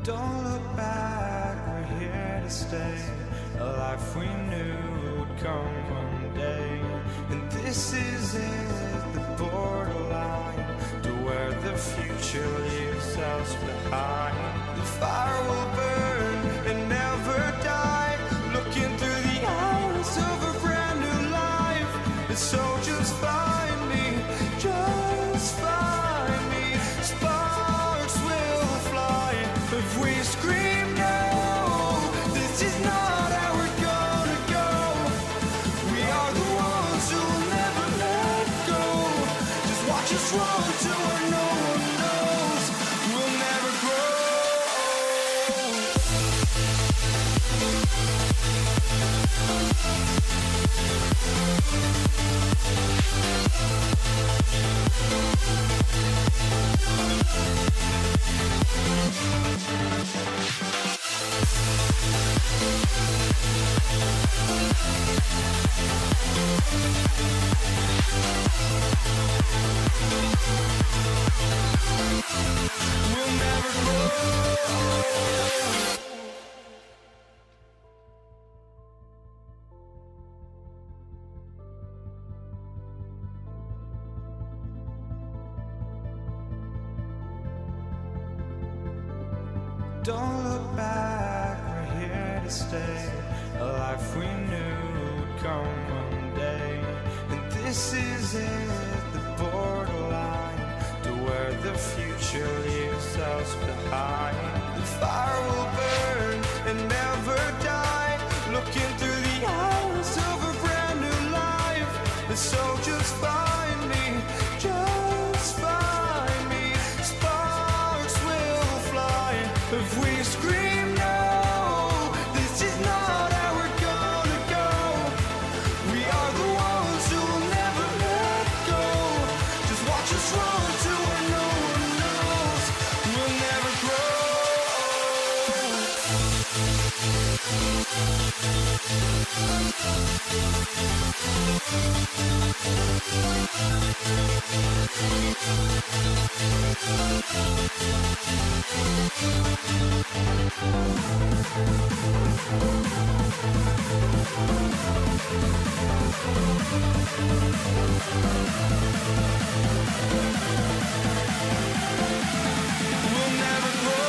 Don't look back, we're here to stay. A life we knew would come one day. And this is it, the borderline to where the future leaves us behind. The fire will burn and never die, looking through the eyes of a brand new life. And so just find me, just find me. Sparks will fly if we scream no. This is not how we're gonna go. We are the ones who will never let go. Just watch us run to where no one knows. We'll Don't look back, we're here to stay. A life we knew would come one day. And this is it, the borderline to where the future leaves us behind. The fire will burn and never die, looking through the eyes of a brand new life. And so just find me, just find me. Sparks will fly if we scream no. This is not how we're gonna go. We are the ones who will never let go. Just watch us run to where no one knows. We'll never grow. We'll never grow.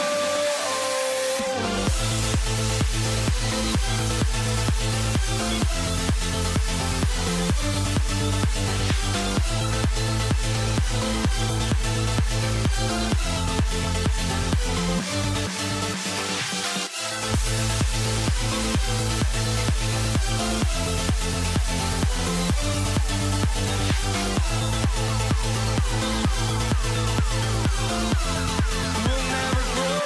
We'll never grow.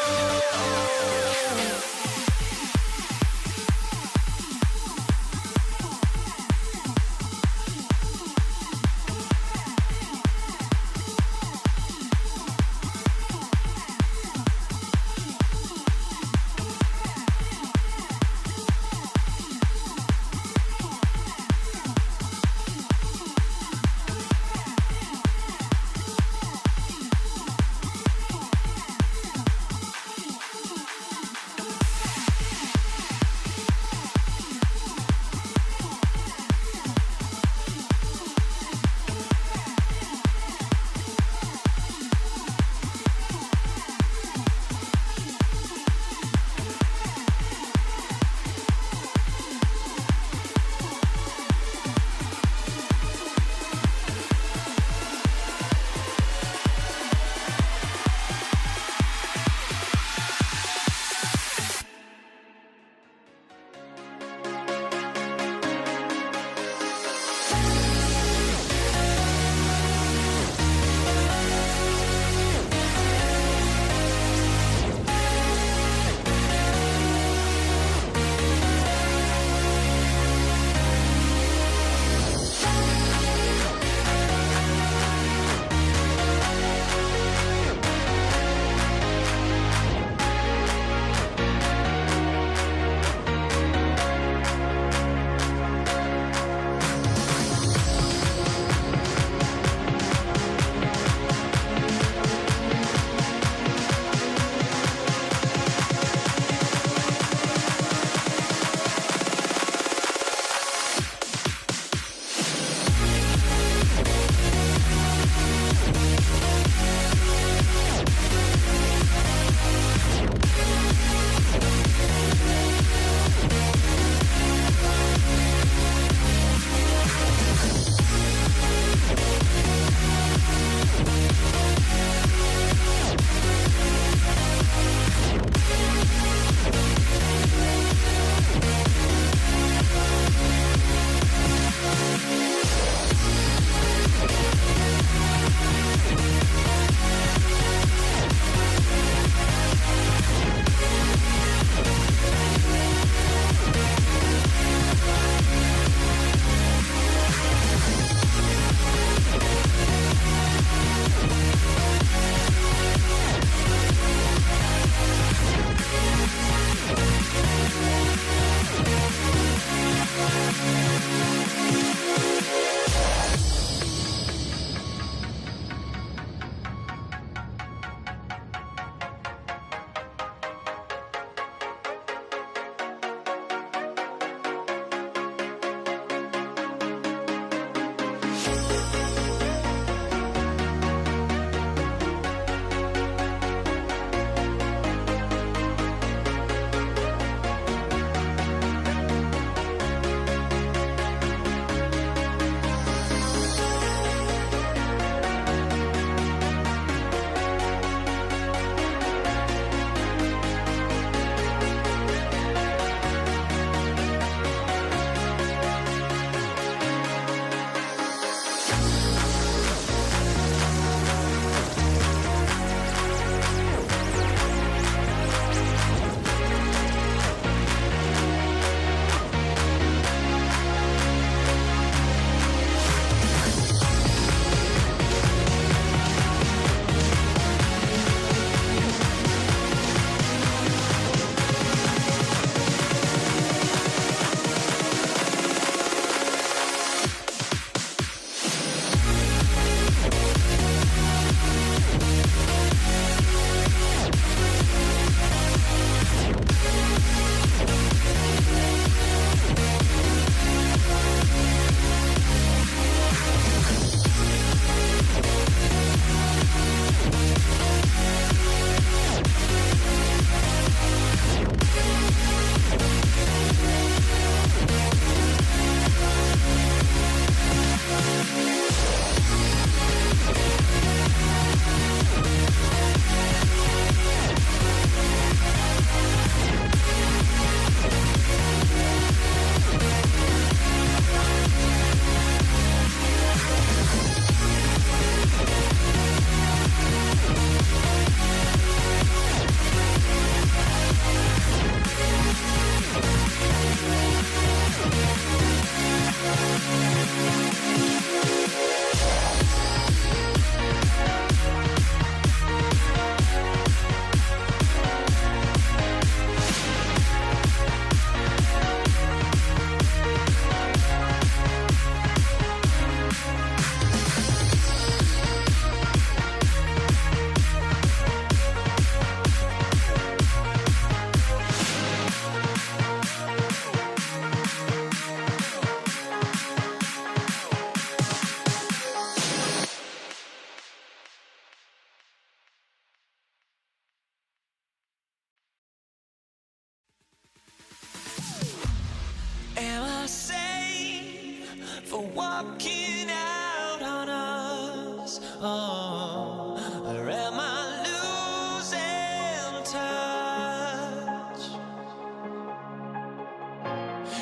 walking out on us. Oh, or am I losing touch?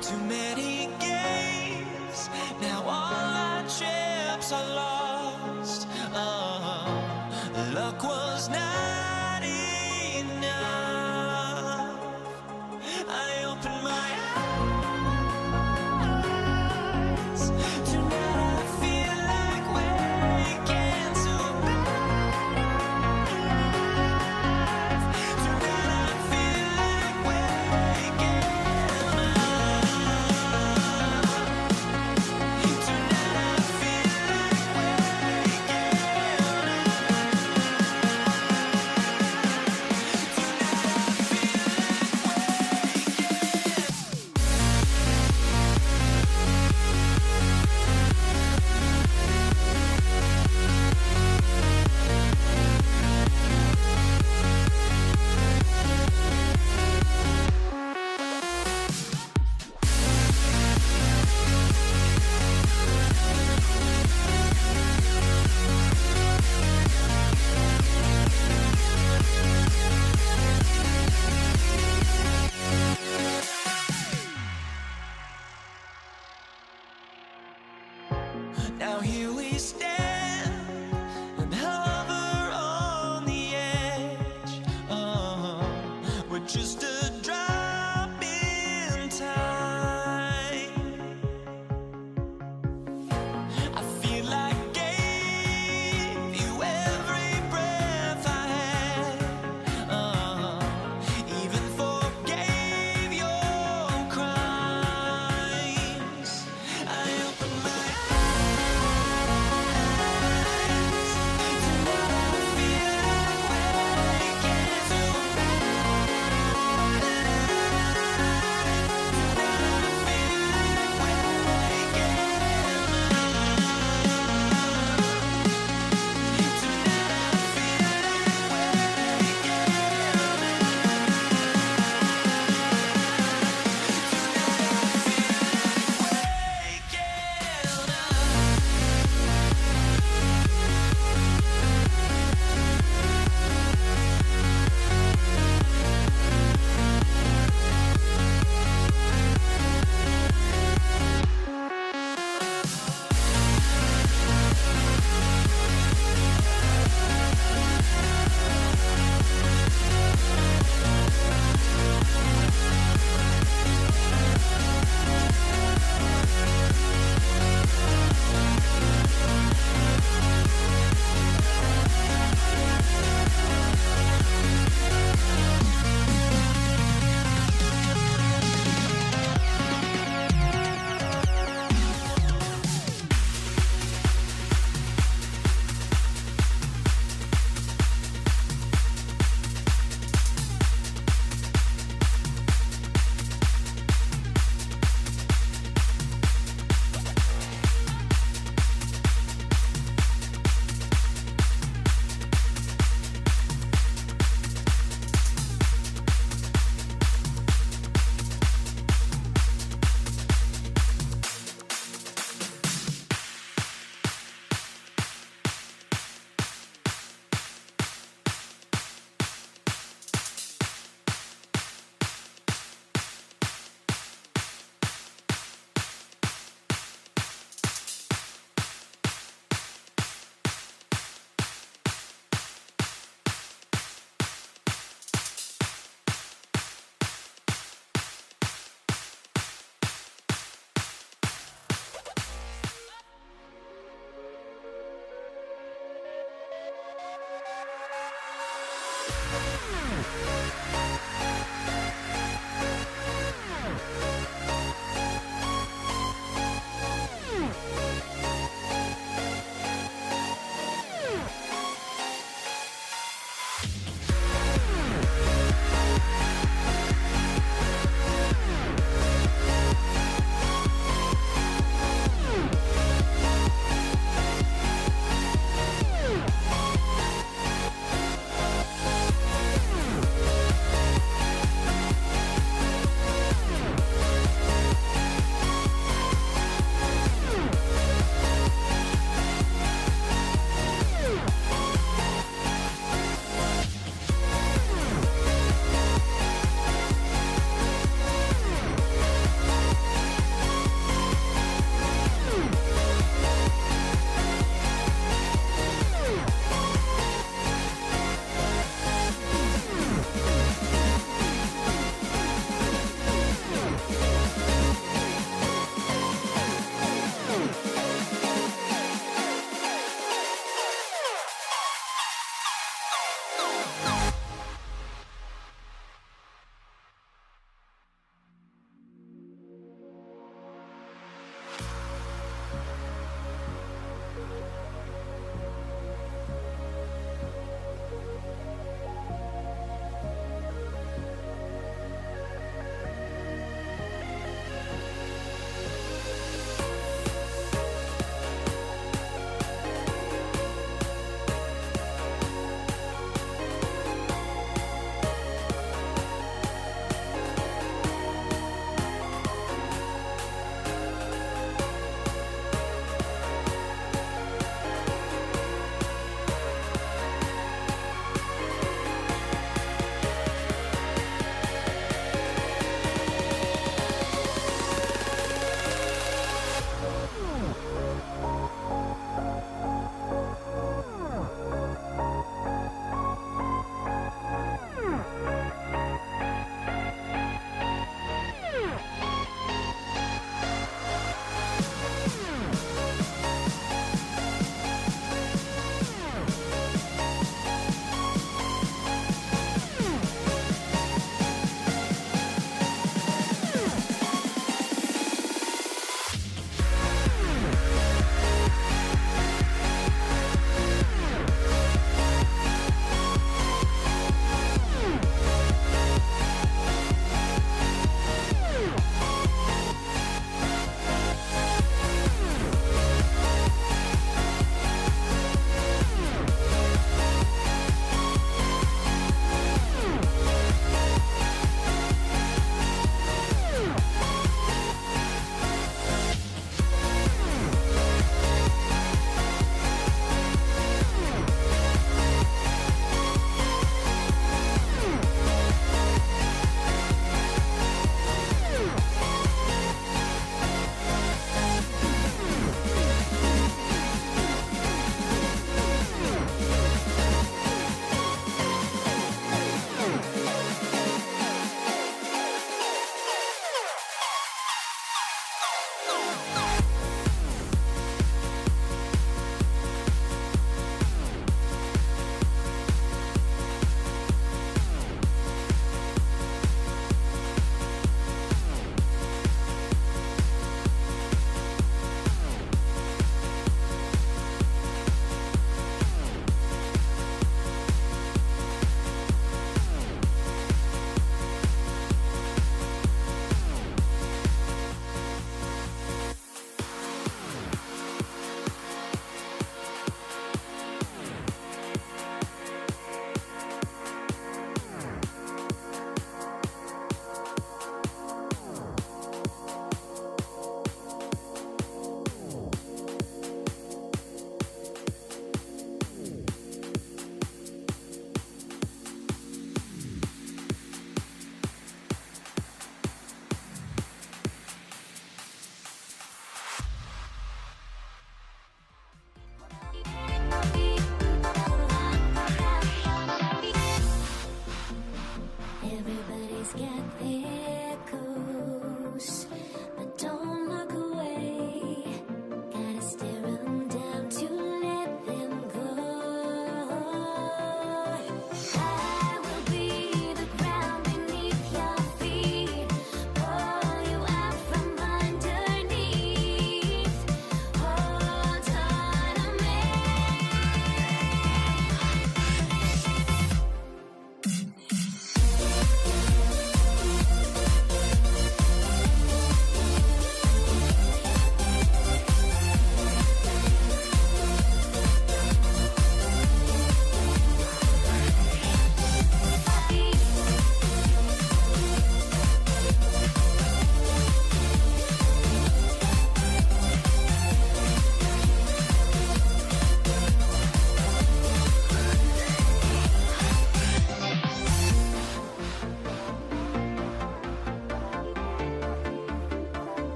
Too many games, now all our chips are lost. Oh, luck was not enough. I opened my eyes. Tonight I feel like waking to life. Tonight I feel like waking up. Tonight I feel like waking now here we stand and hover on the edge. Oh, we're just a drop in time. I feel like I gave you every breath I had. Oh, even forgave your crimes. I opened my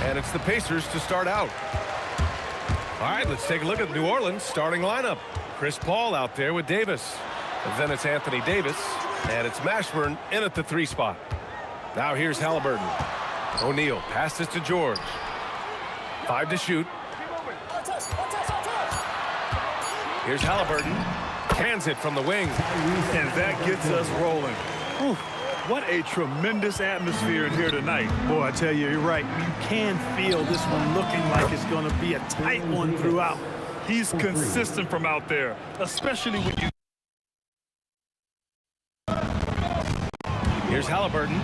And it's the Pacers to start out. All right, let's take a look at New Orleans' starting lineup. Chris Paul out there with Davis. And then it's Anthony Davis. And it's Mashburn in at the 3 spot. Now here's Halliburton. O'Neal passes to George. 5 to shoot. Here's Halliburton. Hands it from the wing. And that gets us rolling. Whew. What a tremendous atmosphere in here tonight. Boy, I tell you, you're right. You can feel this one looking like it's going to be a tight one throughout. He's consistent from out there, especially when you... Here's Halliburton.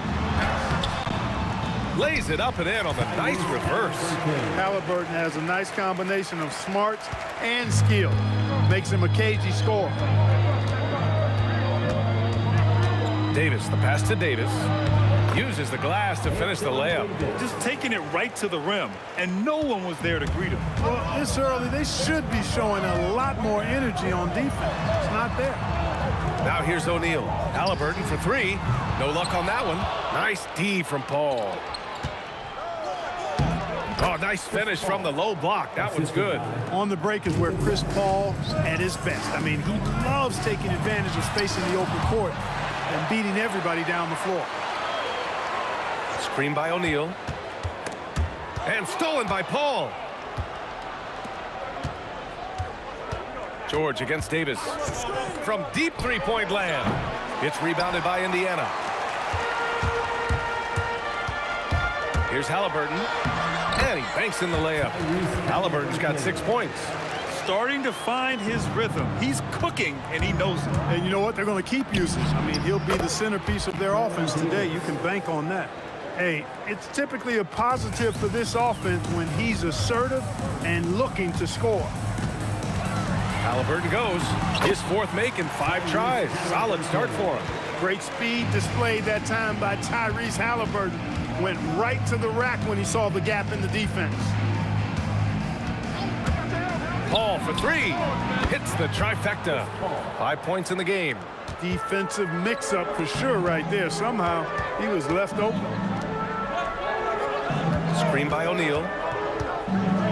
Lays it up and in on the nice reverse. Halliburton has a nice combination of smarts and skill. Makes him a cagey scorer. Davis, the pass to Davis. Uses the glass to finish the layup. Just taking it right to the rim, and no one was there to greet him. Well, this early, they should be showing a lot more energy on defense. It's not there. Now here's O'Neal. Halliburton for three. No luck on that one. Nice D from Paul. Oh, nice finish from the low block. That one's good. On the break is where Chris Paul's at his best. I mean, he loves taking advantage of space in the open court and beating everybody down the floor. Screen by O'Neal. And stolen by Paul. George against Davis. From deep three-point land. It's rebounded by Indiana. Here's Halliburton. And he banks in the layup. Halliburton's got 6 points. Starting to find his rhythm. He's cooking, and he knows it. And you know what? They're going to keep using. I mean, he'll be the centerpiece of their offense today. You can bank on that. Hey, it's typically a positive for this offense when he's assertive and looking to score. Halliburton goes. His fourth make in 5 tries. Solid start for him. Great speed displayed that time by Tyrese Halliburton. Went right to the rack when he saw the gap in the defense. Paul for three. Hits the trifecta. 5 points in the game. Defensive mix-up for sure right there. Somehow he was left open. Screen by O'Neal.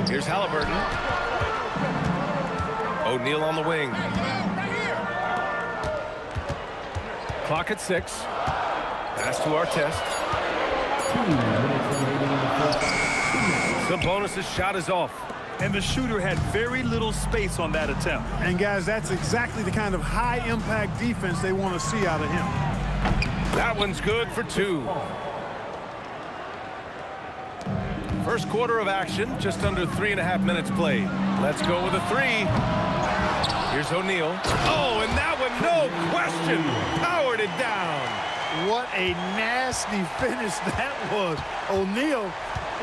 Here's Halliburton. O'Neal on the wing. Clock at 6. Pass to Artest. Sabonis' shot is off. And the shooter had very little space on that attempt. And guys, that's exactly the kind of high-impact defense they want to see out of him. That one's good for 2. First quarter of action, just under 3.5 minutes played. Let's go with a 3. Here's O'Neal. Oh, and that one, no question, powered it down. What a nasty finish that was. O'Neal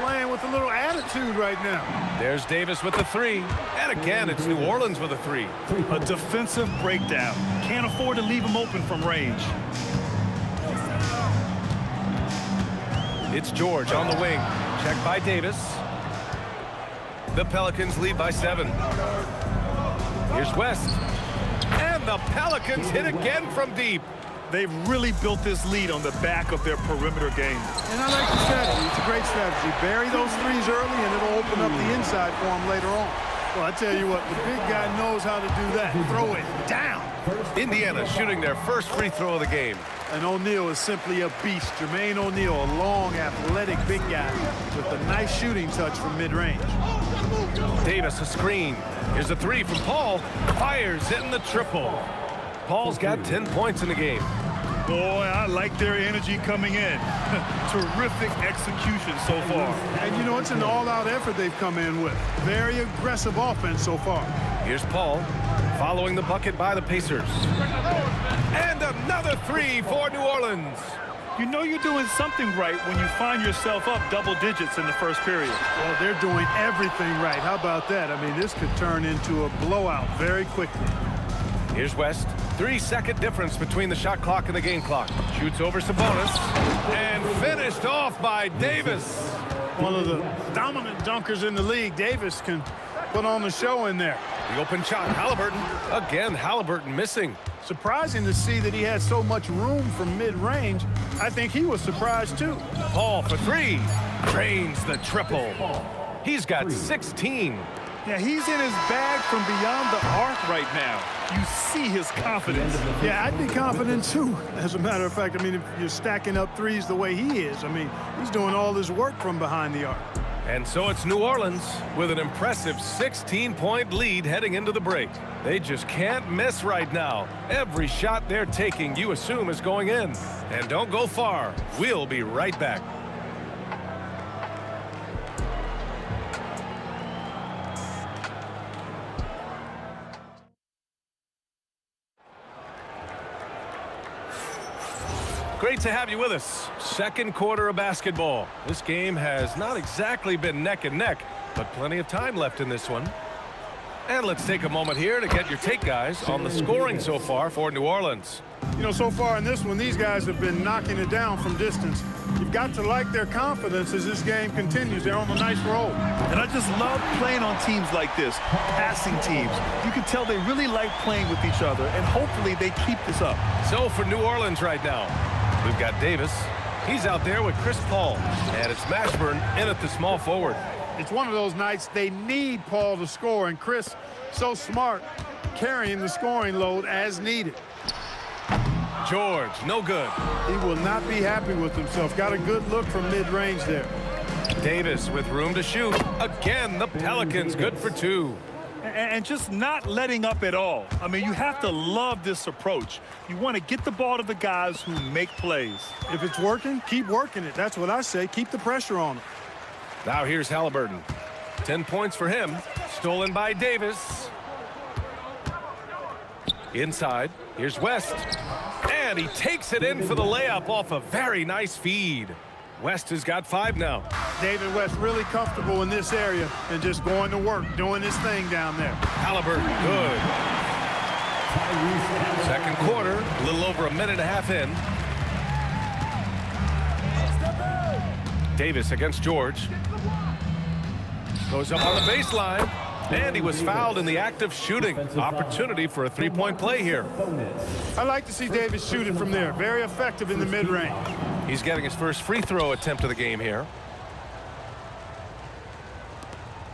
playing with a little attitude right now. There's Davis with the 3. And again, it's New Orleans with a 3. A defensive breakdown. Can't afford to leave him open from range. It's George on the wing. Checked by Davis. The Pelicans lead by 7. Here's West. And the Pelicans hit again from deep. They've really built this lead on the back of their perimeter game. And I like the strategy. It's a great strategy. Bury those threes early, and it'll open up the inside for them later on. Well, I tell you what, the big guy knows how to do that. Throw it down. Indiana shooting their first free throw of the game. And O'Neal is simply a beast. Jermaine O'Neal, a long, athletic big guy with a nice shooting touch from mid-range. Davis a screen. Here's a 3 from Paul. Fires hitting the triple. Paul's got 10 points in the game. Boy, I like their energy coming in. Terrific execution so far. And you know, it's an all-out effort they've come in with. Very aggressive offense so far. Here's Paul following the bucket by the Pacers. And another 3 for New Orleans. You know you're doing something right when you find yourself up double digits in the first period. Well, they're doing everything right. How about that? I mean, this could turn into a blowout very quickly. Here's West. 3-second difference between the shot clock and the game clock. Shoots over Sabonis. And finished off by Davis. One of the dominant dunkers in the league. Davis can put on the show in there. The open shot, Halliburton. Again, Halliburton missing. Surprising to see that he had so much room from mid-range. I think he was surprised, too. Paul for 3. Drains the triple. He's got 16. Yeah, he's in his bag from beyond the arc right now. You see his confidence. Yeah, I'd be confident, too. As a matter of fact, I mean, if you're stacking up threes the way he is, I mean, he's doing all this work from behind the arc. And so it's New Orleans with an impressive 16-point lead heading into the break. They just can't miss right now. Every shot they're taking, you assume, is going in. And don't go far. We'll be right back. Great to have you with us. Second quarter of basketball. This game has not exactly been neck and neck, but plenty of time left in this one. And let's take a moment here to get your take, guys, on the scoring so far for New Orleans. You know, so far in this one, these guys have been knocking it down from distance. You've got to like their confidence as this game continues. They're on a nice roll. And I just love playing on teams like this, passing teams. You can tell they really like playing with each other, and hopefully they keep this up. So for New Orleans right now, we've got Davis. He's out there with Chris Paul. And it's Mashburn in at the small forward. It's one of those nights they need Paul to score, and Chris, so smart, carrying the scoring load as needed. George, no good. He will not be happy with himself. Got a good look from mid-range there. Davis with room to shoot. Again, the Pelicans good for two. And just not letting up at all. I mean, you have to love this approach. You want to get the ball to the guys who make plays. If it's working, keep working it. That's what I say. Keep the pressure on him. Now here's Halliburton. 10 points for him. Stolen by Davis. Inside. Here's West. And he takes it in for the layup off a very nice feed. West has got 5 now. David West really comfortable in this area and just going to work, doing his thing down there. Halliburton, good. Second quarter, a little over a minute and a half in. Davis against George. Goes up on the baseline. And he was fouled in the act of shooting. Opportunity for a three-point play here. I like to see Davis shoot it from there. Very effective in the mid-range. He's getting his first free throw attempt of the game here.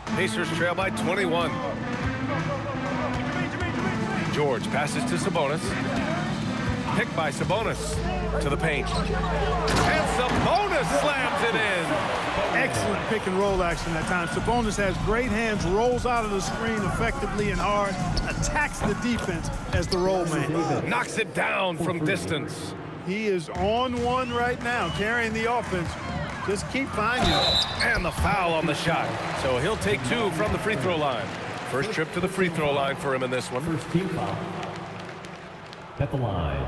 Pacers trail by 21. George passes to Sabonis. Picked by Sabonis to the paint. And Sabonis slams it in. Excellent pick and roll action that time. Sabonis has great hands, rolls out of the screen effectively and hard, attacks the defense as the roll man. Knocks it down from distance. He is on one right now, carrying the offense. Just keep finding it. And the foul on the shot. So he'll take 2 from the free throw line. First trip to the free throw line for him in this one. First team foul at the line.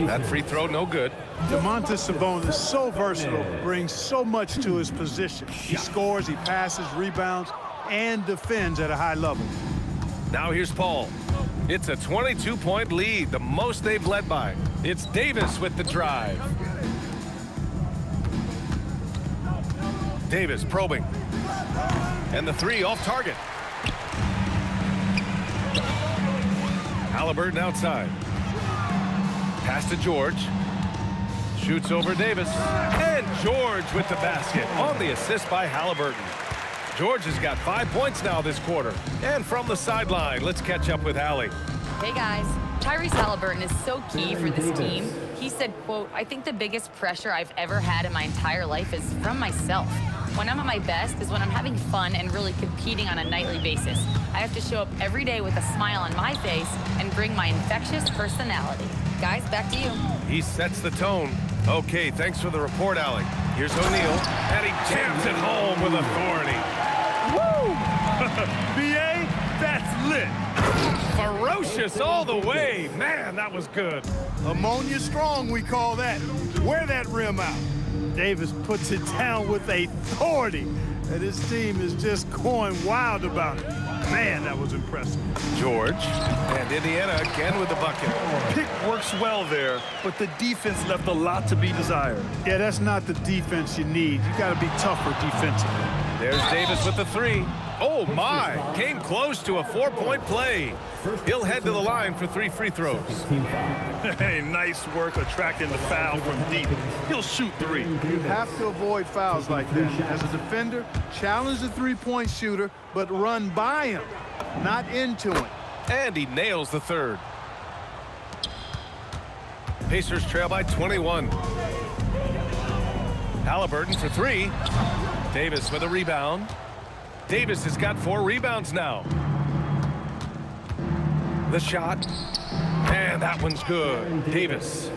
That free throw, no good. Domantas Sabonis, so versatile, brings so much to his position. He scores, he passes, rebounds, and defends at a high level. Now here's Paul. It's a 22-point lead, the most they've led by. It's Davis with the drive. Davis probing. And the 3 off target. Halliburton outside. Pass to George. Shoots over Davis. And George with the basket on the assist by Halliburton. George has got 5 points now this quarter. And from the sideline, let's catch up with Hallie. Hey guys, Tyrese Halliburton is so key for this team. He said, quote, "I think the biggest pressure I've ever had in my entire life is from myself. When I'm at my best is when I'm having fun and really competing on a nightly basis. I have to show up every day with a smile on my face and bring my infectious personality." Guys, back to you. He sets the tone. Okay, thanks for the report, Allie. Here's O'Neal, and he jams it home with authority. Woo! BA, that's lit. Ferocious all the way. Man, that was good. Ammonia strong, we call that. Wear that rim out. Davis puts it down with authority, and his team is just going wild about it. Man, that was impressive. George, and Indiana again with the bucket. Pick works well there, but the defense left a lot to be desired. Yeah, that's not the defense you need. You got to be tougher defensively. There's Davis with the 3. Oh, my. Came close to a 4-point play. He'll head to the line for 3 free throws. Hey, nice work attracting the foul from deep. He'll shoot 3. You have to avoid fouls like that. As a defender, challenge the three-point shooter, but run by him, not into him. And he nails the 3rd. Pacers trail by 21. Halliburton for 3. Davis with a rebound. Davis has got 4 rebounds now. The shot. And that one's good. Davis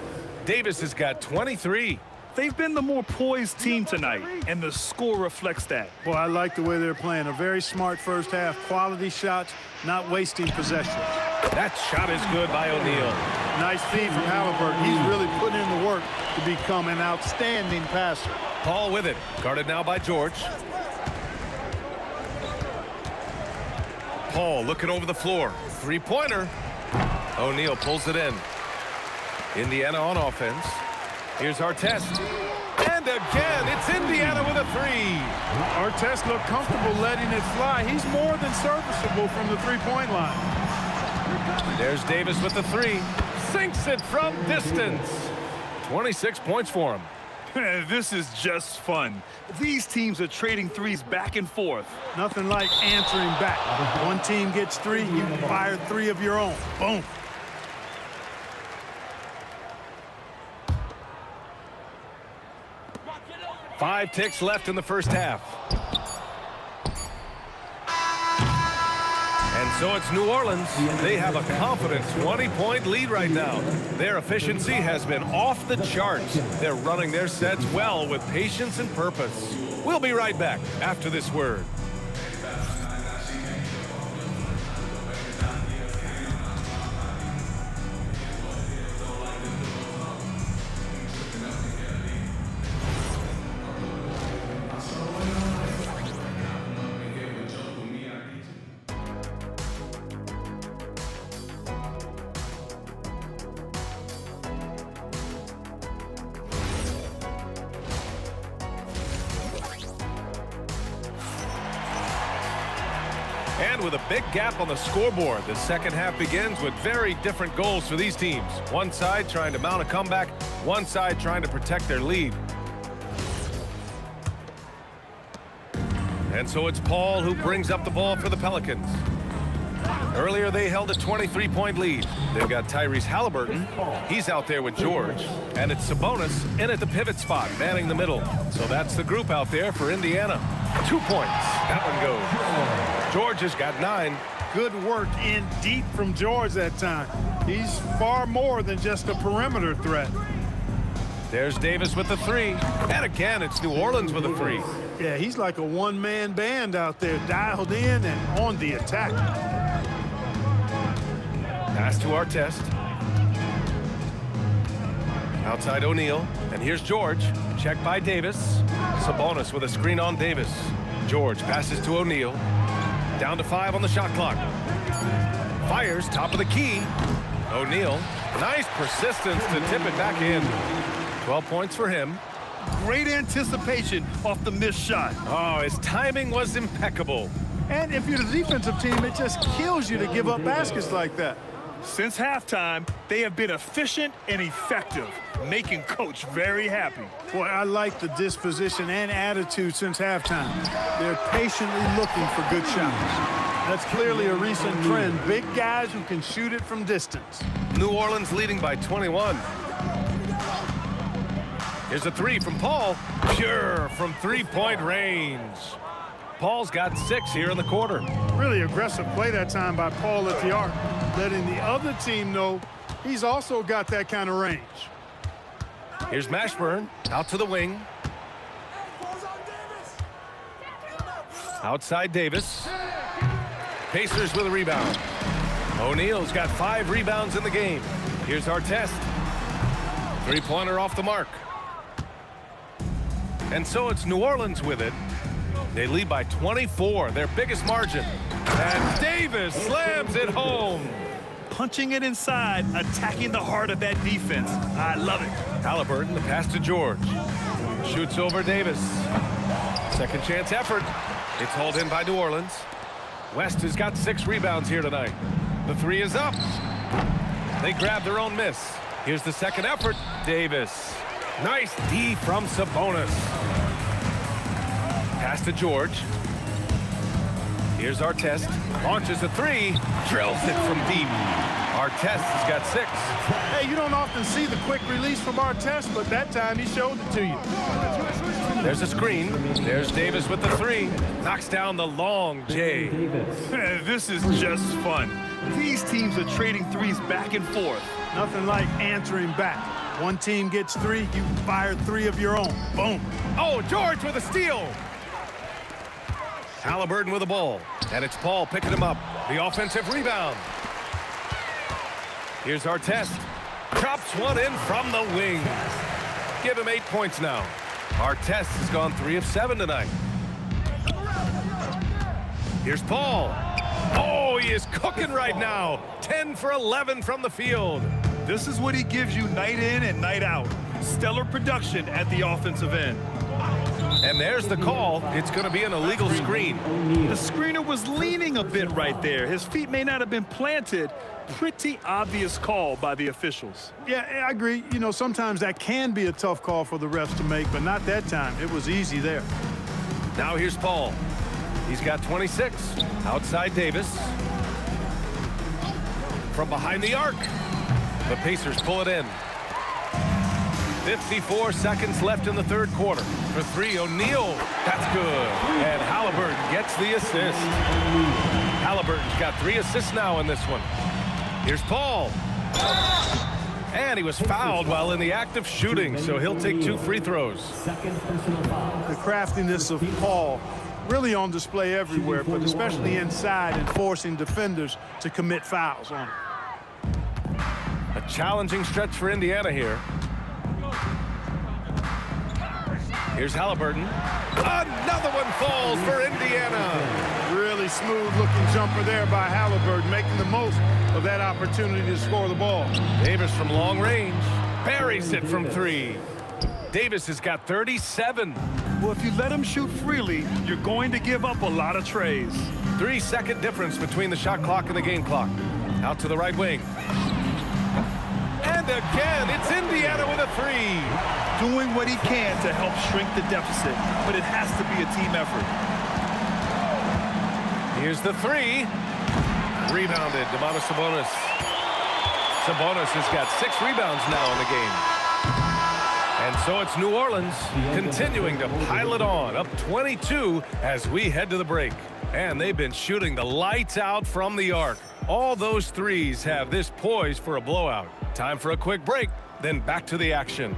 has got 23. They've been the more poised team tonight, and the score reflects that. Well, I like the way they're playing. A very smart first half. Quality shots, not wasting possession. That shot is good by O'Neal. Nice feed from Halliburton. He's really putting in the work to become an outstanding passer. Paul with it. Guarded now by George. Paul looking over the floor. 3-pointer. O'Neal pulls it in. Indiana on offense. Here's Artest. And again, it's Indiana with a 3. Artest looked comfortable letting it fly. He's more than serviceable from the three-point line. There's Davis with the 3. Sinks it from distance. 26 points for him. This is just fun. These teams are trading threes back and forth. Nothing like answering back. One team gets 3, you fire 3 of your own. Boom. Five ticks left in the first half. And so it's New Orleans. They have a confident 20-point lead right now. Their efficiency has been off the charts. They're running their sets well with patience and purpose. We'll be right back after this word. And with a big gap on the scoreboard, the second half begins with very different goals for these teams. One side trying to mount a comeback, one side trying to protect their lead. And so it's Paul who brings up the ball for the Pelicans. Earlier they held a 23-point lead. They've got Tyrese Halliburton. He's out there with George. And it's Sabonis in at the pivot spot, manning the middle. So that's the group out there for Indiana. 2 points. That one goes. George has got 9. Good work in deep from George that time. He's far more than just a perimeter threat. There's Davis with the 3. And again, it's New Orleans with a 3. Yeah, he's like a one-man band out there, dialed in and on the attack. Pass to Artest. Outside O'Neal. And here's George. Checked by Davis. Sabonis with a screen on Davis. George passes to O'Neal. Down to 5 on the shot clock. Fires top of the key. O'Neal. Nice persistence to tip it back in. 12 points for him. Great anticipation off the missed shot. Oh, his timing was impeccable. And if you're the defensive team, it just kills you to give up baskets like that. Since halftime, they have been efficient and effective, making Coach very happy. Boy, I like the disposition and attitude since halftime. They're patiently looking for good shots. That's clearly a recent trend. Big guys who can shoot it from distance. New Orleans leading by 21. Here's a 3 from Paul. Pure from three-point range. Paul's got 6 here in the quarter. Really aggressive play that time by Paul at the arc, letting the other team know he's also got that kind of range. Here's Mashburn out to the wing. Outside Davis. Pacers with a rebound. O'Neal's got 5 rebounds in the game. Here's Artest. 3-pointer off the mark. And so it's New Orleans with it. They lead by 24, their biggest margin. And Davis slams it home. Punching it inside, attacking the heart of that defense. I love it. Halliburton, the pass to George. Shoots over Davis. Second chance effort. It's hauled in by New Orleans. West has got 6 rebounds here tonight. The 3 is up. They grab their own miss. Here's the second effort. Davis. Nice D from Sabonis. Pass to George. Here's Artest. Launches a 3. Drills it from deep. Artest has got 6. Hey, you don't often see the quick release from Artest, but that time he showed it to you. There's a screen. There's Davis with the three. Knocks down the long J. This is just fun. These teams are trading threes back and forth. Nothing like answering back. One team gets three, you fire three of your own. Boom. Oh, George with a steal. Halliburton with the ball. And it's Paul picking him up. The offensive rebound. Here's our test. Chops one in from the wing. Give him 8 points now. Our test has gone 3 of 7 tonight. Here's Paul. Oh, he is cooking right now. 10 for 11 from the field. This is what he gives you night in and night out. Stellar production at the offensive end. And there's the call. It's going to be an illegal screen. The screener was leaning a bit right there. His feet may not have been planted. Pretty obvious call by the officials. Yeah, I agree. You know, sometimes that can be a tough call for the refs to make, but not that time. It was easy there. Now here's Paul. He's got 26. Outside Davis. From behind the arc. The Pacers pull it in. 54 seconds left in the third quarter. For three, O'Neal. That's good. And Halliburton gets the assist. Halliburton's got 3 assists now in this one. Here's Paul. And he was fouled while in the act of shooting, so he'll take 2 free throws. The craftiness of Paul really on display everywhere, but especially inside and forcing defenders to commit fouls on him. A challenging stretch for Indiana here. Here's Halliburton. Another one falls for Indiana. Really smooth-looking jumper there by Halliburton, making the most of that opportunity to score the ball. Davis from long range. Buries it from 3. Davis has got 37. Well, if you let him shoot freely, you're going to give up a lot of trays. 3-second difference between the shot clock and the game clock. Out to the right wing. And again, it's Indiana with a 3. Doing what he can to help shrink the deficit, but it has to be a team effort. Here's the 3. Rebounded, Domantas Sabonis. Sabonis has got 6 rebounds now in the game. And so it's New Orleans continuing to pile it on, up 22 as we head to the break. And they've been shooting the lights out from the arc. All those threes have this poised for a blowout. Time for a quick break, then back to the action.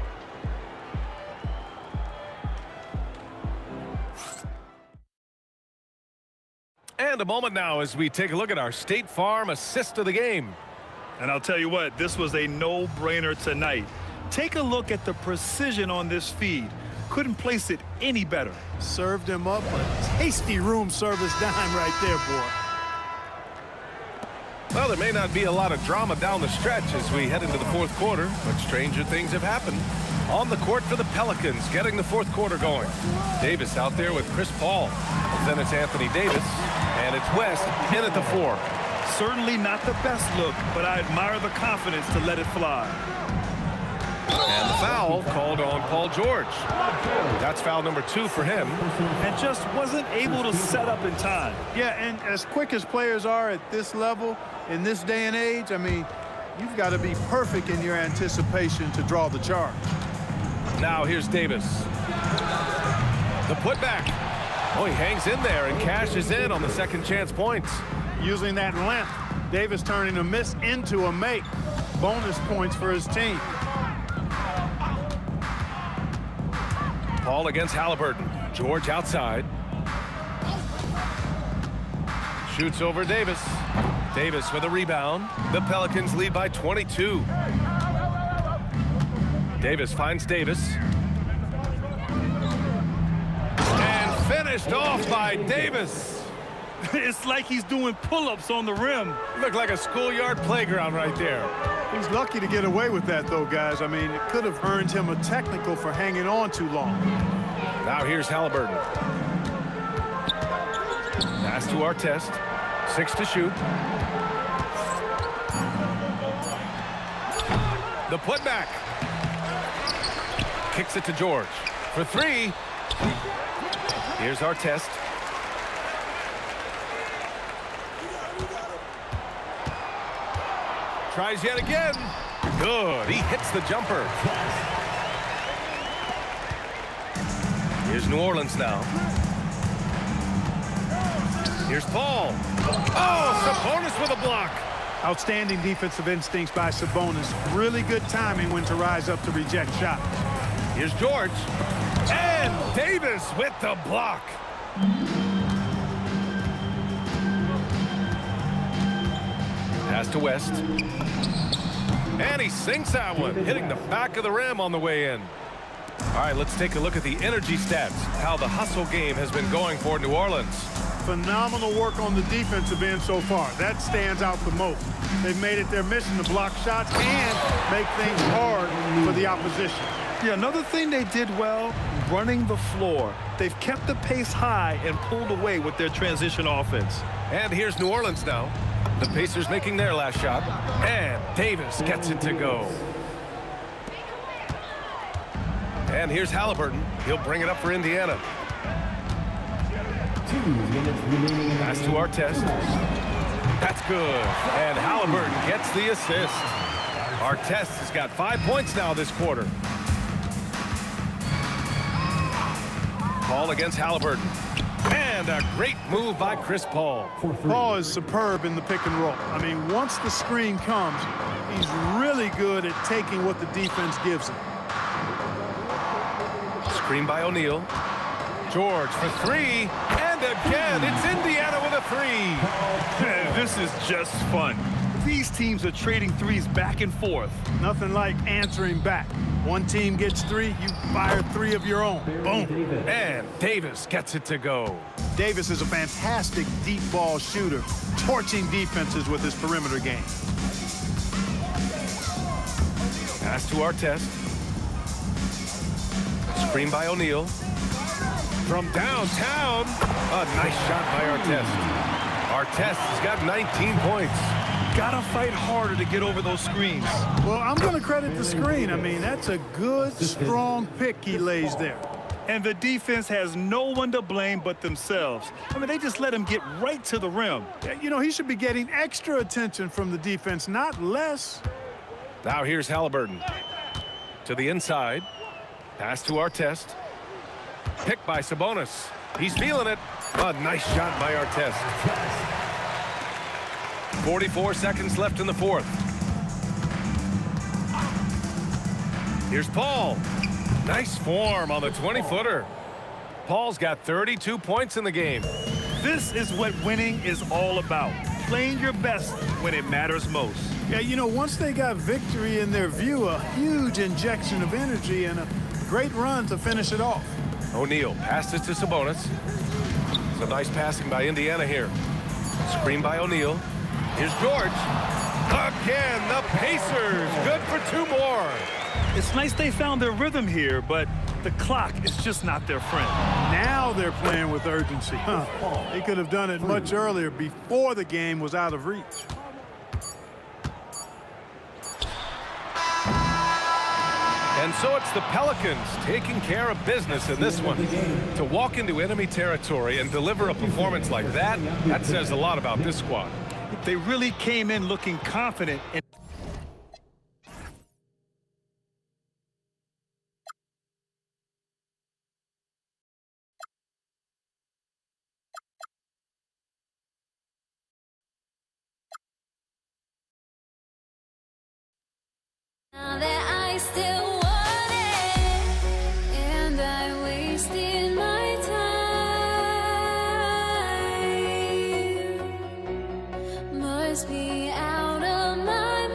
And a moment now as we take a look at our State Farm assist of the game. And I'll tell you what, this was a no-brainer tonight. Take a look at the precision on this feed. Couldn't place it any better. Served him up a tasty room service dime right there, boy. Well, there may not be a lot of drama down the stretch as we head into the fourth quarter, but stranger things have happened. On the court for the Pelicans, getting the fourth quarter going. Davis out there with Chris Paul. Then it's Anthony Davis, and it's West in at the 4. Certainly not the best look, but I admire the confidence to let it fly. And the foul called on Paul George. That's foul number 2 for him. And just wasn't able to set up in time. Yeah, and as quick as players are at this level, in this day and age, I mean, you've got to be perfect in your anticipation to draw the charge. Now here's Davis. The putback. Oh, he hangs in there and cashes in on the second chance points. Using that length, Davis turning a miss into a make. Bonus points for his team. Paul against Halliburton. George outside. Shoots over Davis. Davis with a rebound. The Pelicans lead by 22. Davis finds Davis. And finished off by Davis. It's like he's doing pull-ups on the rim. Looked like a schoolyard playground right there. He's lucky to get away with that, though, guys. I mean, it could have earned him a technical for hanging on too long. Now here's Halliburton. Pass to our test. 6 to shoot. The putback. Kicks it to George. For 3. Here's our test. Tries yet again. Good. He hits the jumper. Here's New Orleans now. Here's Paul. Oh, Sabonis with a block. Outstanding defensive instincts by Sabonis. Really good timing when to rise up to reject shots. Here's George. And Davis with the block. Pass to West. And he sinks that one, hitting the back of the rim on the way in. All right, let's take a look at the energy stats, how the hustle game has been going for New Orleans. Phenomenal work on the defensive end so far. That stands out the most. They've made it their mission to block shots and make things hard for the opposition. Yeah, another thing they did well, running the floor. They've kept the pace high and pulled away with their transition offense. And here's New Orleans now. The Pacers making their last shot. And Davis gets it to go. And here's Halliburton. He'll bring it up for Indiana. 2 minutes remaining. Pass to Artest. That's good. And Halliburton gets the assist. Artest has got 5 points now this quarter. Paul against Halliburton. And a great move by Chris Paul. Paul is superb in the pick and roll. I mean, once the screen comes, he's really good at taking what the defense gives him. Screen by O'Neal. George for three. And again, it's Indiana with a three. This is just fun. These teams are trading threes back and forth. Nothing like answering back. One team gets three, you fire three of your own. Boom. And Davis gets it to go. Davis is a fantastic deep ball shooter, torching defenses with his perimeter game. Pass to Artest. Screen by O'Neal. From downtown, a nice shot by Artest. Artest has got 19 points. Gotta fight harder to get over those screens. Well, I'm going to credit the screen. I mean, that's a good, strong pick he lays there. And the defense has no one to blame but themselves. I mean, they just let him get right to the rim. You know, he should be getting extra attention from the defense, not less. Now here's Halliburton. To the inside. Pass to Artest. Picked by Sabonis. He's feeling it. A nice shot by Artest. 44 seconds left in the fourth. Here's Paul. Nice form on the 20-footer. Paul's got 32 points in the game. This is what winning is all about. Playing your best when it matters most. Yeah, you know, once they got victory in their view, a huge injection of energy and a great run to finish it off. O'Neal passes to Sabonis. Some nice passing by Indiana here. Screen by O'Neal. Here's George. Again, the Pacers. Good for two more. It's nice they found their rhythm here, but the clock is just not their friend. Now they're playing with urgency. They could have done it much earlier before the game was out of reach. And so it's the Pelicans taking care of business in this one. To walk into enemy territory and deliver a performance like that, that says a lot about this squad. They really came in looking confident. And now that I still want it, and I wasted my time, must be out of my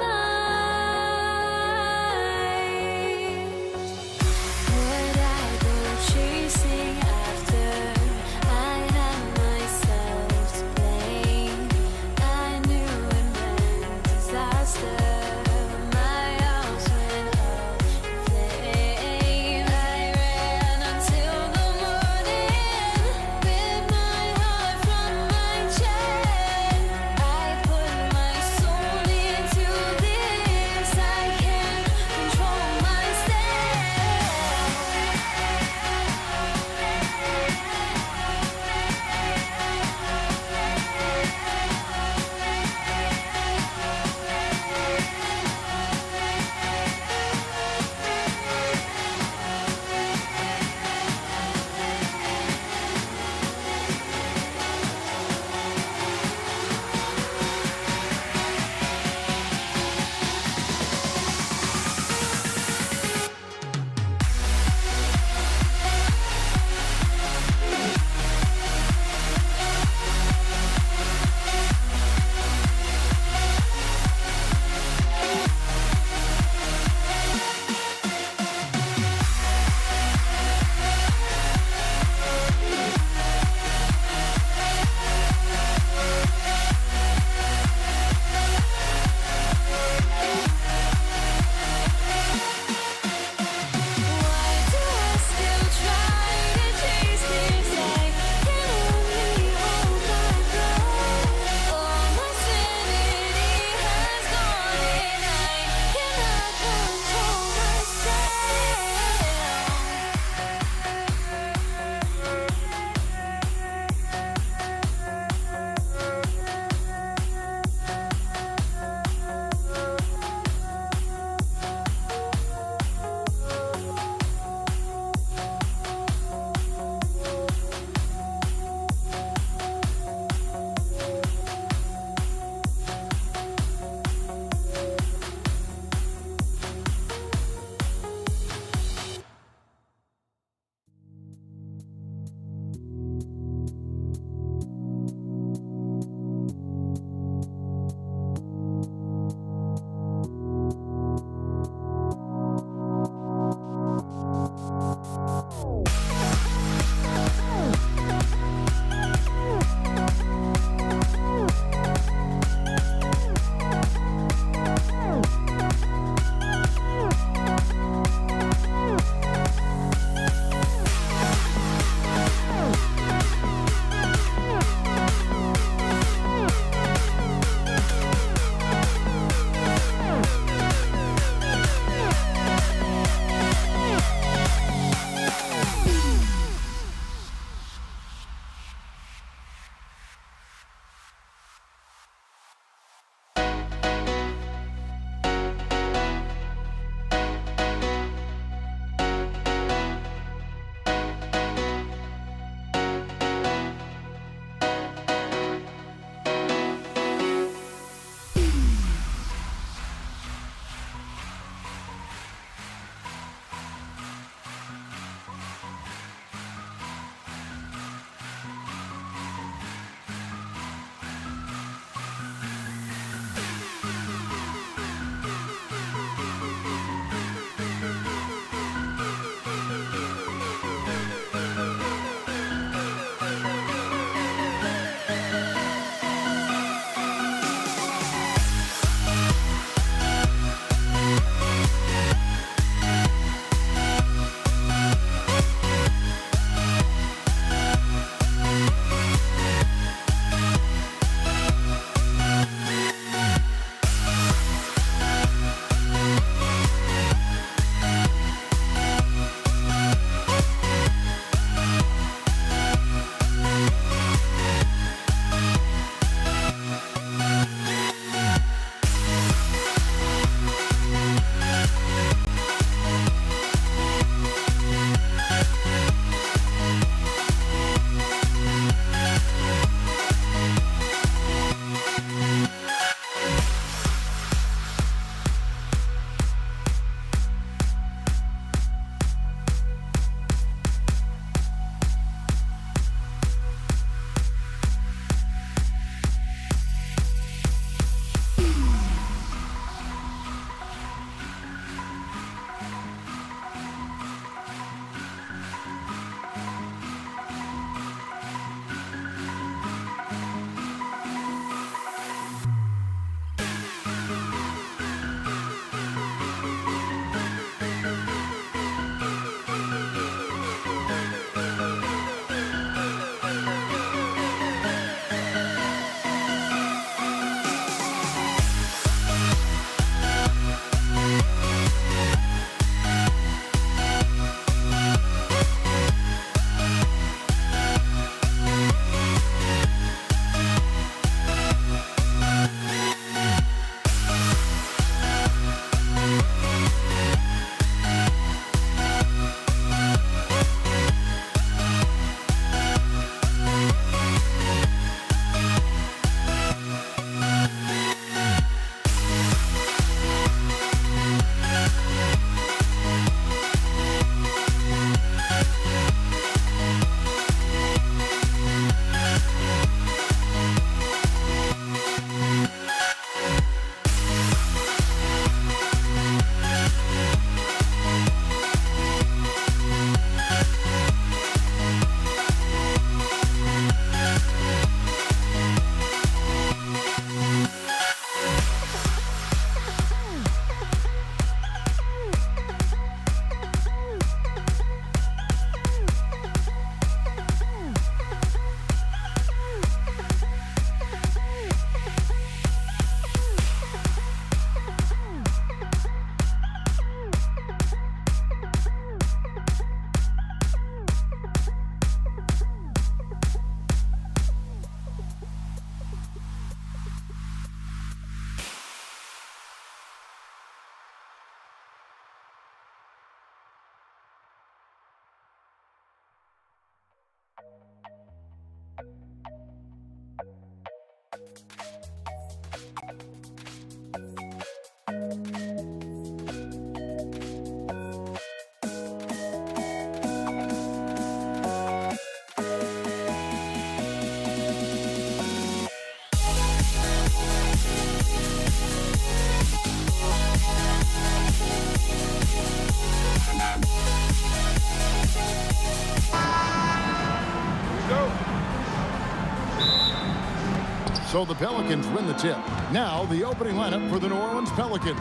So the Pelicans win the tip. Now the opening lineup for the New Orleans Pelicans.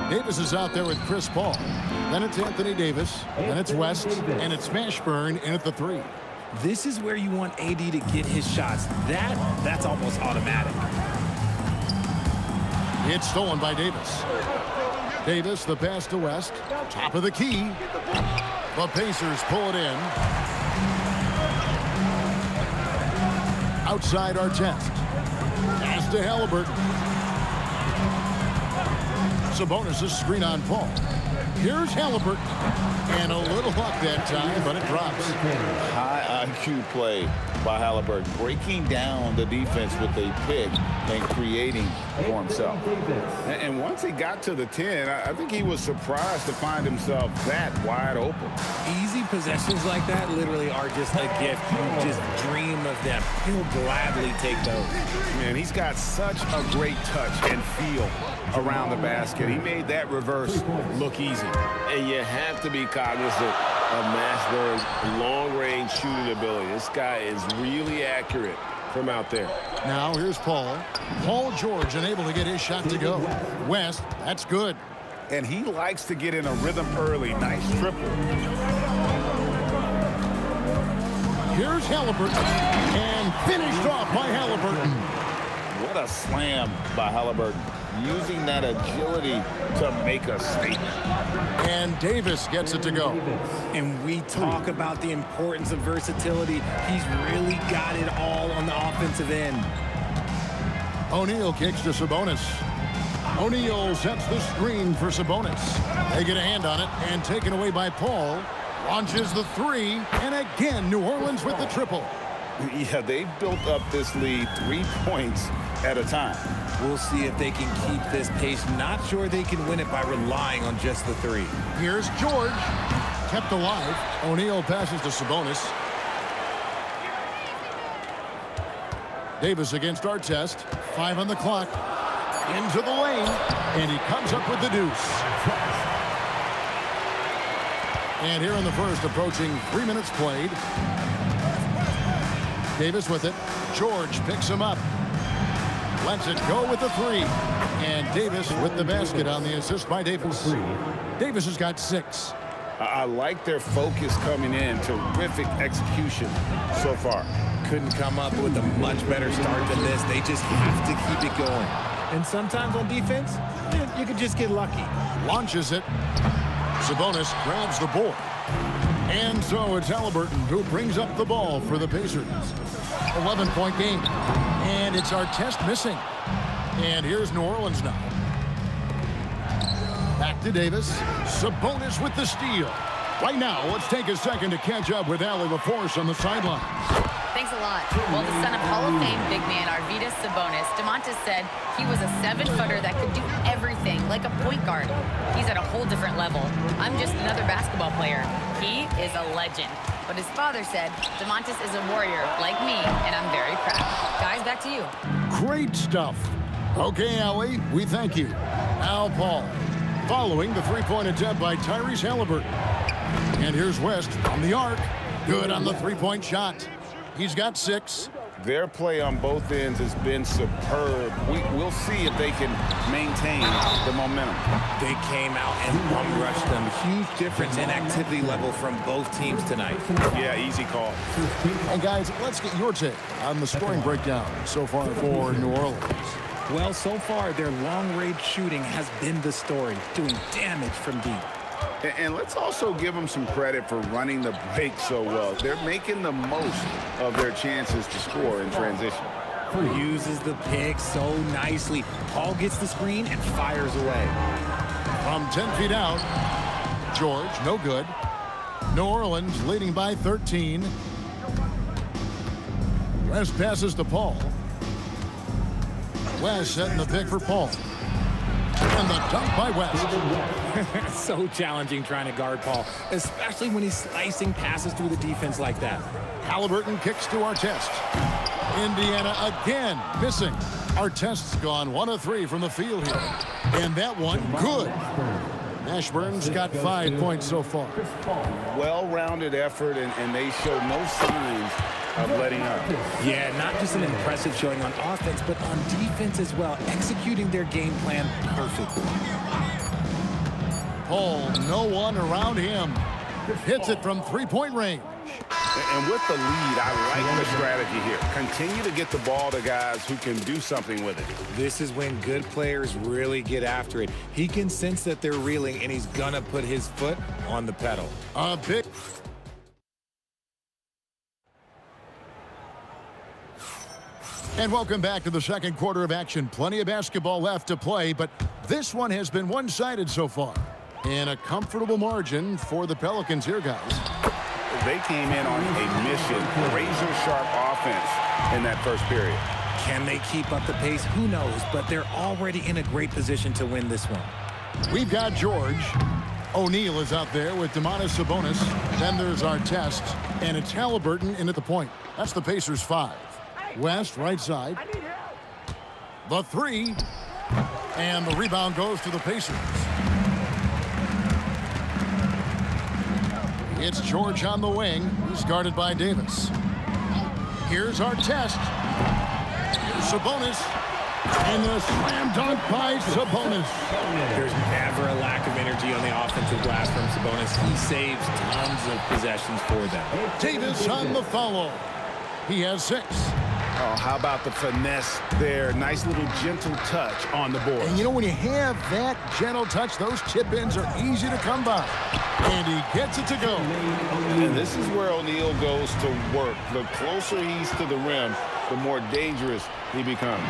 Davis is out there with Chris Paul. Then it's Anthony Davis. Then it's West. And it's Mashburn in at the 3. This is where you want AD to get his shots. That's almost automatic. It's stolen by Davis. Davis, the pass to West. Top of the key. The Pacers pull it in. Outside Artest. Pass to Halliburton. Sabonis' screen on Paul. Here's Halliburton. And a little luck that time, but it drops. High IQ play by Halliburton, breaking down the defense with a pick and creating for himself. And once he got to the 10, I think he was surprised to find himself that wide open. Easy possessions like that literally are just a gift. You just dream of them. He'll gladly take those. Man, he's got such a great touch and feel around the basket. He made that reverse look easy. And you have to be cognizant of Mashburn's long-range shooting ability. This guy is really accurate from out there. Now here's Paul. Paul George unable to get his shot to go. West, that's good. And he likes to get in a rhythm early. Nice triple. Here's Halliburton. And finished off by Halliburton. What a slam by Halliburton. Using that agility to make a statement. And Davis gets it to go. And we talk about the importance of versatility. He's really got it all on the offensive end. O'Neal kicks to Sabonis. O'Neal sets the screen for Sabonis. They get a hand on it and taken away by Paul. Launches the 3. And again, New Orleans with the triple. Yeah, they've built up this lead 3 points at a time. We'll see if they can keep this pace. Not sure they can win it by relying on just the 3. Here's George. Kept alive. O'Neal passes to Sabonis. Davis against Artest. 5 on the clock. Into the lane. And he comes up with the deuce. And here in the first, approaching 3 minutes played. Davis with it. George picks him up. Lets it go with the 3. And Davis with the basket on the assist by Davis. Davis has got 6. I like their focus coming in. Terrific execution so far. Couldn't come up with a much better start than this. They just have to keep it going. And sometimes on defense, you could just get lucky. Launches it. Sabonis grabs the board. And so it's Halliburton who brings up the ball for the Pacers. 11-point game. And it's Artest missing. And here's New Orleans now. Back to Davis. Sabonis with the steal. Right now, let's take a second to catch up with Allie LaForce on the sideline. Thanks a lot. Well, the son of Hall of Fame big man Arvydas Sabonis, DeMontis said he was a 7-footer that could do everything, like a point guard. He's at a whole different level. I'm just another basketball player. He is a legend. But his father said DeMontis is a warrior like me, and I'm very proud. Guys, back to you. Great stuff. Okay, Allie, we thank you. Now, Paul. Following the 3-point attempt by Tyrese Halliburton. And here's West from the arc. Good on the 3-point shot. He's got 6. Their play on both ends has been superb. We'll see if they can maintain the momentum. They came out and bum rushed them. Huge difference in activity level from both teams tonight. Yeah, easy call. And guys, let's get your take on the scoring breakdown so far for New Orleans. Well, so far, their long-range shooting has been the story, doing damage from deep. And let's also give them some credit for running the break so well. They're making the most of their chances to score in transition. Uses the pick so nicely. Paul gets the screen and fires away. From 10 feet out, George, no good. New Orleans leading by 13. West passes to Paul. West setting the pick for Paul. And the dunk by West. So challenging trying to guard Paul, especially when he's slicing passes through the defense like that. Halliburton kicks to Artest. Indiana again missing. Artest's gone 1 of 3 from the field here. And that one, good. Mashburn's got 5 points so far. Well-rounded effort, and they show no signs of letting up. Yeah, not just an impressive showing on offense, but on defense as well, executing their game plan perfectly. Paul, no one around him. Hits it from 3-point range. And with the lead, I like the strategy here. Continue to get the ball to guys who can do something with it. This is when good players really get after it. He can sense that they're reeling, and he's going to put his foot on the pedal. A big... And welcome back to the second quarter of action. Plenty of basketball left to play, but this one has been one-sided so far. And a comfortable margin for the Pelicans here, guys. They came in on a mission, razor-sharp offense in that first period. Can they keep up the pace? Who knows, but they're already in a great position to win this one. We've got George. O'Neal is out there with Domantas Sabonis. Then there's Artest, and it's Halliburton in at the point. That's the Pacers' 5. West, right side. The 3. And the rebound goes to the Pacers. It's George on the wing. He's guarded by Davis. Here's Artest. Sabonis. And the slam dunk by Sabonis. There's never a lack of energy on the offensive glass from Sabonis. He saves tons of possessions for them. Davis on the follow. He has 6. Oh, how about the finesse there? Nice little gentle touch on the board. And you know, when you have that gentle touch, those chip-ins are easy to come by. And he gets it to go. And this is where O'Neal goes to work. The closer he's to the rim, the more dangerous he becomes.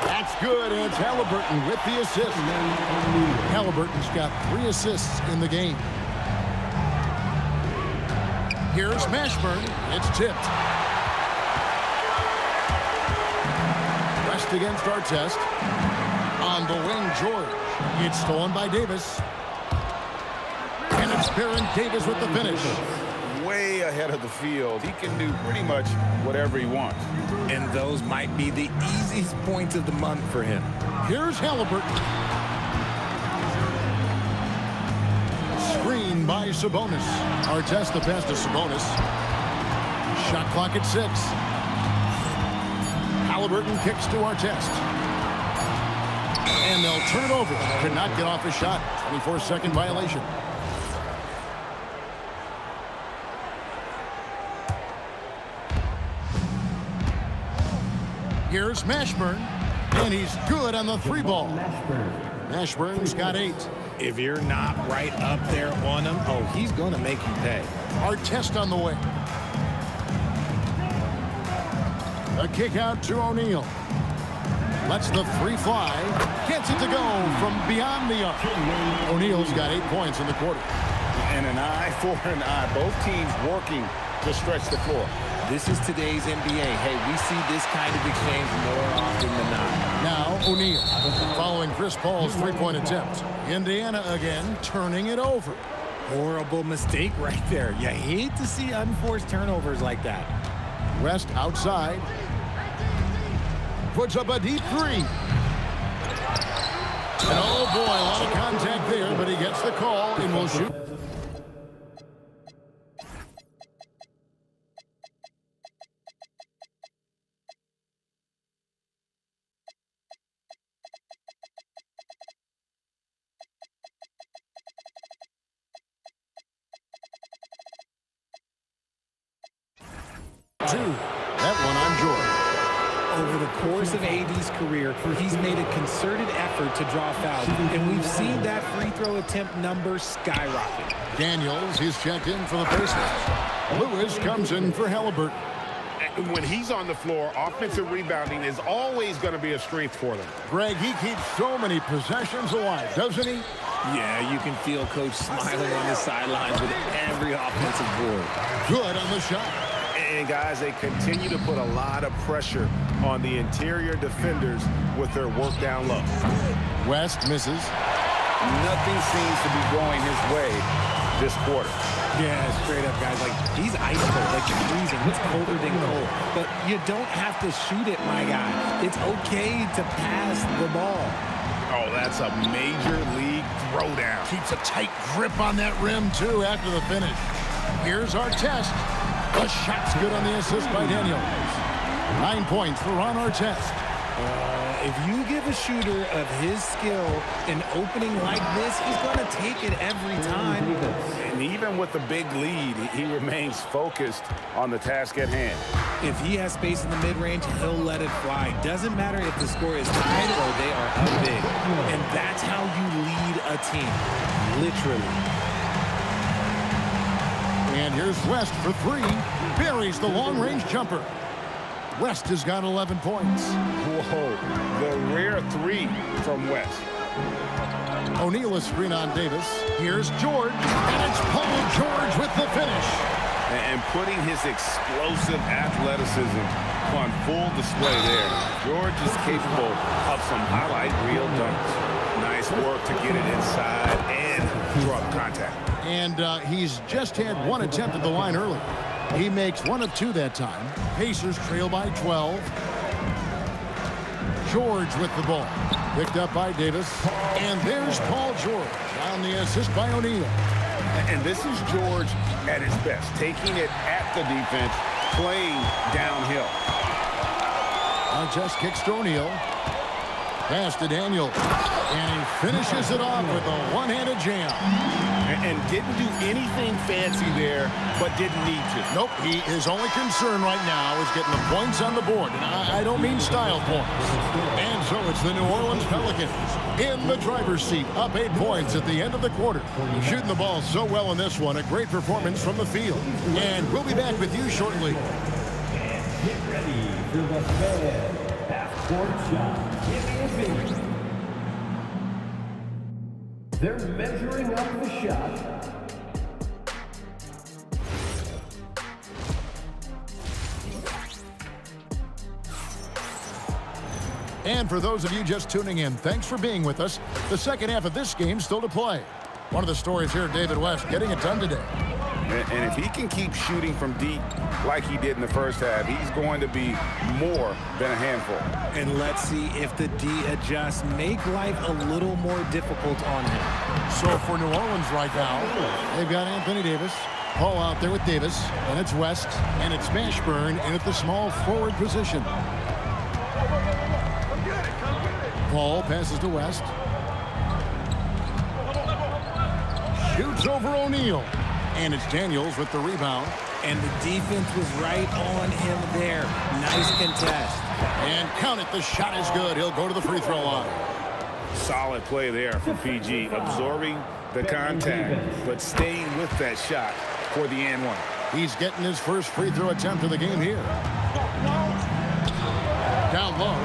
That's good, and it's Halliburton with the assist. Halliburton's got 3 assists in the game. Here's Mashburn. It's tipped. West against Artest. On the wing, George. It's stolen by Davis. And it's Baron Davis with the finish. Way ahead of the field. He can do pretty much whatever he wants. And those might be the easiest points of the month for him. Here's Halliburton. Screen by Sabonis. Artest the pass to Sabonis. Shot clock at 6. Halliburton kicks to Artest. And they'll turn it over. Could not get off a shot. 24-second violation. Here's Mashburn. And he's good on the 3 ball. Mashburn's got 8. If you're not right up there on him, oh, he's going to make you pay. Artest on the way. A kick out to O'Neal. Lets the 3 fly. Gets it to go from beyond the arc. O'Neal's got 8 points in the quarter. And an eye for an eye. Both teams working to stretch the floor. This is today's NBA. Hey, we see this kind of exchange more often than not. Now O'Neal following Chris Paul's 3-point attempt. Indiana again turning it over. Horrible mistake right there. You hate to see unforced turnovers like that. West outside. Puts up a deep 3. And oh boy, a lot of contact there, but he gets the call and will shoot. That one on George. Over the course of AD's career, he's made a concerted effort to draw fouls, and we've seen that free throw attempt number skyrocket. Daniels is checked in for the Pacers. Lewis comes in for Halliburton. When he's on the floor, offensive rebounding is always going to be a strength for them. Greg, he keeps so many possessions alive, doesn't he? Yeah, you can feel Coach smiling on the sidelines with every offensive board. Good on the shot. And guys, they continue to put a lot of pressure on the interior defenders with their work down low. West misses. Nothing seems to be going his way this quarter. Yeah, straight up, guys. Like, he's ice cold, like freezing. It's colder than cold. But you don't have to shoot it, my guy. It's okay to pass the ball. Oh, that's a major league throwdown. Keeps a tight grip on that rim, too, after the finish. Here's our test. The shot's good on the assist by Daniels. 9 points for Ron Artest. If you give a shooter of his skill an opening like this, he's going to take it every time. And even with the big lead, he remains focused on the task at hand. If he has space in the mid-range, he'll let it fly. Doesn't matter if the score is tied or they are up big. And that's how you lead a team, literally. And here's West for 3. Buries the long-range jumper. West has got 11 points. Whoa, the rare 3 from West. O'Neal is screen on Davis. Here's George, and it's Paul George with the finish. And putting his explosive athleticism on full display there. George is capable of some highlight reel dunks. Nice work to get it inside and draw the contact. And he's just had 1 attempt at the line early. He makes 1 of 2 that time. Pacers trail by 12. George with the ball. Picked up by Davis. And there's Paul George on the assist by O'Neal. And this is George at his best, taking it at the defense, playing downhill. Just kicks to O'Neal. Pass to Daniel. And he finishes it off with a one-handed jam. And didn't do anything fancy there, but didn't need to. Nope, his only concern right now is getting the points on the board. And I don't mean style points. And so it's the New Orleans Pelicans in the driver's seat, up 8 points at the end of the quarter. Shooting the ball so well in this one, a great performance from the field. And we'll be back with you shortly. And get ready for the Fed half-court shot. They're measuring up the shot. And for those of you just tuning in, thanks for being with us. The second half of this game still to play. One of the stories here, David West getting it done today. And if he can keep shooting from deep like he did in the first half, he's going to be more than a handful. And let's see if the D adjusts, make life a little more difficult on him. So for New Orleans right now, they've got Anthony Davis. Paul out there with Davis, and it's West, and it's Mashburn in at the small forward position. Paul passes to West. Shoots over O'Neal. And it's Daniels with the rebound. And the defense was right on him there. Nice contest. And count it, the shot is good. He'll go to the free throw line. Solid play there from PG, absorbing the contact, but staying with that shot for the and one. He's getting his first free throw attempt of the game here. Down low.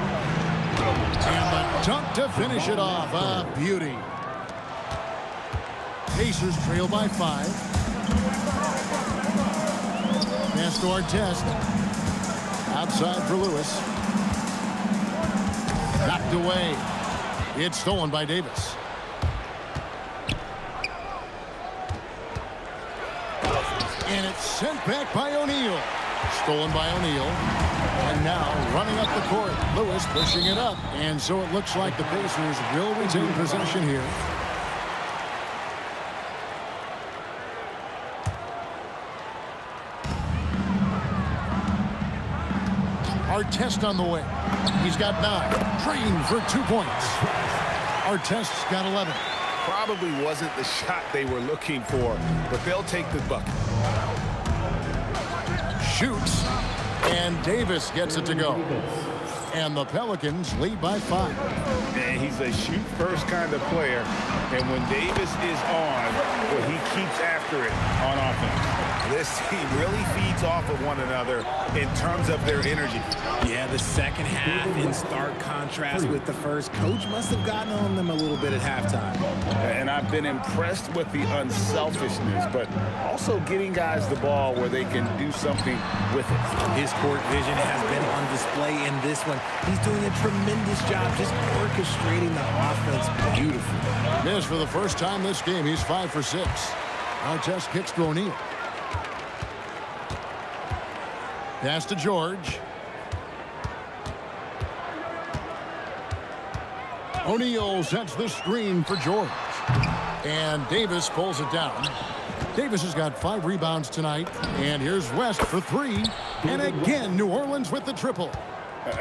And the dunk to finish it off. A beauty. Pacers trail by 5. Pass to Artest. Outside for Lewis. Knocked away. It's stolen by Davis. And it's sent back by O'Neal. Stolen by O'Neal. And now running up the court. Lewis pushing it up. And so it looks like the Pacers will retain possession here. Artest on the way. He's got 9. Green for 2 points. Artest's got 11. Probably wasn't the shot they were looking for, but they'll take the bucket. Shoots. And Davis gets it to go. And the Pelicans lead by 5. And he's a shoot-first kind of player. And when Davis is on, well, he keeps after it on offense. This team really feeds off of one another in terms of their energy. Yeah, the second half in stark contrast with the first. Coach must have gotten on them a little bit at halftime. And I've been impressed with the unselfishness, but also getting guys the ball where they can do something with it. His court vision has been on display in this one. He's doing a tremendous job just orchestrating the offense beautifully. Missed for the first time this game. He's 5 for 6. Artest kicks to O'Neal. Pass to George. O'Neal sets the screen for George. And Davis pulls it down. Davis has got 5 rebounds tonight. And here's West for 3. And again, New Orleans with the triple.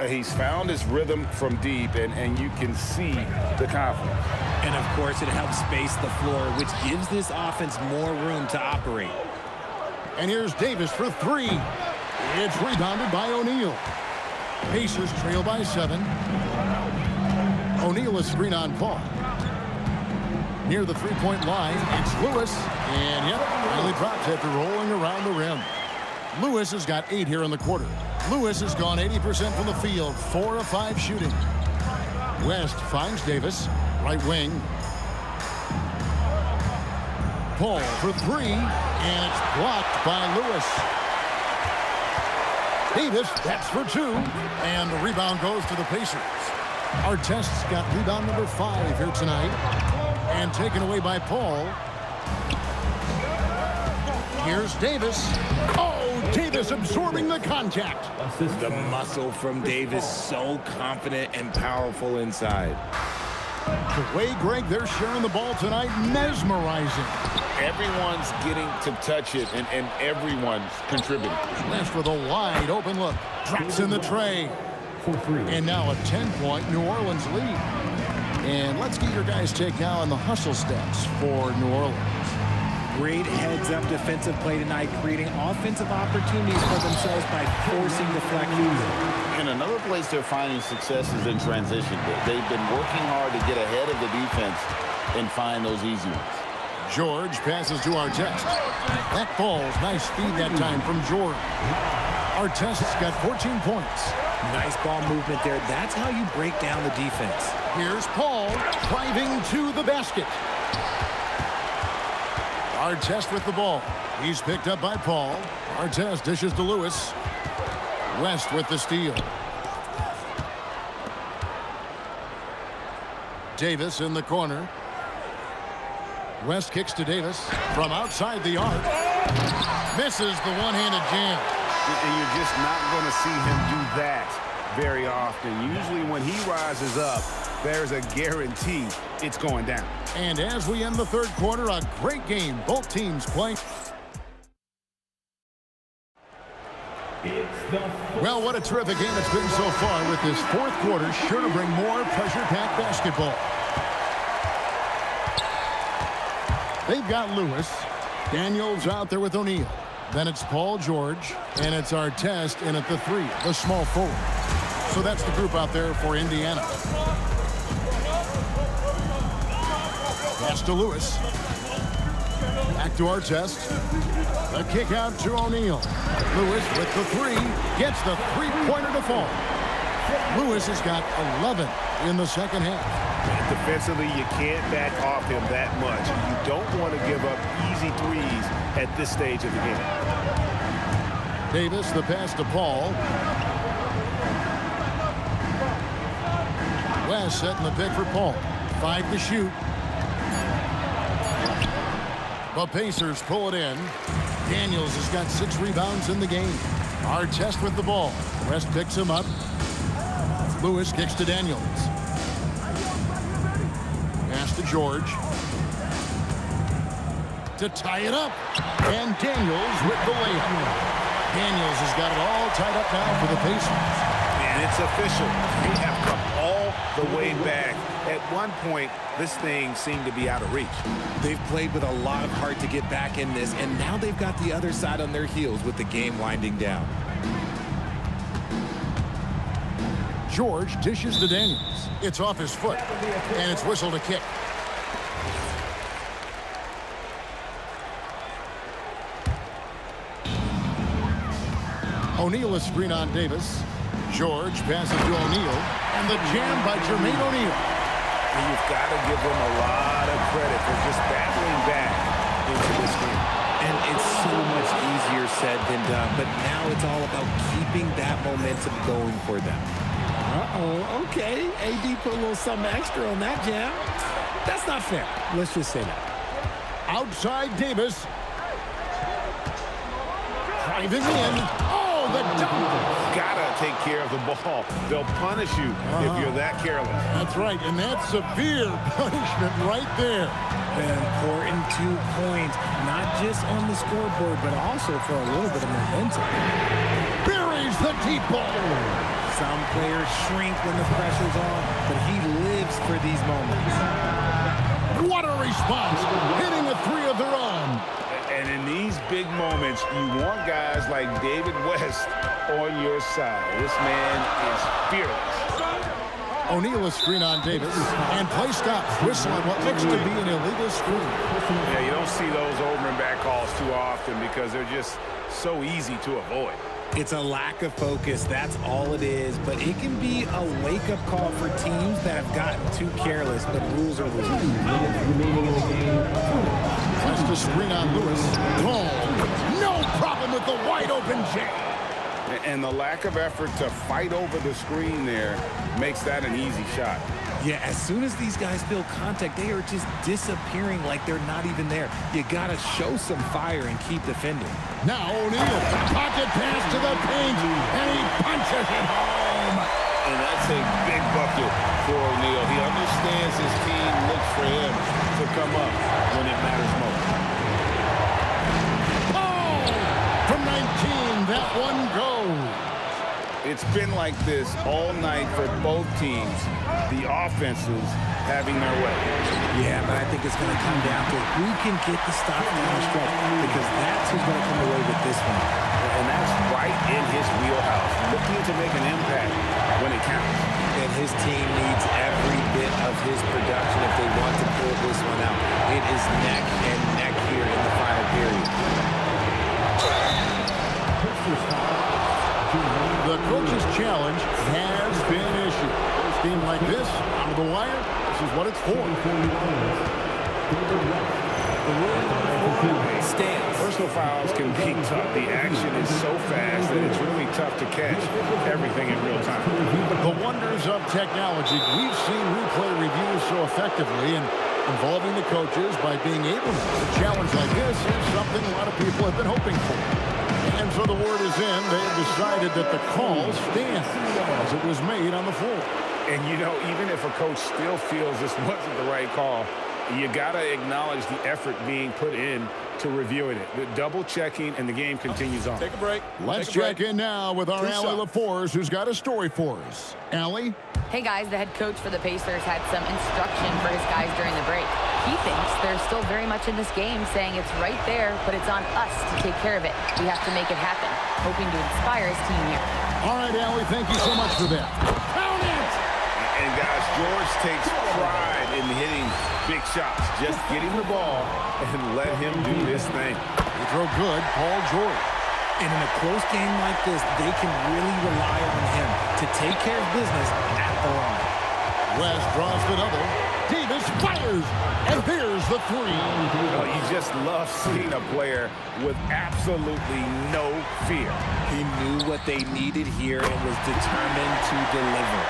He's found his rhythm from deep, and you can see the confidence. And, of course, it helps space the floor, which gives this offense more room to operate. And here's Davis for 3. It's rebounded by O'Neal. Pacers trail by 7. O'Neal is screen on Paul. Near the three-point line, it's Lewis. And yep, finally drops after rolling around the rim. Lewis has got 8 here in the quarter. Lewis has gone 80% from the field, 4 of 5 shooting. West finds Davis, right wing. Paul for 3, and it's blocked by Lewis. Davis, that's for 2, and the rebound goes to the Pacers. Artest's got rebound number 5 here tonight, and taken away by Paul. Here's Davis. Oh, Davis absorbing the contact. The muscle from Davis, so confident and powerful inside. The way, Greg, they're sharing the ball tonight, mesmerizing. Everyone's getting to touch it, and everyone's contributing. West with a wide open look. Drops in the tray. And now a 10-point New Orleans lead. And let's get your guys' take now on the hustle stats for New Orleans. Great heads-up defensive play tonight, creating offensive opportunities for themselves by forcing deflections. And another place they're finding success is in transition. They've been working hard to get ahead of the defense and find those easy ones. George passes to Artest. That ball's nice feed that time from George. Artest's got 14 points. Nice ball movement there. That's how you break down the defense. Here's Paul driving to the basket. Artest with the ball. He's picked up by Paul. Artest dishes to Lewis. West with the steal. Davis in the corner. West kicks to Davis from outside the arc. Misses the one-handed jam. And you're just not going to see him do that very often. Usually when he rises up, there's a guarantee it's going down. And as we end the third quarter, a great game. Both teams playing. Well, what a terrific game it's been so far, with this fourth quarter sure to bring more pressure-packed basketball. They've got Lewis. Daniels out there with O'Neal. Then it's Paul George, and it's Artest in at the 3, the small forward. So that's the group out there for Indiana. Pass to Lewis. Back to Artest. The kick out to O'Neal. Lewis with the 3. Gets the three-pointer to fall. Lewis has got 11 in the second half. Defensively, you can't back off him that much. You don't want to give up easy threes at this stage of the game. Davis, the pass to Paul. West setting the pick for Paul. 5 to shoot. The Pacers pull it in. Daniels has got 6 rebounds in the game. Artest with the ball. West picks him up. Lewis kicks to Daniels. Pass to George. To tie it up. And Daniels with the layup. Daniels has got it all tied up now for the Pacers. And it's official. They have come all the way back. At one point, this thing seemed to be out of reach. They've played with a lot of heart to get back in this, and now they've got the other side on their heels with the game winding down. George dishes to Daniels. It's off his foot, and it's whistled a kick. O'Neal is screen on Davis. George passes to O'Neal. And the jam by Jermaine O'Neal. And you've got to give them a lot of credit for just battling back into this game. And it's so much easier said than done. But now it's all about keeping that momentum going for them. Uh-oh, okay. AD put a little something extra on that jam. That's not fair. Let's just say that. Outside Davis. Driving in. Oh, the dunk. Gotta take care of the ball. They'll punish you if you're that careless. That's right, and that's severe punishment right there. An important 2 points, not just on the scoreboard, but also for a little bit of momentum. Buries the deep ball. Some players shrink when the pressure's on, but he lives for these moments. What a response, hitting a three of their own. And in these big moments, you want guys like David West on your side. This man is fearless. O'Neal is screen on Davis, and play stops. Whistle on what looks to be an illegal screen. Yeah, you don't see those over and back calls too often because they're just so easy to avoid. It's a lack of focus, that's all it is, but it can be a wake-up call for teams that have gotten too careless, but rules are rules. That's the screen on Lewis. Call. No problem with the wide-open jam. And the lack of effort to fight over the screen there makes that an easy shot. Yeah, as soon as these guys feel contact, they are just disappearing like they're not even there. You got to show some fire and keep defending. Now O'Neal, pocket pass to the paint, and he punches it home. And that's a big bucket for O'Neal. He understands his team looks for him to come up when it matters most. Oh! From 19, that one goes. It's been like this all night for both teams. The offenses having their way. Yeah, but I think it's going to come down to who can get the stop down the stretch, because that's who's going to come away with this one. And that's right in his wheelhouse, looking to make an impact when it counts. And his team needs every bit of his production if they want to pull this one out. It is neck and neck here in the final period. The coach's challenge has been issued. A game like this, on the wire, this is what it's for. Stands. Personal fouls can be tough. The action is so fast that it's really tough to catch everything in real time. The wonders of technology. We've seen replay reviews so effectively, and involving the coaches by being able to. A challenge like this is something a lot of people have been hoping for. And so the word is in, they have decided that the call stands as it was made on the floor. And, you know, even if a coach still feels this wasn't the right call, you got to acknowledge the effort being put in to reviewing it. The double checking, and the game continues on. Take a break. Let's check in now with our Allie LaForce, who's got a story for us. Allie? Hey guys, the head coach for the Pacers had some instruction for his guys during the break. He thinks they're still very much in this game, saying it's right there, but it's on us to take care of it. We have to make it happen, hoping to inspire his team here. All right, Allie, thank you so much for that. Count it! And guys, George takes pride in hitting big shots. Just get him the ball and let him do his thing. They throw good, Paul George. And in a close game like this, they can really rely on him to take care of business at the line. West draws the double. Davis fires, and there's the three. Oh, you just love seeing a player with absolutely no fear. He knew what they needed here and was determined to deliver.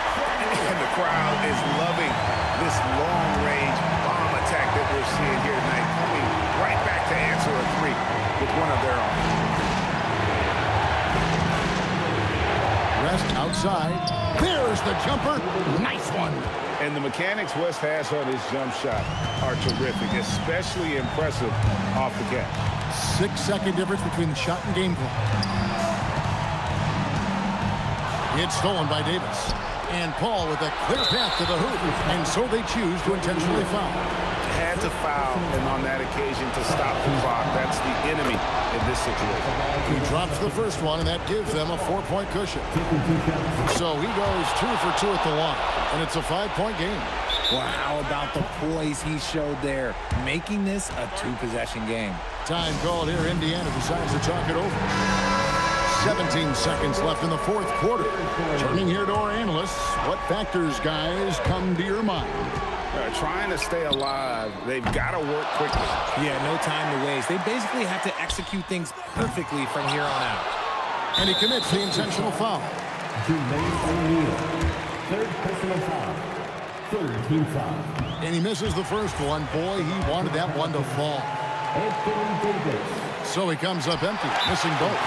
And the crowd is loving this long-range bomb attack that we're seeing here tonight, coming right back to answer a three with one of their own. West outside. There's the jumper. Nice one. And the mechanics West has on his jump shot are terrific, especially impressive off the catch. 6-second difference between the shot and game clock. It's stolen by Davis. And Paul with a clear path to the hoop. And so they choose to intentionally foul. Had to foul, and on that occasion to stop the clock. That's the enemy in this situation. He drops the first one, and that gives them a 4-point cushion. So he goes 2 for 2 at the line, and it's a 5-point game. Wow, how about the poise he showed there, making this a 2-possession game. Time called here. Indiana decides to talk it over. 17 seconds left in the fourth quarter. Turning here to our analysts, what factors, guys, come to your mind? Trying to stay alive, they've got to work quickly. Yeah, no time to waste. They basically have to execute things perfectly from here on out. And he commits the intentional foul. Jermaine O'Neal, third personal foul. Third team foul. And he misses the first one. Boy, he wanted that one to fall. Anthony Davis. So he comes up empty, missing both.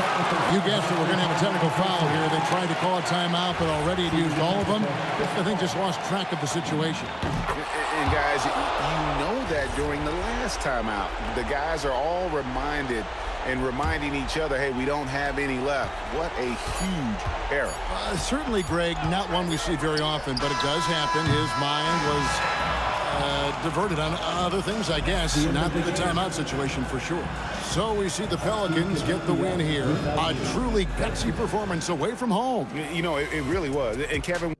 You guessed it, we're going to have a technical foul here. They tried to call a timeout, but already had used all of them. I think just lost track of the situation. And guys, you know that during the last timeout, the guys are all reminded and reminding each other, hey, we don't have any left. What a huge error. Certainly, Greg, not one we see very often, but it does happen. His mind was diverted on other things, I guess. Not the timeout situation for sure. So we see the Pelicans get the win here. A truly gutsy performance away from home. You know, it really was. And Kevin...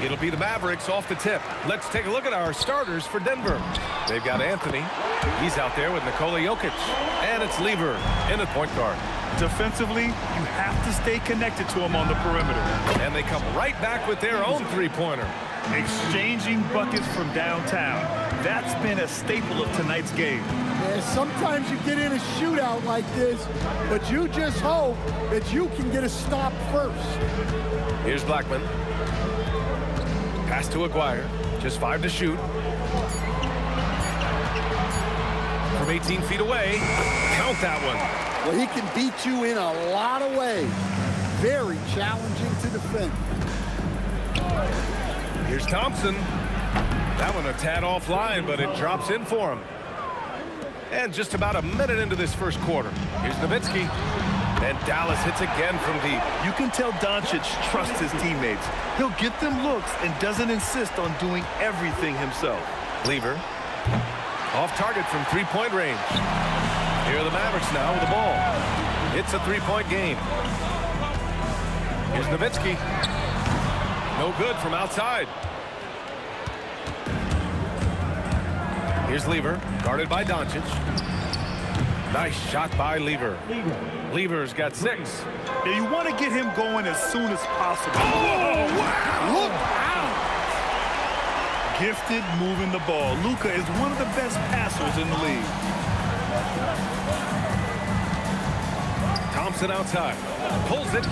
It'll be the Mavericks off the tip. Let's take a look at our starters for Denver. They've got Anthony. He's out there with Nikola Jokic. And it's Lever in the point guard. Defensively, you have to stay connected to him on the perimeter. And they come right back with their own three-pointer. Exchanging buckets from downtown. That's been a staple of tonight's game. Yeah, sometimes you get in a shootout like this, but you just hope that you can get a stop first. Here's Blackman. Pass to Aguirre. Just 5 to shoot. From 18 feet away. Count that one. Well, he can beat you in a lot of ways. Very challenging to defend. Here's Thompson. That one a tad offline, but it drops in for him. And just about a minute into this first quarter. Here's Nowitzki. And Dallas hits again from deep. You can tell Doncic trusts his teammates. He'll get them looks and doesn't insist on doing everything himself. Lever. Off target from three-point range. Here are the Mavericks now with the ball. It's a three-point game. Here's Nowitzki. No good from outside. Here's Lever, guarded by Doncic. Nice shot by Lever. Lever's got 6. Now you want to get him going as soon as possible. Oh, wow! Look out! Gifted moving the ball. Luka is one of the best passers in the league. Thompson outside. Pulls it.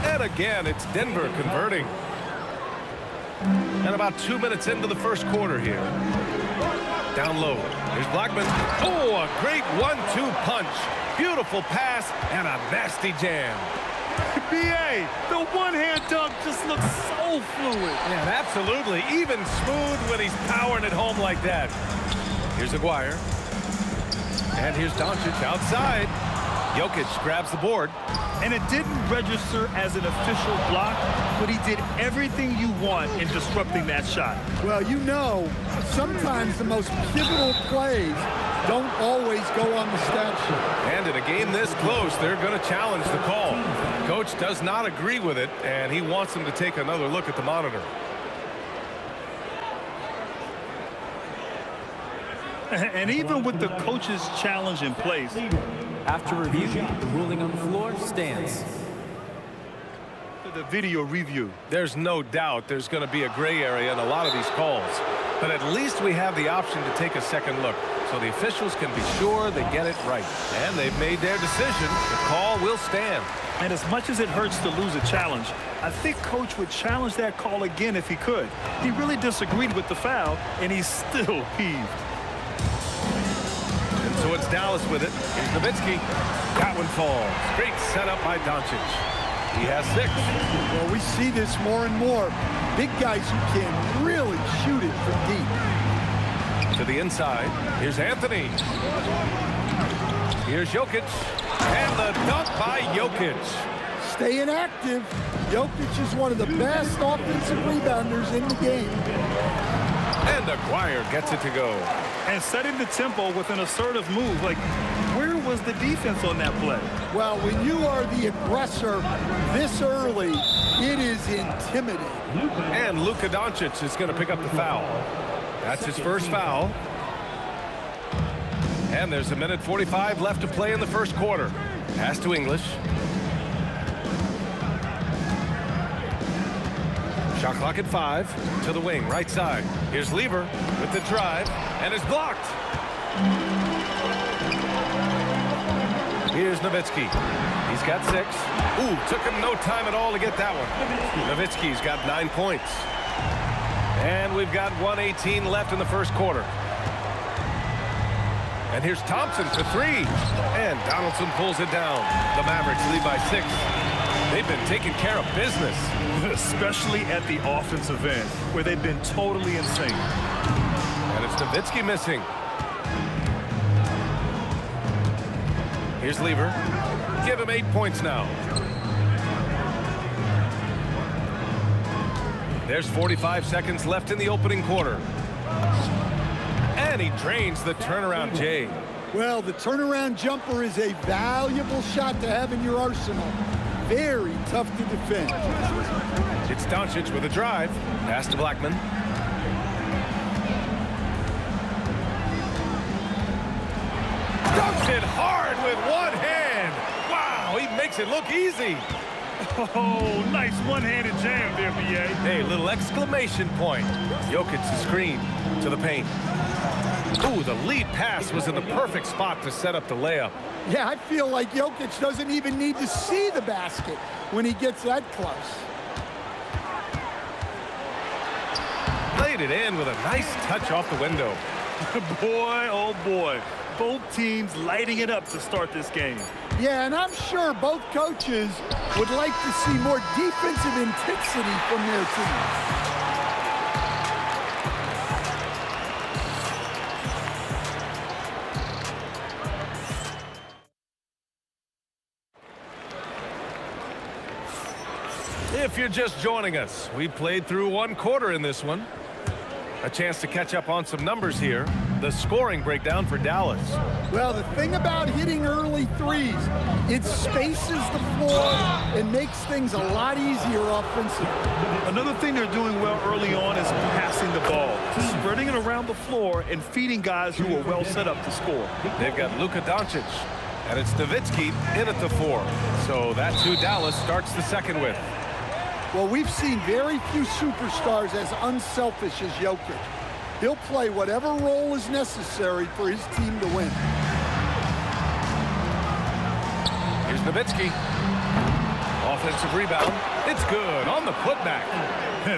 And again, it's Denver converting. And about 2 minutes into the first quarter here. Down low. Here's Blackman. Oh, a great 1-2 punch. Beautiful pass and a nasty jam. B.A., the one-hand dunk just looks so fluid. Yeah, absolutely. Even smooth when he's powering it home like that. Here's Aguirre. And here's Doncic outside. Jokic grabs the board. And it didn't register as an official block, but he did everything you want in disrupting that shot. Well, you know, sometimes the most pivotal plays don't always go on the stat sheet. And in a game this close, they're going to challenge the call. Coach does not agree with it, and he wants them to take another look at the monitor. And even with the coach's challenge in place, after review, the ruling on the floor stands. The video review. There's no doubt there's going to be a gray area in a lot of these calls. But at least we have the option to take a second look, so the officials can be sure they get it right. And they've made their decision. The call will stand. And as much as it hurts to lose a challenge, I think Coach would challenge that call again if he could. He really disagreed with the foul, and he's still peeved. And so it's Dallas with it. Here's Nowitzki. That one falls. Great setup by Doncic. He has 6. Well, we see this more and more. Big guys who can really shoot it from deep. To the inside. Here's Anthony. Here's Jokic. And the dunk by Jokic. Staying active. Jokic is one of the best offensive rebounders in the game. And Aguirre gets it to go. And setting the tempo with an assertive move. Like, where was the defense on that play? Well, when you are the aggressor this early, it is intimidating. And Luka Doncic is going to pick up the foul. That's his first foul. And there's 1:45 left to play in the first quarter. Pass to English. Shot clock at 5. To the wing, right side. Here's Lever with the drive, and it's blocked. Here's Nowitzki. He's got 6. Ooh, took him no time at all to get that one. Nowitzki's got 9 points. And we've got 1:18 left in the first quarter. And here's Thompson for 3. And Donaldson pulls it down. The Mavericks lead by 6. They've been taking care of business. Especially at the offensive end, where they've been totally in sync. And it's Nowitzki missing. Here's Lever. Give him 8 points now. There's 45 seconds left in the opening quarter. And he drains the turnaround J. Well, the turnaround jumper is a valuable shot to have in your arsenal. Very tough to defend. It's Doncic with a drive. Pass to Blackman. Dunks it hard with one hand. Wow, he makes it look easy. Oh, nice one-handed jam there, B.A. Hey, little exclamation point. Jokic's screen to the paint. Ooh, the lead pass was in the perfect spot to set up the layup. Yeah, I feel like Jokic doesn't even need to see the basket when he gets that close. Laid it in with a nice touch off the window. Boy, oh boy. Both teams lighting it up to start this game. Yeah, and I'm sure both coaches would like to see more defensive intensity from their teams. If you're just joining us, we played through one quarter in this one. A chance to catch up on some numbers here. The scoring breakdown for Dallas. Well, the thing about hitting early threes, it spaces the floor and makes things a lot easier offensively. Another thing they're doing well early on is passing the ball, spreading it around the floor and feeding guys who are well set up to score. They've got Luka Doncic, and it's Nowitzki in at the 4. So that's who Dallas starts the second with. Well, we've seen very few superstars as unselfish as Jokic. He'll play whatever role is necessary for his team to win. Here's Nowitzki. Offensive rebound. It's good on the putback.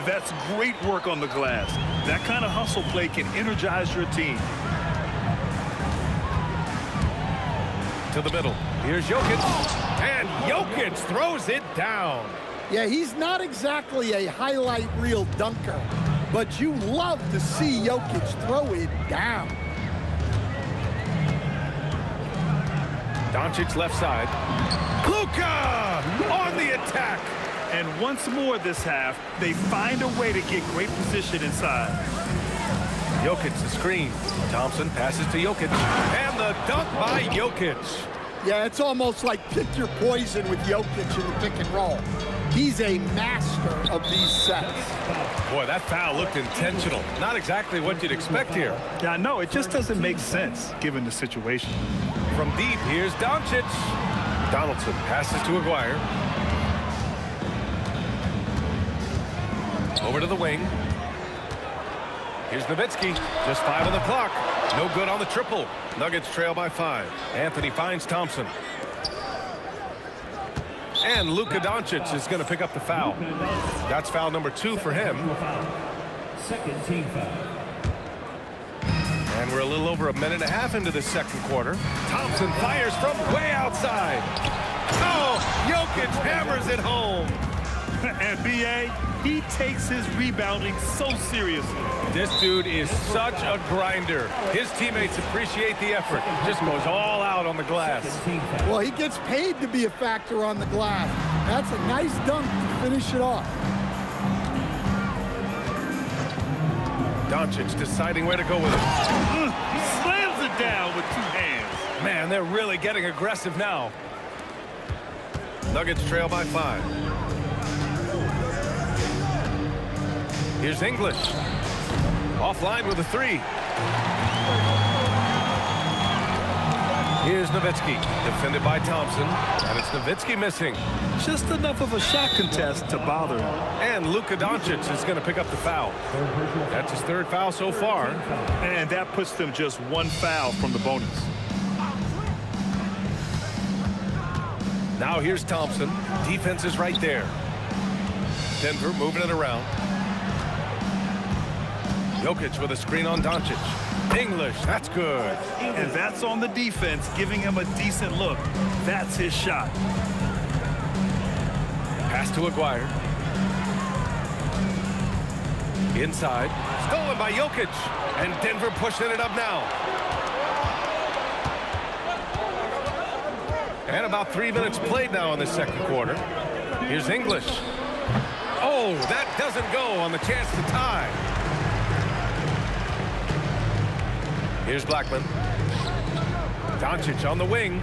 That's great work on the glass. That kind of hustle play can energize your team. To the middle. Here's Jokic. And Jokic throws it down. Yeah, he's not exactly a highlight reel dunker, but you love to see Jokic throw it down. Doncic left side. Luka on the attack. And once more this half, they find a way to get great position inside. Jokic the screen. Thompson passes to Jokic. And the dunk by Jokic. Yeah, it's almost like pick your poison with Jokic in the pick and roll. He's a master of these sets. Boy, that foul looked intentional. Not exactly what you'd expect here. Yeah, no, it just doesn't make sense given the situation. From deep, here's Doncic. Donaldson passes to Aguirre. Over to the wing. Here's Nowitzki. Just 5 on the clock. No good on the triple. Nuggets trail by 5. Anthony finds Thompson. And Luka Doncic is going to pick up the foul. That's foul number 2 for him. Second team foul. And we're a little over a minute and a half into the second quarter. Thompson fires from way outside. Oh, Jokic hammers it home. And B.A., he takes his rebounding so seriously. This dude is such a grinder. His teammates appreciate the effort. Just goes all out on the glass. Well, he gets paid to be a factor on the glass. That's a nice dunk to finish it off. Doncic deciding where to go with it. He slams it down with 2 hands. Man, they're really getting aggressive now. Nuggets trail by 5. Here's English. Offline with a 3. Here's Nowitzki. Defended by Thompson. And it's Nowitzki missing. Just enough of a shot contest to bother him. And Luka Doncic is going to pick up the foul. That's his 3rd foul so far. And that puts them just 1 foul from the bonus. Now here's Thompson. Defense is right there. Denver moving it around. Jokic with a screen on Doncic. English, that's good. And that's on the defense, giving him a decent look. That's his shot. Pass to Aguirre. Inside. Stolen by Jokic. And Denver pushing it up now. And about 3 minutes played now in the second quarter. Here's English. Oh, that doesn't go on the chance to tie. Here's Blackman. Doncic on the wing.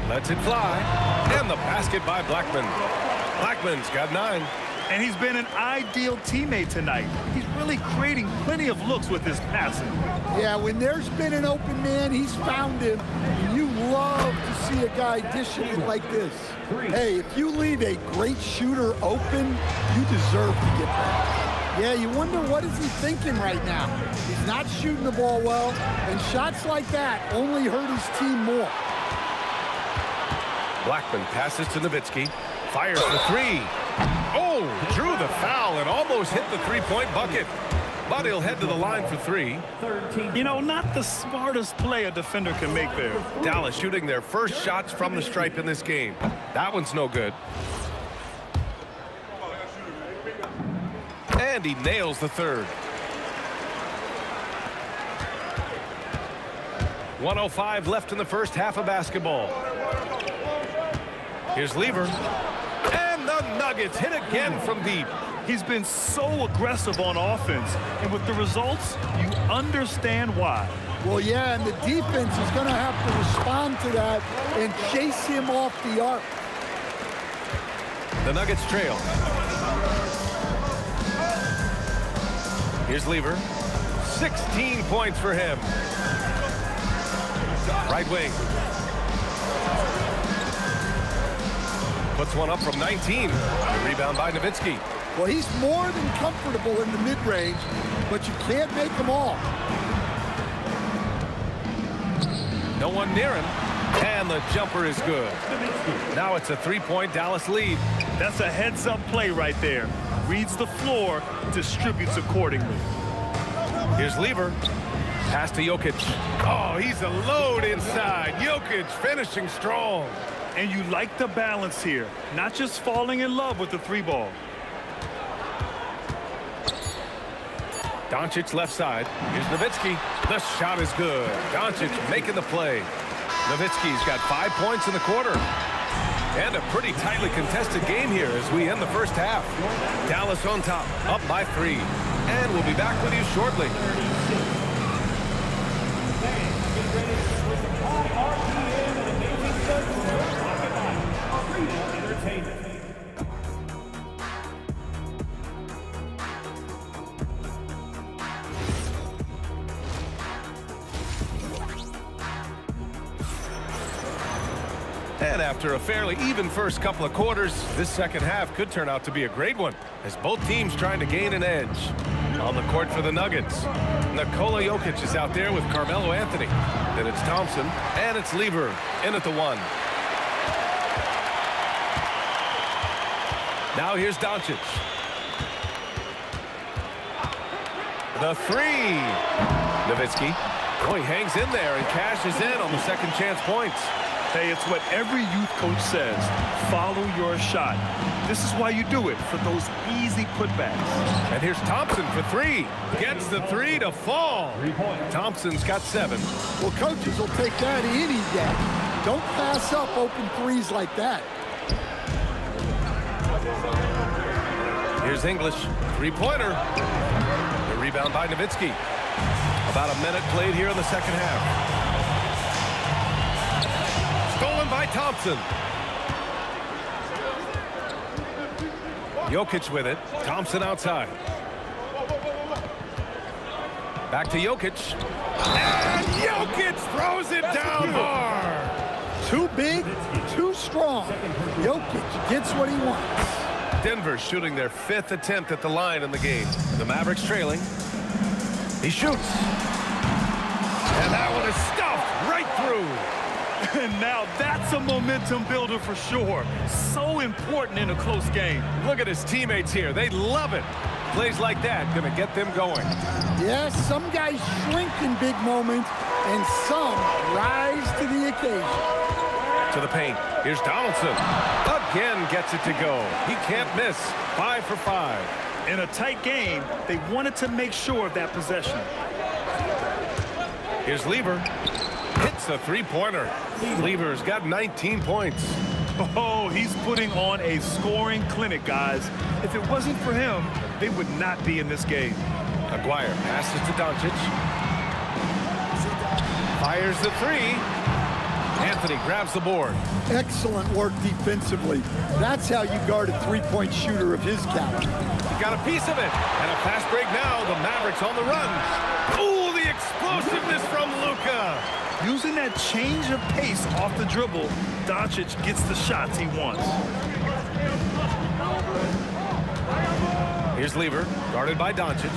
Lets it fly. And the basket by Blackman. Blackman's got 9. And he's been an ideal teammate tonight. He's really creating plenty of looks with his passing. Yeah, when there's been an open man, he's found him. And you love to see a guy dishing it like this. Hey, if you leave a great shooter open, you deserve to get that. Yeah, you wonder what is he thinking right now. He's not shooting the ball well, and shots like that only hurt his team more. Blackman passes to Nowitzki. Fires for 3. Oh, drew the foul and almost hit the 3-point bucket. But he'll head to the line for 3. You know, not the smartest play a defender can make there. Dallas shooting their first shots from the stripe in this game. That one's no good. And he nails the 3rd. 1:05 left in the first half of basketball. Here's Lever. And the Nuggets hit again from deep. He's been so aggressive on offense, and with the results, you understand why. Well, yeah, and the defense is going to have to respond to that and chase him off the arc. The Nuggets trail. Here's Lever. 16 points for him. Right wing. Puts one up from 19. The rebound by Nowitzki. Well, he's more than comfortable in the mid-range, but you can't make them all. No one near him. And the jumper is good. Now it's a 3-point Dallas lead. That's a heads-up play right there. Reads the floor, distributes accordingly. Here's Lever. Pass to Jokic. Oh, he's a load inside. Jokic finishing strong. And you like the balance here, not just falling in love with the three ball. Doncic left side. Here's Nowitzki. The shot is good. Doncic making the play. Nowitzki's got 5 points in the quarter. And a pretty tightly contested game here as we end the first half. Dallas on top, up by 3. And we'll be back with you shortly. And after a fairly even first couple of quarters, this second half could turn out to be a great one as both teams trying to gain an edge. On the court for the Nuggets, Nikola Jokic is out there with Carmelo Anthony. Then it's Thompson, and it's Lever in at the 1. Now here's Doncic. The 3. Nowitzki. Oh, he hangs in there and cashes in on the second chance points. Hey, it's what every youth coach says. Follow your shot. This is why you do it, for those easy putbacks. And here's Thompson for 3. Gets the 3 to fall. Thompson's got 7. Well, coaches will take that any day. Don't pass up open threes like that. Here's English. 3-pointer. The rebound by Nowitzki. About a minute played here in the second half. Stolen by Thompson. Jokic with it. Thompson outside. Back to Jokic. And Jokic throws it down hard. Too big, too strong. Jokic gets what he wants. Denver shooting their 5th attempt at the line in the game. The Mavericks trailing. He shoots. And that one is stuffed right through. And now that's a momentum builder for sure. So important in a close game. Look at his teammates here. They love it. Plays like that gonna get them going. Yes, some guys shrink in big moments, and some rise to the occasion. To the paint. Here's Donaldson. Again gets it to go. He can't miss. 5 for 5. In a tight game, they wanted to make sure of that possession. Here's Lever. Hits a 3-pointer. Lever's got 19 points. Oh, he's putting on a scoring clinic, guys. If it wasn't for him, they would not be in this game. Aguirre passes to Doncic. Fires the 3. Anthony grabs the board. Excellent work defensively. That's how you guard a three-point shooter of his caliber. He got a piece of it. And a fast break now. The Mavericks on the run. Ooh, the explosiveness from Luka. Using that change of pace off the dribble, Doncic gets the shots he wants. Here's Lever, guarded by Doncic.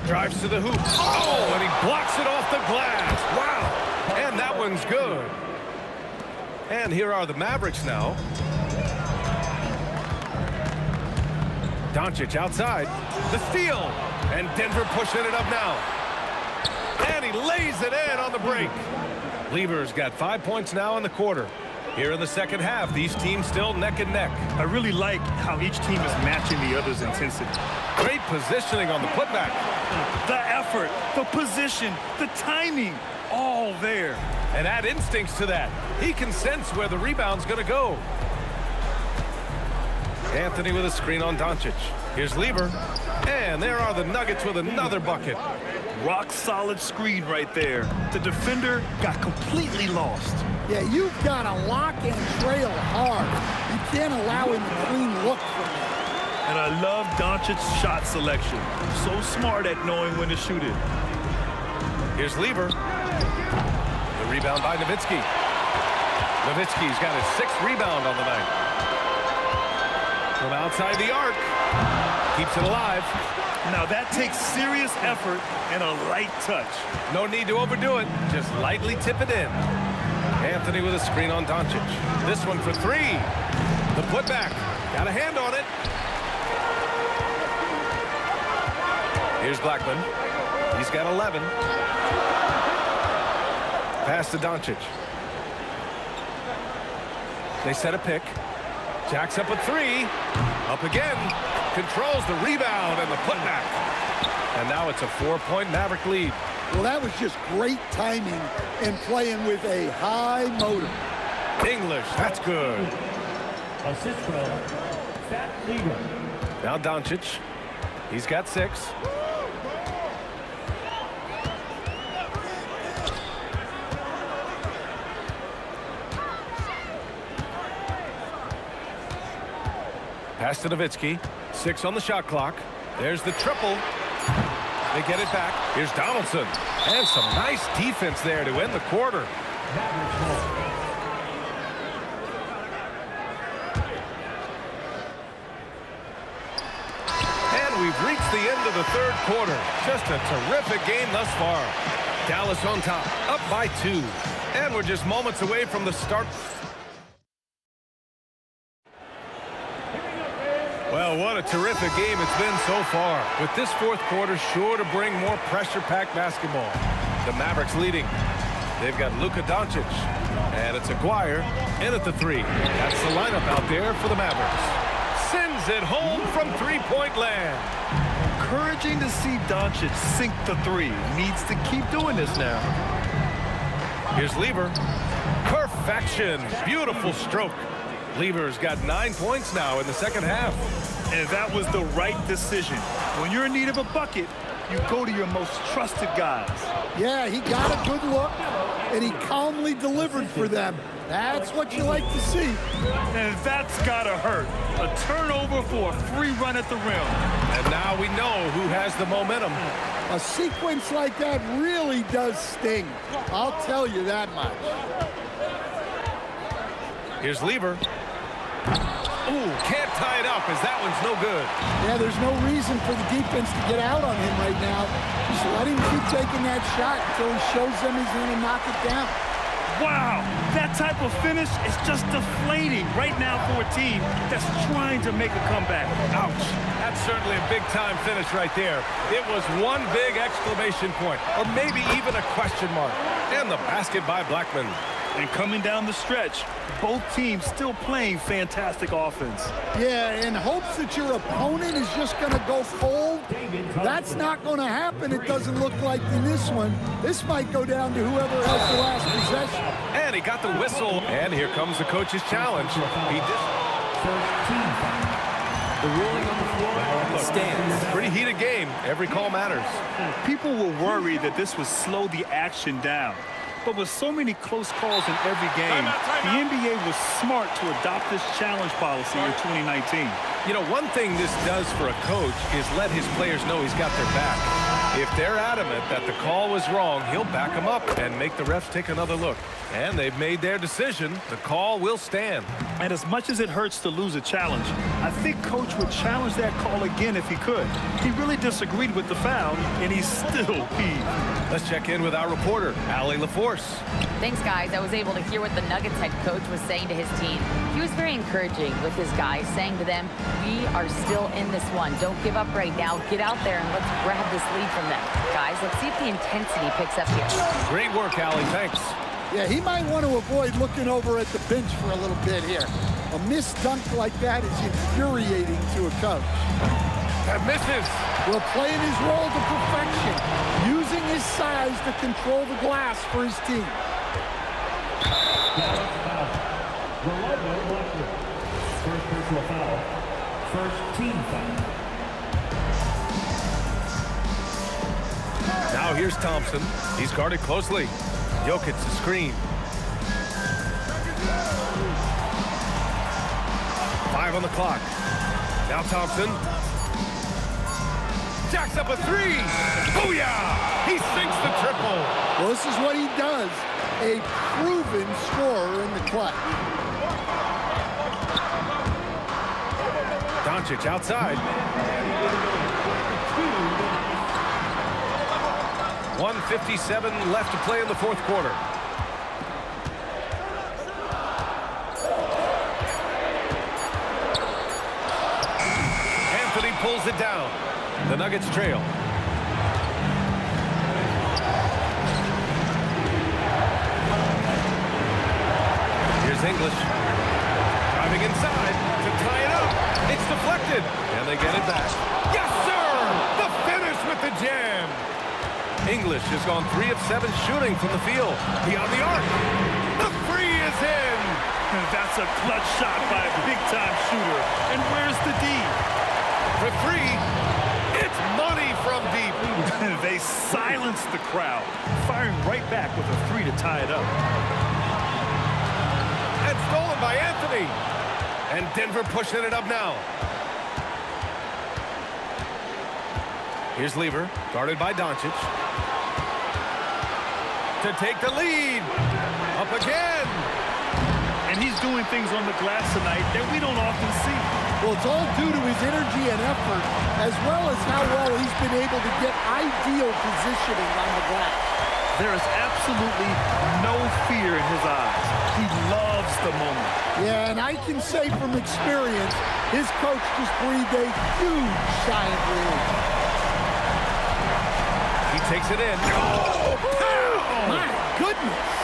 Drives to the hoop. Oh, and he blocks it off the glass. Wow. And that one's good. And here are the Mavericks now. Doncic outside. The steal. And Denver pushing it up now. And he lays it in on the break. Lever's got 5 points now in the quarter. Here in the second half, these teams still neck and neck. I really like how each team is matching the other's intensity. Great positioning on the putback. The effort, the position, the timing, all there. And add instincts to that. He can sense where the rebound's going to go. Anthony with a screen on Doncic. Here's Lever. And there are the Nuggets with another bucket. Rock solid screen right there. The defender got completely lost. Yeah, you've got to lock and trail hard. You can't allow him a clean look from it. And I love Doncic's shot selection. So smart at knowing when to shoot it. Here's Lever. The rebound by Nowitzki. Nowitzki's got his 6th rebound on the night. From outside the arc. Keeps it alive. Now that takes serious effort and a light touch. No need to overdo it. Just lightly tip it in. Anthony with a screen on Doncic. This one for 3. The putback. Got a hand on it. Here's Blackman. He's got 11. Pass to Doncic. They set a pick. Jacks up a three. Up again. Controls the rebound and the putback. And now it's a 4-point Maverick lead. Well, that was just great timing and playing with a high motor. English, that's good. Assist from Fat Leader. Now Doncic. He's got 6. Pass to Nowitzki. 6 on the shot clock. There's the triple. They get it back. Here's Donaldson. And some nice defense there to end the quarter. And we've reached the end of the third quarter. Just a terrific game thus far. Dallas on top, up by 2. And we're just moments away from the start. Well, what a terrific game it's been so far. With this fourth quarter sure to bring more pressure-packed basketball. The Mavericks leading. They've got Luka Doncic. And it's Aguirre in at the 3. That's the lineup out there for the Mavericks. Sends it home from three-point land. Encouraging to see Doncic sink the 3. Needs to keep doing this now. Here's Lever. Perfection. Beautiful stroke. Lever's got 9 points now in the second half. And that was the right decision. When you're in need of a bucket, you go to your most trusted guys. Yeah, he got a good look, and he calmly delivered for them. That's what you like to see. And that's got to hurt. A turnover for a free run at the rim. And now we know who has the momentum. A sequence like that really does sting. I'll tell you that much. Here's Lever. Ooh, can't tie it up as that one's no good. Yeah, there's no reason for the defense to get out on him right now. Just let him keep taking that shot until he shows them he's going to knock it down. Wow, that type of finish is just deflating right now for a team that's trying to make a comeback. Ouch. That's certainly a big-time finish right there. It was one big exclamation point, or maybe even a question mark. And the basket by Blackman. And coming down the stretch, both teams still playing fantastic offense. Yeah, in hopes that your opponent is just going to go cold. That's not going to happen, it doesn't look like in this one. This might go down to whoever has the last possession. And he got the whistle. And here comes the coach's challenge. He just... The ruling on the floor stands. Pretty heated game. Every call matters. People were worried that this would slow the action down. But with so many close calls in every game, the NBA was smart to adopt this challenge policy in 2019. You know, one thing this does for a coach is let his players know he's got their back. If they're adamant that the call was wrong, he'll back them up and make the refs take another look. And they've made their decision. The call will stand. And as much as it hurts to lose a challenge, I think Coach would challenge that call again if he could. He really disagreed with the foul, and he's still peeved. Let's check in with our reporter, Allie LaForce. Thanks, guys. I was able to hear what the Nuggets head coach was saying to his team. He was very encouraging with his guys, saying to them, we are still in this one. Don't give up right now. Get out there and let's grab this lead from them. Guys, let's see if the intensity picks up here. Great work, Allie. Thanks. Yeah, he might want to avoid looking over at the bench for a little bit here. A missed dunk like that is infuriating to a coach. That misses. Well, playing his role to perfection, using his size to control the glass for his team. First personal foul. First team foul. Now here's Thompson. He's guarded closely. Jokic the screen. 5 on the clock. Now Thompson. Jacks up a 3. Booyah! He sinks the triple. Well, this is what he does. A proven scorer in the clutch. Doncic outside. 1:57 left to play in the fourth quarter. Anthony pulls it down. The Nuggets trail. English. Driving inside to tie it up. It's deflected. And they get it back. Yes, sir! The finish with the jam. English has gone 3 of 7 shooting from the field. Beyond the arc. The three is in. And that's a clutch shot by a big-time shooter. And where's the D? For 3, it's money from deep. They silenced the crowd, firing right back with a 3 to tie it up. And stolen by Anthony. And Denver pushing it up now. Here's Lever, guarded by Doncic. To take the lead. Up again. And he's doing things on the glass tonight that we don't often see. Well, it's all due to his energy and effort, as well as how well he's been able to get ideal positioning on the glass. There is absolutely no fear in his eyes. He loves the moment. Yeah, and I can say from experience, his coach just breathed a huge sigh of relief. He takes it in. Oh, pow! My goodness.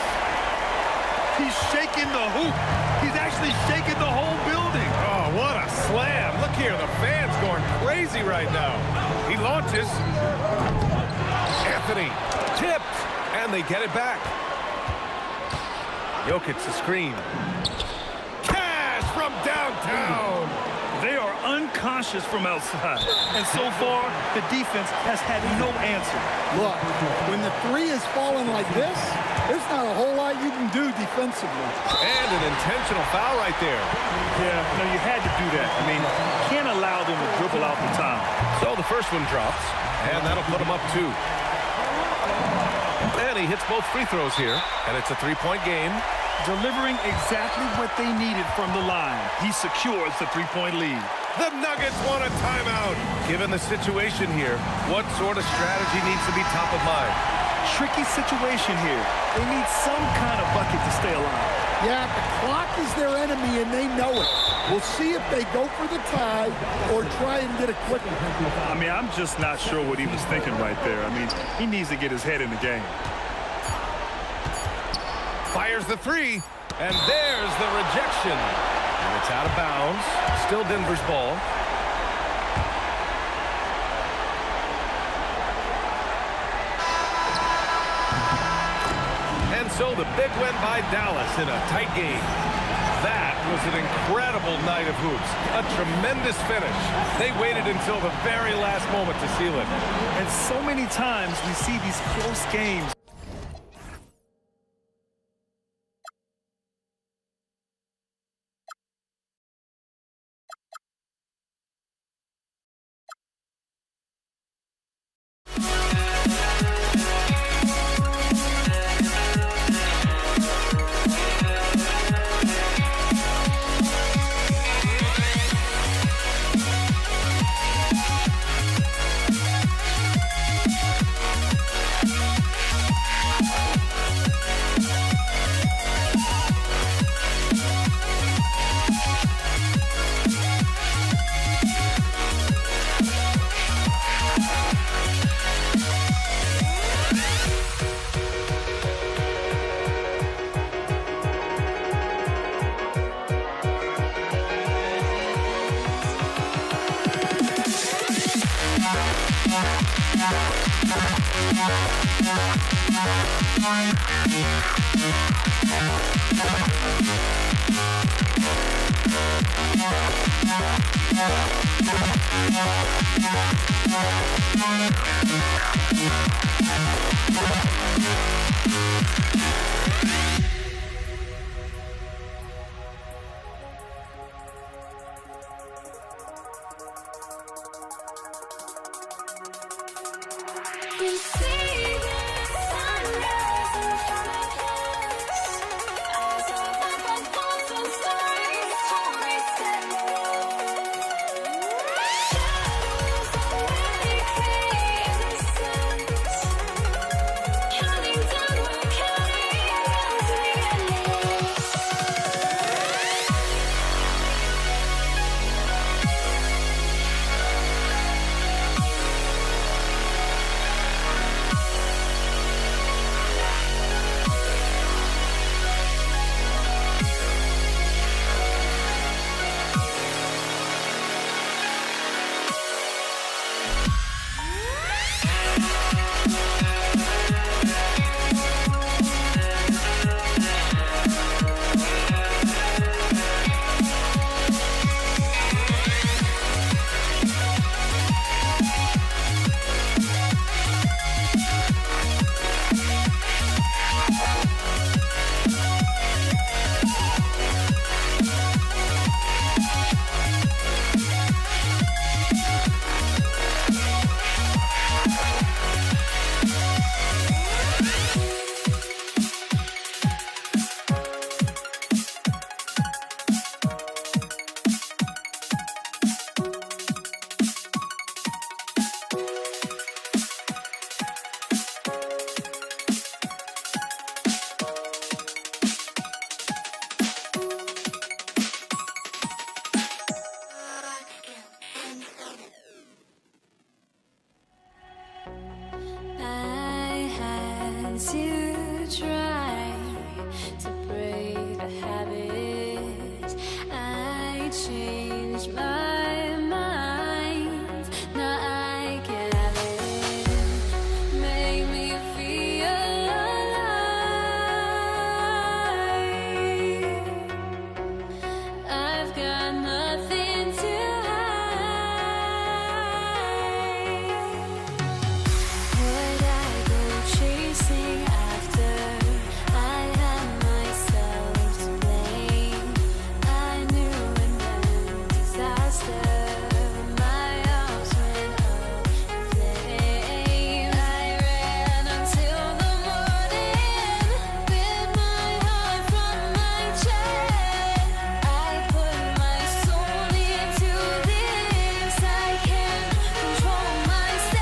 He's shaking the hoop. He's actually shaking the whole building. Oh, what a slam. Look here, the fans going crazy right now. He launches. Anthony tipped, and they get it back. Jokic the screen. Cash from downtown. They are unconscious from outside. And so far, the defense has had no answer. Look, when the 3 is falling like this, there's not a whole lot you can do defensively. And an intentional foul right there. Yeah, no, you had to do that. I mean, you can't allow them to dribble out the time. So the first one drops, and that'll put him up 2. And he hits both free throws here, and it's a 3-point game. Delivering exactly what they needed from the line. He secures the 3-point lead. The Nuggets want a timeout. Given the situation here, what sort of strategy needs to be top of mind? Tricky situation here. They need some kind of bucket to stay alive. Yeah, the clock is their enemy, and they know it. We'll see if they go for the tie or try and get a quick one. I mean, I'm just not sure what he was thinking right there. I mean, he needs to get his head in the game. Fires the 3, and there's the rejection. And it's out of bounds. Still Denver's ball. And so the big win by Dallas in a tight game. That was an incredible night of hoops. A tremendous finish. They waited until the very last moment to seal it. And so many times we see these close games. I had to try to break the habit. I changed my mind. Now I can have it. Make me feel alive. I've got nothing to would I go chasing after? I had myself to blame. I knew it meant disaster. My house went up in flames. I ran until the morning with my heart from my chest. I put my soul into this. I can't control myself.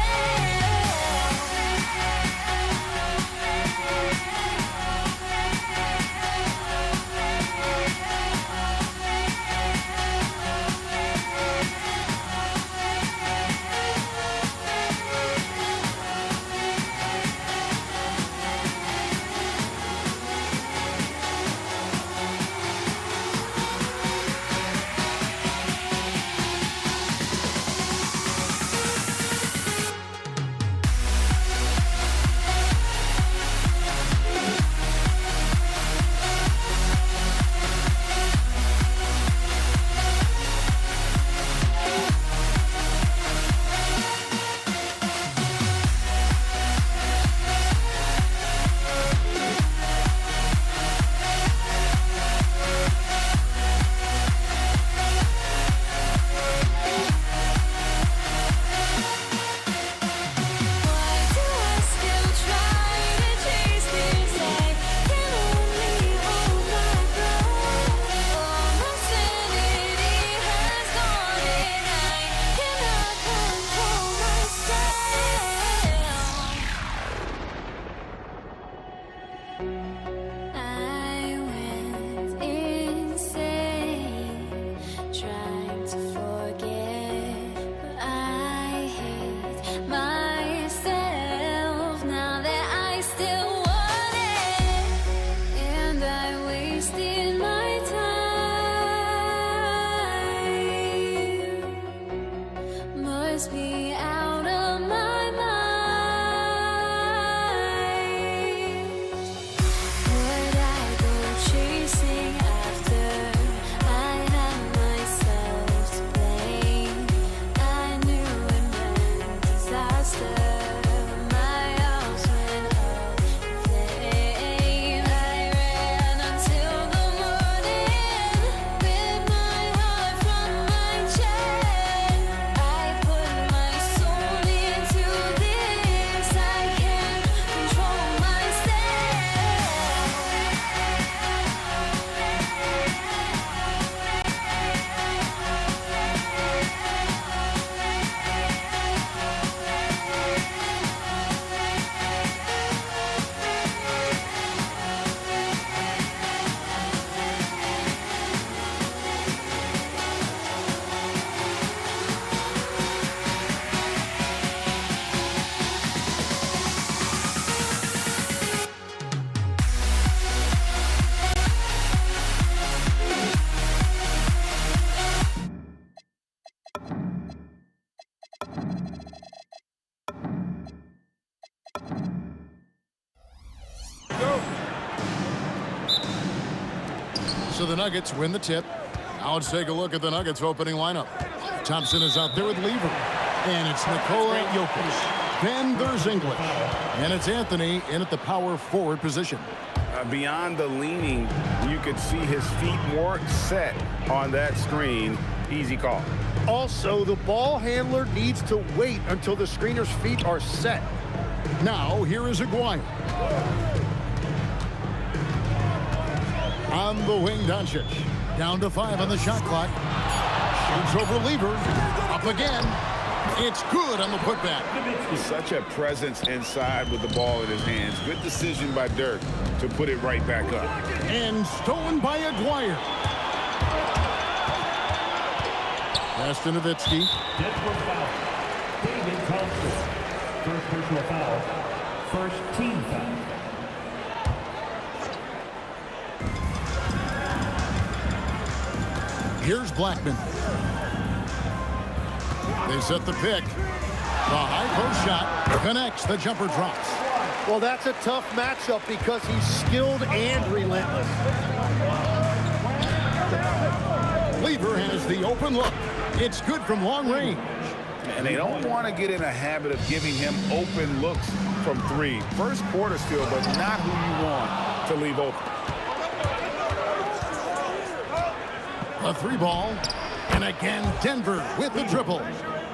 Why do I still try to chase this? I can only hold my breath. All my sanity has gone and I cannot control myself. I went insane trying to forget, but I hate myself now that I still want it, and I wasted my time. Must be out of my mind. Would I go chasing after? I had myself to blame. I knew it meant disaster. My house went up in flames. I ran until the morning with my heart from my chest. I put my soul into this. I can't control myself. So the Nuggets win the tip. Now let's take a look at the Nuggets opening lineup. Thompson is out there with Lever. And it's Nikola Jokic. Then there's English. And it's Anthony in at the power forward position. Beyond the leaning, you could see his feet weren't set on that screen. Easy call. Also, the ball handler needs to wait until the screener's feet are set. Now, here is Aguirre. On the wing, Doncic. Down to 5 on the shot clock. Shoots over Lever. Up again. It's good on the putback. Such a presence inside with the ball in his hands. Good decision by Dirk to put it right back up. And stolen by Aguirre. Pass to Nowitzki. First personal foul. First team foul. Here's Blackman. They set the pick. The high post shot connects. The jumper drops. Well, that's a tough matchup because he's skilled and relentless. Lever has the open look. It's good from long range. And they don't want to get in a habit of giving him open looks from three. First quarter still, but not who you want to leave open. A three ball. And again, Denver with the triple.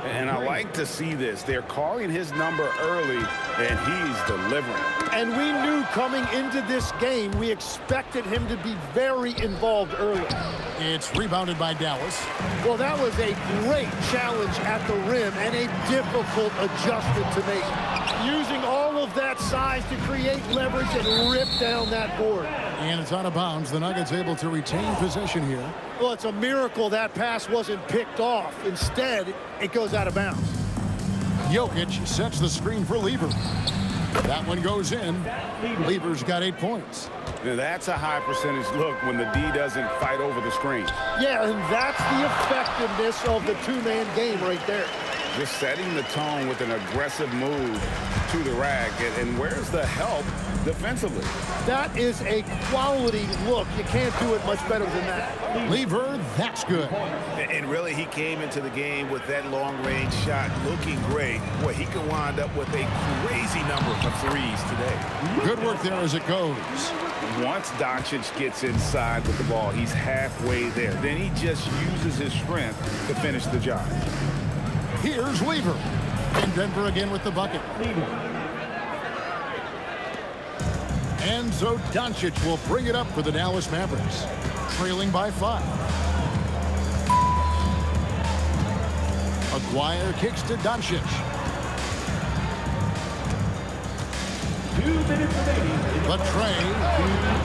And I like to see this. They're calling his number early, and he's delivering. And we knew coming into this game, we expected him to be very involved early. It's rebounded by Dallas. Well, that was a great challenge at the rim and a difficult adjustment to make. Using all of that size to create leverage and rip down that board. And it's out of bounds. The Nuggets able to retain possession here. Well, it's a miracle that pass wasn't picked off. Instead, it goes out of bounds. Jokic sets the screen for Lever. That one goes in. Lever's got 8 points. Now, that's a high percentage look when the D doesn't fight over the screen. Yeah, and that's the effectiveness of the two-man game right there. Just setting the tone with an aggressive move to the rack. And where's the help defensively? That is a quality look. You can't do it much better than that. Lever, that's good. And really, he came into the game with that long-range shot looking great. Boy, he could wind up with a crazy number of threes today. Good work there as it goes. Once Doncic gets inside with the ball, he's halfway there. Then he just uses his strength to finish the job. Here's Lever. And Denver again with the bucket. And so Doncic will bring it up for the Dallas Mavericks, trailing by 5. Aguirre kicks to Doncic. 2 minutes remaining. Latrey,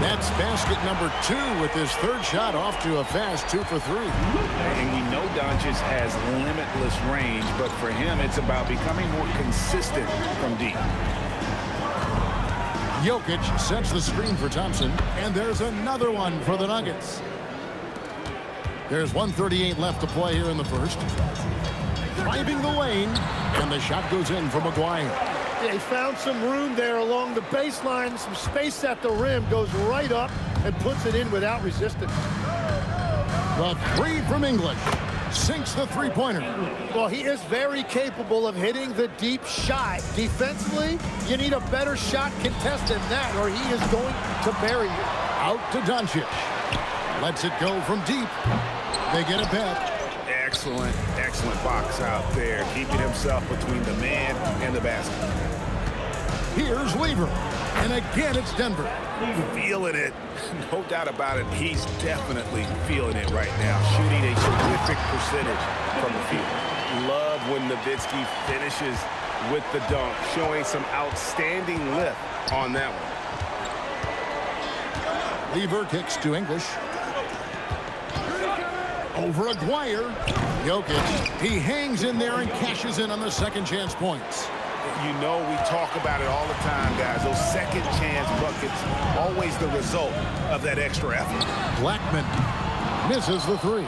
that's basket number 2 with his third shot off to a fast 2 for 3. And we know Doncic has limitless range, but for him, it's about becoming more consistent from deep. Jokic sets the screen for Thompson, and there's another one for the Nuggets. There's 1:38 left to play here in the first. Driving the lane, and the shot goes in from Aguirre. They found some room there along the baseline, some space at the rim, goes right up and puts it in without resistance. The three from English sinks the three-pointer. Well, he is very capable of hitting the deep shot. Defensively, you need a better shot contest than that, or he is going to bury you. Out to Doncic. Lets it go from deep. They get a bet. Excellent, excellent box out there, keeping himself between the man and the basket. Here's Lever. And again, it's Denver. Feeling it. No doubt about it. He's definitely feeling it right now. Shooting a terrific percentage from the field. Love when Nowitzki finishes with the dunk, showing some outstanding lift on that one. Lever kicks to English. Over Aguirre. Jokic. He hangs in there and cashes in on the second chance points. You know, we talk about it all the time, guys. Those second chance buckets, always the result of that extra effort. Blackman misses the three.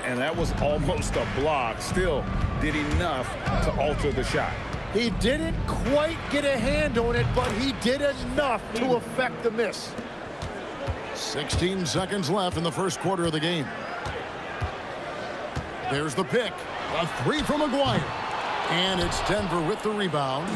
And that was almost a block. Still did enough to alter the shot. He didn't quite get a hand on it, but he did enough to affect the miss. 16 seconds left in the first quarter of the game. There's the pick. A three from Aguirre. And it's Denver with the rebound.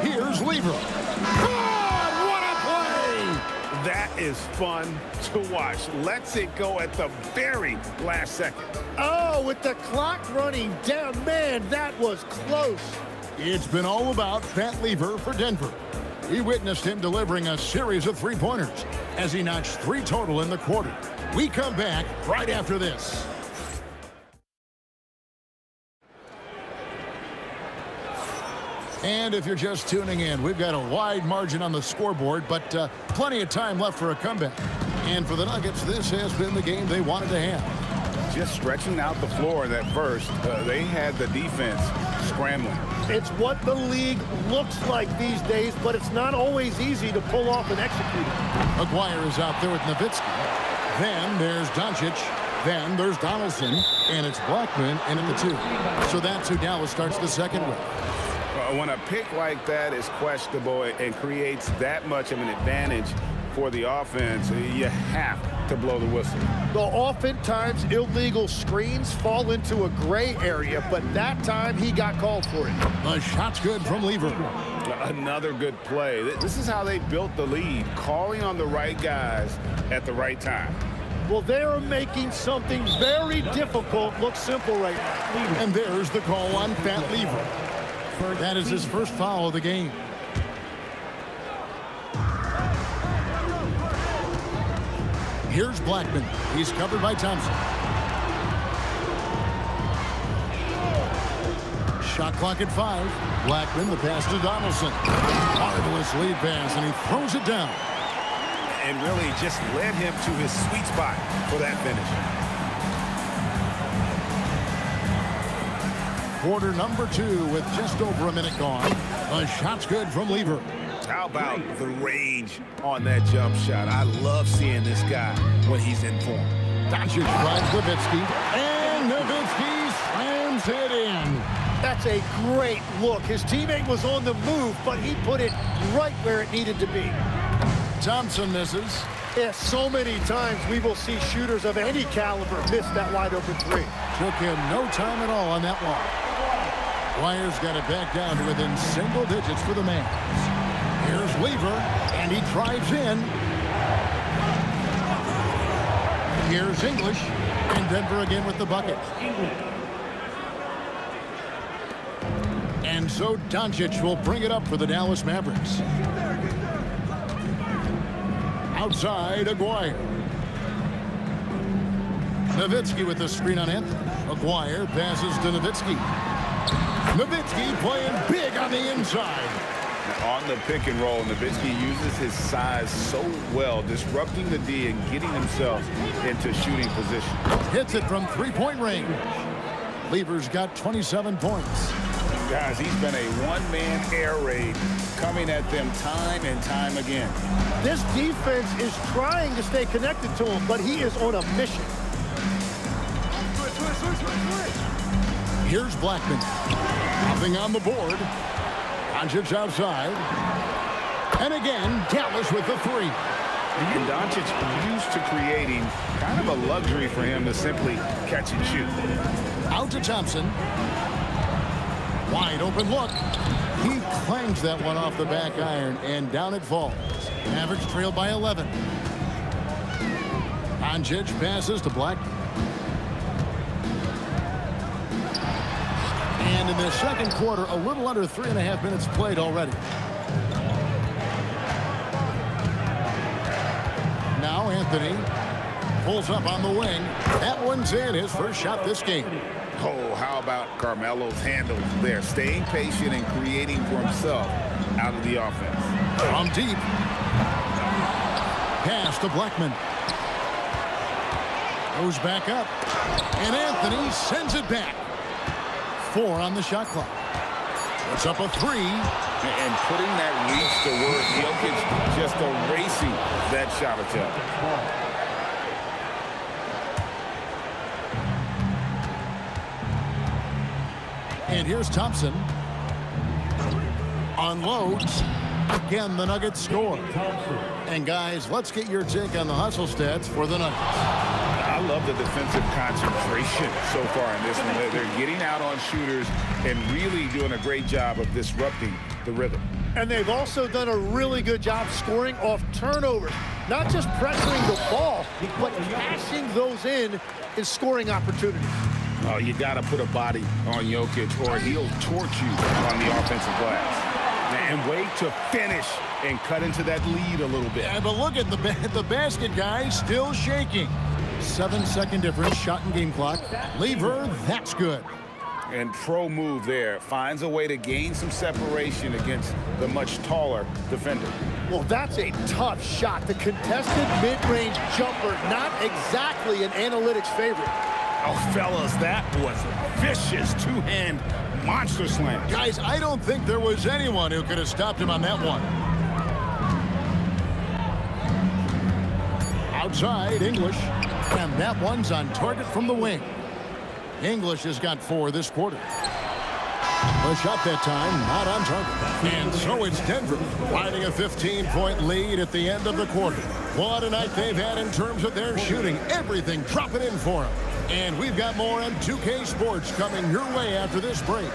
Here's Lever. God, what a play! That is fun to watch. Lets it go at the very last second. Oh, with the clock running down, man, that was close. It's been all about Pat Lever for Denver. We witnessed him delivering a series of three-pointers as he notched 3 total in the quarter. We come back right after this. And if you're just tuning in, we've got a wide margin on the scoreboard, but plenty of time left for a comeback. And for the Nuggets, this has been the game they wanted to have. just stretching out the floor in that burst. They had the defense scrambling. It's what the league looks like these days, but it's not always easy to pull off and execute it. Aguirre is out there with Nowitzki. Then there's Doncic. Then there's Donaldson. And it's Blackman in at the 2. So that's who Dallas starts the second with. When a pick like that is questionable and creates that much of an advantage for the offense, you have to blow the whistle. The oftentimes illegal screens fall into a gray area, but that time he got called for it. The shot's good from Lever. Another good play. This is how they built the lead, calling on the right guys at the right time. Well, they're making something very difficult look simple right now. And there's the call on Fat Lever. That is his first foul of the game. Here's Blackman. He's covered by Thompson. Shot clock at 5. Blackman, the pass to Donaldson. Marvelous lead pass, and he throws it down. And really just led him to his sweet spot for that finish. Quarter number 2 with just over a minute gone. The shot's good from Lever. How about the range on that jump shot? I love seeing this guy when he's in form. Doncic finds Nowitzki, and Nowitzki slams it in. That's a great look. His teammate was on the move, but he put it right where it needed to be. Thompson misses. Yeah, so many times we will see shooters of any caliber miss that wide open 3. Took him no time at all on that one. Wire's got it back down to within single digits for the man. Here's Lever, and he drives in. Here's English, and Denver again with the bucket. And so Doncic will bring it up for the Dallas Mavericks. Outside, Aguirre. Nowitzki with the screen on Anthony. Aguirre passes to Nowitzki. Nowitzki playing big on the inside. On the pick and roll, Nowitzki uses his size so well, disrupting the D and getting himself into shooting position. Hits it from three-point range. Lever's got 27 points. Guys, he's been a one-man air raid coming at them time and time again. This defense is trying to stay connected to him, but he is on a mission. Here's Blackman. Nothing on the board. Doncic outside. And again, Dallas with the 3. And Doncic used to creating kind of a luxury for him to simply catch and shoot. Out to Thompson. Wide open look. He clangs that one off the back iron, and down it falls. Mavericks trail by 11. Doncic passes to Black. And in the second quarter, a little under 3.5 minutes played already. Now Anthony pulls up on the wing. That one's in, his first shot this game. Oh, how about Carmelo's handle there, staying patient and creating for himself out of the offense. From deep. Pass to Blackman. Goes back up. And Anthony sends it back. 4 on the shot clock. It's up a 3. And putting that reach to work, Jokic just erasing that shot attempt. And here's Thompson. Unloads. Again, the Nuggets score. And guys, let's get your take on the hustle stats for the Nuggets. I love the defensive concentration so far in this one. They're getting out on shooters and really doing a great job of disrupting the rhythm. And they've also done a really good job scoring off turnovers. Not just pressuring the ball, but cashing those in scoring opportunities. Oh, you got to put a body on Jokic or he'll torch you on the offensive glass. And wait to finish and cut into that lead a little bit. Yeah, but look at the basket, guys, still shaking. 7-second difference, shot and game clock. Lever, that's good. And pro move there. Finds a way to gain some separation against the much taller defender. Well, that's a tough shot. The contested mid-range jumper, not exactly an analytics favorite. Oh, fellas, that was a vicious two-hand monster slam. Guys, I don't think there was anyone who could have stopped him on that one. Outside, English. And that one's on target from the wing. English has got 4 this quarter. The shot that time, not on target. And so it's Denver, riding a 15-point lead at the end of the quarter. What a night they've had in terms of their shooting. Everything dropping in for them. And we've got more on 2K Sports coming your way after this break.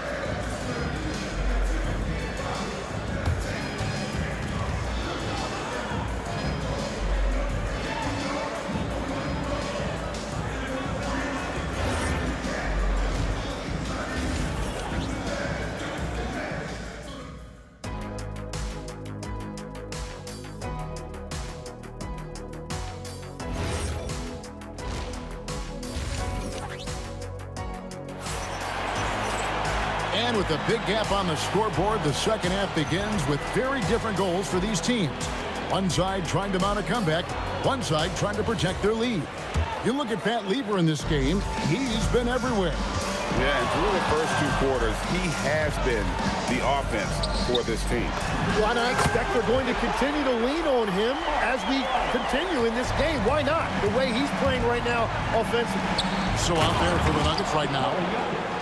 And with a big gap on the scoreboard, the second half begins with very different goals for these teams. One side trying to mount a comeback, one side trying to protect their lead. You look at Pat Lever in this game, he's been everywhere. Yeah, and through the first 2 quarters, he has been the offense for this team. Well, and I expect they're going to continue to lean on him as we continue in this game. Why not? The way he's playing right now offensively. So out there for the Nuggets right now,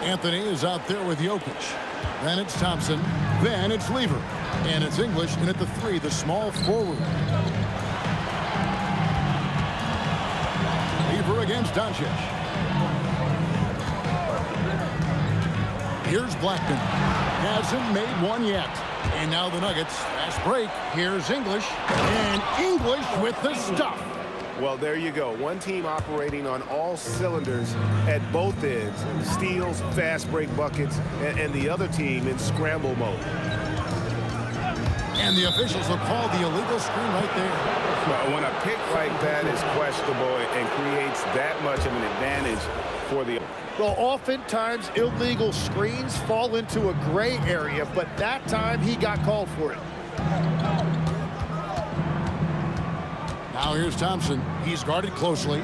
Anthony is out there with Jokic. Then it's Thompson. Then it's Lever. And it's English in at the 3, the small forward. Lever against Doncic. Here's Blackman. Hasn't made one yet. And now the Nuggets. Fast break. Here's English. And English with the stuff. Well, there you go. One team operating on all cylinders at both ends. Steals, fast break buckets, and the other team in scramble mode. And the officials will call the illegal screen right there. Well, when a pick like that is questionable and creates that much of an advantage for the... Well, oftentimes illegal screens fall into a gray area, but that time he got called for it. Now here's Thompson. He's guarded closely.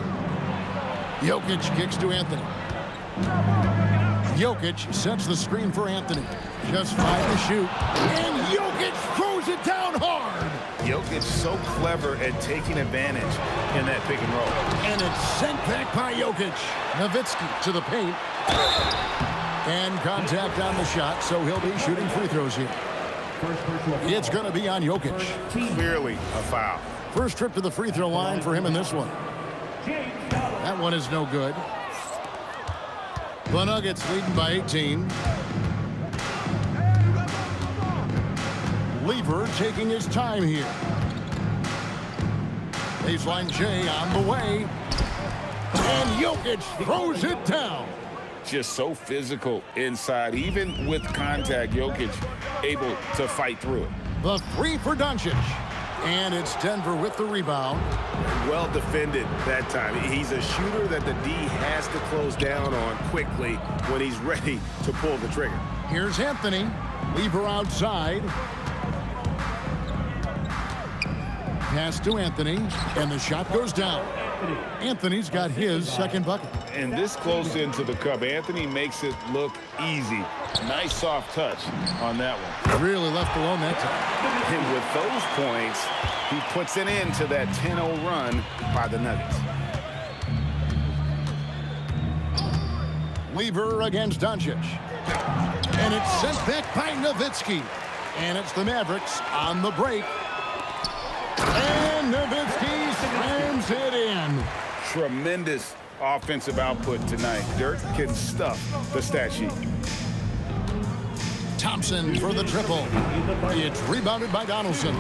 Jokic kicks to Anthony. Jokic sets the screen for Anthony. Just 5 to shoot. And Jokic throws it down hard. Jokic so clever at taking advantage in that pick and roll. And it's sent back by Jokic. Nowitzki to the paint. And contact on the shot, so he'll be shooting free throws here. It's going to be on Jokic. Clearly a foul. First trip to the free throw line for him in this one. That one is no good. The Nuggets leading by 18. Lever taking his time here. Baseline J on the way. And Jokic throws it down. Just so physical inside. Even with contact, Jokic able to fight through it. The 3 for Doncic. And it's Denver with the rebound. Well defended that time. He's a shooter that the D has to close down on quickly when he's ready to pull the trigger. Here's Anthony. Lever outside. Pass to Anthony, and the shot goes down. Anthony's got his second bucket. And this close into the cup, Anthony makes it look easy. Nice soft touch on that one. Really left alone that time. And with those points, he puts an end to that 10-0 run by the Nuggets. Lever against Doncic. And it's sent back by Nowitzki. And it's the Mavericks on the break. And Nowitzki slams it in. Tremendous offensive output tonight. Dirk can stuff the stat sheet. Thompson for the triple. It's rebounded by Donaldson.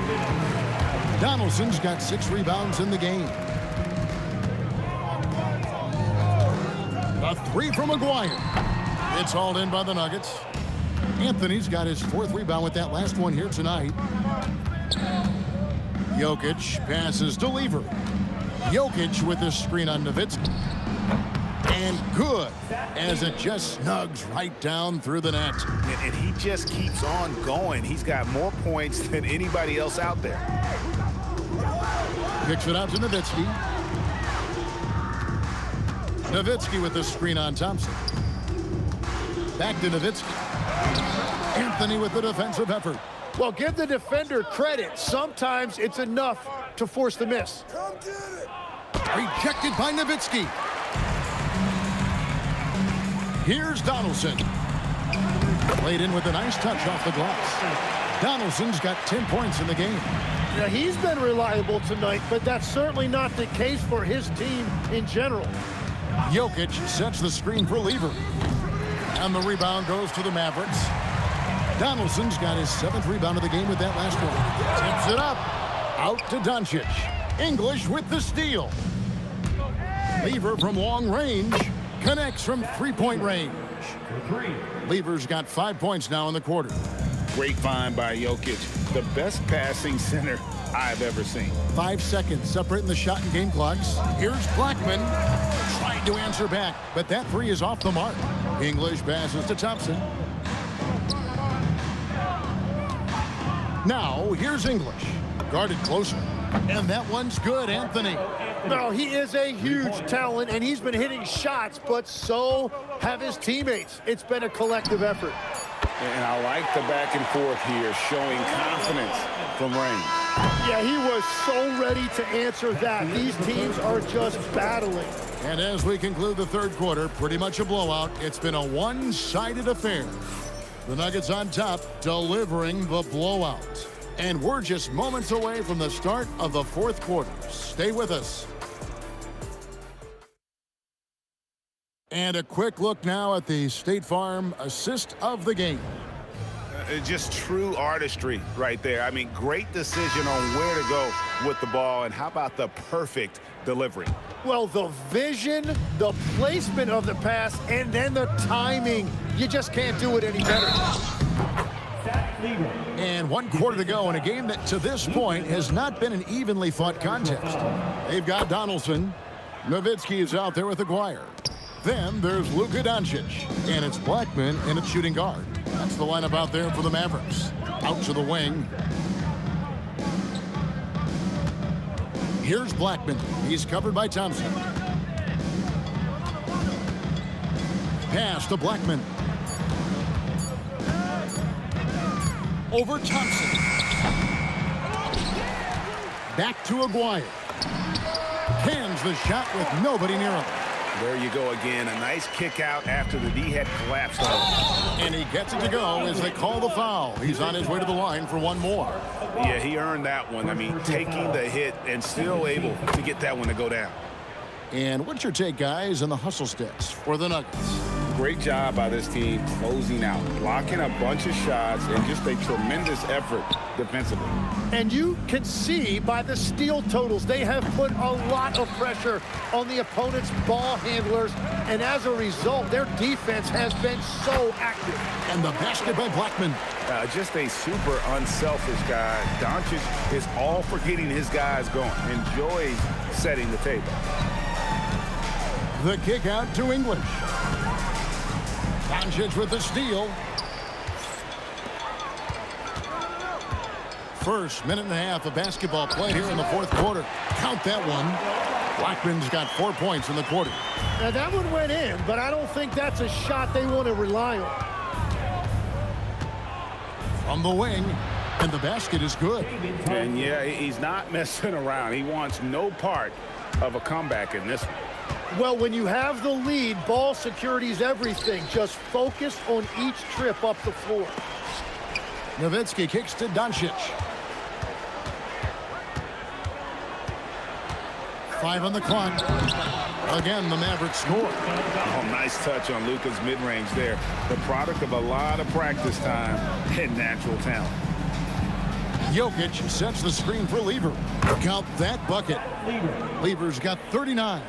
Donaldson's got 6 rebounds in the game. A 3 from McGuire. It's hauled in by the Nuggets. Anthony's got his 4th rebound with that last one here tonight. Jokic passes to Lever. Jokic with the screen on Nowitzki. And good, as it just snugs right down through the net. And he just keeps on going. He's got more points than anybody else out there. Kicks it out to Nowitzki. Nowitzki with the screen on Thompson. Back to Nowitzki. Anthony with the defensive effort. Well, give the defender credit. Sometimes it's enough to force the miss. Rejected by Nowitzki. Here's Donaldson. Played in with a nice touch off the glass. Donaldson's got 10 points in the game. Yeah, he's been reliable tonight, but that's certainly not the case for his team in general. Jokic sets the screen for Lever. And the rebound goes to the Mavericks. Donaldson's got his 7th rebound of the game with that last one. Tips it up. Out to Doncic. English with the steal. Lever from long range. Connects from three-point range. Lever's got 5 points now in the quarter. Great find by Jokic. The best passing center I've ever seen. 5 seconds separating the shot and game clocks. Here's Blackman. Trying to answer back, but that three is off the mark. English passes to Thompson. Now, here's English. Guarded closer. And that one's good, Anthony. No, he is a huge talent, and he's been hitting shots, but so have his teammates. It's been a collective effort. And I like the back and forth here, showing confidence from range. Yeah, he was so ready to answer that. These teams are just battling. And as we conclude the third quarter, pretty much a blowout. It's been a one-sided affair. The Nuggets on top, delivering the blowout. And we're just moments away from the start of the fourth quarter. Stay with us. And a quick look now at the State Farm assist of the game. Just true artistry right there. I mean, great decision on where to go with the ball, and how about the perfect delivery? Well, the vision, the placement of the pass, and then the timing. You just can't do it any better. And 1 quarter to go in a game that to this point has not been an evenly fought contest. They've got Donaldson. Nowitzki is out there with Aguirre. Then there's Luka Doncic, and it's Blackman, and it's shooting guard. That's the lineup out there for the Mavericks. Out to the wing. Here's Blackman. He's covered by Thompson. Pass to Blackman. Over Thompson. Back to Aguirre. Cans the shot with nobody near him. There you go again. A nice kick out after the D had collapsed on him. And he gets it to go as they call the foul. He's on his way to the line for one more. Yeah, he earned that one. I mean, taking the hit and still able to get that one to go down. And what's your take, guys, on the hustle sticks for the Nuggets? Great job by this team closing out, blocking a bunch of shots, and just a tremendous effort defensively. And you can see by the steal totals, they have put a lot of pressure on the opponent's ball handlers, and as a result, their defense has been so active. And the basket by Blackman. Just a super unselfish guy. Doncic is all for getting his guys going, enjoys setting the table. The kick out to English. Doncic with the steal. First minute and a half of basketball played here in the fourth quarter. Count that one. Blackman's got 4 points in the quarter. Now that one went in, but I don't think that's a shot they want to rely on. From the wing, and the basket is good. And yeah, he's not messing around. He wants no part of a comeback in this one. Well, when you have the lead, ball security is everything. Just focus on each trip up the floor. Nowitzki kicks to Doncic. 5 on the clock. Again, the Mavericks score. Oh, nice touch on Luka's mid-range there. The product of a lot of practice time and natural talent. Jokic sets the screen for Lever. Count that bucket. Lever's got 39.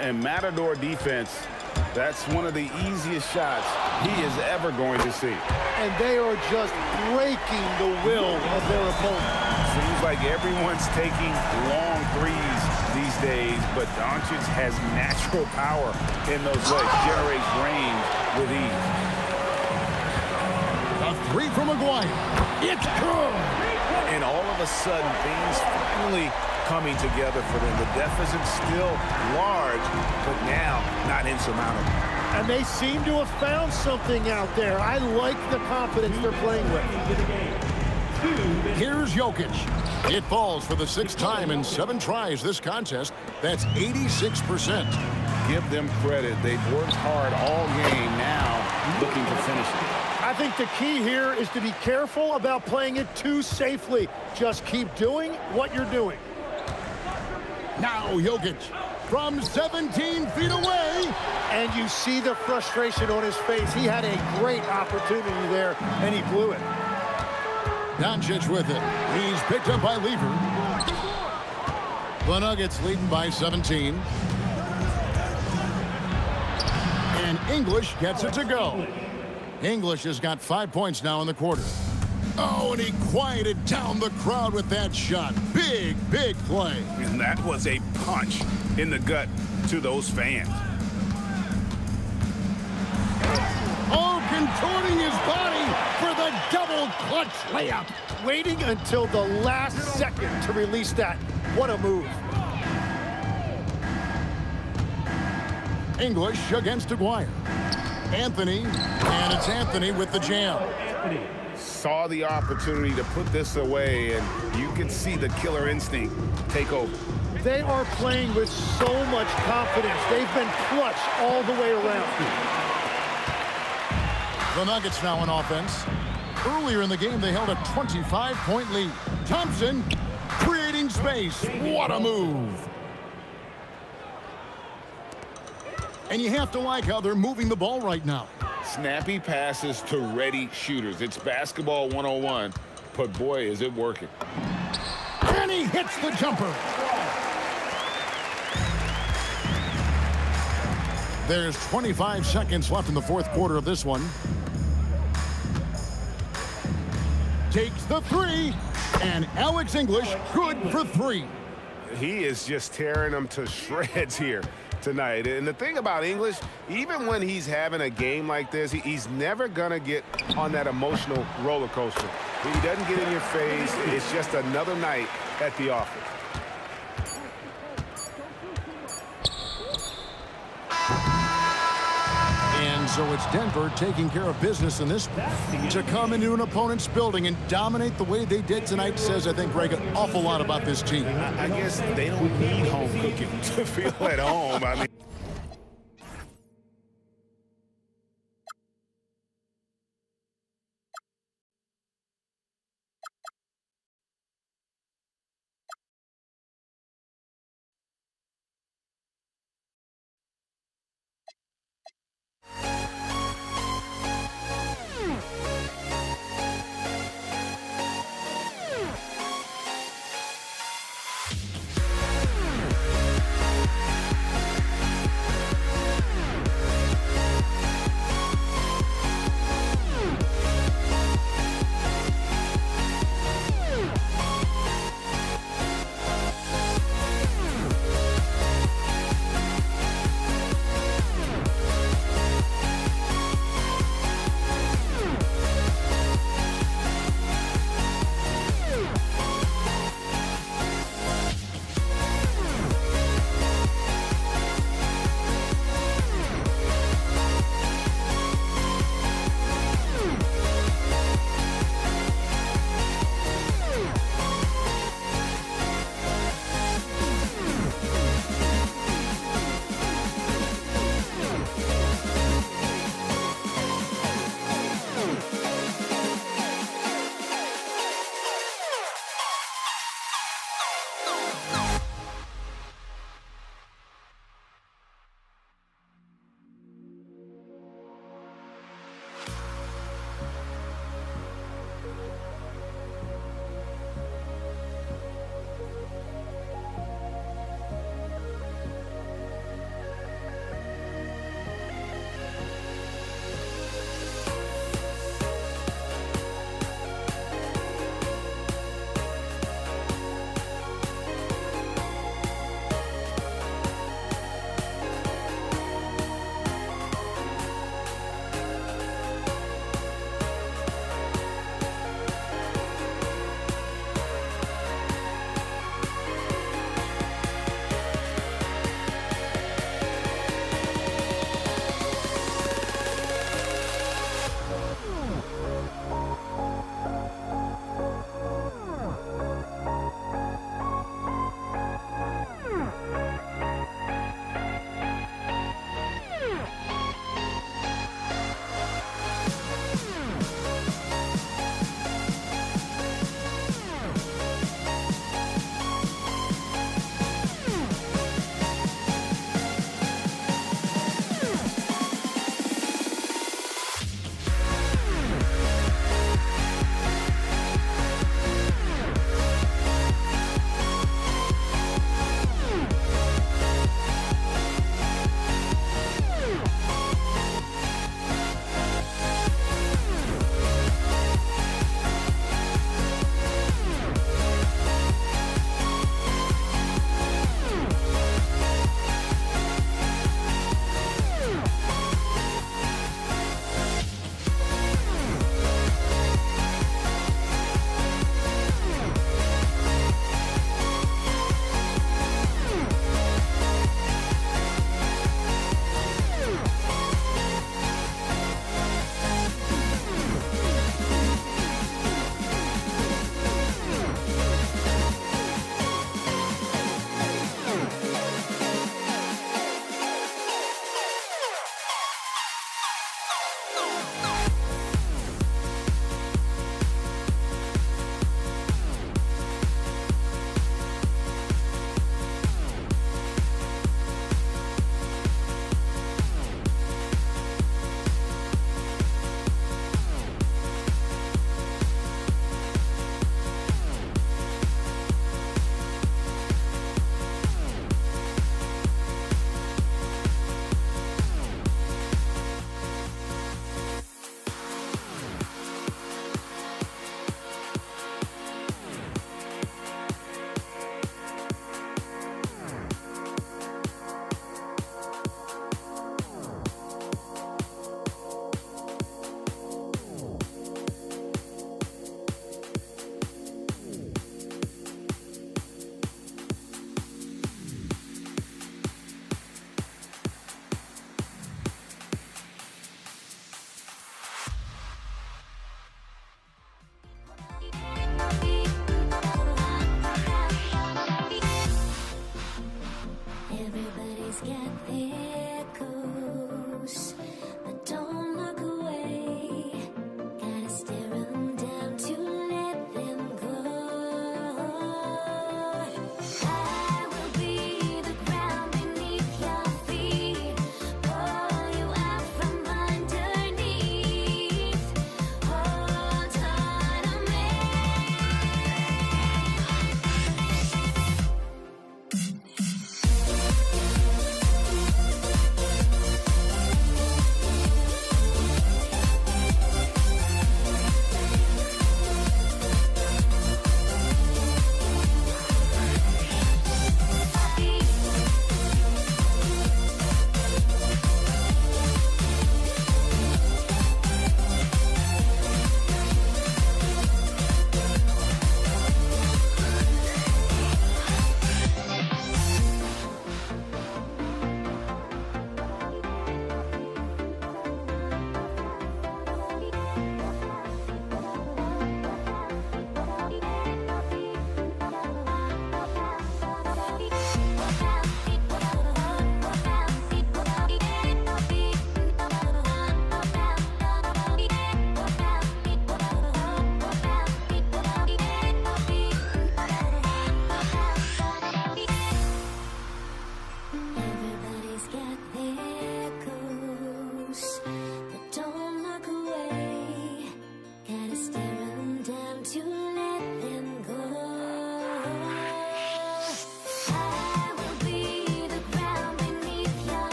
And Matador defense, that's one of the easiest shots he is ever going to see. And they are just breaking the will of their opponent. Seems like everyone's taking long threes these days, but Doncic has natural power in those legs, generates range with ease. A three from Aguirre. It's good. And all of a sudden, things finally coming together for them. The deficit's still large, but now not insurmountable. And they seem to have found something out there. I like the confidence they're playing with. Here's Jokic. It falls for the 6th time in 7 tries this contest. That's 86%. Give them credit. They've worked hard all game, now looking to finish it. I think the key here is to be careful about playing it too safely. Just keep doing what you're doing. Now Jokic from 17 feet away. And you see the frustration on his face. He had a great opportunity there, and he blew it. Doncic with it. He's picked up by Lever. The Nuggets leading by 17. And English gets it to go. English has got 5 points now in the quarter. Oh, and he quieted down the crowd with that shot. Big, big play. And that was a punch in the gut to those fans. Oh, contorting his body for the double clutch layup. Waiting until the last second to release that. What a move. English against Aguirre. Anthony, and it's Anthony with the jam. Saw the opportunity to put this away, and you can see the killer instinct take over. They are playing with so much confidence. They've been clutch all the way around. The Nuggets now on offense. Earlier in the game, they held a 25-point lead. Thompson creating space. What a move. And you have to like how they're moving the ball right now. Snappy passes to ready shooters. It's basketball 101, but boy, is it working. And he hits the jumper. There's 25 seconds left in the 4th quarter of this one. Takes the 3, and Alex English good for 3. He is just tearing them to shreds here tonight. And the thing about English, even when he's having a game like this, he's never gonna get on that emotional roller coaster. He doesn't get in your face. It's just another night at the office. And so it's Denver taking care of business in this one. To come into an opponent's building and dominate the way they did tonight says, I think, Greg, an awful lot about this team. I guess they don't need home cooking to feel at home. I mean,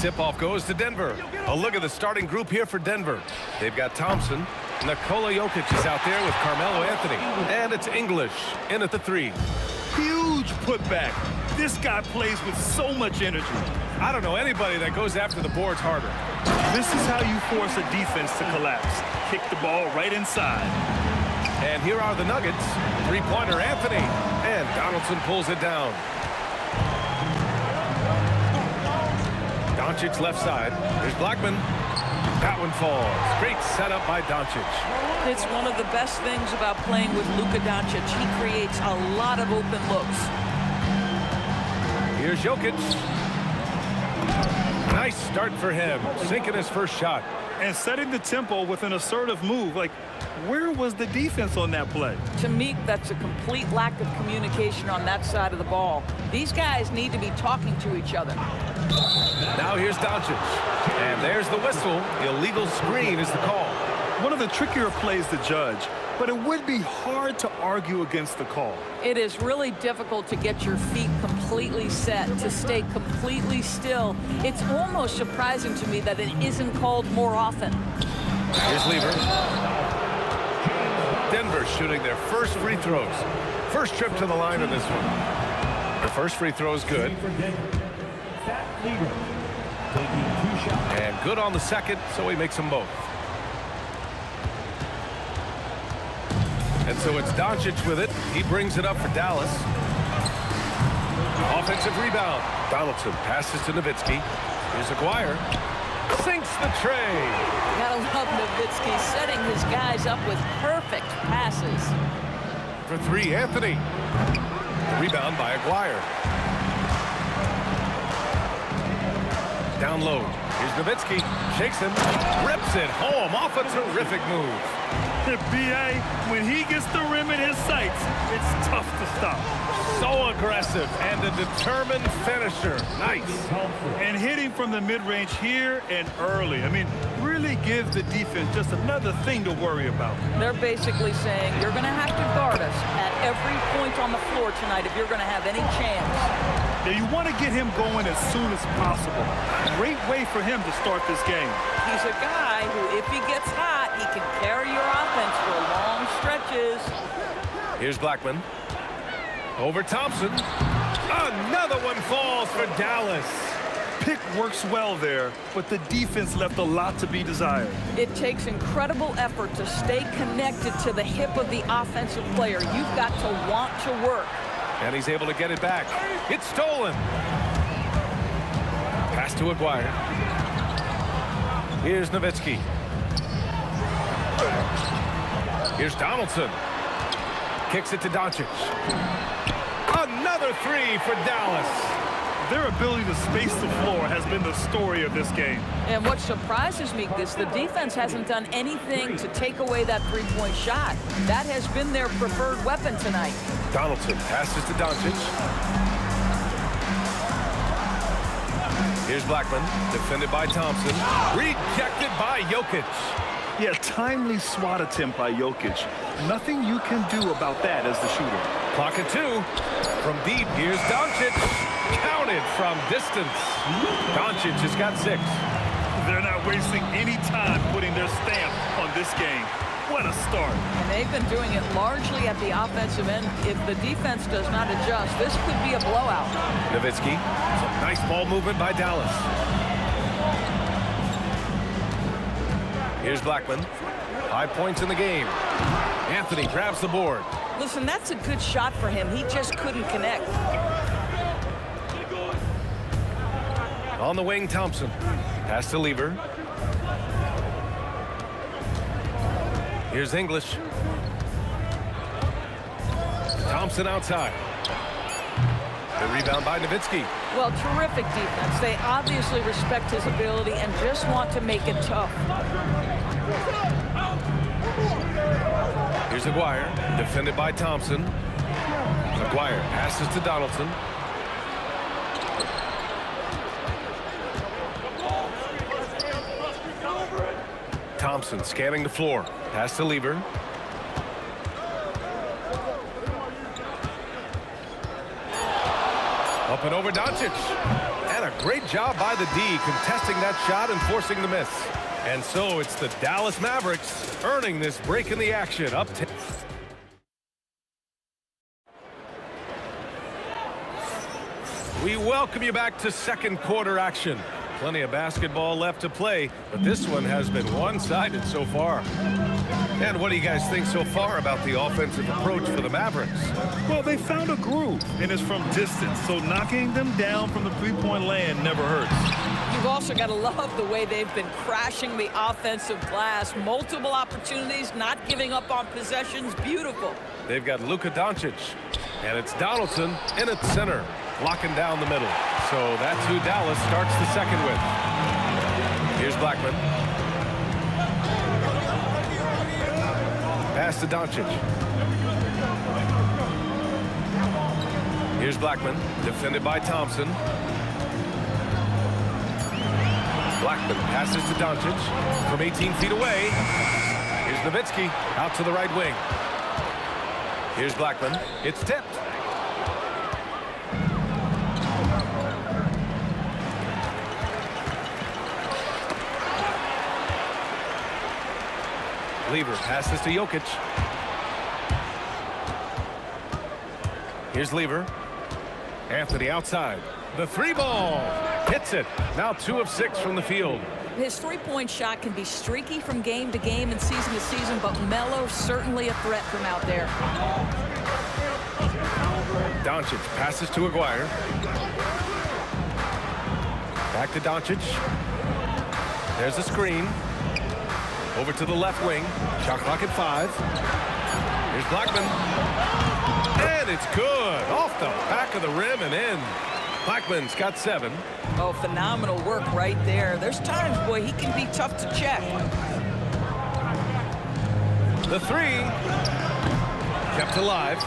Tip-off goes to Denver. A look at the starting group here for Denver. They've got Thompson. Nikola Jokic is out there with Carmelo Anthony. And it's English in at the 3. Huge putback. This guy plays with so much energy. I don't know anybody that goes after the boards harder. This is how you force a defense to collapse. Kick the ball right inside. And here are the Nuggets. Three-pointer Anthony. And Donaldson pulls it down. Doncic left side. Here's Blackman. That one falls. Great setup by Doncic. It's one of the best things about playing with Luka Doncic. He creates a lot of open looks. Here's Jokic. Nice start for him. Sinking his first shot. And setting the tempo with an assertive move. Like, where was the defense on that play? To me, that's a complete lack of communication on that side of the ball. These guys need to be talking to each other. Now here's Doncic. And there's the whistle. Illegal screen is the call. One of the trickier plays to judge, but it would be hard to argue against the call. It is really difficult to get your feet completely set, to stay completely still. It's almost surprising to me that it isn't called more often. Here's Lever. Denver shooting their first free throws. First trip to the line in this one. The first free throw is good. And good on the second, so he makes them both. And so it's Doncic with it. He brings it up for Dallas. Offensive rebound. Donaldson passes to Nowitzki. Here's Aguirre. Sinks the tray. Gotta love Nowitzki setting his guys up with perfect passes. For 3, Anthony. Rebound by Aguirre. Down low. Here's Nowitzki. Shakes him. Rips it home off a terrific move. B.A., when he gets the rim in his sights, it's tough to stop. So aggressive and a determined finisher. Nice. And hitting from the mid-range here and early. I mean, really give the defense just another thing to worry about. They're basically saying you're going to have to guard us at every point on the floor tonight if you're going to have any chance. Now, you want to get him going as soon as possible. Great way for him to start this game. He's a guy who, if he gets hot, he can carry your offense for long stretches. Here's Blackman. Over Thompson. Another one falls for Dallas. Pick works well there, but the defense left a lot to be desired. It takes incredible effort to stay connected to the hip of the offensive player. You've got to want to work. And he's able to get it back. It's stolen. Pass to Aguirre. Here's Nowitzki. Here's Donaldson. Kicks it to Doncic. Another 3 for Dallas. Their ability to space the floor has been the story of this game. And what surprises me is the defense hasn't done anything to take away that three-point shot. That has been their preferred weapon tonight. Donaldson passes to Doncic. Here's Blackman, defended by Thompson. Rejected by Jokic. Yeah, timely swat attempt by Jokic. Nothing you can do about that as the shooter. Clock at 2. From deep, here's Doncic. Counted from distance. Doncic has got 6. They're not wasting any time putting their stamp on this game. What a start. And they've been doing it largely at the offensive end. If the defense does not adjust, this could be a blowout. Nowitzki. Some nice ball movement by Dallas. Here's Blackman. 5 points in the game. Anthony grabs the board. Listen, that's a good shot for him. He just couldn't connect. On the wing, Thompson. Pass to Lever. Here's English. Thompson outside. The rebound by Nowitzki. Well, terrific defense. They obviously respect his ability and just want to make it tough. Here's Aguirre, defended by Thompson. Aguirre passes to Donaldson. Thompson scanning the floor. Pass to Lever. Up and over Doncic. And a great job by the D contesting that shot and forcing the miss. And so it's the Dallas Mavericks earning this break in the action. Up 10. We welcome you back to second quarter action. Plenty of basketball left to play, but this one has been one-sided so far. And what do you guys think so far about the offensive approach for the Mavericks? Well, they found a groove, and it's from distance, so knocking them down from the three-point land never hurts. You've also got to love the way they've been crashing the offensive glass. Multiple opportunities, not giving up on possessions. Beautiful. They've got Luka Doncic, and it's Donaldson in at center, locking down the middle. So that's who Dallas starts the second with. Here's Blackman. Pass to Doncic. Here's Blackman, defended by Thompson. Blackman passes to Doncic from 18 feet away. Here's Nowitzki out to the right wing. Here's Blackman. It's tipped. Lever passes to Jokic. Here's Lever. Anthony outside. The three ball. Hits it. Now 2 of 6 from the field. His three-point shot can be streaky from game to game and season to season, but Melo certainly a threat from out there. Doncic passes to Aguirre. Back to Doncic. There's a screen. Over to the left wing. Shot clock at 5. Here's Blackman. And it's good. Off the back of the rim and in. Blackman's got 7. Oh, phenomenal work right there. There's times, boy, he can be tough to check. The 3. Kept alive.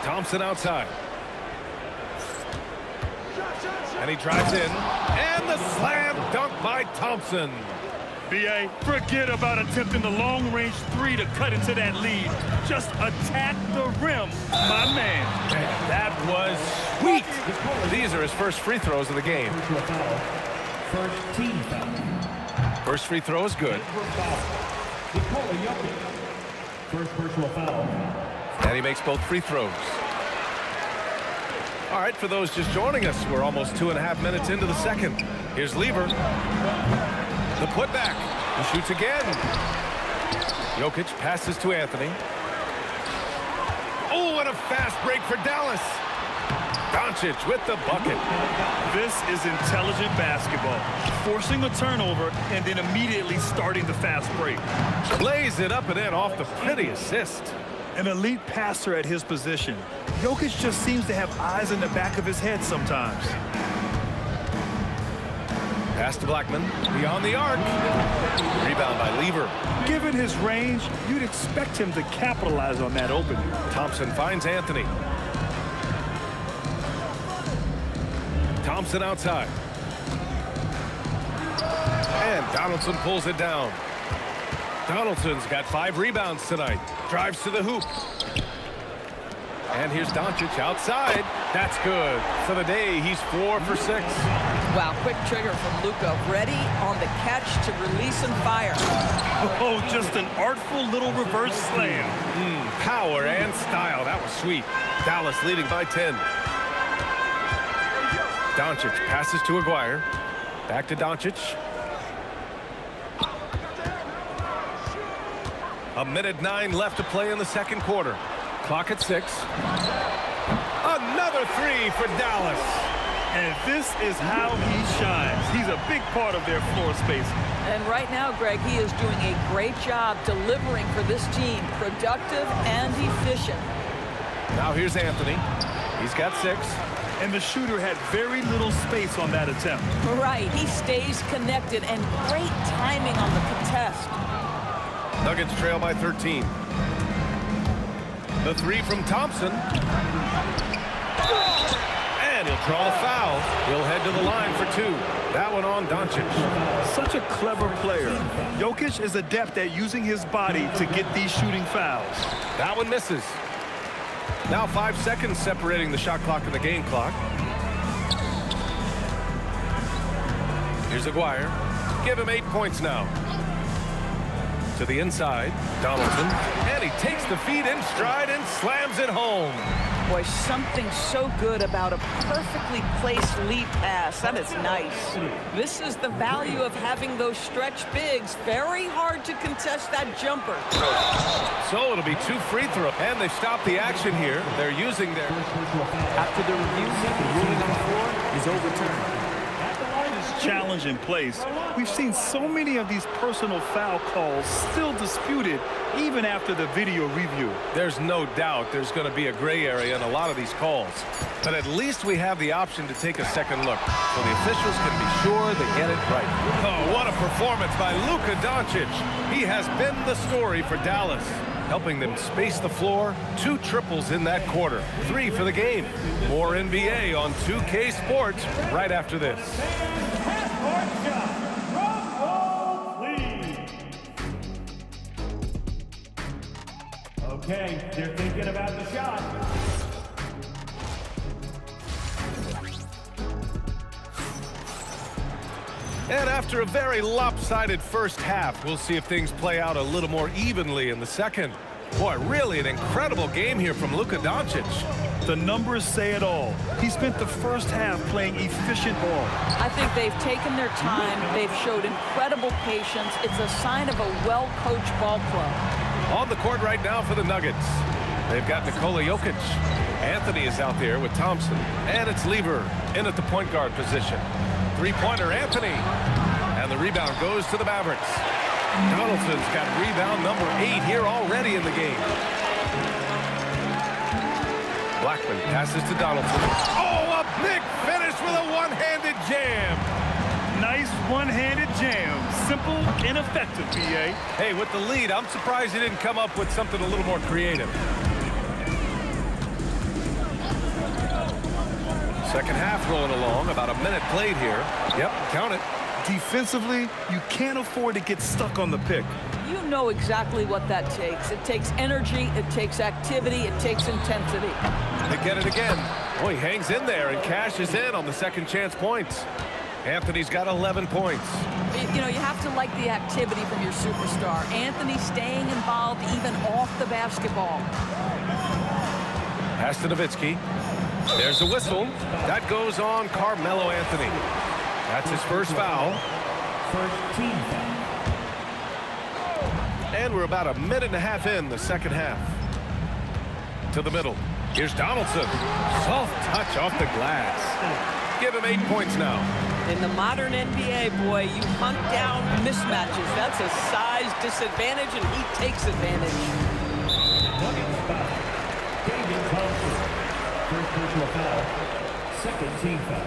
Thompson outside. And he drives in. And the slam dunk by Thompson. B.A., forget about attempting the long-range 3 to cut into that lead. Just attack the rim, my man. That was sweet. These are his first free throws of the game. First team foul. First free throw is good. First personal foul. And he makes both free throws. All right, for those just joining us, we're almost 2.5 minutes into the second. Here's Lever. The putback. He shoots again. Jokic passes to Anthony. Oh, what a fast break for Dallas. Doncic with the bucket. This is intelligent basketball. Forcing a turnover and then immediately starting the fast break. Plays it up and in off the pretty assist. An elite passer at his position. Jokic just seems to have eyes in the back of his head sometimes. Pass to Blackman, beyond the arc. Rebound by Lever. Given his range, you'd expect him to capitalize on that opening. Thompson finds Anthony. Thompson outside. And Donaldson pulls it down. Donaldson's got 5 rebounds tonight. Drives to the hoop. And here's Doncic outside. That's good. For the day, he's 4 for 6. Wow, quick trigger from Luka. Ready on the catch to release and fire. Oh, just an artful little reverse slam. Power and style. That was sweet. Dallas leading by 10. Doncic passes to Aguirre. Back to Doncic. A minute 9 left to play in the second quarter. Clock at 6. Another 3 for Dallas. And this is how he shines. He's a big part of their floor space. And right now, Greg, he is doing a great job delivering for this team, productive and efficient. Now here's Anthony. He's got 6. And the shooter had very little space on that attempt. Right, he stays connected and great timing on the contest. Nuggets trail by 13. The 3 from Thompson. And he'll draw the foul. He'll head to the line for 2. That one on Doncic. Such a clever player. Jokic is adept at using his body to get these shooting fouls. That one misses. Now 5 seconds separating the shot clock and the game clock. Here's Aguirre. Give him 8 points now. To the inside, Donaldson. And he takes the feed in stride and slams it home. Boy, something so good about a perfectly placed lead pass. That is nice. This is the value of having those stretch bigs. Very hard to contest that jumper. So it'll be 2 free throws. And they've stopped the action here. They're using their... After the review, the ruling on the floor is overturned. Challenge in place. We've seen so many of these personal foul calls still disputed even after the video review. There's no doubt there's going to be a gray area in a lot of these calls. But at least we have the option to take a second look so the officials can be sure they get it right. Oh, what a performance by Luka Doncic. He has been the story for Dallas, helping them space the floor. 2 triples in that quarter. 3 for the game. More NBA on 2K Sports right after this. Okay, they're thinking about the shot. And after a very lopsided first half, we'll see if things play out a little more evenly in the second. Boy, really an incredible game here from Luka Doncic. The numbers say it all. He spent the first half playing efficient ball. I think they've taken their time. They've showed incredible patience. It's a sign of a well-coached ball club. On the court right now for the Nuggets. They've got Nikola Jokic. Anthony is out there with Thompson. And it's Lever in at the point guard position. 3-pointer Anthony. And the rebound goes to the Mavericks. Donaldson's got rebound number 8 here already in the game. Blackman passes to Donaldson. Oh, a big finish with a one-handed jam. Nice one-handed jam. Simple and effective, BA. Hey, with the lead, I'm surprised he didn't come up with something a little more creative. Second half rolling along. About a minute played here. Yep, count it. Defensively, you can't afford to get stuck on the pick. You know exactly what that takes. It takes energy, it takes activity, it takes intensity. They get it again. Boy, he hangs in there and cashes in on the second chance points. Anthony's got 11 points. You know, you have to like the activity from your superstar. Anthony staying involved even off the basketball. Pass to Nowitzki. There's a whistle. That goes on Carmelo Anthony. That's his first foul. First team foul. And we're about a minute and a half in the second half. To the middle. Here's Donaldson. Soft touch off the glass. Give him 8 points now. In the modern NBA, boy, you hunt down mismatches. That's a size disadvantage, and he takes advantage. Nuggets foul. David Thompson. First personal foul. Second team foul.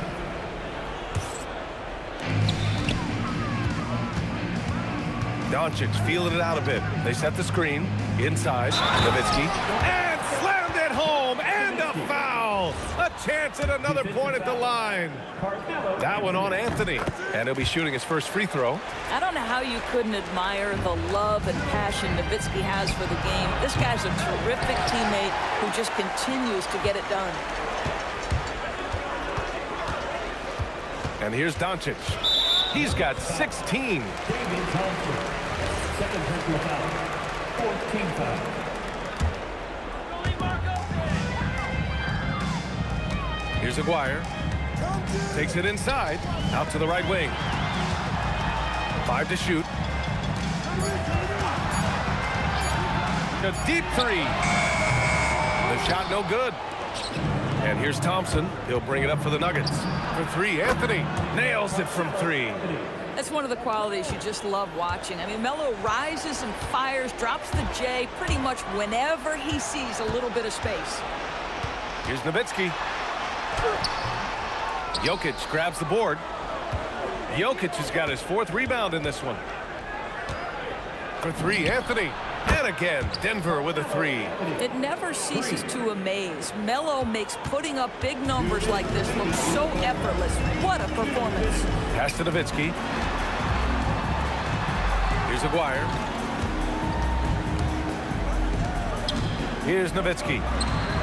Doncic feeling it out a bit. They set the screen. Inside. Nowitzki. And slammed it home. And a foul. A chance at another point at the line. That one on Anthony. And he'll be shooting his first free throw. I don't know how you couldn't admire the love and passion Nowitzki has for the game. This guy's a terrific teammate who just continues to get it done. And here's Doncic. He's got 16. David Thompson. Second personal foul. Fourth team foul. Here's Aguirre. Takes it inside. Out to the right wing. 5 to shoot. A deep 3. The shot no good. And here's Thompson. He'll bring it up for the Nuggets. For three, Anthony nails it from three. That's one of the qualities you just love watching. I mean, Melo rises and fires, drops the J pretty much whenever he sees a little bit of space. Here's Nowitzki. Jokic grabs the board. Jokic has got his 4th rebound in this one. For three, Anthony. And again, Denver with a 3. It never ceases to amaze. Melo makes putting up big numbers like this look so effortless. What a performance. Pass to Nowitzki. Here's Aguirre. Here's Nowitzki.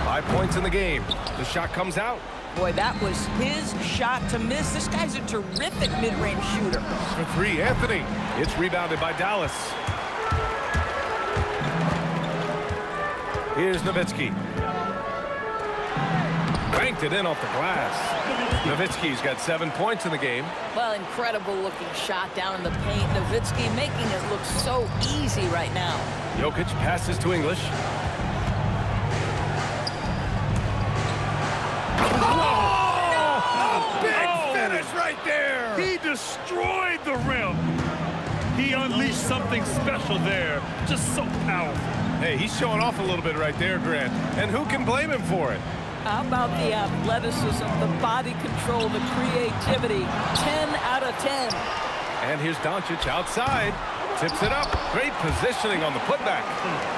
5 points in the game. The shot comes out. Boy, that was his shot to miss. This guy's a terrific mid-range shooter. For three, Anthony. It's rebounded by Dallas. Here's Nowitzki. Banked it in off the glass. Nowitzki's got 7 points in the game. Well, incredible looking shot down in the paint. Nowitzki making it look so easy right now. Jokic passes to English. Finish right there. He destroyed the rim. He unleashed something special there. Just so powerful. Hey, he's showing off a little bit right there, Grant. And who can blame him for it? How about the athleticism, the body control, the creativity? 10 out of 10. And here's Doncic outside. Tips it up. Great positioning on the putback.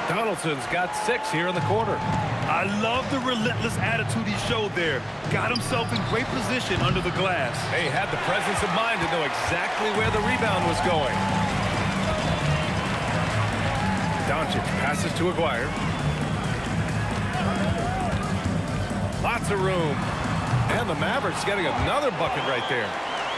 Donaldson's got 6 here in the quarter. I love the relentless attitude he showed there. Got himself in great position under the glass. He had the presence of mind to know exactly where the rebound was going. Doncic passes to Aguirre. Lots of room. And the Mavericks getting another bucket right there.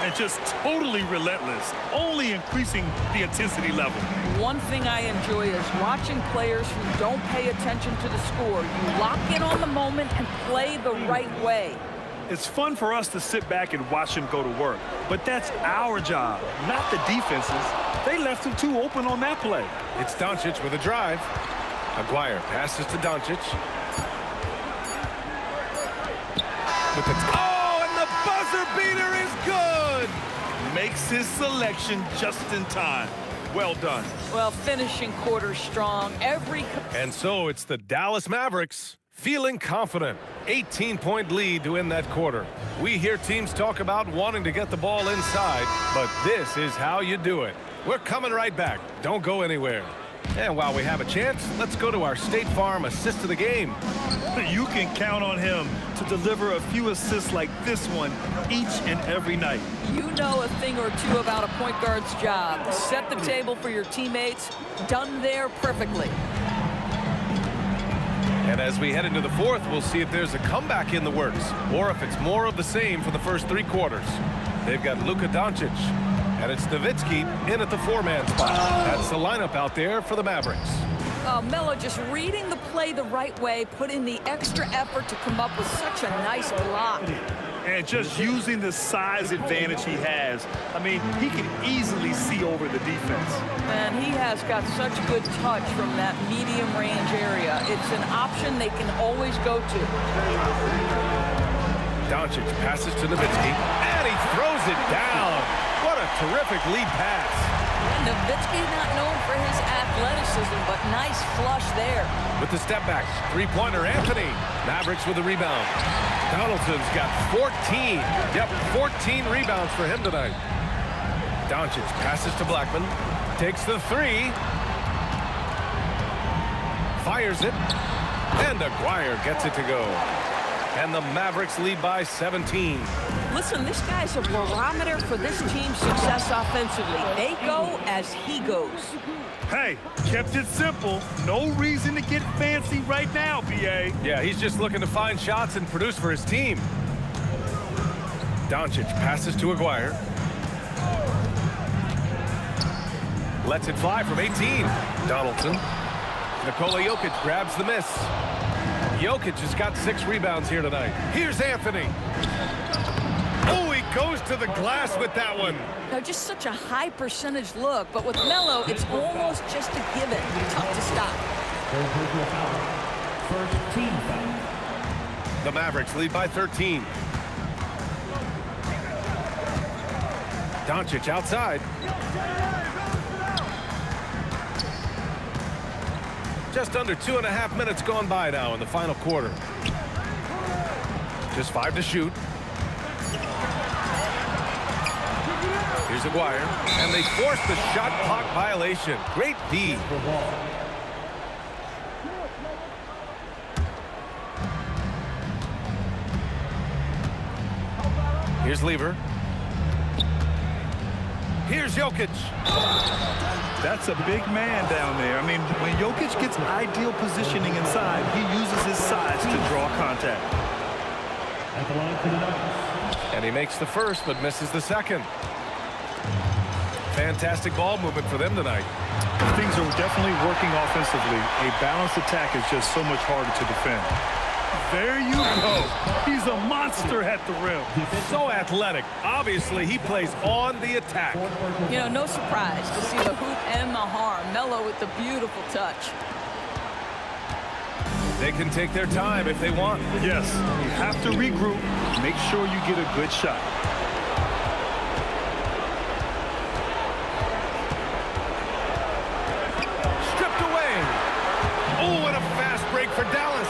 And just totally relentless, only increasing the intensity level. One thing I enjoy is watching players who don't pay attention to the score. You lock in on the moment and play the right way. It's fun for us to sit back and watch him go to work, but that's our job, not the defenses. They left him too open on that play. It's Doncic with a drive. Aguirre passes to Doncic. With the and the buzzer beater is good. Makes his selection just in time. Well done. Well, finishing quarter strong. And so it's the Dallas Mavericks feeling confident. 18-point lead to win that quarter. We hear teams talk about wanting to get the ball inside, but this is how you do it. We're coming right back. Don't go anywhere. And while we have a chance, let's go to our State Farm assist of the game. You can count on him to deliver a few assists like this one each and every night. You know a thing or two about a point guard's job. Set the table for your teammates. Done there perfectly. And as we head into the fourth, we'll see if there's a comeback in the works or if it's more of the same for the first 3 quarters. They've got Luka Doncic. And it's Nowitzki in at the 4-man spot. That's the lineup out there for the Mavericks. Melo just reading the play the right way, put in the extra effort to come up with such a nice block. And just using the size advantage he has. I mean, he can easily see over the defense. And he has got such good touch from that medium range area. It's an option they can always go to. Doncic passes to Nowitzki, and he throws it down. What a terrific lead pass. Nowitzki not known for his athleticism, but nice flush there. With the step back, 3-pointer Anthony. Mavericks with the rebound. Donaldson's got 14. Yep, 14 rebounds for him tonight. Doncic passes to Blackman. Takes the 3. Fires it. And Aguirre gets it to go. And the Mavericks lead by 17. Listen, this guy's a barometer for this team's success offensively. They go as he goes. Hey, kept it simple. No reason to get fancy right now, B.A. Yeah, he's just looking to find shots and produce for his team. Doncic passes to Aguirre. Lets it fly from 18. Donaldson. Nikola Jokic grabs the miss. Jokic has got 6 rebounds here tonight. Here's Anthony. Oh, he goes to the glass with that one. Now, just such a high percentage look, but with Melo, it's almost just a given. Tough to stop. First team foul. The Mavericks lead by 13. Doncic outside. Just under 2.5 minutes gone by now in the final quarter. Just 5 to shoot. Here's Aguirre, and they force the shot clock violation. Great D. Here's Lever. Here's Jokic. That's a big man down there. I mean, when Jokic gets ideal positioning inside, he uses his size to draw contact. And he makes the first, but misses the second. Fantastic ball movement for them tonight. Things are definitely working offensively. A balanced attack is just so much harder to defend. There you go. He's a monster at the rim. So athletic. Obviously, he plays on the attack. You know, no surprise to see the hoop and the harm. Melo with the beautiful touch. They can take their time if they want. Yes, you have to regroup. Make sure you get a good shot. Stripped away. Oh, and a fast break for Dallas.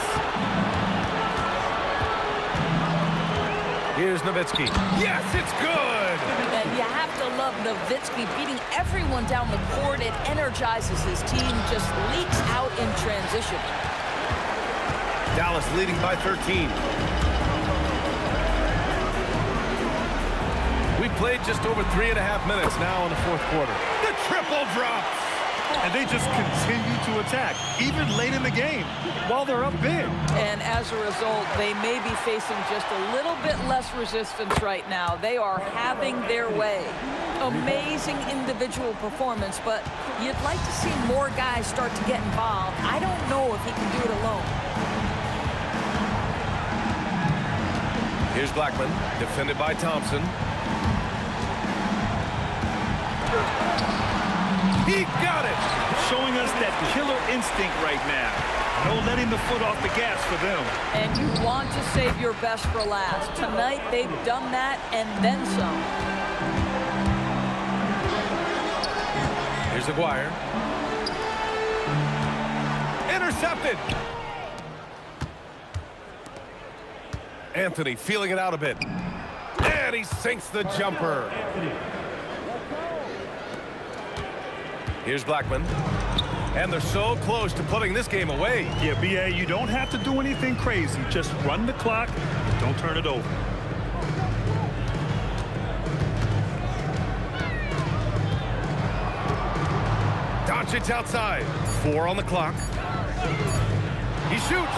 Here's Nowitzki. Yes, it's good. And you have to love Nowitzki beating everyone down the court. It energizes his team, just leaks out in transition. Dallas leading by 13. We played just over 3.5 minutes now in the fourth quarter. The triple drops. And they just continue to attack, even late in the game, while they're up big. And as a result, they may be facing just a little bit less resistance right now. They are having their way. Amazing individual performance, but you'd like to see more guys start to get involved. I don't know if he can do it alone. Here's Blackman, defended by Thompson. He got it! Showing us that killer instinct right now. No letting the foot off the gas for them. And you want to save your best for last. Tonight, they've done that and then some. Here's Aguirre. Intercepted! Anthony feeling it out a bit. And he sinks the jumper. Here's Blackman. And they're so close to putting this game away. Yeah, B.A., you don't have to do anything crazy. Just run the clock. Don't turn it over. Doncic outside. 4 on the clock. He shoots.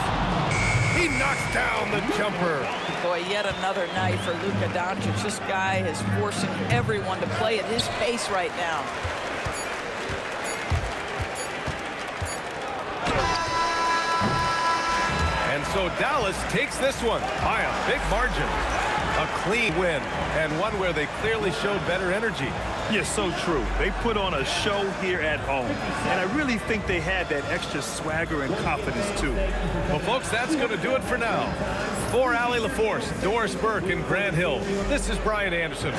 He knocks down the jumper. Boy, yet another night for Luka Doncic. This guy is forcing everyone to play at his pace right now. And so Dallas takes this one by a big margin. A clean win, and one where they clearly showed better energy. Yeah, so true. They put on a show here at home. And I really think they had that extra swagger and confidence, too. Well, folks, that's going to do it for now. For Allie LaForce, Doris Burke, and Grant Hill, this is Brian Anderson.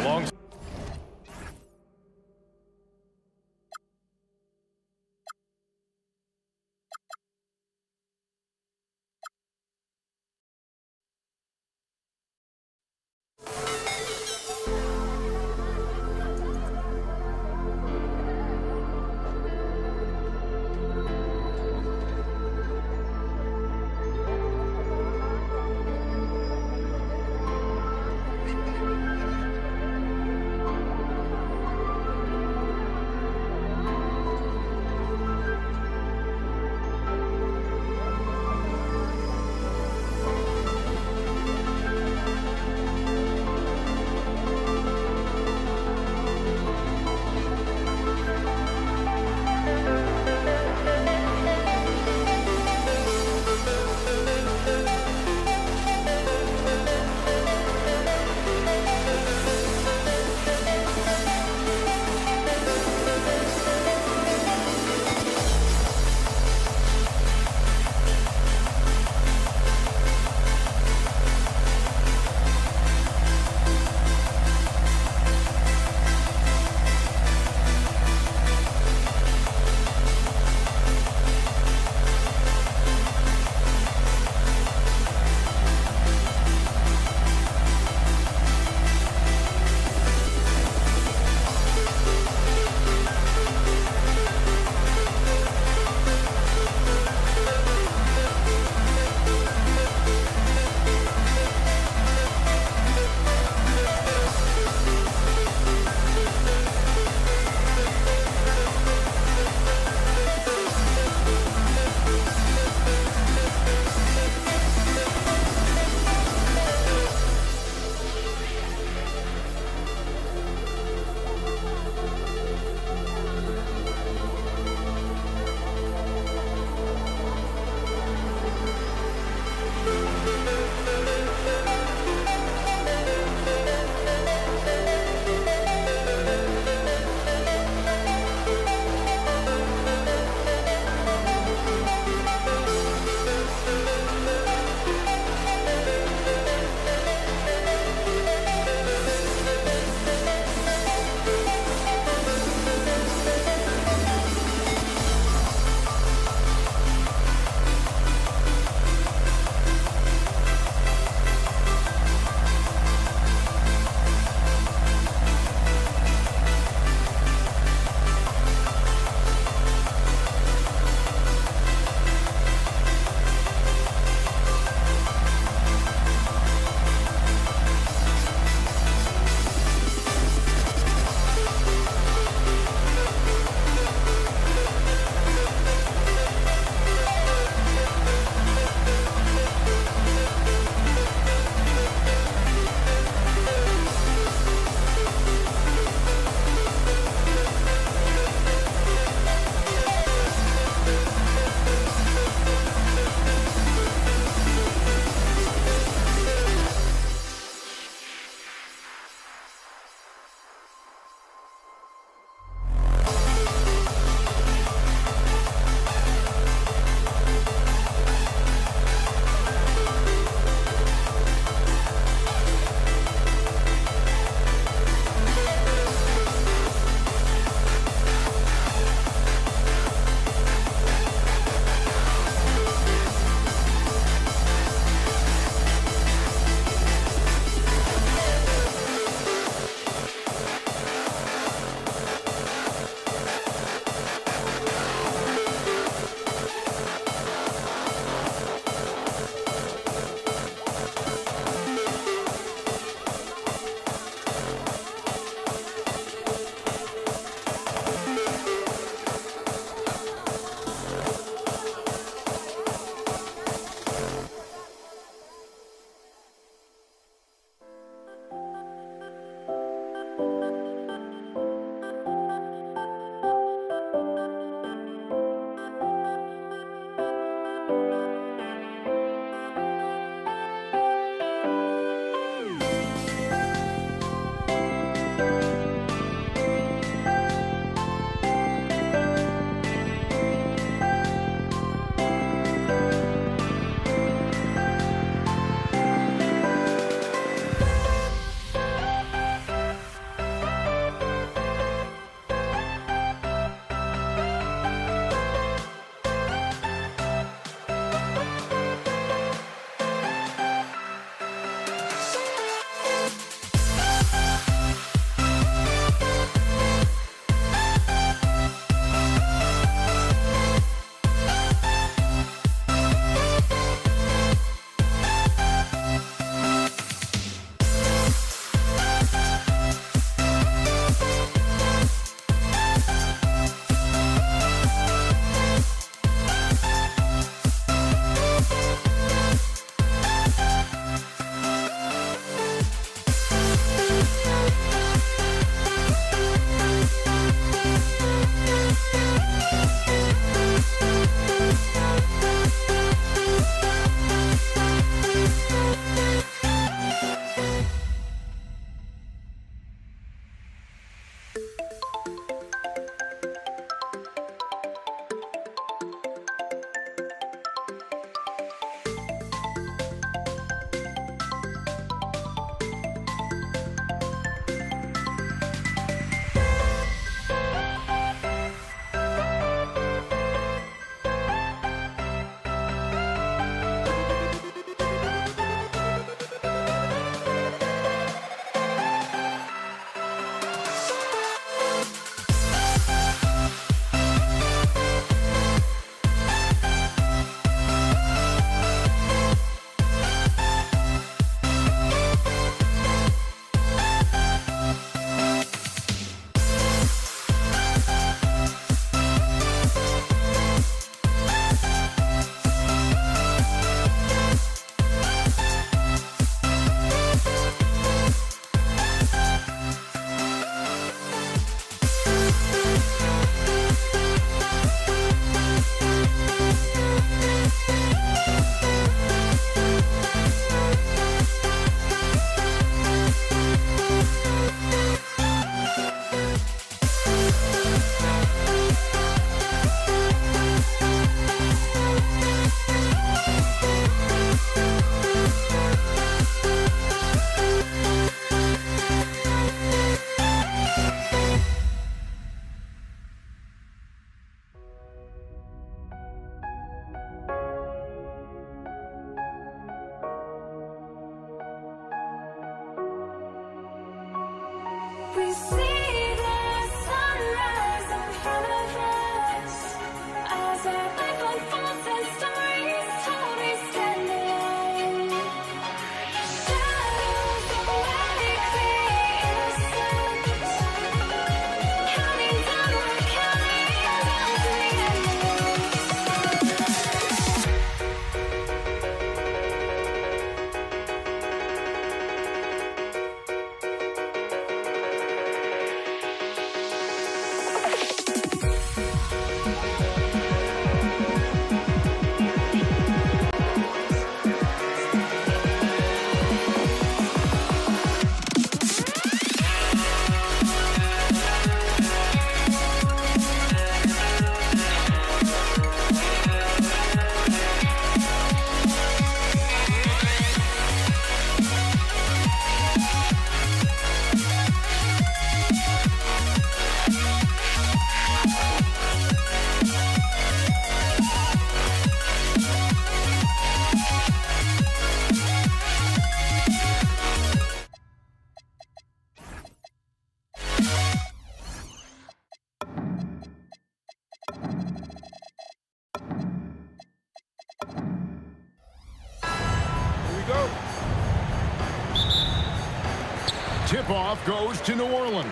tip-off goes to New Orleans.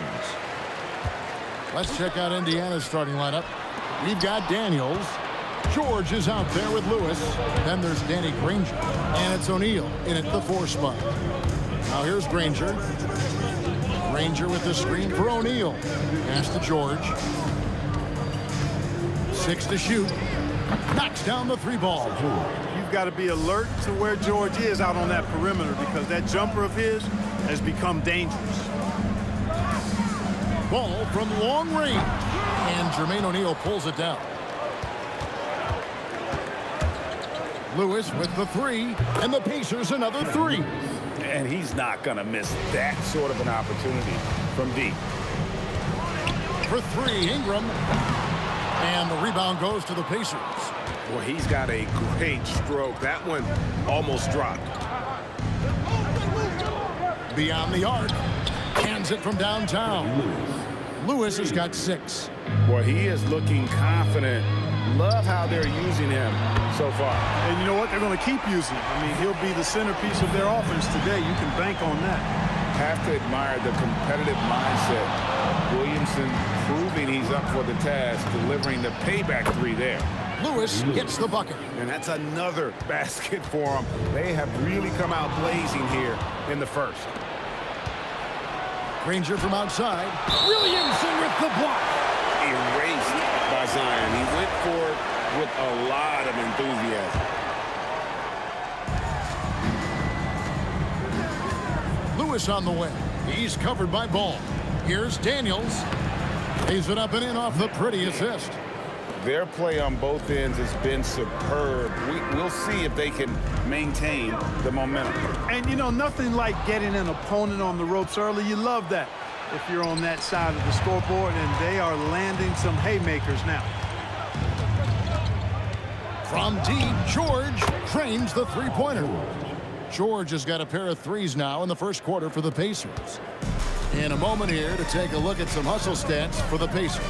Let's check out Indiana's starting lineup. We've got Daniels. George is out there with Lewis. Then there's Danny Granger. And it's O'Neal in at the 4 spot. Now here's Granger. Granger with the screen for O'Neal. Pass to George. 6 to shoot. Knocks down the 3 ball. You've got to be alert to where George is out on that perimeter because that jumper of his has become dangerous. Ball from long range. And Jermaine O'Neal pulls it down. Lewis with the 3. And the Pacers another 3. And he's not going to miss that sort of an opportunity from deep. For 3, Ingram. And the rebound goes to the Pacers. Well, he's got a great stroke. That one almost dropped. Beyond the arc. Hands it from downtown. Lewis has got 6. Well, he is looking confident. Love how they're using him so far. And you know what? They're going to keep using him. I mean, he'll be the centerpiece of their offense today. You can bank on that. Have to admire the competitive mindset. Williamson proving he's up for the task, delivering the payback 3 there. Lewis gets the bucket. And that's another basket for them. They have really come out blazing here in the first. Granger from outside. Williamson with the block. Erased by Zion. He went for it with a lot of enthusiasm. Lewis on the way. He's covered by Ball. Here's Daniels. Lays it up and in off the pretty assist. Their play on both ends has been superb. We'll see if they can maintain the momentum. And, you know, nothing like getting an opponent on the ropes early. You love that if you're on that side of the scoreboard, and they are landing some haymakers now. From deep, George trains the 3-pointer. George has got a pair of 3s now in the first quarter for the Pacers. In a moment here to take a look at some hustle stats for the Pacers.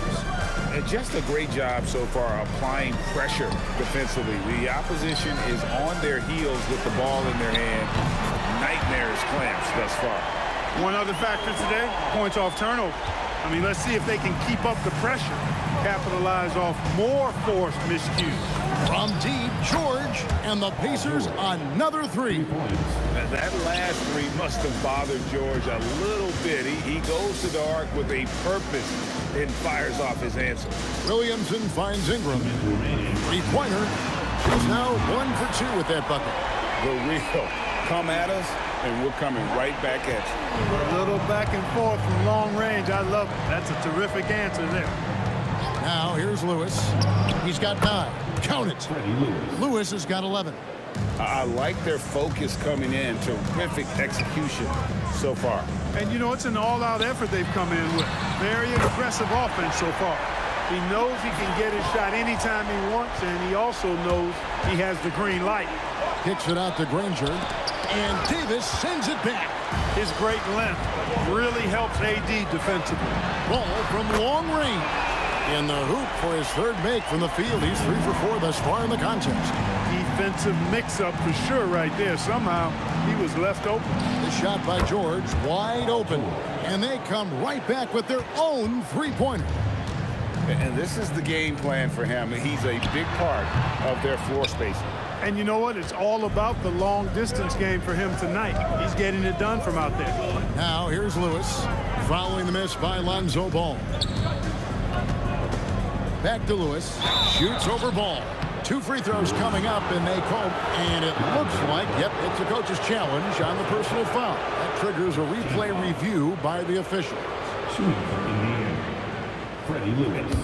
And just a great job so far applying pressure defensively. The opposition is on their heels with the ball in their hand. Nightmares clamps thus far. One other factor today, points off turnover. I mean, let's see if they can keep up the pressure, capitalize off more forced miscues. From deep, George, and the Pacers another 3. That last 3 must have bothered George a little bit. He goes to the arc with a purpose and fires off his answer. Williamson finds Ingram. 3-pointer. He's now 1 for 2 with that bucket. The real come at us, and we're coming right back at you. A little back and forth from long range. I love it. That's a terrific answer there. Now here's Lewis. He's got 9. Count it. Lewis has got 11. I like their focus coming in. Terrific execution so far. And, you know, it's an all-out effort they've come in with. Very aggressive offense so far. He knows he can get his shot anytime he wants, and he also knows he has the green light. Kicks it out to Granger, and Davis sends it back. His great length really helps AD defensively. Ball from long range. In the hoop for his 3rd make from the field. He's 3 for 4 thus far in the contest. Defensive mix-up for sure right there. Somehow he was left open. The shot by George, wide open. And they come right back with their own 3-pointer. And this is the game plan for him. He's a big part of their floor spacing. And you know what? It's all about the long-distance game for him tonight. He's getting it done from out there. Now here's Lewis, following the miss by Lonzo Ball. Back to Lewis, shoots over Ball. 2 free throws coming up, and they call, and it looks like, yep, it's a coach's challenge on the personal foul. That triggers a replay review by the officials. Shooting from Indiana, Freddie Lewis.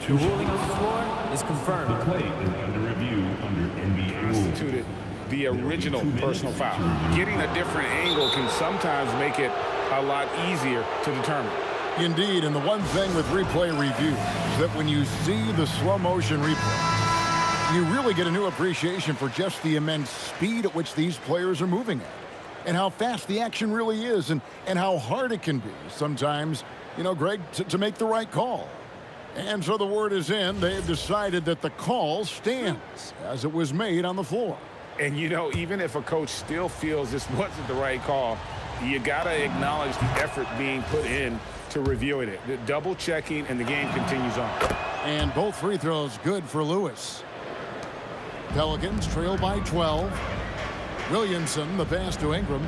The ruling on the floor is confirmed. The play is under review under NBA rules. Constituted the original personal foul. Getting a different angle can sometimes make it a lot easier to determine. Indeed, and the one thing with replay review is that when you see the slow motion replay, you really get a new appreciation for just the immense speed at which these players are moving at, and how fast the action really is, and how hard it can be sometimes, you know, Greg, to make the right call. And so the word is in. They've decided that the call stands as it was made on the floor. And, you know, even if a coach still feels this wasn't the right call, You got to acknowledge the effort being put in to reviewing it. The double checking, and the game continues on. And both free throws good for Lewis. Pelicans trail by 12. Williamson, the pass to Ingram.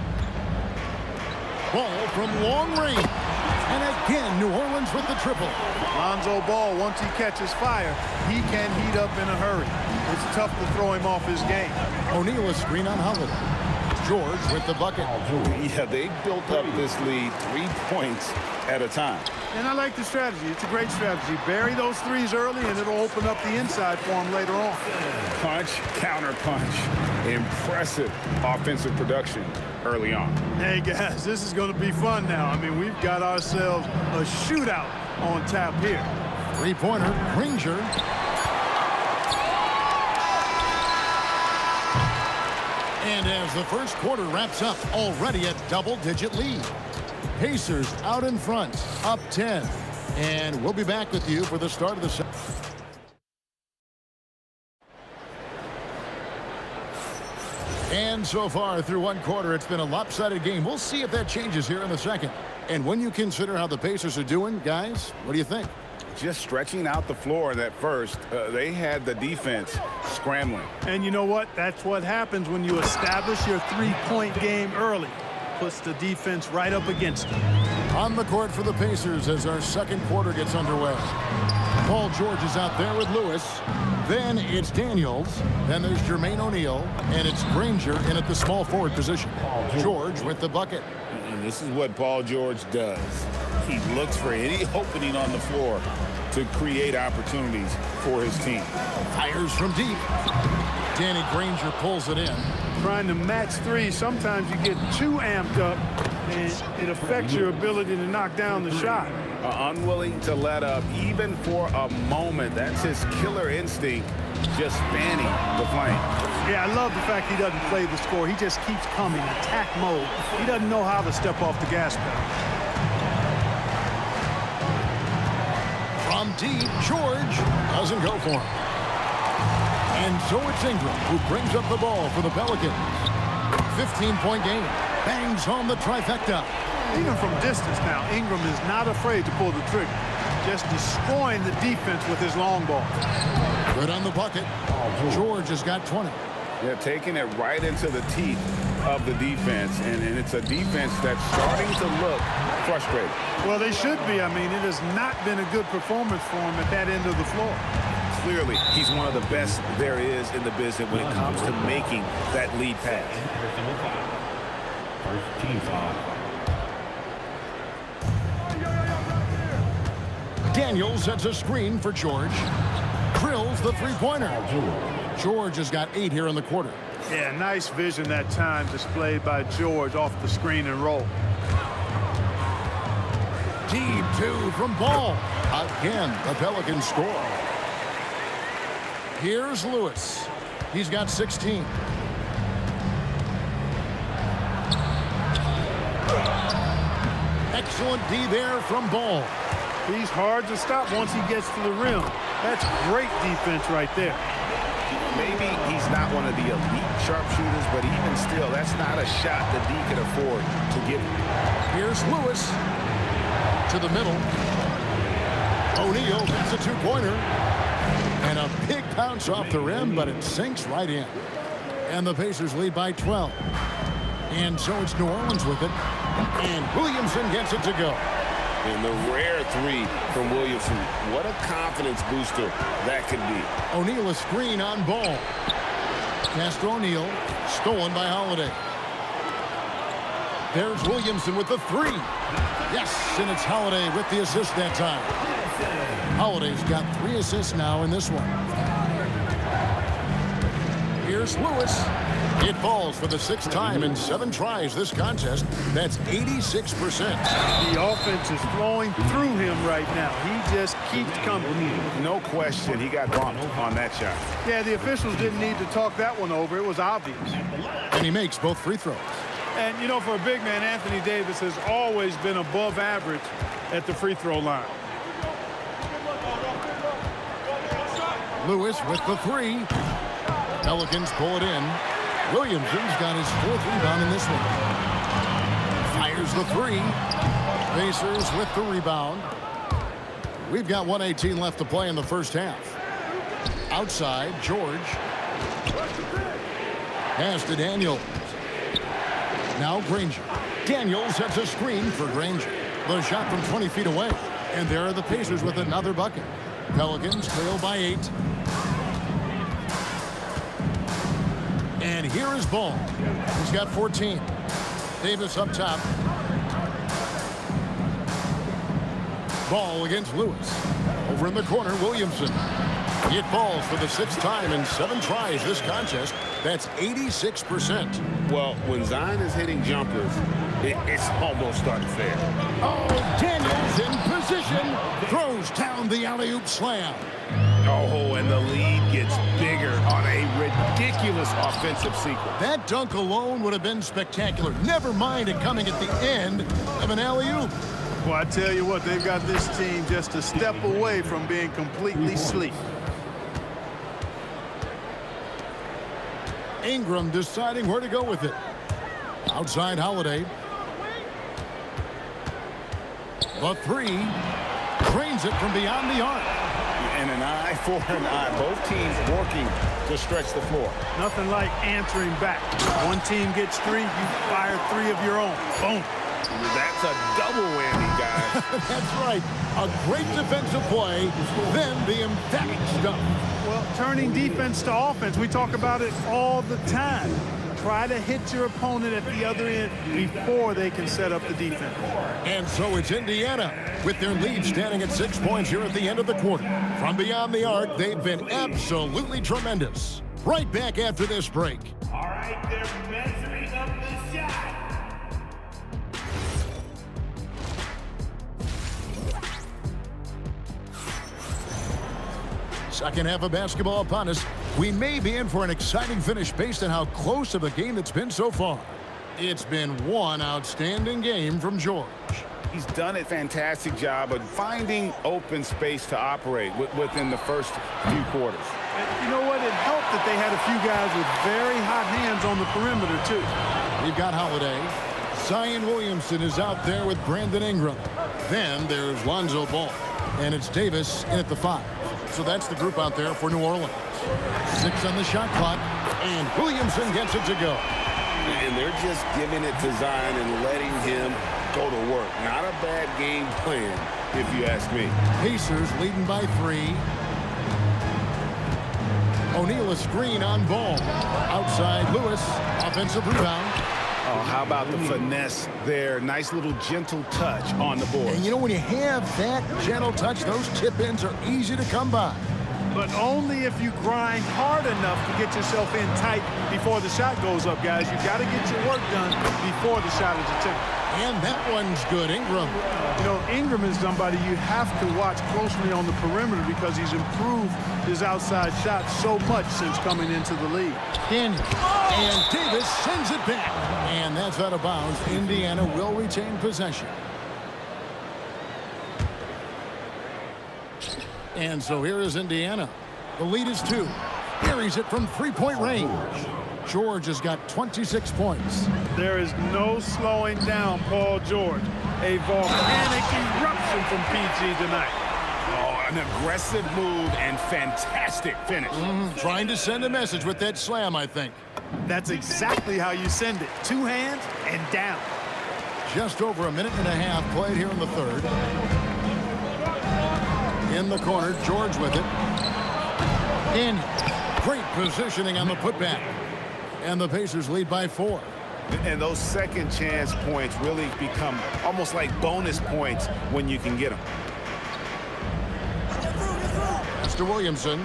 Ball from long range. And again, New Orleans with the triple. Lonzo Ball, once he catches fire, he can heat up in a hurry. It's tough to throw him off his game. O'Neal a screen on Holiday. George with the bucket. Yeah, they built up this lead 3 points at a time. And I like the strategy. It's a great strategy. Bury those threes early, and it'll open up the inside for him later on. Punch, counter punch. Impressive offensive production early on. Hey, guys, this is going to be fun now. I mean, we've got ourselves a shootout on tap here. Three-pointer, Granger. And as the first quarter wraps up, already a double-digit lead. Pacers out in front, up 10. And we'll be back with you for the start of the second. And so far through one quarter, it's been a lopsided game. We'll see if that changes here in the second. And when you consider how the Pacers are doing, guys, what do you think? Just stretching out the floor in that first, they had the defense scrambling. And you know what? That's what happens when you establish your three-point game early. Puts the defense right up against it. On the court for the Pacers as our second quarter gets underway. Paul George is out there with Lewis. Then it's Daniels. Then there's Jermaine O'Neal. And it's Granger in at the small forward position. George with the bucket. And this is what Paul George does. He looks for any opening on the floor to create opportunities for his team. Fires from deep. Danny Granger pulls it in. Trying to match three, sometimes you get too amped up, and it affects your ability to knock down the shot. Unwilling to let up, even for a moment. That's his killer instinct, just fanning the flame. Yeah, I love the fact he doesn't play the score. He just keeps coming, attack mode. He doesn't know how to step off the gas pedal. From deep, George doesn't go for him. And so it's Ingram who brings up the ball for the Pelicans. 15-point game. Bangs home the trifecta. Even from distance now, Ingram is not afraid to pull the trigger. Just destroying the defense with his long ball. Good on the bucket. George has got 20. Yeah, taking it right into the teeth of the defense. And it's a defense that's starting to look frustrated. Well, they should be. I mean, it has not been a good performance for him at that end of the floor. Clearly, he's one of the best there is in the business when it comes to making that lead pass. First team foul. Daniels sets a screen for George. Drills the three-pointer. George has got 8 here in the quarter. Yeah, nice vision that time displayed by George off the screen and roll. Deep 2 from Ball. Again, the Pelicans score. Here's Lewis. He's got 16. Excellent D there from Ball. He's hard to stop once he gets to the rim. That's great defense right there. Maybe he's not one of the elite sharpshooters, but even still, that's not a shot that D can afford to give him. Here's Lewis to the middle. O'Neal hits a two-pointer. And a big bounce off the rim, but it sinks right in. And the Pacers lead by 12. And so it's New Orleans with it. And Williamson gets it to go. And the rare three from Williamson. What a confidence booster that could be. O'Neal a screen on Ball. Pass to O'Neal. Stolen by Holiday. There's Williamson with the three. Yes, and it's Holiday with the assist that time. Holiday's got 3 assists now in this one. Here's Lewis. It falls for the 6th time in 7 tries this contest. That's 86%. The offense is flowing through him right now. He just keeps coming. No question, he got bumped on that shot. Yeah, the officials didn't need to talk that one over. It was obvious. And he makes both free throws. And, you know, for a big man, Anthony Davis has always been above average at the free throw line. Lewis with the three. Pelicans pull it in. Williamson's got his 4th rebound in this one. Here's the three. Pacers with the rebound. We've got 1:18 left to play in the first half. Outside, George. Pass to Daniels. Now Granger. Daniels sets a screen for Granger. The shot from 20 feet away. And there are the Pacers with another bucket. Pelicans trail by 8. And here is Ball. He's got 14. Davis up top. Ball against Lewis. Over in the corner, Williamson. It falls for the 6th time in 7 tries this contest. That's 86%. Well, when Zion is hitting jumpers, it's almost unfair. Oh, Daniels in position. Throws down the alley-oop slam. Oh, and the lead gets bigger on a ridiculous offensive sequence. That dunk alone would have been spectacular. Never mind it coming at the end of an alley-oop. Well, I tell you what, they've got this team just a step away from being completely asleep. Ingram deciding where to go with it. Outside Holiday. The three. Drains it from beyond the arc. And an eye for an eye. Both teams working to stretch the floor. Nothing like answering back. One team gets 3, you fire 3 of your own. Boom. That's a double whammy, guys. That's right. A great defensive play, then the emphatic stuff. Well, turning defense to offense, we talk about it all the time. Try to hit your opponent at the other end before they can set up the defense. And so it's Indiana with their lead standing at 6 points here at the end of the quarter. From beyond the arc, they've been absolutely tremendous. Right back after this break. All right, they're measuring up the shot. Second half of basketball upon us. We may be in for an exciting finish based on how close of a game it's been so far. It's been one outstanding game from George. He's done a fantastic job of finding open space to operate within the first few quarters. And you know what? It helped that they had a few guys with very hot hands on the perimeter, too. We've got Holiday. Zion Williamson is out there with Brandon Ingram. Then there's Lonzo Ball. And it's Davis in at the 5. So that's the group out there for New Orleans. 6 on the shot clock, and Williamson gets it to go. And they're just giving it to Zion and letting him go to work. Not a bad game plan, if you ask me. Pacers leading by 3. O'Neal a screen on Ball. Outside Lewis, offensive rebound. Oh, how about the finesse there? Nice little gentle touch on the board. And you know, when you have that gentle touch, those tip-ins are easy to come by. But only if you grind hard enough to get yourself in tight before the shot goes up, guys. You got to get your work done before the shot is attempted. And that one's good, Ingram. You know, Ingram is somebody you have to watch closely on the perimeter because he's improved his outside shot so much since coming into the league. And Davis sends it back. And that's out of bounds. Indiana will retain possession. And so here is Indiana. The lead is 2. Carries it from 3-point range. George has got 26 points. There is no slowing down Paul George. A volcanic eruption from PG tonight. Oh, an aggressive move and fantastic finish. Trying to send a message with that slam, I think. That's exactly how you send it. 2 hands and down. Just over a minute and a half played here in the third. In the corner, George with it. In. Great positioning on the putback. And the Pacers lead by 4. And those second chance points really become almost like bonus points when you can get them. Mr. Williamson.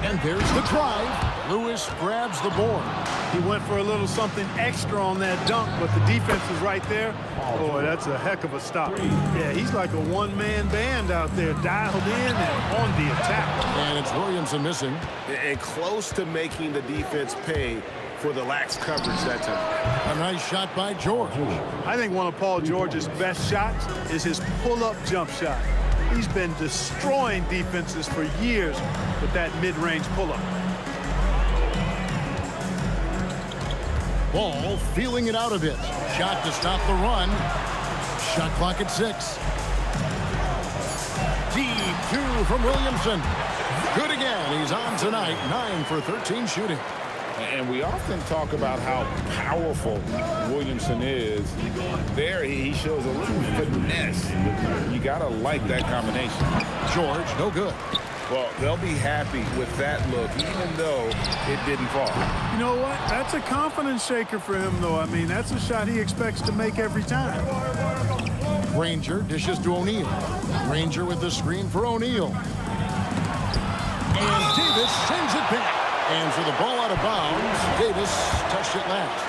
And there's the drive. Lewis grabs the board. He went for a little something extra on that dunk, but the defense is right there. Boy, that's a heck of a stop. Yeah, he's like a one-man band out there, dialed in and on the attack. And it's Williamson missing. And close to making the defense pay for the lax coverage that time. A nice shot by George. I think one of Paul George's best shots is his pull-up jump shot. He's been destroying defenses for years with that mid-range pull-up. Ball feeling it out a bit. Shot to stop the run. Shot clock at 6. Deep 2 from Williamson. Good again. He's on tonight. 9 for 13 shooting. And we often talk about how powerful Williamson is. There, he shows a little finesse. You got to like that combination. George, no good. Well, they'll be happy with that look, even though it didn't fall. You know what? That's a confidence shaker for him, though. I mean, that's a shot he expects to make every time. Granger dishes to O'Neal. Granger with the screen for O'Neal. And Davis sends it back. And for the ball out of bounds, Davis touched it last.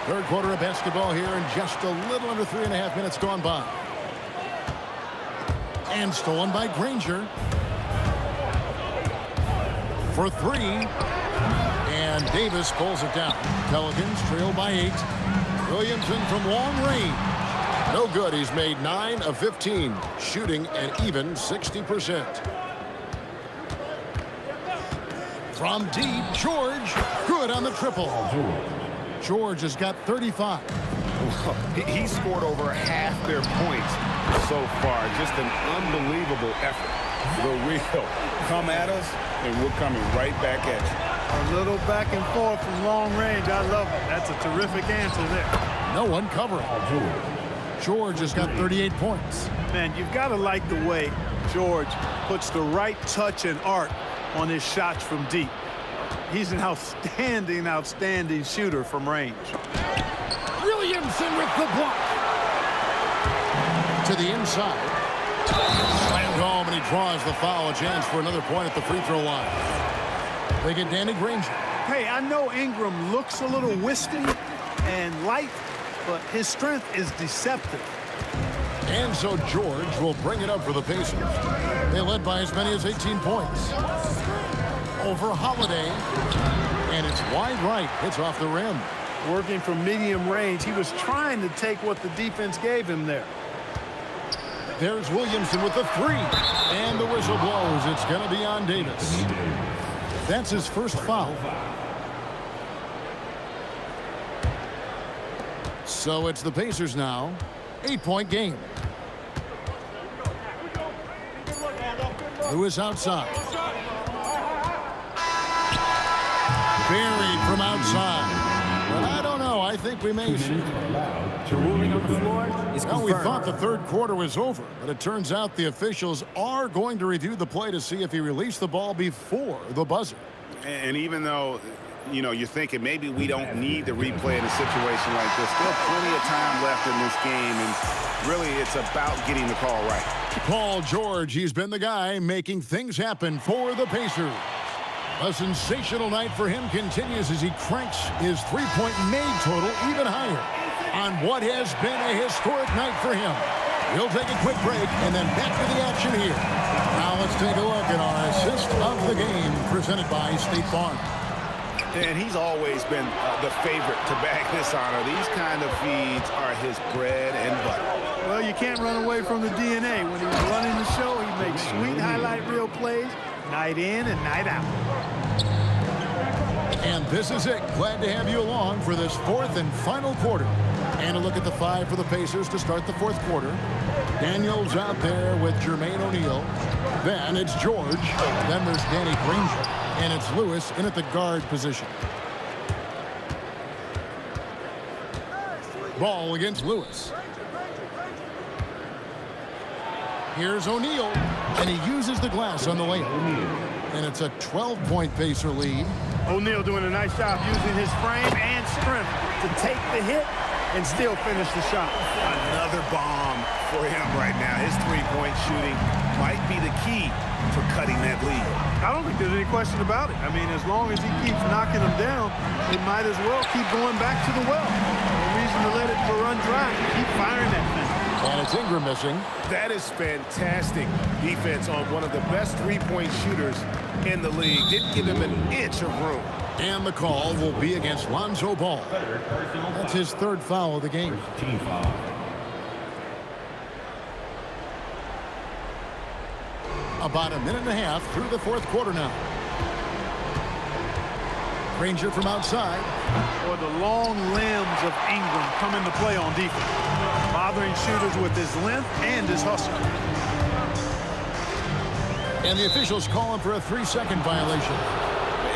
Third quarter of basketball here, and just a little under 3.5 minutes gone by. And stolen by Granger. For 3. And Davis pulls it down. Pelicans trail by 8. Williamson from long range. No good. He's made 9 of 15. Shooting an even 60%. From deep, George. Good on the triple. George has got 35. Well, he scored over half their points so far. Just an unbelievable effort. The real come at us, and we're coming right back at you. A little back and forth from long range. I love it. That's a terrific answer there. No one covering. George has got 38 points. Man, you've got to like the way George puts the right touch and arc on his shots from deep. He's an outstanding shooter from range. Williamson with the block. To the inside. Slammed home, and he draws the foul. A chance for another point at the free throw line. They get Danny Granger. Hey, I know Ingram looks a little wispy and light, but his strength is deceptive. And so George will bring it up for the Pacers. They led by as many as 18 points. Over Holiday. And it's wide right. It's off the rim. Working from medium range. He was trying to take what the defense gave him there. There's Williamson with the 3. And the whistle blows. It's going to be on Davis. That's his first foul. So it's the Pacers now. 8-point game. Lewis outside. Buried from outside. But I don't know. I think we may see. The ruling on the floor is Well, we confirmed. thought the third quarter was over, but it turns out the officials are going to review the play to see if he released the ball before the buzzer. And even though, you know, you're thinking maybe we don't need the replay in a situation like this, still plenty of time left in this game, and really it's about getting the call right. Paul George, he's been the guy making things happen for the Pacers. A sensational night for him continues as he cranks his three-point made total even higher on what has been a historic night for him. We'll take a quick break and then back to the action here. Now let's take a look at our assist of the game presented by State Farm. And he's always been the favorite to bag this honor. These kind of feeds are his bread and butter. Well, you can't run away from the DNA. When he was running the show, he made sweet highlight reel plays night in and night out. And this is it. Glad to have you along for this fourth and final quarter. And a look at the 5 for the Pacers to start the fourth quarter. Daniels out there with Jermaine O'Neal. Then it's George. Then there's Danny Granger. And it's Lewis in at the guard position. Ball against Lewis. Here's O'Neal. And he uses the glass on the layup. And it's a 12-point Pacer lead. O'Neal doing a nice job using his frame and strength to take the hit and still finish the shot. Another bomb for him right now. His three-point shooting might be the key to cutting that lead. I don't think there's any question about it. I mean, as long as he keeps knocking them down, he might as well keep going back to the well. No reason to let it run dry. Keep firing that thing. And it's Ingram missing. That is fantastic defense on one of the best three-point shooters in the league. Didn't give him an inch of room. And the call will be against Lonzo Ball. That's his third foul of the game. Team foul. About a minute and a half through the fourth quarter now. Granger from outside. Or the long limbs of Ingram come into play on defense, bothering shooters with his length and his hustle. And the officials call him for a 3-second violation.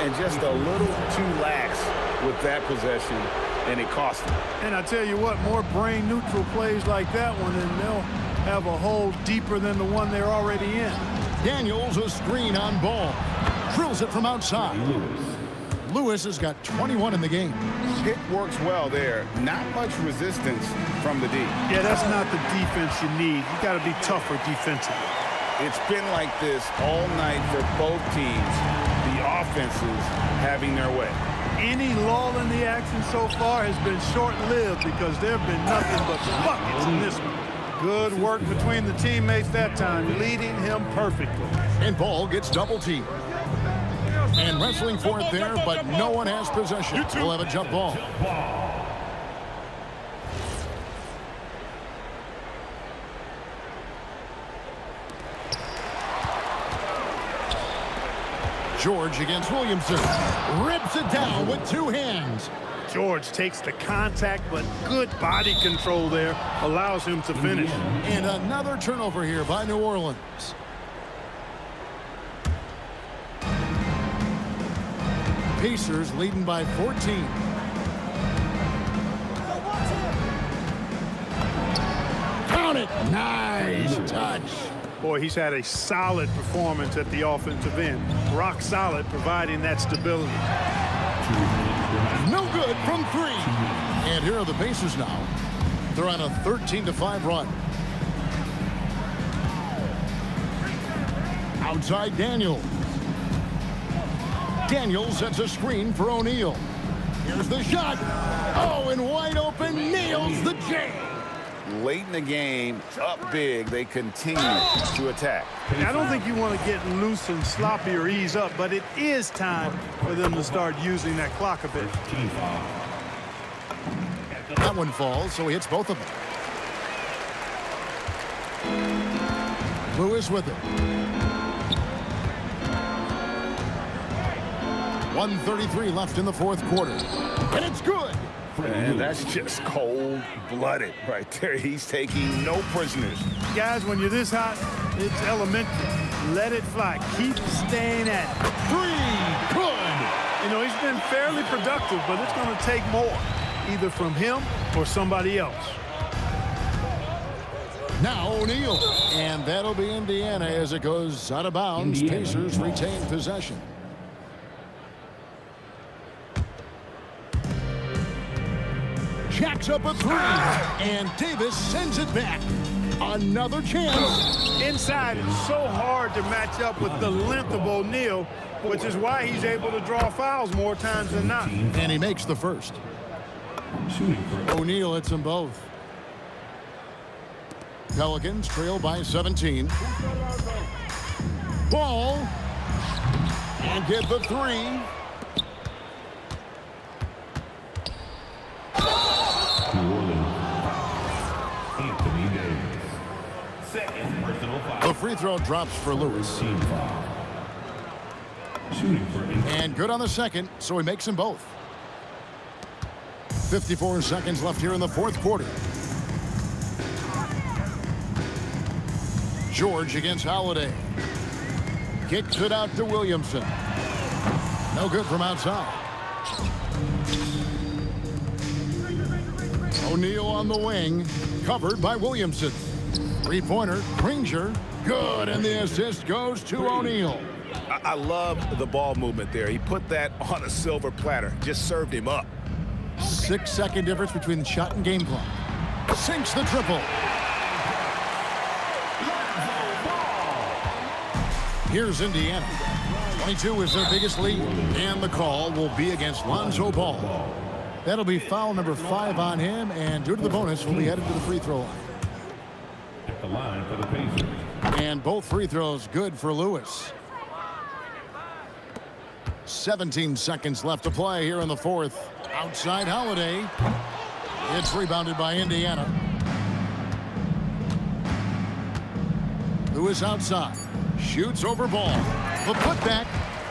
And just a little too lax with that possession, and it cost him. And I tell you what, more brain-neutral plays like that one, and they'll have a hole deeper than the one they're already in. Daniels, a screen on Ball. Drills it from outside. Lewis has got 21 in the game. Pick works well there. Not much resistance from the D. Yeah, that's not the defense you need. You got to be tougher defensively. It's been like this all night for both teams. The offenses having their way. Any lull in the action so far has been short-lived because there have been nothing but buckets in this one. Good work between the teammates that time, leading him perfectly. And Ball gets double-teamed. And wrestling for it there, but no one has possession. We'll have a jump ball. George against Williamson. Rips it down with 2 hands. George takes the contact, but good body control there allows him to finish. And another turnover here by New Orleans. Pacers leading by 14. Count it. Nice touch. Boy, he's had a solid performance at the offensive end. Rock solid, providing that stability. No good from 3. And here are the Pacers now. They're on a 13-5 run. Outside Daniels. Daniels sets a screen for O'Neal. Here's the shot. Oh, and wide open, nails the J. Late in the game, up big, they continue to attack. I don't think you want to get loose and sloppy or ease up, but it is time for them to start using that clock a bit. That one falls, so he hits both of them. Lewis with it. 1:33 left in the 4th quarter. And it's good. And that's just cold-blooded right there. He's taking no prisoners. Guys, when you're this hot, it's elementary. Let it fly. Keep staying at it. 3. Good. You know, he's been fairly productive, but it's going to take more, either from him or somebody else. Now O'Neal. And that'll be Indiana as it goes out of bounds. Pacers retain possession. Jacks up a 3. And Davis sends it back. Another chance. Inside, it's so hard to match up with the length of O'Neal, which is why he's able to draw fouls more times than not. And he makes the first. O'Neal hits them both. Pelicans trail by 17. Ball. And get the 3. The free throw drops for Lewis. And good on the second, so he makes them both. 54 seconds left here in the 4th quarter. George against Holiday. Kicks it out to Williamson. No good from outside. O'Neal on the wing, covered by Williamson. 3-pointer, Granger, good, and the assist goes to O'Neal. I love the ball movement there. He put that on a silver platter, just served him up. 6-second difference between the shot and game clock. Sinks the triple. Here's Indiana. 22 is their biggest lead, and the call will be against Lonzo Ball. That'll be foul number 5 on him, and due to the bonus, will be headed to the free throw line. At the line for the Pacers. And both free throws good for Lewis. 17 seconds left to play here in the 4th. Outside Holiday. It's rebounded by Indiana. Lewis outside. Shoots over Ball. The putback.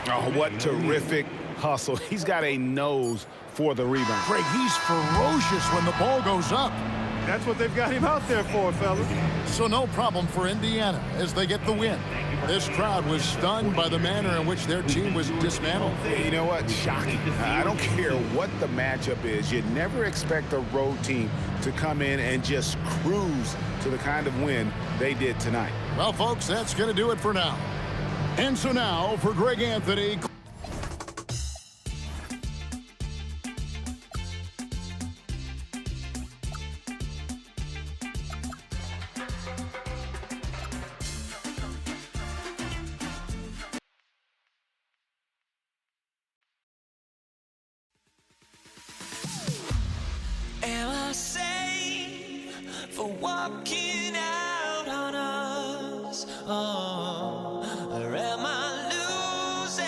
Oh, what terrific hustle. He's got a nose for the rebound. Greg, he's ferocious when the ball goes up. That's what they've got him out there for, fellas. So no problem for Indiana as they get the win. This crowd was stunned by the manner in which their team was dismantled. You know what? Shocking. I don't care what the matchup is. You never expect a road team to come in and just cruise to the kind of win they did tonight. Well, folks, that's going to do it for now. And so now for Greg Anthony. Am I sane for walking out on us? Or am I losing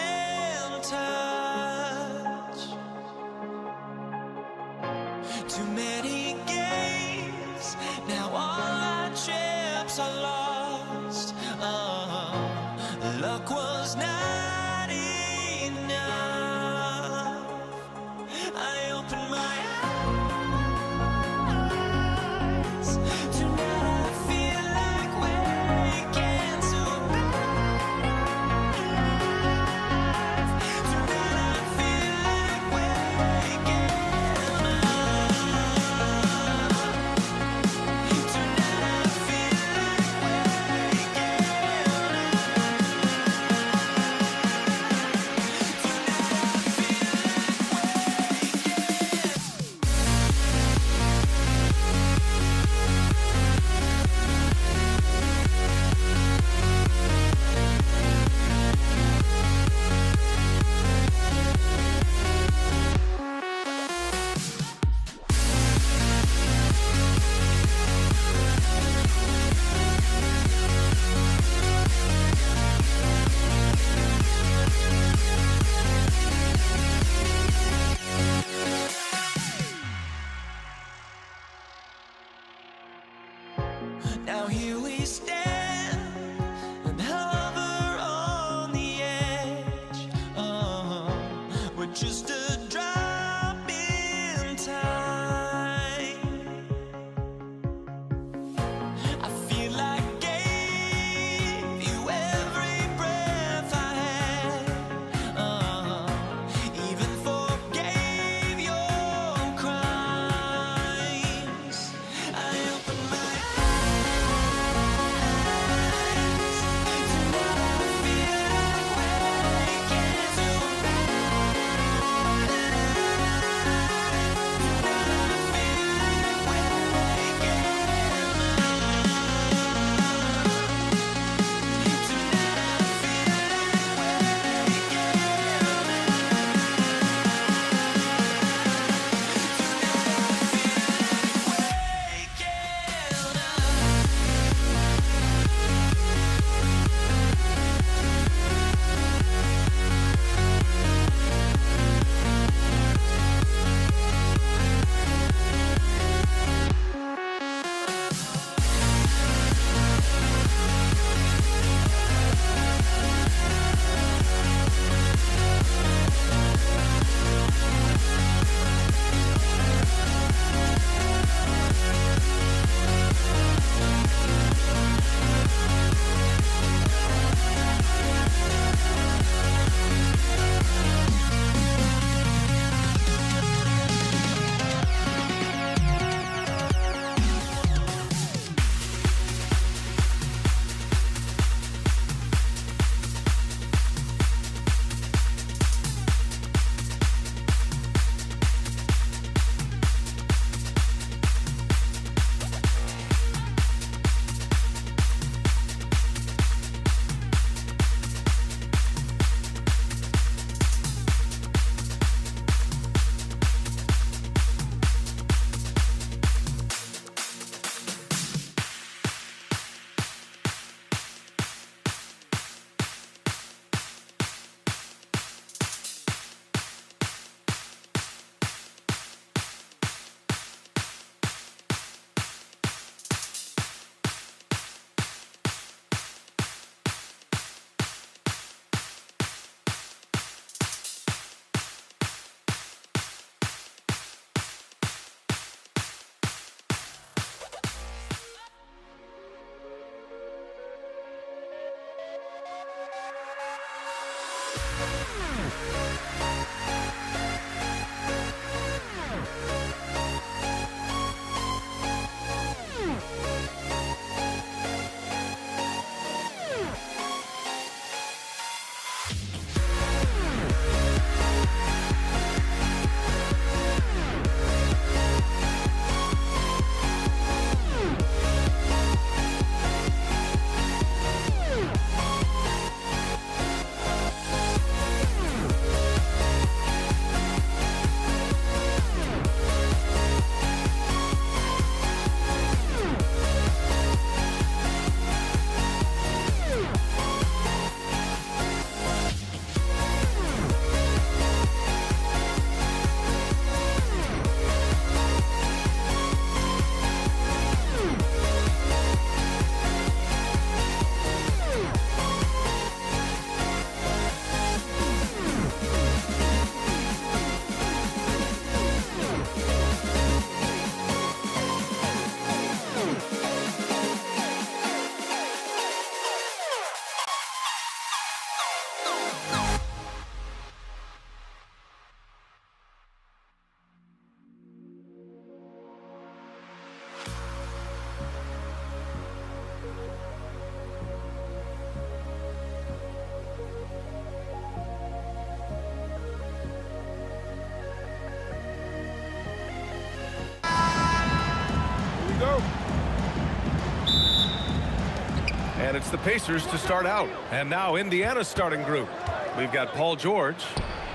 And it's the Pacers to start out. And now Indiana's starting group. We've got Paul George,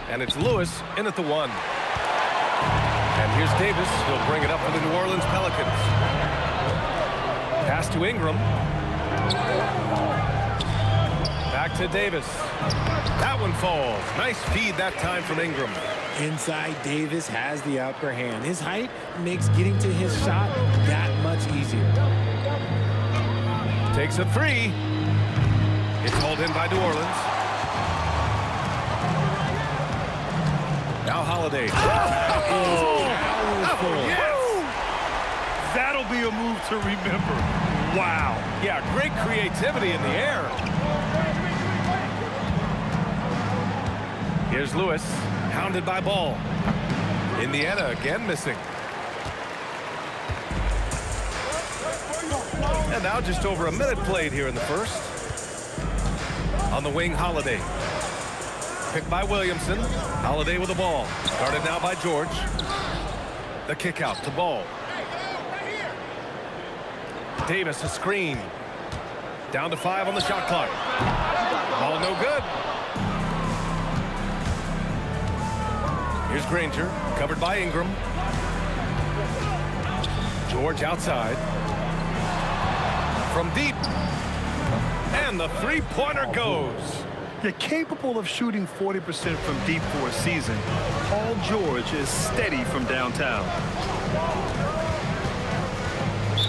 and it's Lewis in at the 1. And here's Davis. He'll bring it up for the New Orleans Pelicans. Pass to Ingram. Back to Davis. That one falls. Nice feed that time from Ingram. Inside, Davis has the upper hand. His height makes getting to his shot that much easier. Takes a 3. It's hauled in by New Orleans. Now Holiday. That'll be a move to remember. Wow. Yeah, great creativity in the air. Here's Lewis, hounded by Ball. Indiana again missing. And now just over a minute played here in the first. On the wing, Holiday. Picked by Williamson. Holiday with the ball. Guarded now by George. The kick out to Ball. Davis a screen. Down to 5 on the shot clock. Ball no good. Here's Granger, covered by Ingram. George outside. From deep. And the three-pointer goes. You're capable of shooting 40% from deep for a season. Paul George is steady from downtown.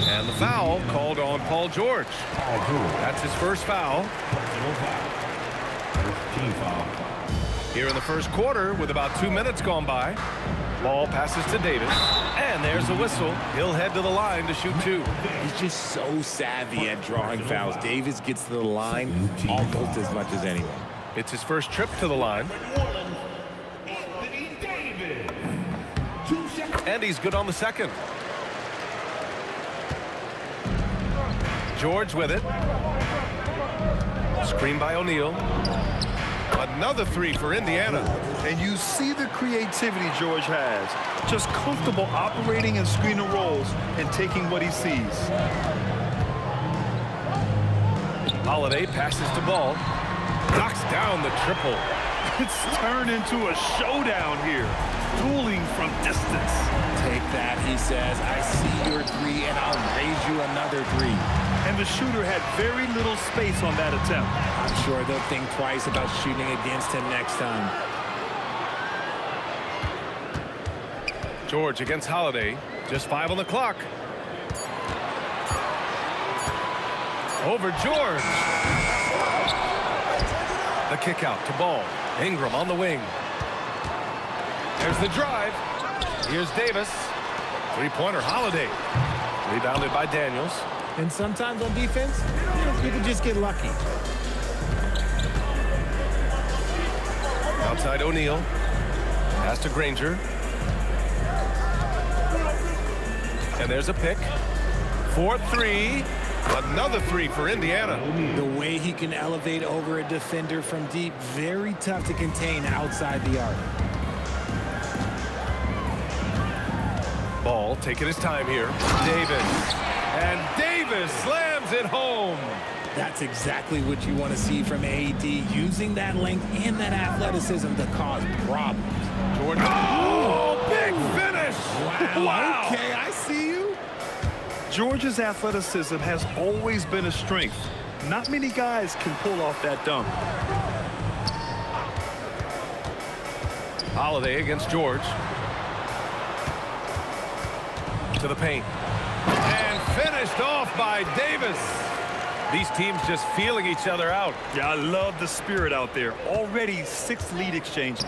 And the foul called on Paul George. That's his first foul. Team foul. Here in the first quarter with about 2 minutes gone by. Ball passes to Davis. And there's the whistle. He'll head to the line to shoot 2. He's just so savvy at drawing fouls. Davis gets to the line almost as much as anyone. It's his first trip to the line. And he's good on the second. George with it. Screen by O'Neal. Another 3 for Indiana. And you see the creativity George has. Just comfortable operating in screen and rolls and taking what he sees. Holiday passes to Ball. Knocks down the triple. It's turned into a showdown here. Dueling from distance. Take that, he says. I see your 3, and I'll raise you another 3. And the shooter had very little space on that attempt. I'm sure they'll think twice about shooting against him next time. George against Holiday. Just 5 on the clock. Over George. The kick out to Ball. Ingram on the wing. There's the drive. Here's Davis. Three-pointer Holiday. Rebounded by Daniels. And sometimes on defense, you can just get lucky. Now Outside O'Neal. Pass to Granger. And there's a pick. 4-3. Another three for Indiana. The way he can elevate over a defender from deep, very tough to contain outside the arc. Ball taking his time here. Davis. And Davis slams it home. That's exactly what you want to see from AD, using that length and that athleticism to cause problems. Jordan. Oh, big finish. Wow. Okay, I see you. Georgia's athleticism has always been a strength. Not many guys can pull off that dunk. Holiday against George. To the paint. And finished off by Davis. These teams just feeling each other out. Yeah, I love the spirit out there. Already 6 lead exchanges.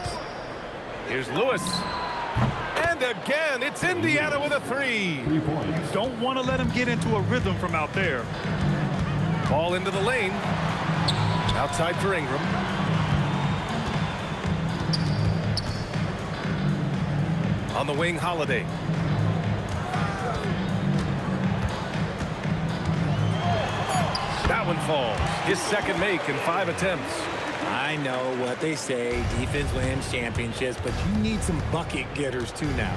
Here's Lewis. And again, it's Indiana with a 3. 3 points. You don't want to let him get into a rhythm from out there. Ball into the lane. Outside for Ingram. On the wing, Holiday. That one falls. His second make in 5 attempts. I know what they say, defense wins championships, but you need some bucket getters too now.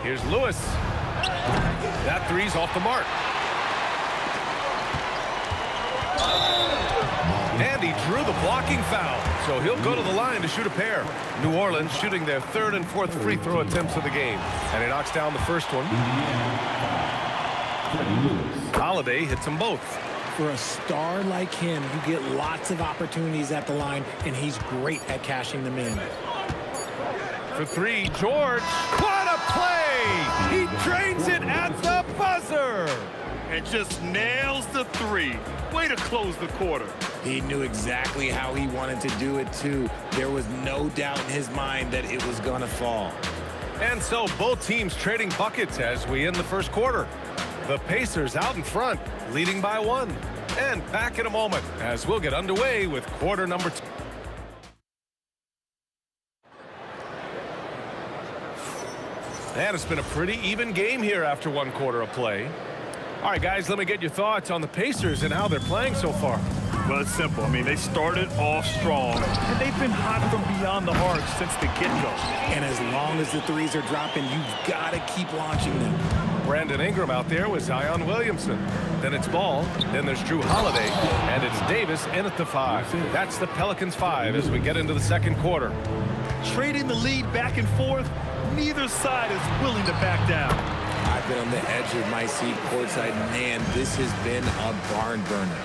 Here's Lewis. That three's off the mark. And he drew the blocking foul, so he'll go to the line to shoot a pair. New Orleans shooting their 3rd and 4th free throw attempts of the game. And he knocks down the first one. Holiday hits them both. For a star like him, you get lots of opportunities at the line, and he's great at cashing them in. For 3, George. What a play! He drains it at the buzzer! And just nails the 3. Way to close the quarter. He knew exactly how he wanted to do it, too. There was no doubt in his mind that it was going to fall. And so both teams trading buckets as we end the first quarter. The Pacers out in front, leading by 1. And back in a moment as we'll get underway with quarter number 2. And it's been a pretty even game here after 1 quarter of play. All right, guys, let me get your thoughts on the Pacers and how they're playing so far. Well, it's simple. I mean, they started off strong, and they've been hot from beyond the arc since the get-go. And as long as the threes are dropping, you've got to keep launching them. Brandon Ingram out there with Zion Williamson. Then it's Ball. Then there's Drew Holiday. And it's Davis in at the 5. That's the Pelicans 5 as we get into the second quarter. Trading the lead back and forth, neither side is willing to back down. I've been on the edge of my seat courtside. Man, this has been a barn burner.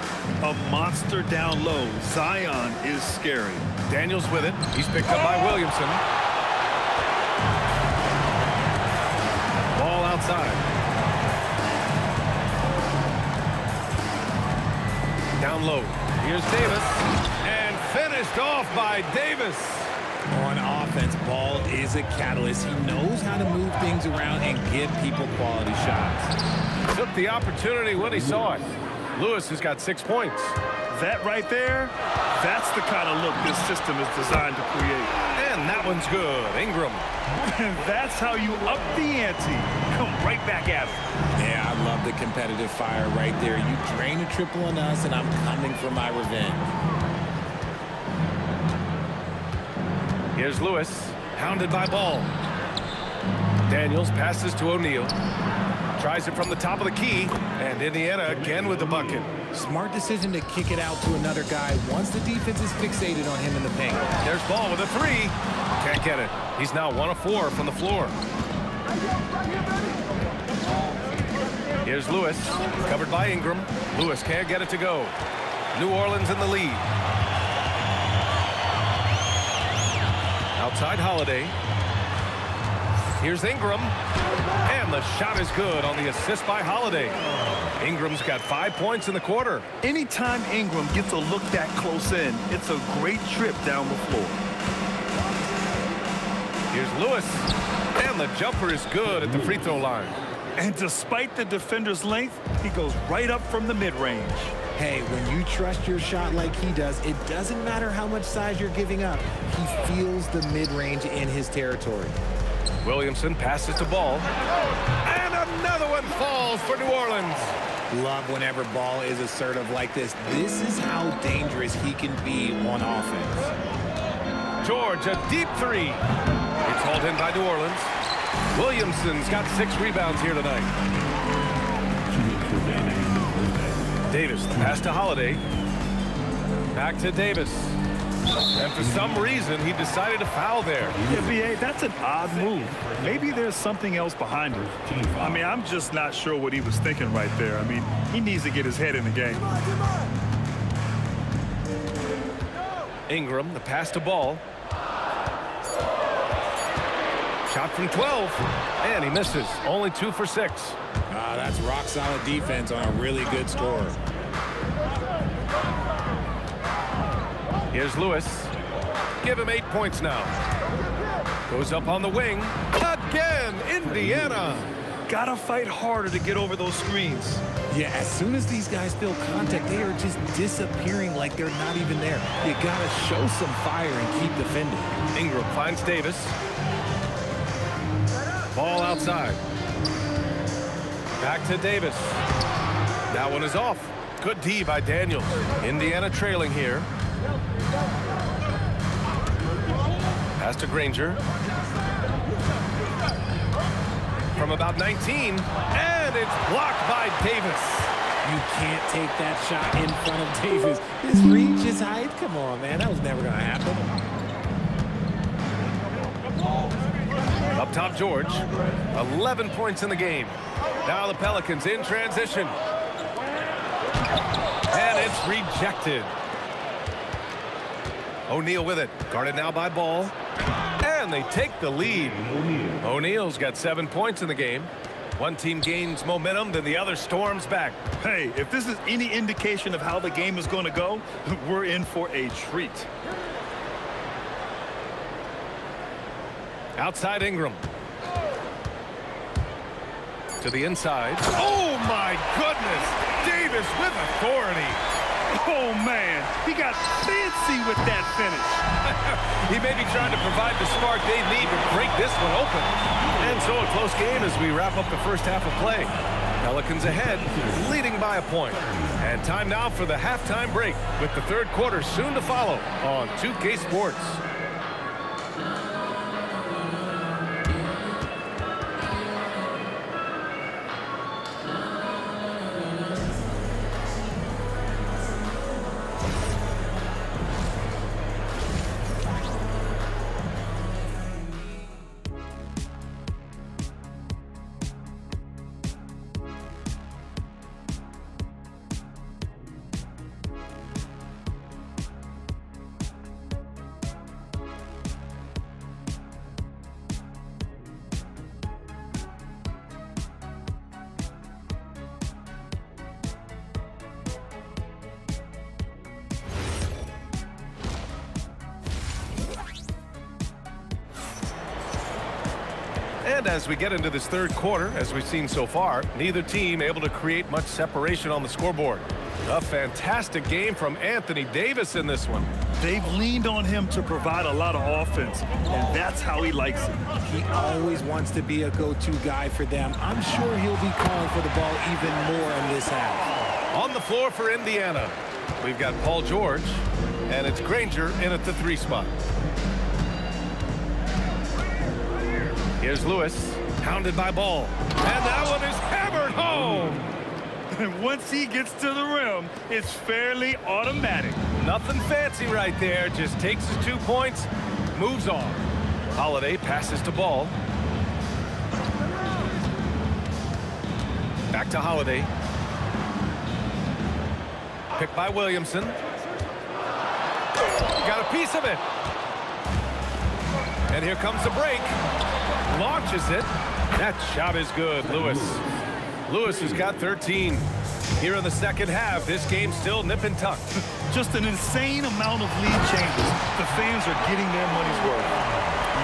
A monster down low. Zion is scary. Daniels with it. He's picked up by Williamson. Ball outside. Down low. Here's Davis. And finished off by Davis. On offense, Ball is a catalyst. He knows how to move things around and give people quality shots. Took the opportunity when he saw it. Lewis has got 6 points. That right there, that's the kind of look this system is designed to create. And that one's good. Ingram. And that's how you up the ante. Come right back at it. Yeah, I love the competitive fire right there. You drain a triple on us, and I'm coming for my revenge. Here's Lewis, hounded by Ball. Daniels passes to O'Neal. Tries it from the top of the key, and Indiana again with the bucket. Smart decision to kick it out to another guy once the defense is fixated on him in the paint. There's Ball with a 3. Can't get it. He's now 1 of 4 from the floor. Here's Lewis, covered by Ingram. Lewis can't get it to go. New Orleans in the lead. Outside Holiday. Here's Ingram. And the shot is good on the assist by Holiday. Ingram's got 5 points in the quarter. Anytime Ingram gets a look that close in, it's a great trip down the floor. Here's Lewis. And the jumper is good at the free throw line. And despite the defender's length, he goes right up from the mid-range. Hey, when you trust your shot like he does, it doesn't matter how much size you're giving up. He feels the mid-range in his territory. Williamson passes the ball. And another one falls for New Orleans. Love whenever Ball is assertive like this. This is how dangerous he can be on offense. George, a deep three. It's hauled in by New Orleans. Williamson's got 6 rebounds here tonight. Davis, pass to Holiday. Back to Davis. And for some reason, he decided to foul there. Yeah, B.A., that's an odd move. Maybe there's something else behind it. I mean, I'm just not sure what he was thinking right there. I mean, he needs to get his head in the game. Ingram, the pass to Ball. Shot from 12, and he misses. Only 2 for 6. That's rock-solid defense on a really good score. Here's Lewis. Give him 8 points now. Goes up on the wing. Again, Indiana. Gotta fight harder to get over those screens. Yeah, as soon as these guys feel contact, they are just disappearing like they're not even there. You gotta show some fire and keep defending. Ingram finds Davis. Ball outside. Back to Davis. That one is off. Good D by Daniels. Indiana trailing here. Pass to Granger. From about 19, and it's blocked by Davis. You can't take that shot in front of Davis. His reach, his height, come on, man. That was never going to happen. Up top, George. 11 points in the game. Now the Pelicans in transition. And it's rejected. O'Neal with it. Guarded now by Ball. And they take the lead. O'Neal's got 7 points in the game. One team gains momentum, then the other storms back. Hey, if this is any indication of how the game is going to go, we're in for a treat. Outside Ingram. To the inside. Oh, my goodness. Davis with authority. Oh, man. He got fancy with that finish. He may be trying to provide the spark they need to break this one open. And so a close game as we wrap up the first half of play. Pelicans ahead, leading by a point. And time now for the halftime break with the third quarter soon to follow on 2K Sports. And as we get into this third quarter, as we've seen so far, neither team able to create much separation on the scoreboard. A fantastic game from Anthony Davis in this one. They've leaned on him to provide a lot of offense, and that's how he likes it. He always wants to be a go-to guy for them. I'm sure he'll be calling for the ball even more in this half. On the floor for Indiana, we've got Paul George, and it's Granger in at the 3 spot. Here's Lewis, pounded by Ball. And that one is hammered home. And once he gets to the rim, it's fairly automatic. Nothing fancy right there. Just takes his 2 points, moves on. Holiday passes to Ball. Back to Holiday. Picked by Williamson. Got a piece of it. And here comes the break. Launches it. That shot is good, Lewis. Lewis has got 13. Here in the second half, this game's still nip and tuck. Just an insane amount of lead changes. The fans are getting their money's worth.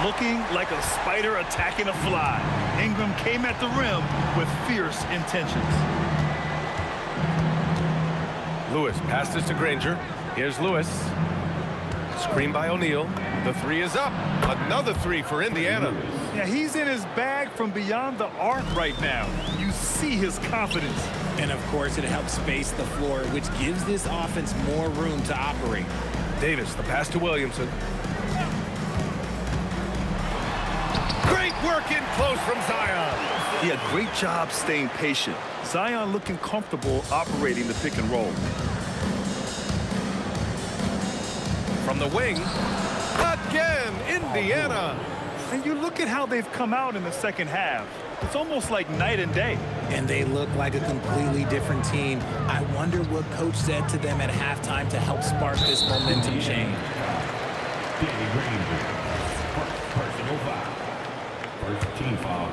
Looking like a spider attacking a fly. Ingram came at the rim with fierce intentions. Lewis passes to Granger. Here's Lewis. Screen by O'Neal. The three is up. Another three for Indiana. Yeah, he's in his bag from beyond the arc right now. You see his confidence. And, of course, it helps space the floor, which gives this offense more room to operate. Davis, the pass to Williamson. Great work in close from Zion. Yeah, great job staying patient. Zion looking comfortable operating the pick and roll. From the wing, again, Indiana. And you look at how they've come out in the second half. It's almost like night and day. And they look like a completely different team. I wonder what coach said to them at halftime to help spark this momentum change. Danny Granger. Personal foul. First team foul.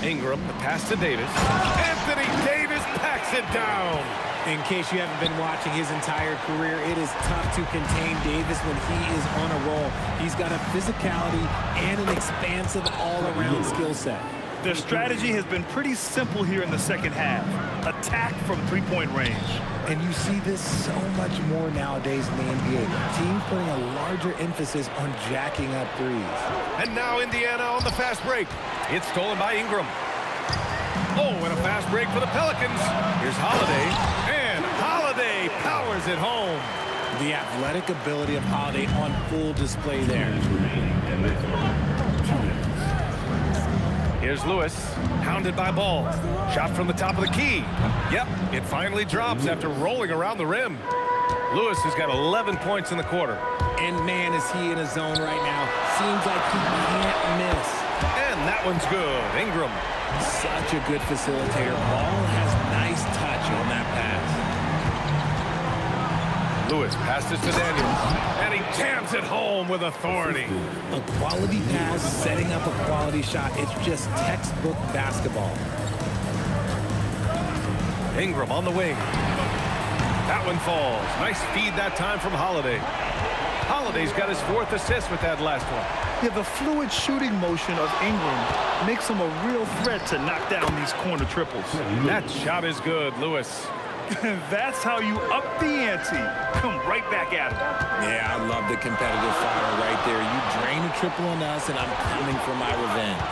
Ingram, the pass to Davis. Anthony Davis packs it down. In case you haven't been watching his entire career, it is tough to contain Davis when he is on a roll. He's got a physicality and an expansive all-around skill set. Their strategy has been pretty simple here in the second half. Attack from three-point range. And you see this so much more nowadays in the NBA. Teams putting a larger emphasis on jacking up threes. And now Indiana on the fast break. It's stolen by Ingram. Oh, and a fast break for the Pelicans. Here's Holiday, and Holiday powers it home. The athletic ability of Holiday on full display there. Here's Lewis, hounded by Ball. Shot from the top of the key. Yep, it finally drops after rolling around the rim. Lewis has got 11 points in the quarter. And man, is he in a zone right now. Seems like he can't miss. And that one's good. Ingram. Such a good facilitator. Ball has nice touch on that pass. Lewis passes to Daniels, and he jams it home with authority. A quality pass, setting up a quality shot. It's just textbook basketball. Ingram on the wing. That one falls. Nice feed that time from Holiday. Holiday's got his fourth assist with that last one. Yeah, the fluid shooting motion of Ingram makes him a real threat to knock down these corner triples. That shot is good, Lewis. That's how you up the ante. Come right back at him. Yeah, I love the competitive fire right there. You drain a triple on us, and I'm coming for my revenge.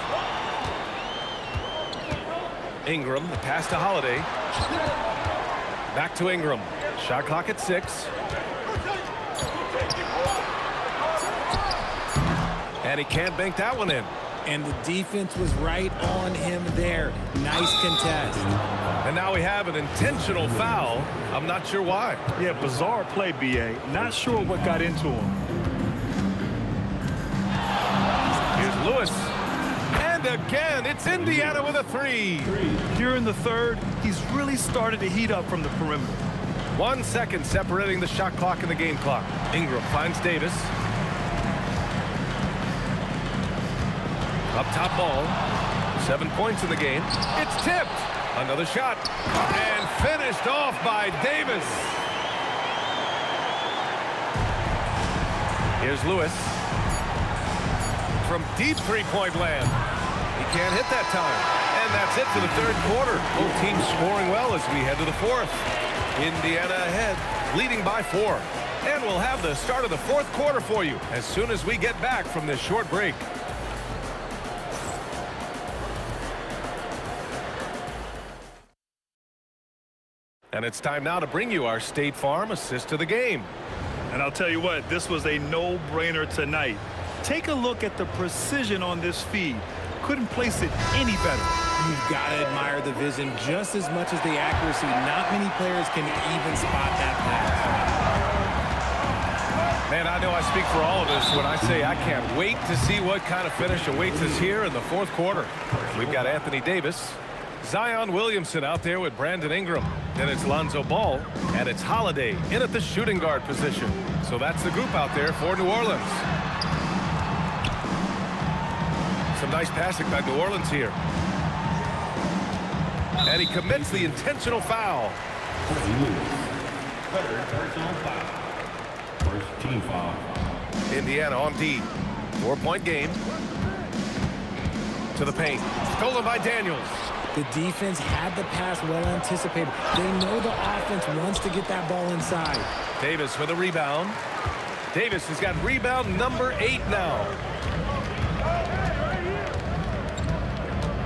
Ingram, the pass to Holiday. Back to Ingram. Shot clock at 6. And he can't bank that one in. And the defense was right on him there. Nice contest. And now we have an intentional foul. I'm not sure why. Yeah, bizarre play, B.A. Not sure what got into him. Here's Lewis. And again, it's Indiana with a 3. Here in the third, he's really started to heat up from the perimeter. 1 second separating the shot clock and the game clock. Ingram finds Davis. Up top Ball. 7 points in the game. It's tipped. Another shot. And finished off by Davis. Here's Lewis. From deep three-point land. He can't hit that time. And that's it for the third quarter. Both teams scoring well as we head to the fourth. Indiana ahead, leading by 4. And we'll have the start of the fourth quarter for you as soon as we get back from this short break. And it's time now to bring you our State Farm assist to the game. And I'll tell you what, this was a no-brainer tonight. Take a look at the precision on this feed. Couldn't place it any better. You've got to admire the vision just as much as the accuracy. Not many players can even spot that pass. Man, I know I speak for all of us when I say I can't wait to see what kind of finish awaits us here in the fourth quarter. We've got Anthony Davis, Zion Williamson out there with Brandon Ingram. Then it's Lonzo Ball, and it's Holiday in at the shooting guard position. So that's the group out there for New Orleans. Some nice passing by New Orleans here. And he commits the intentional foul. Third personal foul. First team foul. Indiana on D. 4-point game. To the paint. Stolen by Daniels. The defense had the pass well anticipated. They know the offense wants to get that ball inside. Davis with a rebound. Davis has got rebound number 8 now.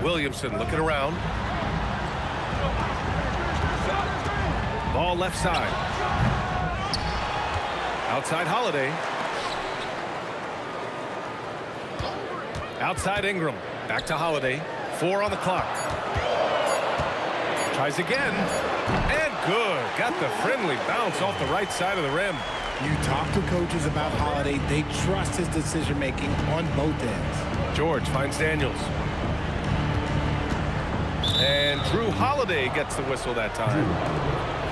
Williamson looking around. Ball left side. Outside Holiday. Outside Ingram. Back to Holiday. 4 on the clock. Tries again. And good. Got the friendly bounce off the right side of the rim. You talk to coaches about Holiday. They trust his decision-making on both ends. George finds Daniels. And Drew Holiday gets the whistle that time.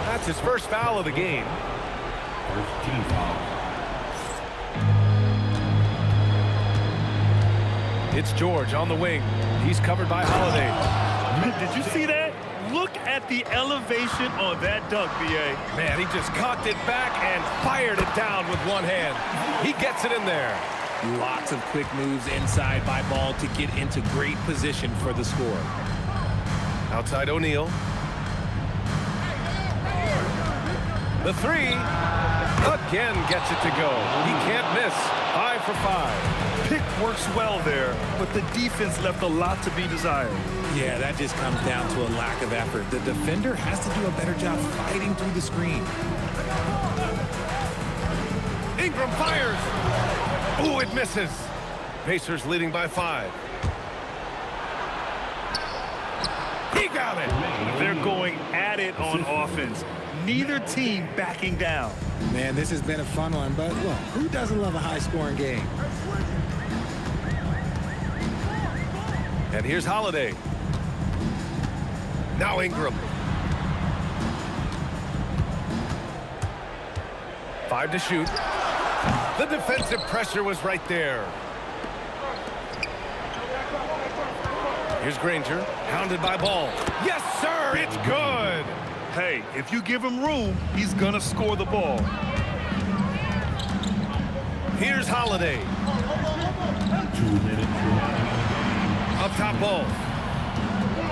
That's his first foul of the game. First team foul. It's George on the wing. He's covered by Holiday. Did you see that? Look at the elevation on that dunk, B.A. Man, he just cocked it back and fired it down with one hand. He gets it in there. Lots of quick moves inside by Ball to get into great position for the score. Outside O'Neal. The 3 again gets it to go. He can't miss. 5 for 5. Pick works well there, but the defense left a lot to be desired. Yeah, that just comes down to a lack of effort. The defender has to do a better job fighting through the screen. Ingram fires. Ooh, it misses. Pacers leading by 5. He got it. They're going at it on offense. Neither team backing down. Man, this has been a fun one, but look, who doesn't love a high-scoring game? And here's Holiday. Now Ingram. 5 to shoot. The defensive pressure was right there. Here's Granger, hounded by Ball. Yes, sir, it's good. Hey, if you give him room, he's gonna score the ball. Here's Holiday. 2 minutes remaining. Up top Ball.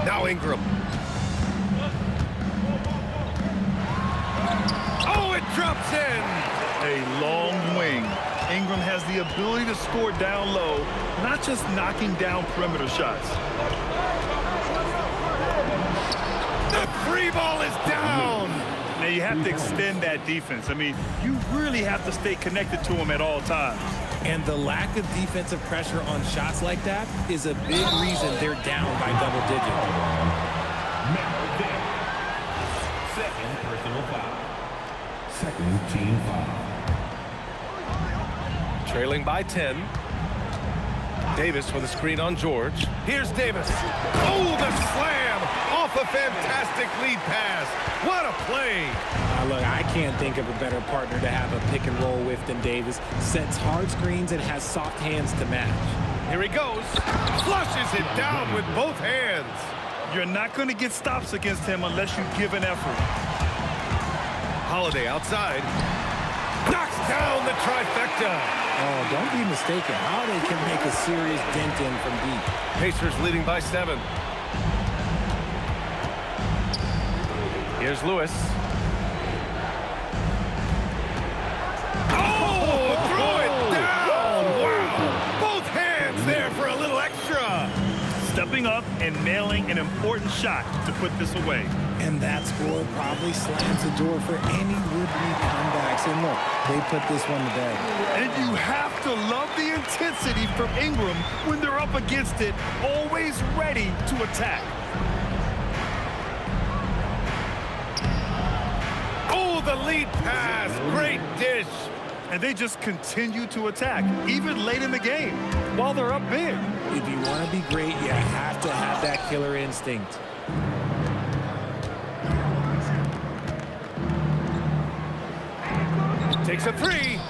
Now Ingram. Oh, it drops in. A long wing. Ingram has the ability to score down low, not just knocking down perimeter shots. The 3 ball is down. Now you have to extend that defense. I mean, you really have to stay connected to him at all times. And the lack of defensive pressure on shots like that is a big reason they're down by double digits. Second personal foul. Second team foul. Trailing by 10. Davis with a screen on George. Here's Davis. Oh, the slam off a fantastic lead pass. What a play. Look, I can't think of a better partner to have a pick and roll with than Davis. Sets hard screens and has soft hands to match. Here he goes. Flushes it down with both hands. You're not going to get stops against him unless you give an effort. Holiday outside. Knocks down the trifecta. Oh, don't be mistaken. Holiday can make a serious dent in from deep. Pacers leading by 7. Here's Lewis. Oh, throw it down. Wow. Both hands there for a little extra. Stepping up and nailing an important shot to put this away. And that score probably slams the door for any would-be comebacks. And look, they put this one to bed. And you have to love the intensity from Ingram when they're up against it, always ready to attack. Oh, the lead pass. Great dish. And they just continue to attack, even late in the game, while they're up big. If you want to be great, you have to have that killer instinct. Takes a 3.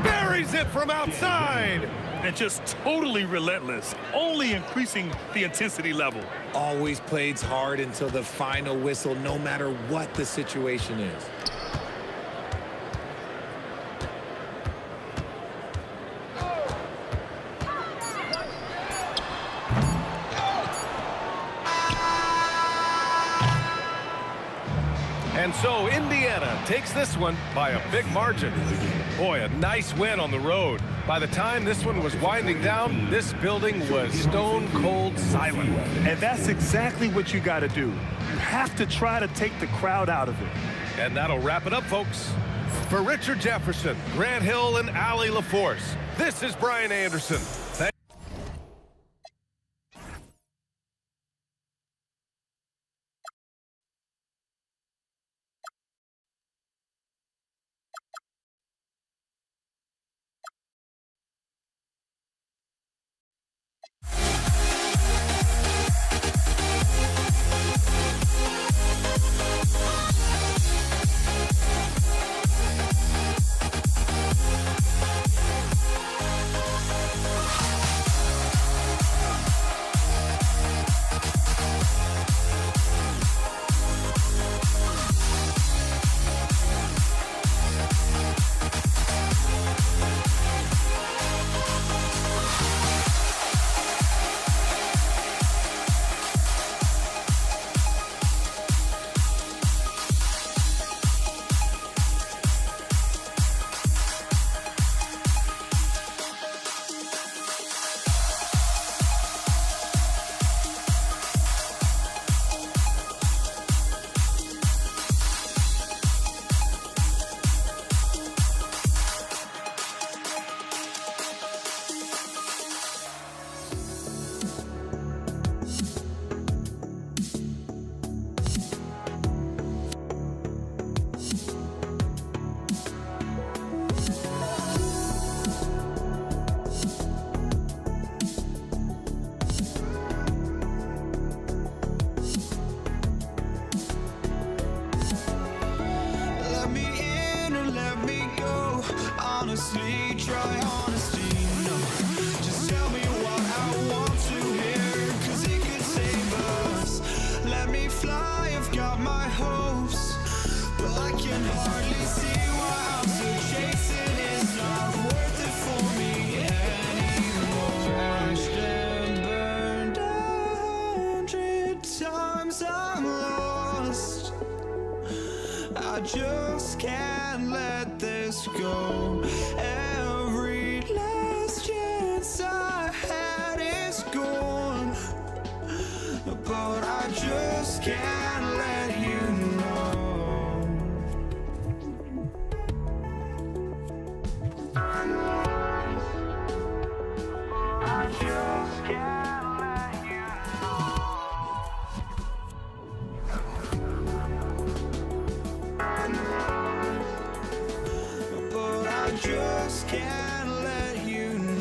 Buries it from outside. And just totally relentless, only increasing the intensity level. Always plays hard until the final whistle, no matter what the situation is. takes this one by a big margin. Boy, a nice win on the road. By the time this one was winding down, this building was stone cold silent. And that's exactly what you got to do. You have to try to take the crowd out of it. And that'll wrap it up, folks. For Richard Jefferson, Grant Hill, and Allie LaForce, this is Brian Anderson. Let me in or let me go. Honestly, try honesty. No, just tell me what I want to hear, 'cause it could save us. Let me fly, I've got my hopes, but I can hardly see why I'm still chasing. It's not worth it for me anymore. Crashed and burned 100 times, I'm lost. I just can't let this go. Every last chance I had is gone, but I just can't let you know. I just can't let you but I just can't let you know.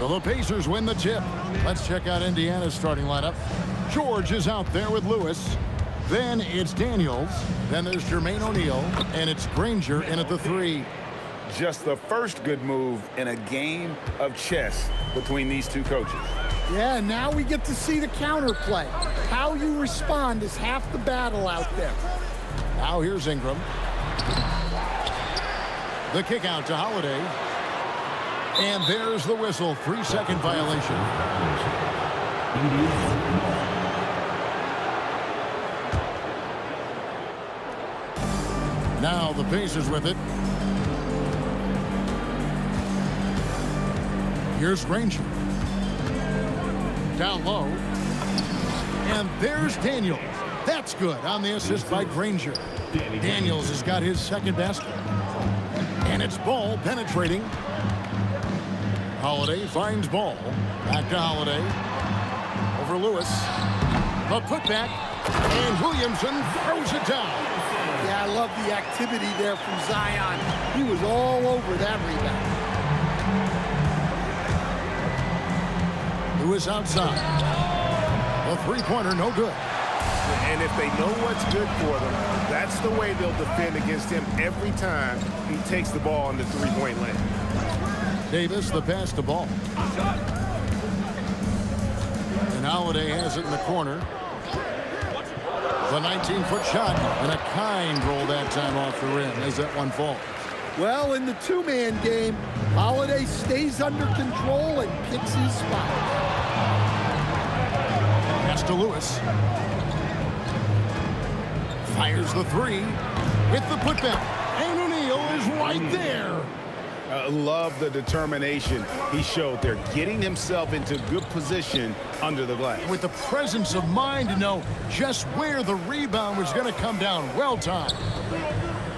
So the Pacers win the tip. Let's check out Indiana's starting lineup. George is out there with Lewis. Then it's Daniels. Then there's Jermaine O'Neal. And it's Granger in at the 3. Just the first good move in a game of chess between these two coaches. Yeah, now we get to see the counterplay. How you respond is half the battle out there. Now here's Ingram. The kick out to Holiday. And there's the whistle. 3-second violation. Now the Pacers with it. Here's Granger. Down low. And there's Daniels. That's good on the assist by Granger. Daniels has got his second basket. And it's Ball penetrating. Holiday finds Ball. Back to Holiday. Over Lewis. The putback. And Williamson throws it down. Yeah, I love the activity there from Zion. He was all over that rebound. Lewis outside. The three-pointer no good. And if they know what's good for them, that's the way they'll defend against him every time he takes the ball in the three-point lane. Davis, the pass to Ball. And Holiday has it in the corner. The 19-foot shot, and a kind roll that time off the rim as that one falls. Well, in the two-man game, Holiday stays under control and picks his spot. Pass to Lewis. Fires the 3 with the putback. And O'Neal is right there. Love the determination he showed there, getting himself into good position under the glass. With the presence of mind to know just where the rebound was going to come down. Well timed.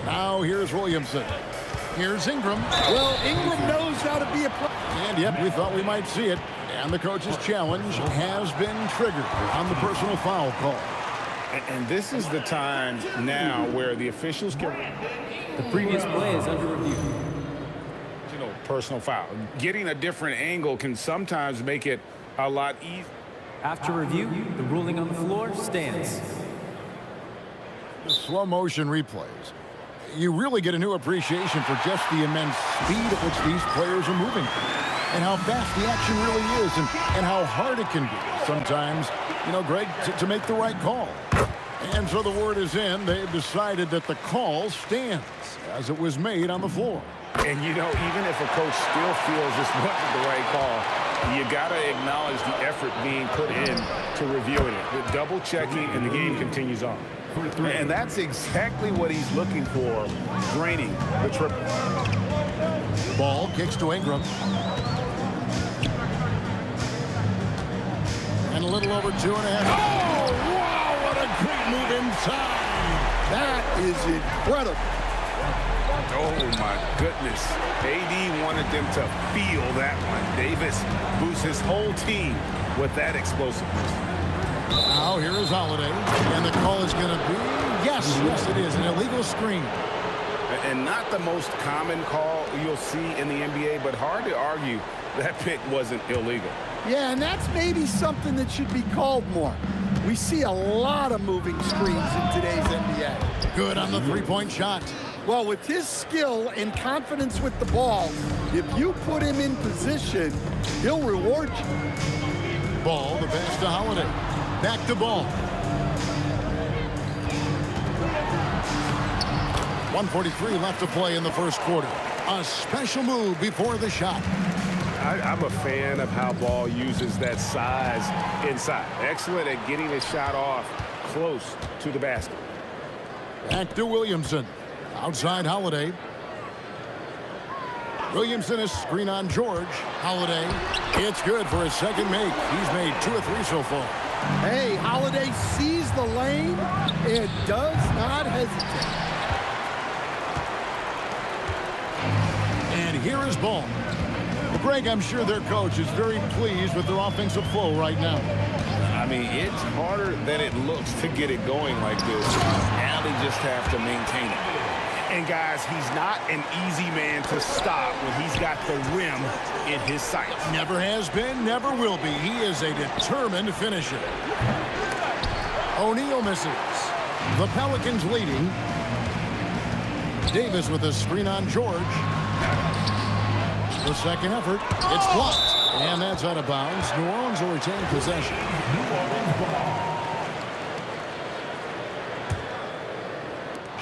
Now here's Williamson. Here's Ingram. Well, Ingram knows how to be a player. And yep, we thought we might see it. And the coach's challenge has been triggered on the personal foul call. And this is the time now where the officials can... The previous play is under review. Personal foul. Getting a different angle can sometimes make it a lot easier. After review, the ruling on the floor stands. The slow motion replays. You really get a new appreciation for just the immense speed at which these players are moving. And how fast the action really is and how hard it can be sometimes, Greg, to make the right call. And so the word is in. They've decided that the call stands as it was made on the floor. And, even if a coach still feels this wasn't the right call, you got to acknowledge the effort being put in to reviewing it. The double checking, and the game continues on. And that's exactly what he's looking for, draining the triple. Ball kicks to Ingram. And a little over 2.5. Oh, wow, what a great move inside. That is incredible. Oh, my goodness. AD wanted them to feel that one. Davis boosts his whole team with that explosiveness. Now here is Holiday. And the call is going to be, yes, it is, an illegal screen. And not the most common call you'll see in the NBA, but hard to argue that pick wasn't illegal. Yeah, and that's maybe something that should be called more. We see a lot of moving screens in today's NBA. Good on the three-point shot. Well, with his skill and confidence with the ball, if you put him in position, he'll reward you. Ball, the pass to Holiday. Back to Ball. 1:43 left to play in the first quarter. A special move before the shot. I'm a fan of how Ball uses that size inside. Excellent at getting his shot off close to the basket. Back to Williamson. Outside Holiday. Williamson is screen on George. Holiday. It's good for his second make. He's made 2 or 3 so far. Hey, Holiday sees the lane and does not hesitate. And here is Ball. Well, Greg, I'm sure their coach is very pleased with their offensive flow right now. I mean, it's harder than it looks to get it going like this. Now they just have to maintain it. And guys, he's not an easy man to stop when he's got the rim in his sights. Never has been, never will be. He is a determined finisher. O'Neal misses. The Pelicans leading. Davis with a screen on George. The second effort, it's blocked. And that's out of bounds. New Orleans will retain possession.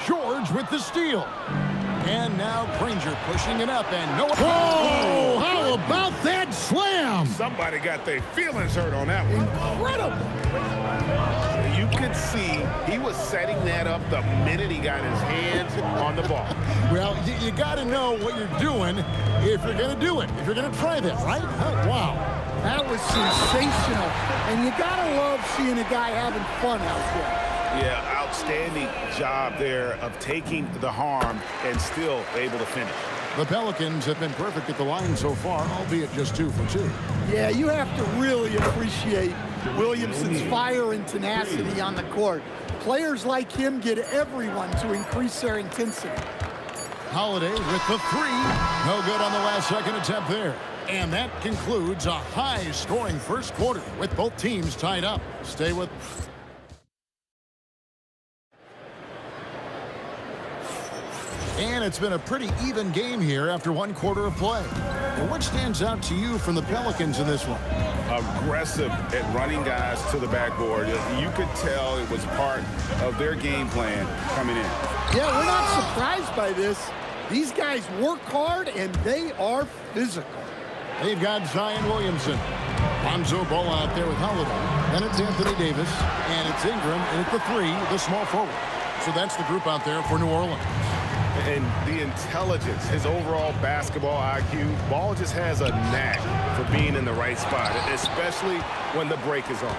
George with the steal. And now Granger pushing it up and no. Whoa! How about that slam? Somebody got their feelings hurt on that one. Incredible. You could see he was setting that up the minute he got his hands on the ball. Well, you got to know what you're doing if you're going to do it, if you're going to try that, right? Oh, wow. That was sensational. And you got to love seeing a guy having fun out there. Yeah, outstanding job there of taking the harm and still able to finish. The Pelicans have been perfect at the line so far, albeit just 2 for 2. Yeah, you have to really appreciate Williamson's fire and tenacity on the court. Players like him get everyone to increase their intensity. Holiday with the 3. No good on the last second attempt there. And that concludes a high-scoring first quarter with both teams tied up. Stay with... And it's been a pretty even game here after 1 quarter of play. And what stands out to you from the Pelicans in this one? Aggressive at running guys to the backboard. You could tell it was part of their game plan coming in. Yeah, we're not surprised by this. These guys work hard, and they are physical. They've got Zion Williamson. Lonzo Ball out there with Holiday. Then it's Anthony Davis. And it's Ingram. And at the 3, the small forward. So that's the group out there for New Orleans. And the intelligence, his overall basketball IQ, Ball just has a knack for being in the right spot, especially when the break is on.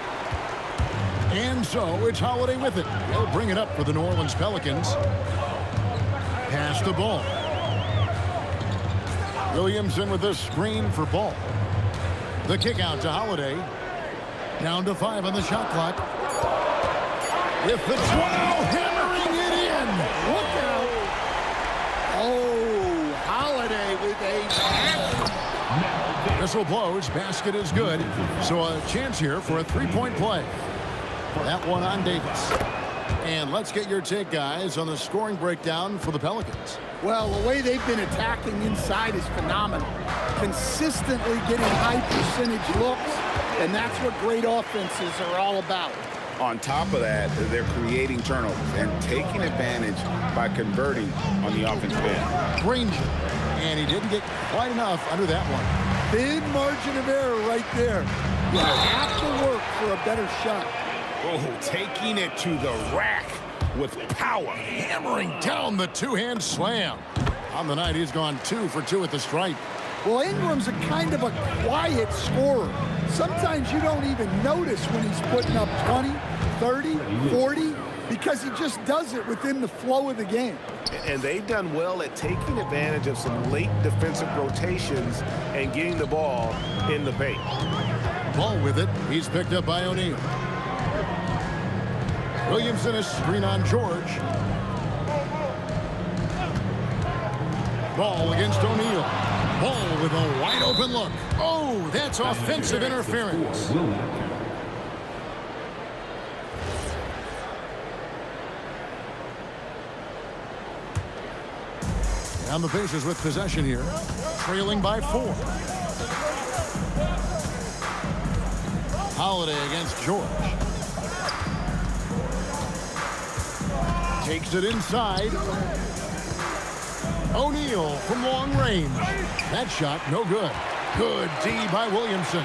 And so it's Holiday with it. He'll bring it up for the New Orleans Pelicans. Pass the ball. Williamson with the screen for Ball. The kick out to Holiday. Down to 5 on the shot clock. With the 12, hammering it in. Look out. Oh, Holiday with a Whistle blows. Basket is good. So a chance here for a 3-point play. That one on Davis. And let's get your take, guys, on the scoring breakdown for the Pelicans. Well, the way they've been attacking inside is phenomenal. Consistently getting high percentage looks, and that's what great offenses are all about. On top of that, they're creating turnovers and taking advantage by converting on the offensive end. Granger, and he didn't get quite enough under that one. Big margin of error right there. You have to work for a better shot. Oh, taking it to the rack with power. Hammering down the 2-hand slam. On the night, he's gone 2 for 2 at the stripe. Well, Ingram's a kind of a quiet scorer. Sometimes you don't even notice when he's putting up 20, 30, 40, because he just does it within the flow of the game. And they've done well at taking advantage of some late defensive rotations and getting the ball in the paint. Ball with it. He's picked up by O'Neal. Williamson, a screen on George. Ball against O'Neal. Ball with a wide open look. Oh, that's offensive interference. And the Pacers with possession here, trailing by 4. Holiday against George. Takes it inside. O'Neal from long range. That shot, no good. Good D by Williamson.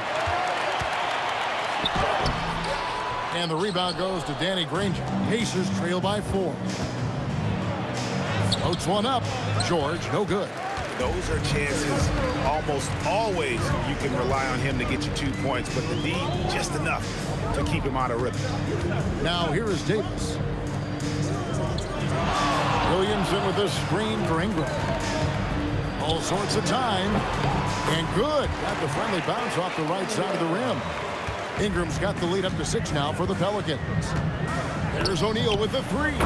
And the rebound goes to Danny Granger. Pacers trail by 4. Floats one up. George, no good. Those are chances almost always you can rely on him to get you 2 points, but the D just enough to keep him out of rhythm. Now here is Davis. Williamson with the screen for Ingram. All sorts of time. And good. Got the friendly bounce off the right side of the rim. Ingram's got the lead up to 6 now for the Pelicans. There's O'Neal with the 3.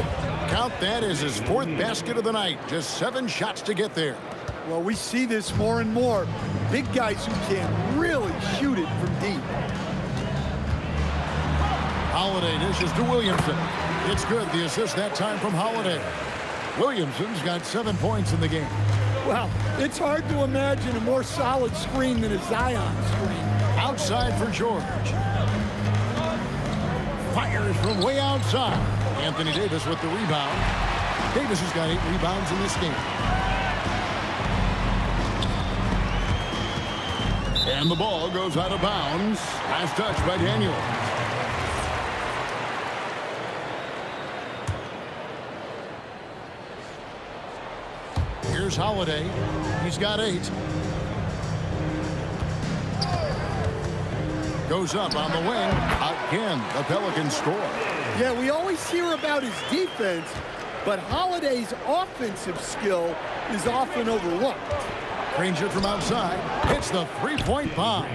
Count that as his 4th basket of the night. Just 7 shots to get there. Well, we see this more and more. Big guys who can really shoot it from deep. Holiday dishes to Williamson. It's good. The assist that time from Holiday. Williamson's got 7 points in the game. Well, it's hard to imagine a more solid screen than a Zion screen. Outside for George. Fires from way outside. Anthony Davis with the rebound. Davis has got 8 rebounds in this game. And the ball goes out of bounds. Last touch by Daniel. Here's Holiday. He's got 8. Goes up on the wing. Again, the Pelicans score. Yeah, we always hear about his defense, but Holiday's offensive skill is often overlooked. Granger from outside hits the 3-point bomb.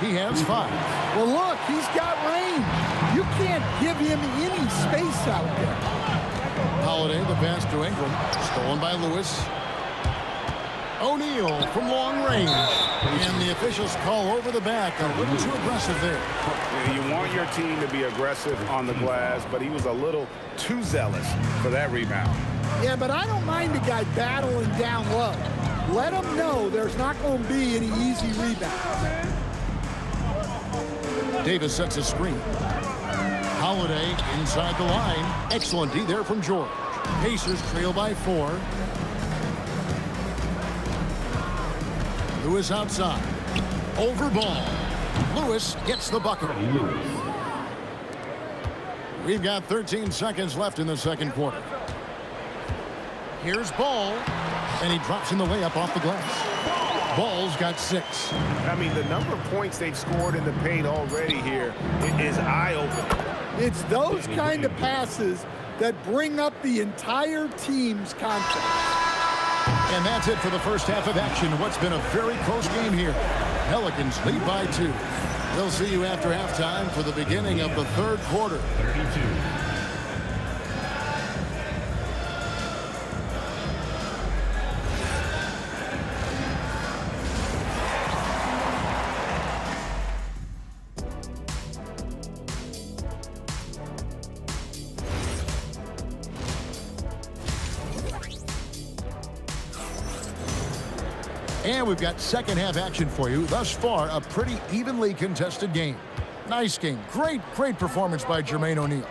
He has 5. Well, look, he's got range. You can't give him any space out there. Holiday, the pass to Ingram. Stolen by Lewis. O'Neal from long range. And the officials call over the back. A little too aggressive there. You want your team to be aggressive on the glass, but he was a little too zealous for that rebound. Yeah, but I don't mind a guy battling down low. Let him know there's not going to be any easy rebounds. Davis sets a screen. Holiday inside the line. Excellent D there from George. Pacers trail by 4. Lewis outside. Over ball. Lewis gets the bucket. We've got 13 seconds left in the second quarter. Here's Ball. And he drops in the layup off the glass. Ball's got 6. I mean, the number of points they've scored in the paint already here is eye-opening. It's those kind of passes that bring up the entire team's confidence. And that's it for the first half of action. What's been a very close game here. Pelicans lead by 2. We'll see you after halftime for the beginning of the third quarter. 32. And we've got second half action for you. Thus far, a pretty evenly contested game. Nice game. Great performance by Jermaine O'Neal.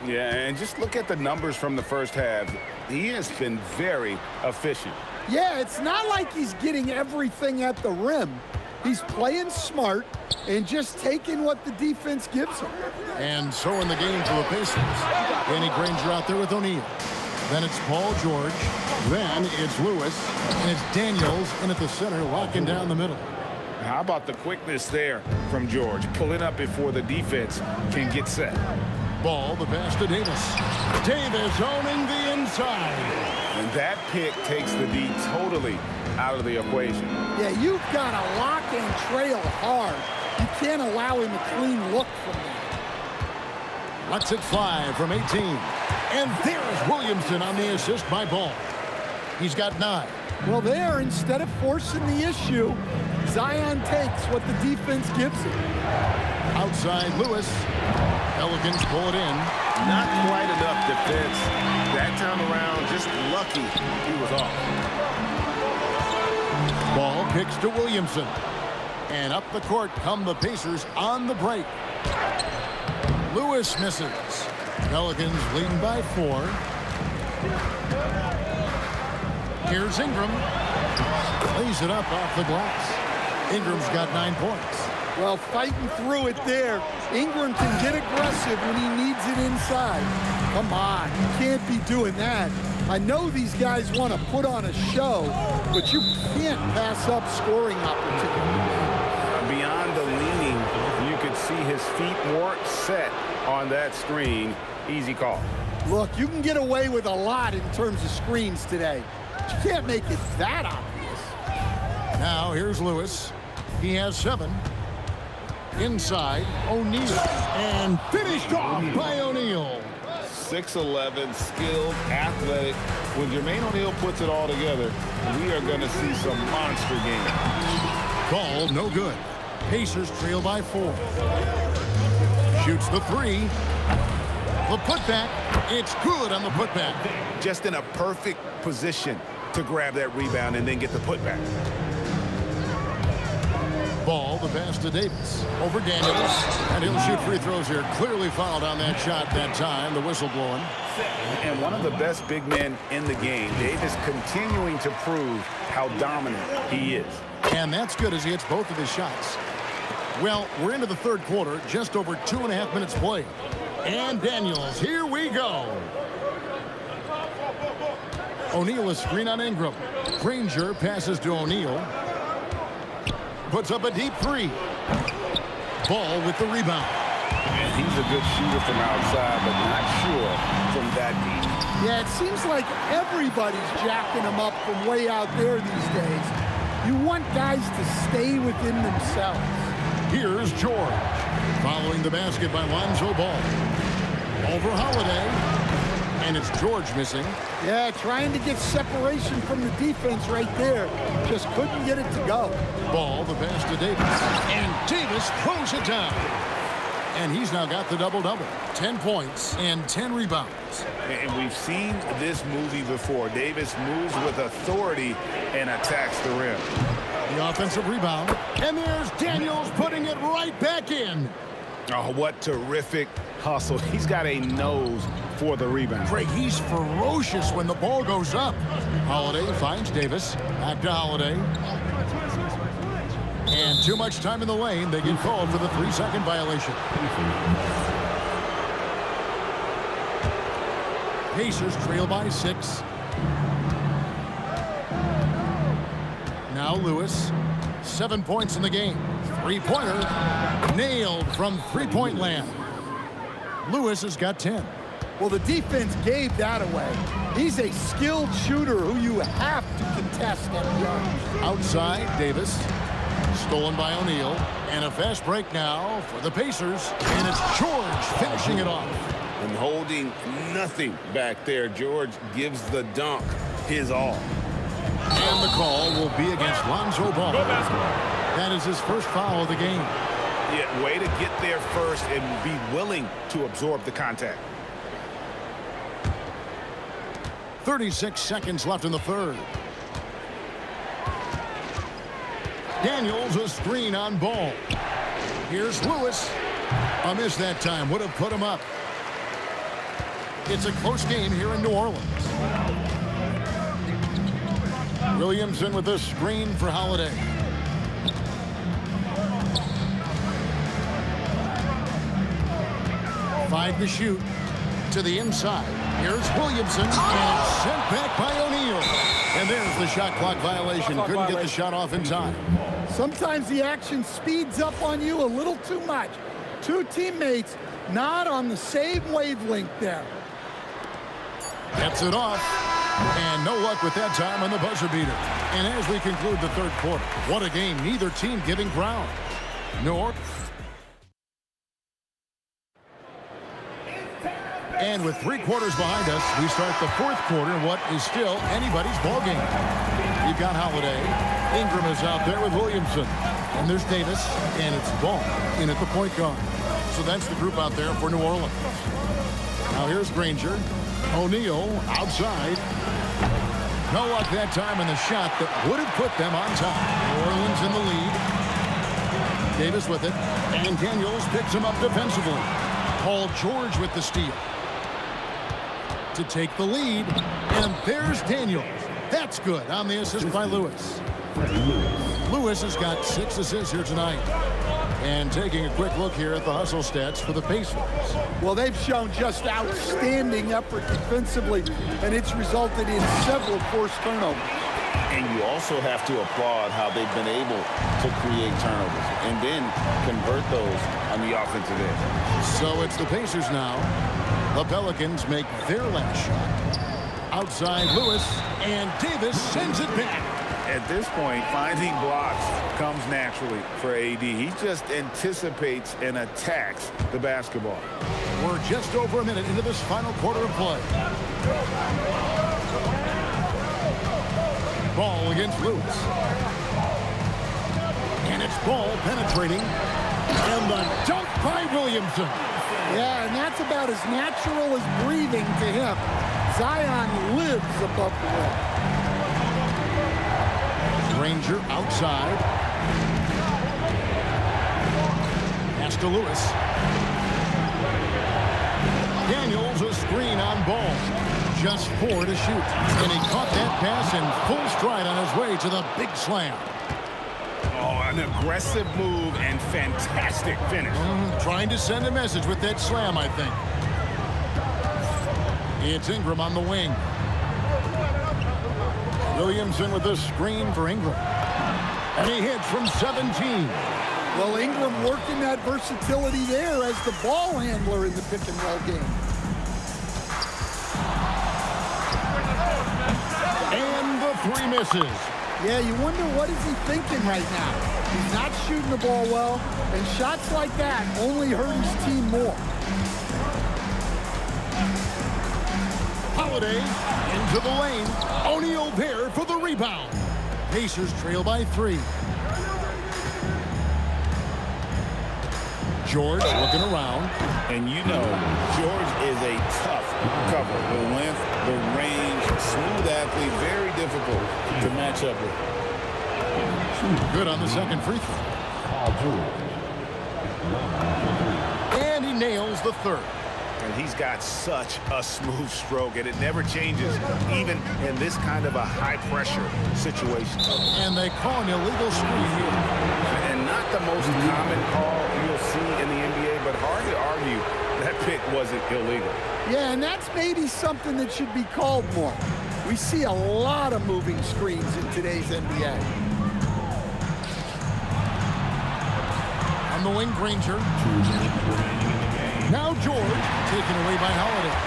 Yeah, and just look at the numbers from the first half. He has been very efficient. Yeah, it's not like he's getting everything at the rim. He's playing smart and just taking what the defense gives him. And so in the game for the Pacers. Danny Granger out there with O'Neal. Then it's Paul George. Then it's Lewis. And it's Daniels in at the center, locking down the middle. How about the quickness there from George, pulling up before the defense can get set. Ball, the pass to Davis. Davis owning the inside. And that pick takes the D totally out of the equation. Yeah, you've got to lock and trail hard. You can't allow him a clean look from that. Lets it fly from 18. And there's Williamson on the assist by Ball. He's got 9. Well, there, instead of forcing the issue, Zion takes what the defense gives him. Outside Lewis. Pelicans pull it in. Not quite enough defense. That time around, just lucky he was off. Ball kicks to Williamson. And up the court come the Pacers on the break. Lewis misses. Pelicans leading by 4. Here's Ingram. Lays it up off the glass. Ingram's got 9 points. Well, fighting through it there. Ingram can get aggressive when he needs it inside. Come on, you can't be doing that. I know these guys want to put on a show, but you can't pass up scoring opportunities. Beyond the leaning, you could see his feet weren't set on that screen. Easy call. Look, you can get away with a lot in terms of screens today. You can't make it that obvious. Now here's Lewis. He has 7. Inside, O'Neal. And finished off by O'Neal. 6'11", skilled, athletic. When Jermaine O'Neal puts it all together, we are going to see some monster games. Ball no good. Pacers trail by 4. Shoots the 3. The putback. It's good on the putback. Just in a perfect position to grab that rebound and then get the putback. Ball, the pass to Davis. Over Daniels. And he'll shoot free throws here. Clearly fouled on that shot that time. The whistle blowing. And one of the best big men in the game, Davis, continuing to prove how dominant he is. And that's good as he hits both of his shots. Well, we're into the third quarter. Just over 2.5 minutes played. And Daniels, here we go. O'Neal is screen on Ingram. Granger passes to O'Neal. Puts up a deep 3. Ball with the rebound. And he's a good shooter from outside, but not sure from that deep. Yeah, it seems like everybody's jacking him up from way out there these days. You want guys to stay within themselves. Here's George. Following the basket by Lonzo Ball. Over Holiday. And it's George missing. Yeah, trying to get separation from the defense right there. Just couldn't get it to go. Ball, the pass to Davis. And Davis throws it down. And he's now got the double-double. 10 points and 10 rebounds. And we've seen this movie before. Davis moves with authority and attacks the rim. The offensive rebound. And there's Daniels putting it right back in. Oh, what terrific hustle. He's got a nose for the rebound. Craig, he's ferocious when the ball goes up. Holiday finds Davis. Back to Holiday. And too much time in the lane. They get called for the 3-second violation. Pacers trail by 6. Now Lewis. 7 points in the game. 3-pointer. Nailed from three-point land. Lewis has got 10. Well, the defense gave that away. He's a skilled shooter who you have to contest at young. Outside, Davis. Stolen by O'Neal. And a fast break now for the Pacers. And it's George finishing it off. And holding nothing back there, George gives the dunk his all. And the call will be against Lonzo Ball. That is his first foul of the game. Yeah, way to get there first and be willing to absorb the contact. 36 seconds left in the third. Daniels a screen on Ball. Here's Lewis. A miss that time. Would have put him up. It's a close game here in New Orleans. Williamson with a screen for Holiday. Five to shoot. To the inside. Here's Williamson. And sent back by O'Neal. And there's the shot clock violation. Couldn't get the shot off in time. Sometimes the action speeds up on you a little too much. Two teammates not on the same wavelength there. Gets it off. And no luck with that time on the buzzer beater. And as we conclude the third quarter, what a game. Neither team giving ground. And with 3 quarters behind us, we start the fourth quarter in what is still anybody's ball game. You've got Holiday. Ingram is out there with Williamson. And there's Davis. And it's Ball in at the point guard. So that's the group out there for New Orleans. Now here's Granger. O'Neal outside. No luck that time in the shot that would have put them on top. New Orleans in the lead. Davis with it. And Daniels picks him up defensively. Paul George with the steal. To take the lead. And there's Daniels. That's good on the assist by Lewis. Lewis has got 6 assists here tonight. And taking a quick look here at the hustle stats for the Pacers. Well, they've shown just outstanding effort defensively, and it's resulted in several forced turnovers. And you also have to applaud how they've been able to create turnovers and then convert those on the offensive end. So it's the Pacers now. The Pelicans make their last shot. Outside Lewis, and Davis sends it back. At this point, finding blocks comes naturally for AD. He just anticipates and attacks the basketball. We're just over a minute into this final quarter of play. Ball against Lewis. And it's ball penetrating. And the dunk by Williamson. Yeah, and that's about as natural as breathing to him. Zion lives above the rim. Granger outside. Pass to Lewis. Daniels a screen on ball. Just 4 to shoot. And he caught that pass in full stride on his way to the big slam. Oh, an aggressive move and fantastic finish. Trying to send a message with that slam, I think. It's Ingram on the wing. Williamson with a screen for Ingram. And he hits from 17. Well, Ingram working that versatility there as the ball handler in the pick and roll game. And the 3 misses. Yeah, you wonder what is he thinking right now. He's not shooting the ball well, and shots like that only hurt his team more. Holiday into the lane. O'Neal there for the rebound. Pacers trail by 3. George looking around. And you know, George is a tough cover. The length, the range, smooth athlete, very difficult to match up with. Good on the second free throw. And he nails the third. And he's got such a smooth stroke, and it never changes, even in this kind of a high-pressure situation. And they call an illegal screen here. And not the most common call you'll see in the NBA, but hard to argue that pick wasn't illegal. Yeah, and that's maybe something that should be called more. We see a lot of moving screens in today's NBA. On the wing, Granger. Now George, taken away by Holiday.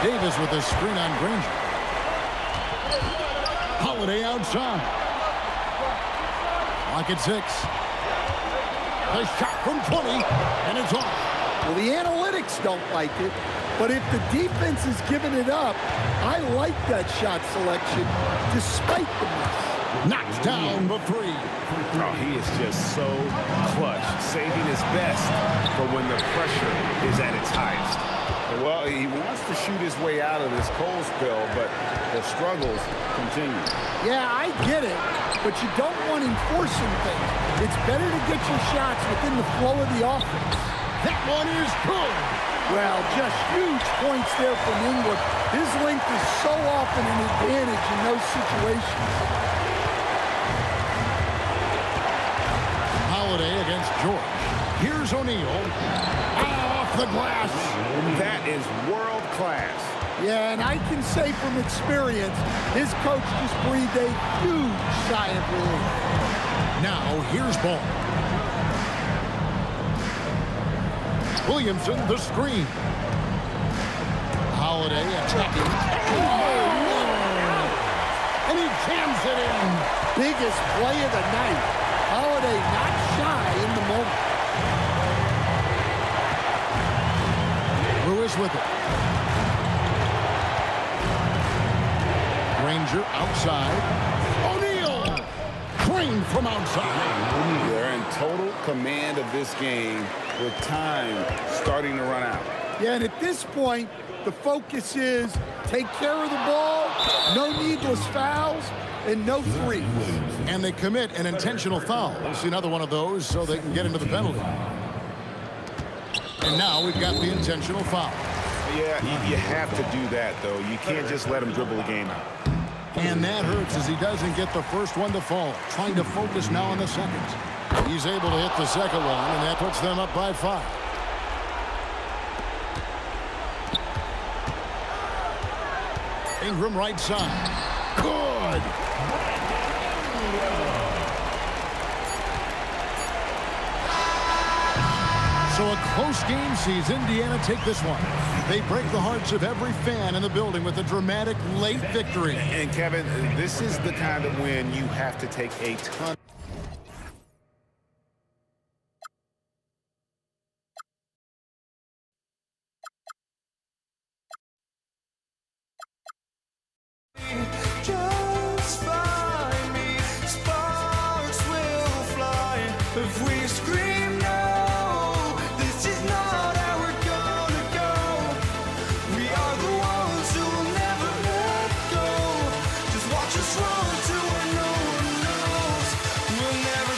Davis with a screen on Granger. Holiday outside. Lock at 6. A shot from 20, and it's off. Well, the analytics don't like it, but if the defense is giving it up, I like that shot selection despite the miss. Knocks down the 3. Oh, he is just so clutch, saving his best for when the pressure is at its highest. Well, he wants to shoot his way out of this cold spell, but the struggles continue. Yeah, I get it, but you don't want him forcing things. It's better to get your shots within the flow of the offense. That one is good. Well, just huge points there from Ingram. His length is so often an advantage in those situations. Holiday against George. Here's O'Neal. Off the glass. That is world class. Yeah, and I can say from experience, his coach just breathed a huge sigh of relief. Now, here's ball. Williamson, the screen. Holiday attacking. Oh! And he jams it in. Biggest play of the night. Holiday not shy in the moment. Lewis with it. Granger outside. O'Neal! Trained from outside. They're in total command of this game with time starting to run out. Yeah, and at this point, the focus is take care of the ball, no needless fouls, and no threes. And they commit an intentional foul. We'll see another one of those so they can get into the penalty. And now we've got the intentional foul. Yeah, you have to do that, though. You can't just let him dribble the game out. And that hurts as he doesn't get the first one to fall. Trying to focus now on the second. He's able to hit the second one, and that puts them up by 5. Ingram right side. Good. So a close game sees Indiana take this one. They break the hearts of every fan in the building with a dramatic late victory. And Kevin, this is the kind of win you have to take a ton. Just find me, sparks will fly if we scream no. This is not how we're gonna go. We are the ones who will never let go. Just watch us run to where no one knows. We'll never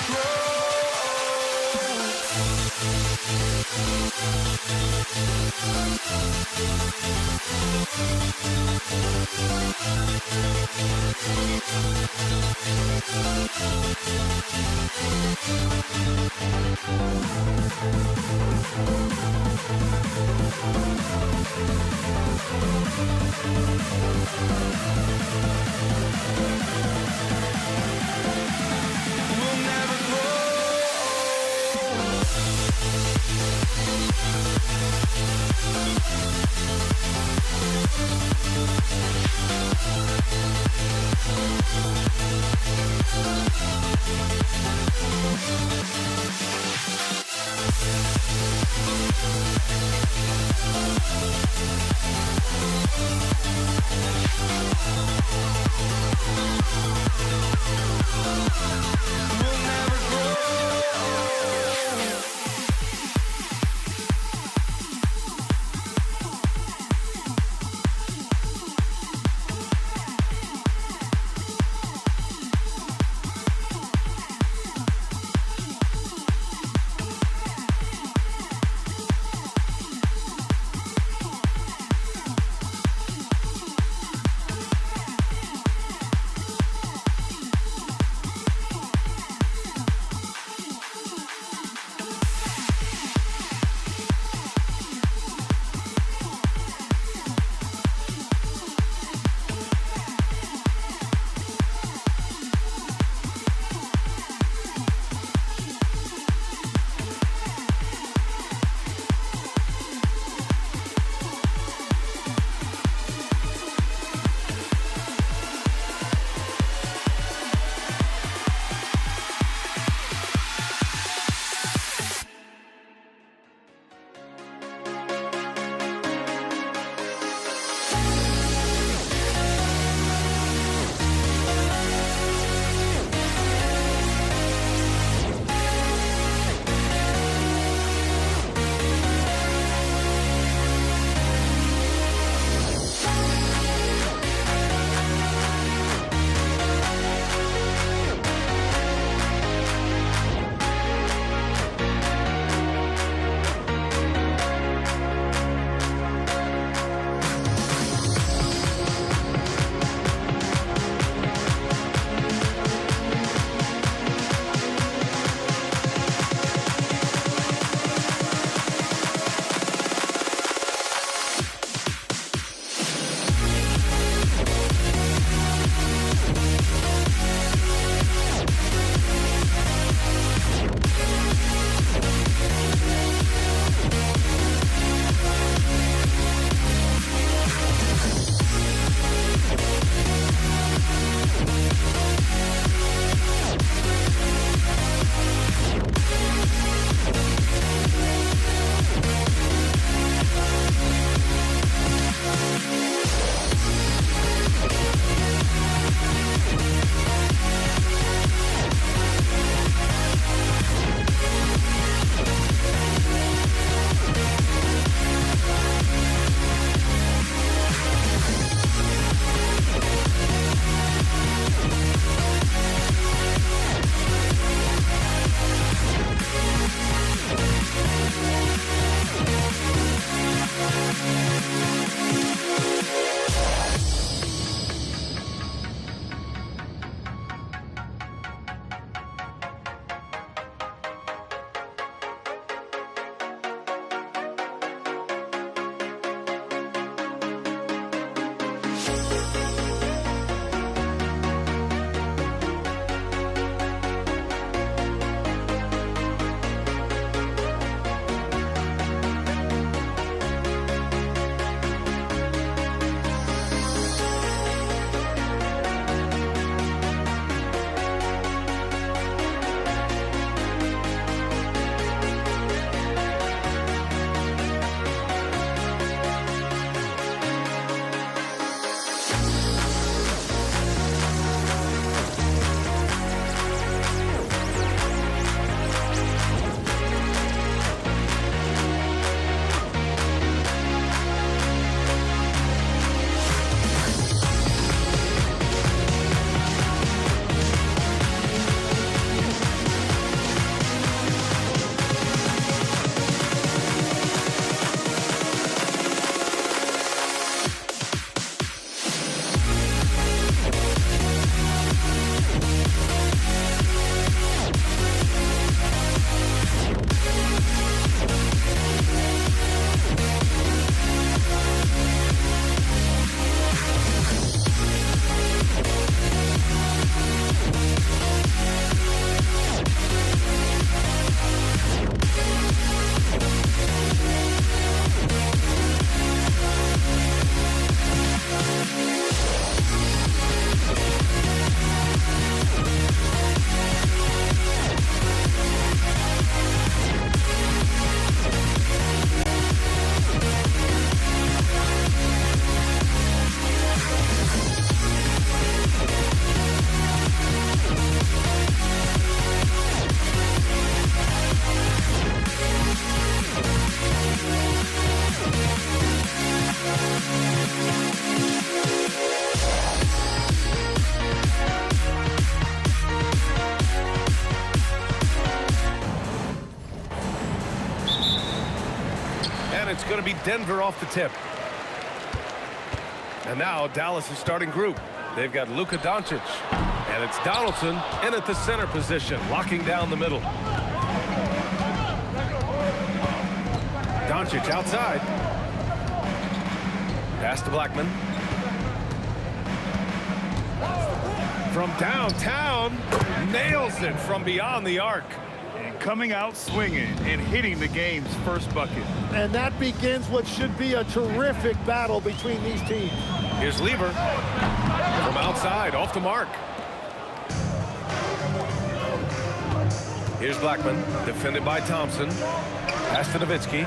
And it's going to be Denver off the tip. And now Dallas' starting group. They've got Luka Doncic. And it's Donaldson in at the center position, locking down the middle. Doncic outside. Pass to Blackman. From downtown, nails it from beyond the arc. And coming out swinging and hitting the game's first bucket. And that begins what should be a terrific battle between these teams. Here's Lever from outside, off the mark. Here's Blackman, defended by Thompson. Pass to Nowitzki.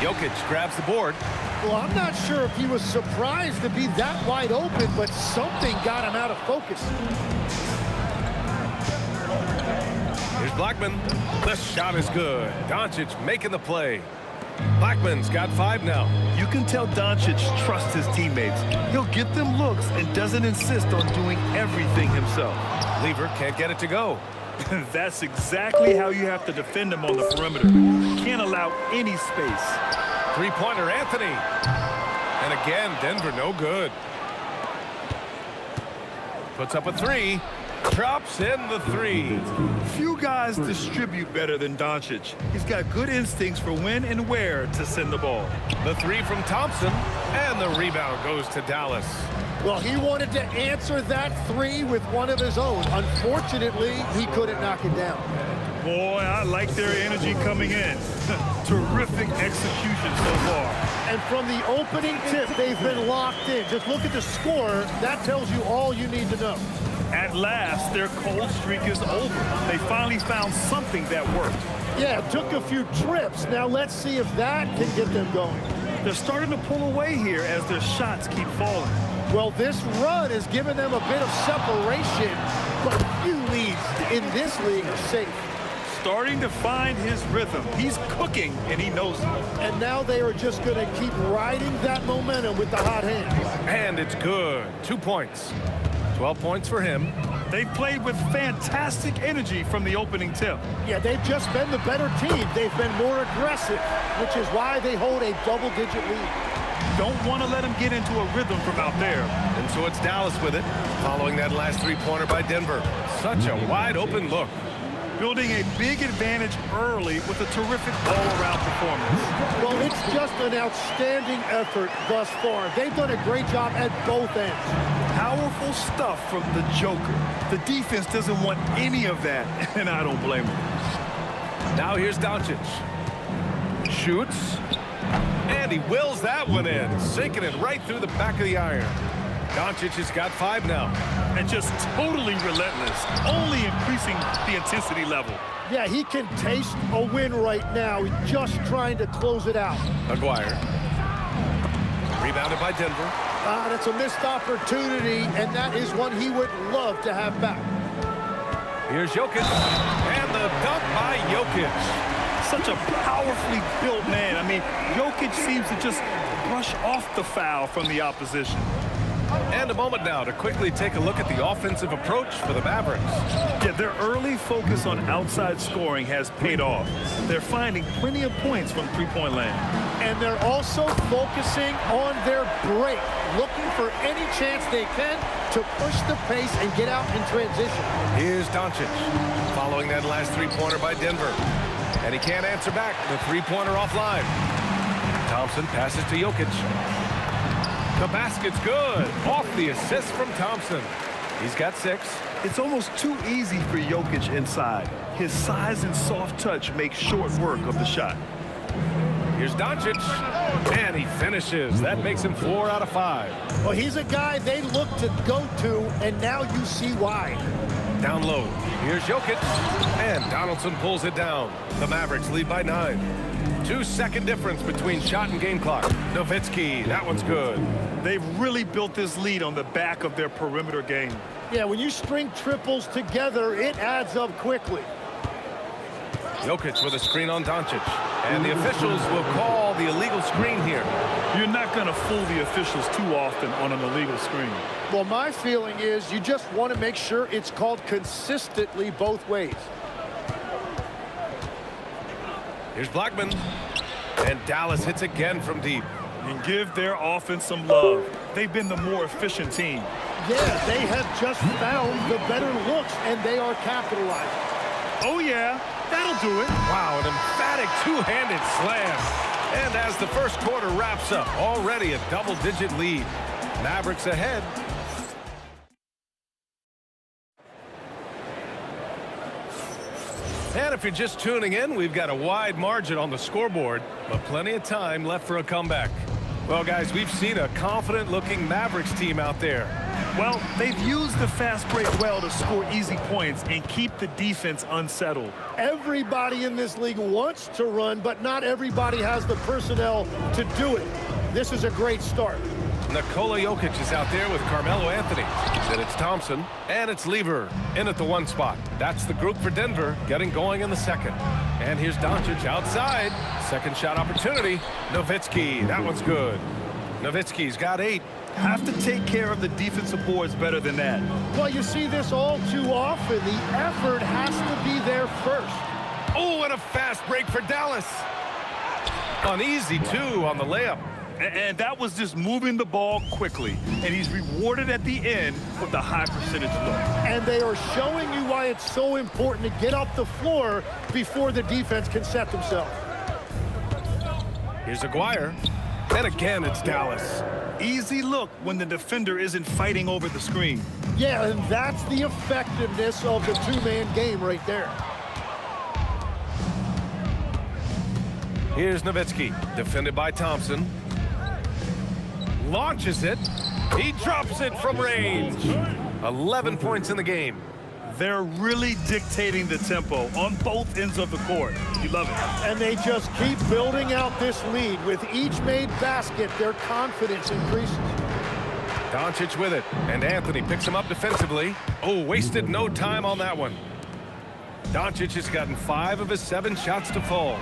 Jokic grabs the board. Well, I'm not sure if he was surprised to be that wide open, but something got him out of focus. Here's Blackman. The shot is good. Doncic making the play. Blackman's got 5 now. You can tell Doncic trusts his teammates. He'll get them looks and doesn't insist on doing everything himself. Lever can't get it to go. That's exactly how you have to defend him on the perimeter. Can't allow any space. Three-pointer, Anthony. And again, Denver no good. Puts up a 3. Drops in the 3. Few guys distribute better than Doncic. He's got good instincts for when and where to send the ball. The 3 from Thompson, and the rebound goes to Dallas. Well, he wanted to answer that 3 with one of his own. Unfortunately, he couldn't knock it down. Boy, I like their energy coming in. Terrific execution so far. And from the opening tip, they've been locked in. Just look at the score. That tells you all you need to know. At last, their cold streak is over. They finally found something that worked. Yeah, it took a few trips. Now let's see if that can get them going. They're starting to pull away here as their shots keep falling. Well, this run has given them a bit of separation, but few leads in this league are safe. Starting to find his rhythm. He's cooking, and he knows it. And now they are just going to keep riding that momentum with the hot hands. And it's good. 2 points. 12 points for him. They played with fantastic energy from the opening tip. Yeah, they've just been the better team. They've been more aggressive, which is why they hold a double-digit lead. Don't want to let him get into a rhythm from out there. And so it's Dallas with it, following that last 3-pointer by Denver. Such a wide-open look. Building a big advantage early with a terrific all-around performance. Well, it's just an outstanding effort thus far. They've done a great job at both ends. Powerful stuff from the Joker. The defense doesn't want any of that, and I don't blame them. Now here's Doncic. Shoots. And he wills that one in, sinking it right through the back of the iron. Doncic has got 5 now. And just totally relentless, only increasing the intensity level. Yeah, he can taste a win right now. He's just trying to close it out. Aguirre. Rebounded by Denver. That's a missed opportunity, and that is one he would love to have back. Here's Jokic. And the dunk by Jokic. Such a powerfully built man. I mean, Jokic seems to just brush off the foul from the opposition. And a moment now to quickly take a look at the offensive approach for the Mavericks. Yeah, their early focus on outside scoring has paid off. They're finding plenty of points from three-point land. And they're also focusing on their break, looking for any chance they can to push the pace and get out in transition. Here's Doncic, following that last 3-pointer by Denver. And he can't answer back. The 3-pointer offline. Thompson passes to Jokic. The basket's good. Off the assist from Thompson. He's got 6. It's almost too easy for Jokic inside. His size and soft touch make short work of the shot. Here's Doncic. And he finishes. That makes him 4 out of 5. Well, he's a guy they look to go to, and now you see why. Down low. Here's Jokic. And Donaldson pulls it down. The Mavericks lead by 9. 2-second difference between shot and game clock. Nowitzki, that one's good. They've really built this lead on the back of their perimeter game. Yeah, when you string triples together, it adds up quickly. Jokic with a screen on Doncic. And the officials will call the illegal screen here. You're not going to fool the officials too often on an illegal screen. Well, my feeling is you just want to make sure it's called consistently both ways. Here's Blackman. And Dallas hits again from deep. And give their offense some love. They've been the more efficient team. Yeah, they have just found the better looks, and they are capitalizing. Oh, yeah, that'll do it. Wow, an emphatic two-handed slam. And as the first quarter wraps up, already a double-digit lead. Mavericks ahead. And if you're just tuning in, we've got a wide margin on the scoreboard, but plenty of time left for a comeback. Well, guys, we've seen a confident-looking Mavericks team out there. Well, they've used the fast break well to score easy points and keep the defense unsettled. Everybody in this league wants to run, but not everybody has the personnel to do it. This is a great start. Nikola Jokic is out there with Carmelo Anthony. Then it's Thompson, and it's Lever in at the 1 spot. That's the group for Denver getting going in the second. And here's Doncic outside. Second shot opportunity. Nowitzki, that one's good. Nowitzki's got 8. Have to take care of the defensive boards better than that. Well, you see this all too often. The effort has to be there first. Oh, and a fast break for Dallas. Uneasy, too, on the layup. And that was just moving the ball quickly. And he's rewarded at the end with a high percentage look. And they are showing you why it's so important to get off the floor before the defense can set themselves. Here's Aguirre. And again, it's Dallas. Easy look when the defender isn't fighting over the screen. Yeah, and that's the effectiveness of the two-man game right there. Here's Nowitzki, defended by Thompson. Launches it. He drops it from range. 11 points in the game. They're really dictating the tempo on both ends of the court. You love it. And they just keep building out this lead. With each made basket, their confidence increases. Doncic with it, and Anthony picks him up defensively. Oh, wasted no time on that one. Doncic has gotten 5 of his 7 shots to fall.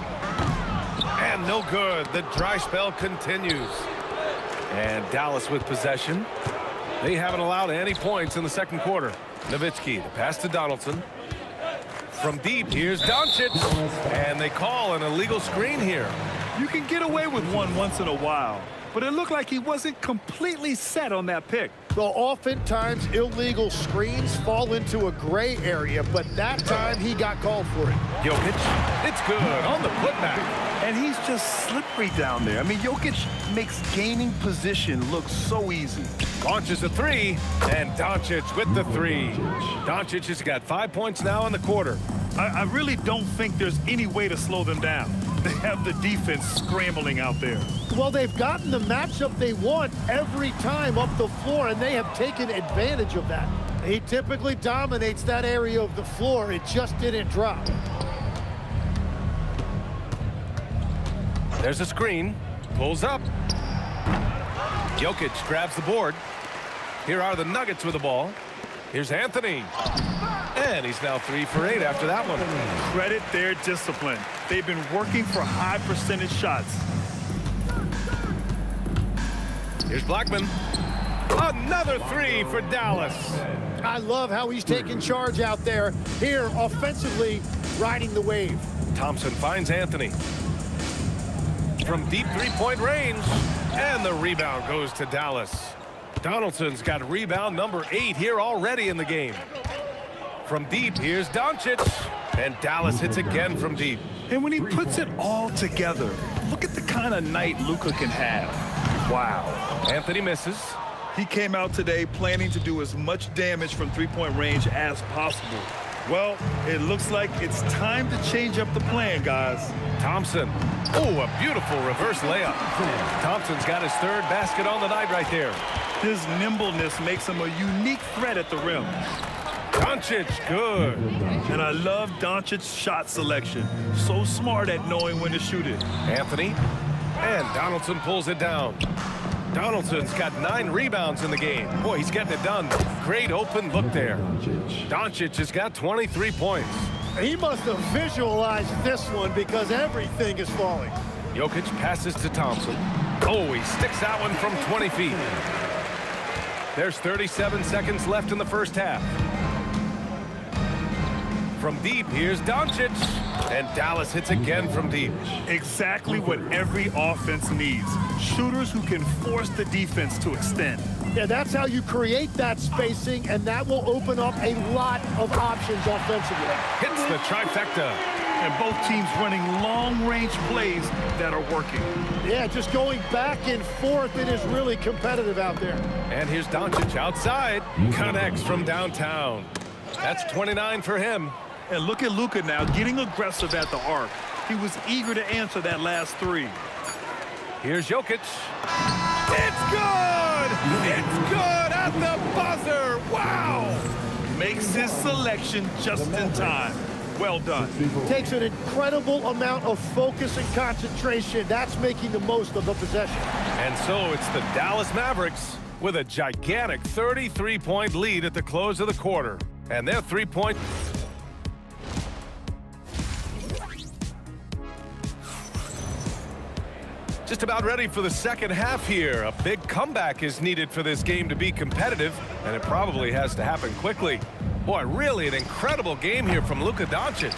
And no good. The dry spell continues. And Dallas with possession. They haven't allowed any points in the second quarter. Nowitzki, the pass to Donaldson. From deep, here's Doncic. And they call an illegal screen here. You can get away with one once in a while, but it looked like he wasn't completely set on that pick. Well, oftentimes illegal screens fall into a gray area, but that time he got called for it. Jokic, it's good on the putback. And he's just slippery down there. I mean, Jokic makes gaining position look so easy. Launches a 3, and Doncic with the 3. Doncic has got 5 points now in the quarter. I really don't think there's any way to slow them down. They have the defense scrambling out there. Well, they've gotten the matchup they want every time up the floor, and they have taken advantage of that. He typically dominates that area of the floor. It just didn't drop. There's a screen. Pulls up. Jokic grabs the board. Here are the Nuggets with the ball. Here's Anthony. And he's now 3 for 8 after that one. Credit their discipline. They've been working for high percentage shots. Here's Blackman. Another 3 for Dallas. I love how he's taking charge out there. Here, offensively, riding the wave. Thompson finds Anthony. From deep three-point range. And the rebound goes to Dallas. Donaldson's got rebound number 8 here already in the game. From deep, here's Doncic. And Dallas hits again from deep. And when he puts it all together, look at the kind of night Luka can have. Wow. Anthony misses. He came out today planning to do as much damage from three-point range as possible. Well, it looks like it's time to change up the plan, guys. Thompson. Oh, a beautiful reverse layup. Thompson's got his 3rd basket on the night right there. His nimbleness makes him a unique threat at the rim. Doncic, good. And I love Doncic's shot selection. So smart at knowing when to shoot it. Anthony. And Donaldson pulls it down. Donaldson's got 9 rebounds in the game. Boy, he's getting it done. Great open look there. Doncic has got 23 points. He must have visualized this one because everything is falling. Jokic passes to Thompson. Oh, he sticks that one from 20 feet. There's 37 seconds left in the first half. From deep, here's Doncic. And Dallas hits again from deep. Exactly what every offense needs. Shooters who can force the defense to extend. Yeah, that's how you create that spacing, and that will open up a lot of options offensively. Hits the trifecta. And both teams running long-range plays that are working. Yeah, just going back and forth, it is really competitive out there. And here's Doncic outside. Connects from downtown. That's 29 for him. And look at Luka now getting aggressive at the arc. He was eager to answer that last three. Here's Jokic. It's good! It's good at the buzzer! Wow! Makes his selection just in time. Well done. Takes an incredible amount of focus and concentration. That's making the most of the possession. And so it's the Dallas Mavericks with a gigantic 33-point lead at the close of the quarter. And their three-point... Just about ready for the second half here. A big comeback is needed for this game to be competitive, and it probably has to happen quickly. Boy, really an incredible game here from Luka Doncic.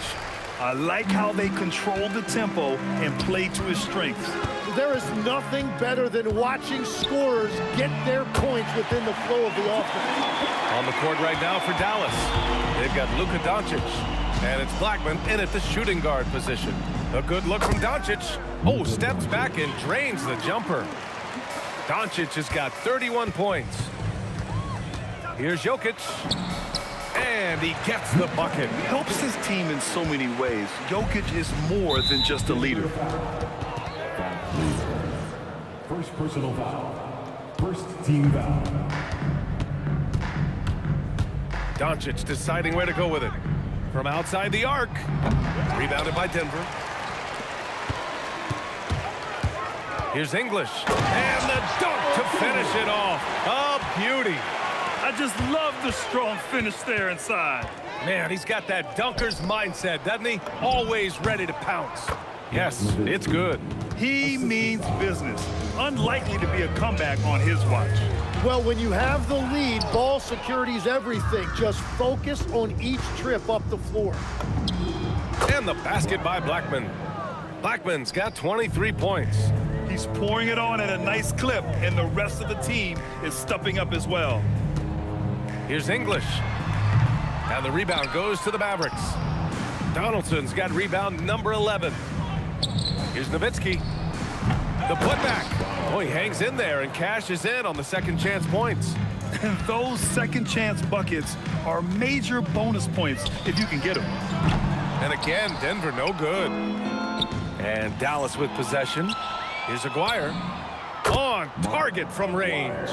I like how they control the tempo and play to his strengths. There is nothing better than watching scorers get their points within the flow of the offense. On the court right now for Dallas, they've got Luka Doncic, and it's Blackman in at the shooting guard position. A good look from Doncic. Oh, steps back and drains the jumper. Doncic has got 31 points. Here's Jokic. And he gets the bucket. Helps his team in so many ways. Jokic is more than just a leader. First personal foul. First team foul. Doncic deciding where to go with it. From outside the arc. Rebounded by Denver. Here's English. And the dunk to finish it off. A beauty. I just love the strong finish there inside. Man, he's got that dunker's mindset, doesn't he? Always ready to pounce. Yes, it's good. He means business. Unlikely to be a comeback on his watch. Well, when you have the lead, ball security is everything. Just focus on each trip up the floor. And the basket by Blackman. Blackman's got 23 points. He's pouring it on at a nice clip, and the rest of the team is stepping up as well. Here's English. And the rebound goes to the Mavericks. Donaldson's got rebound number 11. Here's Nowitzki. The putback. Oh, he hangs in there and cashes in on the second chance points. And those second chance buckets are major bonus points if you can get them. And again, Denver no good. And Dallas with possession. Here's Aguirre. On target from range.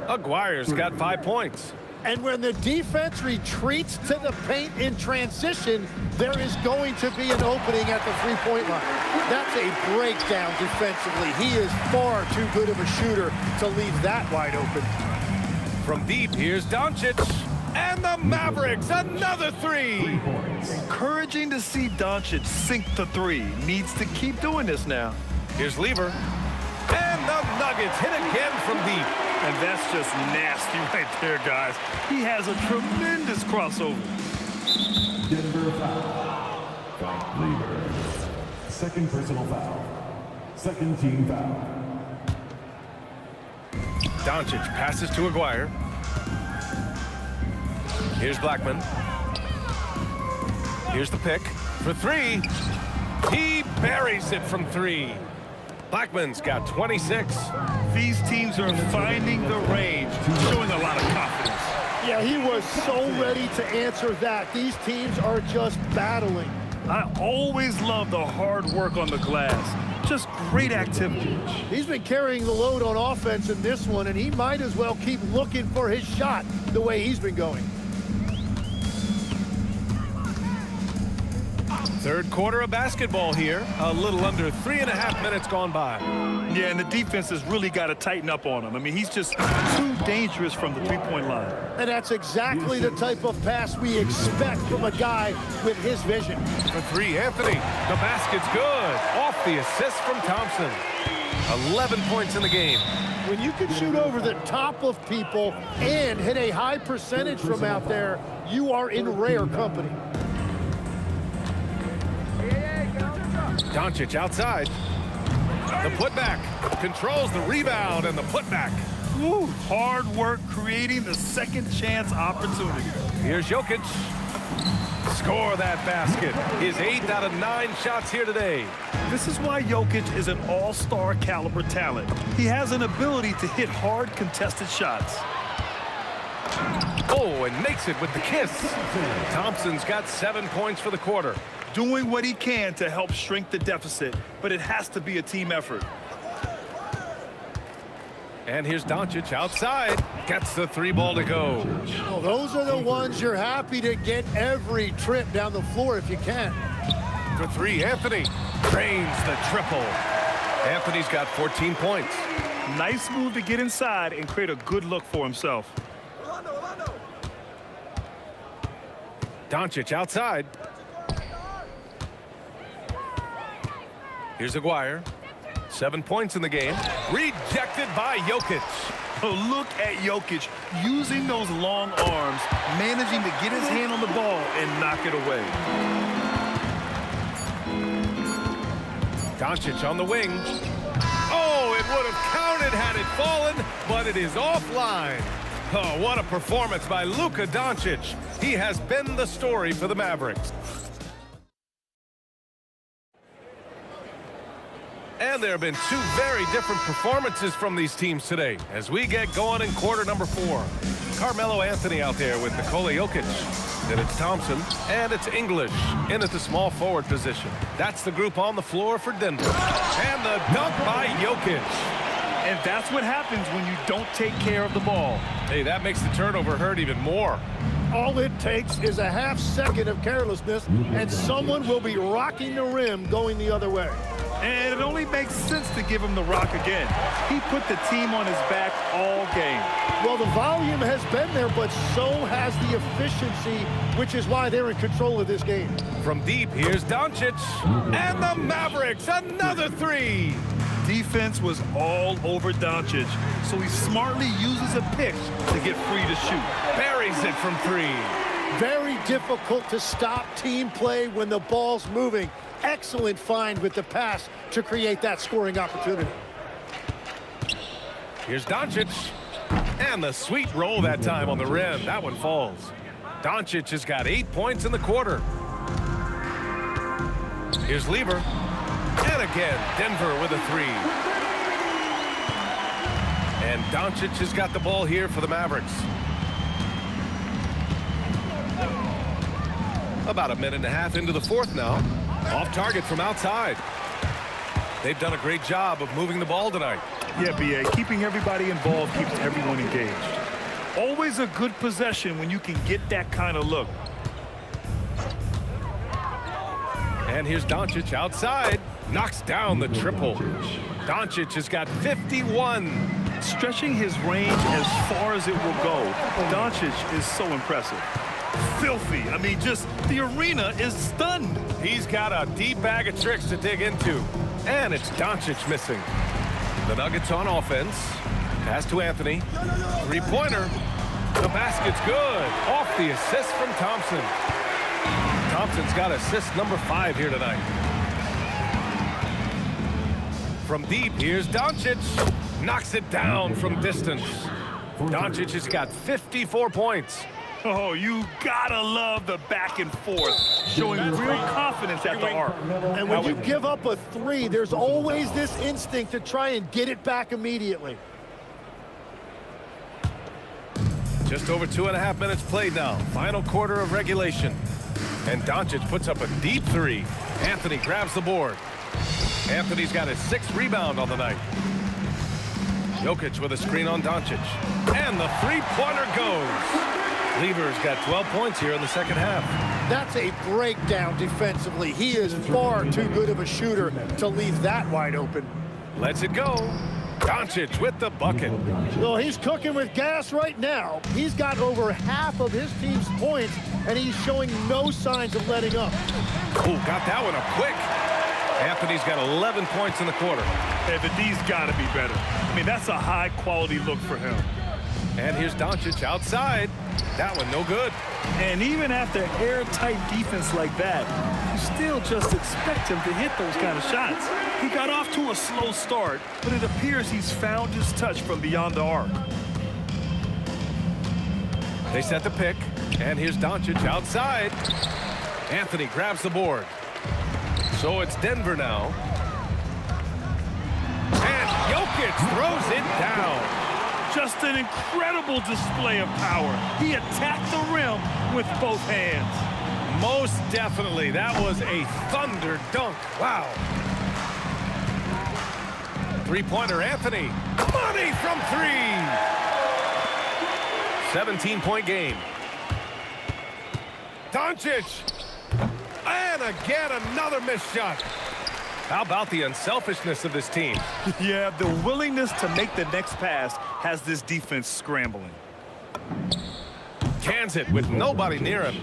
Aguirre's got 5 points. And when the defense retreats to the paint in transition, there is going to be an opening at the three-point line. That's a breakdown defensively. He is far too good of a shooter to leave that wide open. From deep, here's Doncic. And the Mavericks, another three. Encouraging to see Doncic sink the three. Needs to keep doing this now. Here's Lever. And the Nuggets hit again from deep. And that's just nasty right there, guys. He has a tremendous crossover. Denver foul. Lever. Second personal foul. Second team foul. Doncic passes to Aguirre. Here's Blackman. Here's the pick for three. He buries it from three. Blackman's got 26. These teams are finding the range, showing a lot of confidence. Yeah, he was so ready to answer that. These teams are just battling. I always love the hard work on the glass. Just great activity. He's been carrying the load on offense in this one, and he might as well keep looking for his shot the way he's been going. Third quarter of basketball here. A little under 3.5 minutes gone by. Yeah, and the defense has really got to tighten up on him. I mean, he's just too dangerous from the three-point line. And that's exactly the type of pass we expect from a guy with his vision. For three, Anthony. The basket's good. Off the assist from Thompson. 11 points in the game. When you can shoot over the top of people and hit a high percentage from out there, you are in rare company. Doncic outside. The putback. Controls the rebound and the putback. Woo, hard work creating the second chance opportunity. Here's Jokic. Score that basket. His 8 out of 9 shots here today. This is why Jokic is an all-star caliber talent. He has an ability to hit hard contested shots. Oh, and makes it with the kiss. Thompson's got 7 points for the quarter. Doing what he can to help shrink the deficit, but it has to be a team effort. And here's Doncic outside. Gets the 3 ball to go. Oh, those are the ones you're happy to get every trip down the floor if you can. For 3, Anthony drains the triple. Anthony's got 14 points. Nice move to get inside and create a good look for himself. Doncic outside. Here's Aguirre. 7 points in the game. Rejected by Jokic. Oh, look at Jokic using those long arms, managing to get his hand on the ball and knock it away. Doncic on the wing. Oh, it would have counted had it fallen, but it is offline. Oh, what a performance by Luka Doncic. He has been the story for the Mavericks. And there have been 2 very different performances from these teams today as we get going in quarter number 4. Carmelo Anthony out there with Nikola Jokic. Then it's Thompson, and it's English in at the small forward position. That's the group on the floor for Denver. And the dunk by Jokic. And that's what happens when you don't take care of the ball. Hey, that makes the turnover hurt even more. All it takes is a half second of carelessness, and someone will be rocking the rim going the other way. And it only makes sense to give him the rock again. He put the team on his back all game. Well, the volume has been there, but so has the efficiency, which is why they're in control of this game. From deep, here's Doncic. And the Mavericks, another 3. Defense was all over Doncic, so he smartly uses a pick to get free to shoot. Buries it from 3. Very difficult to stop team play when the ball's moving. Excellent find with the pass to create that scoring opportunity. Here's Doncic. And the sweet roll that time on the rim. That one falls. Doncic has got 8 points in the quarter. Here's Lever. And again, Denver with a 3. And Doncic has got the ball here for the Mavericks. About a minute and a half into the 4th now. Off target from outside. They've done a great job of moving the ball tonight. Yeah, B.A., keeping everybody involved keeps everyone engaged. Always a good possession when you can get that kind of look. And here's Doncic outside. Knocks down the triple. Doncic has got 51. Stretching his range as far as it will go. Doncic is so impressive. Filthy. I mean, just the arena is stunned. He's got a deep bag of tricks to dig into. And it's Doncic missing. The Nuggets on offense. Pass to Anthony. 3-pointer. The basket's good. Off the assist from Thompson. Thompson's got assist number 5 here tonight. From deep, here's Doncic. Knocks it down from distance. Doncic has got 54 points. Oh, you gotta love the back and forth, showing real confidence at the arc. And when you give up a 3, there's always this instinct to try and get it back immediately. Just over 2.5 minutes played now. Final quarter of regulation. And Doncic puts up a deep 3. Anthony grabs the board. Anthony's got his 6th rebound on the night. Jokic with a screen on Doncic. And the 3-pointer goes. Lever's got 12 points here in the second half. That's a breakdown defensively. He is far too good of a shooter to leave that wide open. Lets it go. Doncic with the bucket. Well, he's cooking with gas right now. He's got over half of his team's points, and he's showing no signs of letting up. Oh, got that one up quick. Anthony's got 11 points in the quarter. Hey, but D's got to be better. I mean, that's a high-quality look for him. And here's Doncic outside. That one no good. And even after airtight defense like that, you still just expect him to hit those kind of shots. He got off to a slow start, but it appears he's found his touch from beyond the arc. They set the pick, and here's Doncic outside. Anthony grabs the board. So it's Denver now. And Jokic throws it down. Just an incredible display of power. He attacked the rim with both hands. Most definitely. That was a thunder dunk. Wow. Three-pointer, Anthony. Money from three. 17-point game. Doncic. And again, another missed shot. How about the unselfishness of this team? Yeah, the willingness to make the next pass has this defense scrambling. Cans it with nobody near him.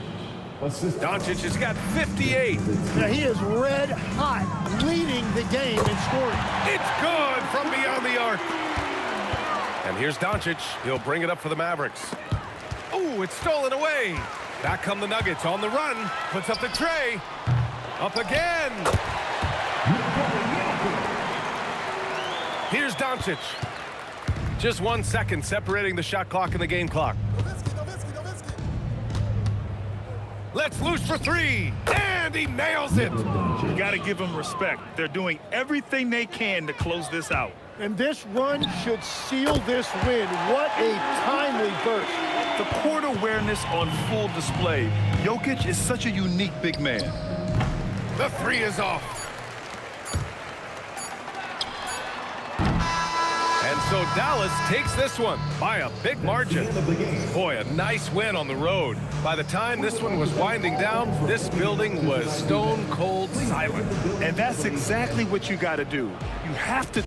Doncic has got 58. Now he is red hot, leading the game in scoring. It's good from beyond the arc. And here's Doncic. He'll bring it up for the Mavericks. Oh, it's stolen away. Back come the Nuggets on the run. Puts up the tray. Up again. Here's Doncic. Just 1 second separating the shot clock and the game clock. Let's loose for three. And he nails it. You got to give them respect. They're doing everything they can to close this out. And this run should seal this win. What a timely burst. The court awareness on full display. Jokic is such a unique big man. The three is off. And so Dallas takes this one by a big margin. Boy, a nice win on the road. By the time this one was winding down, this building was stone cold silent. And that's exactly what you got to do. You have to.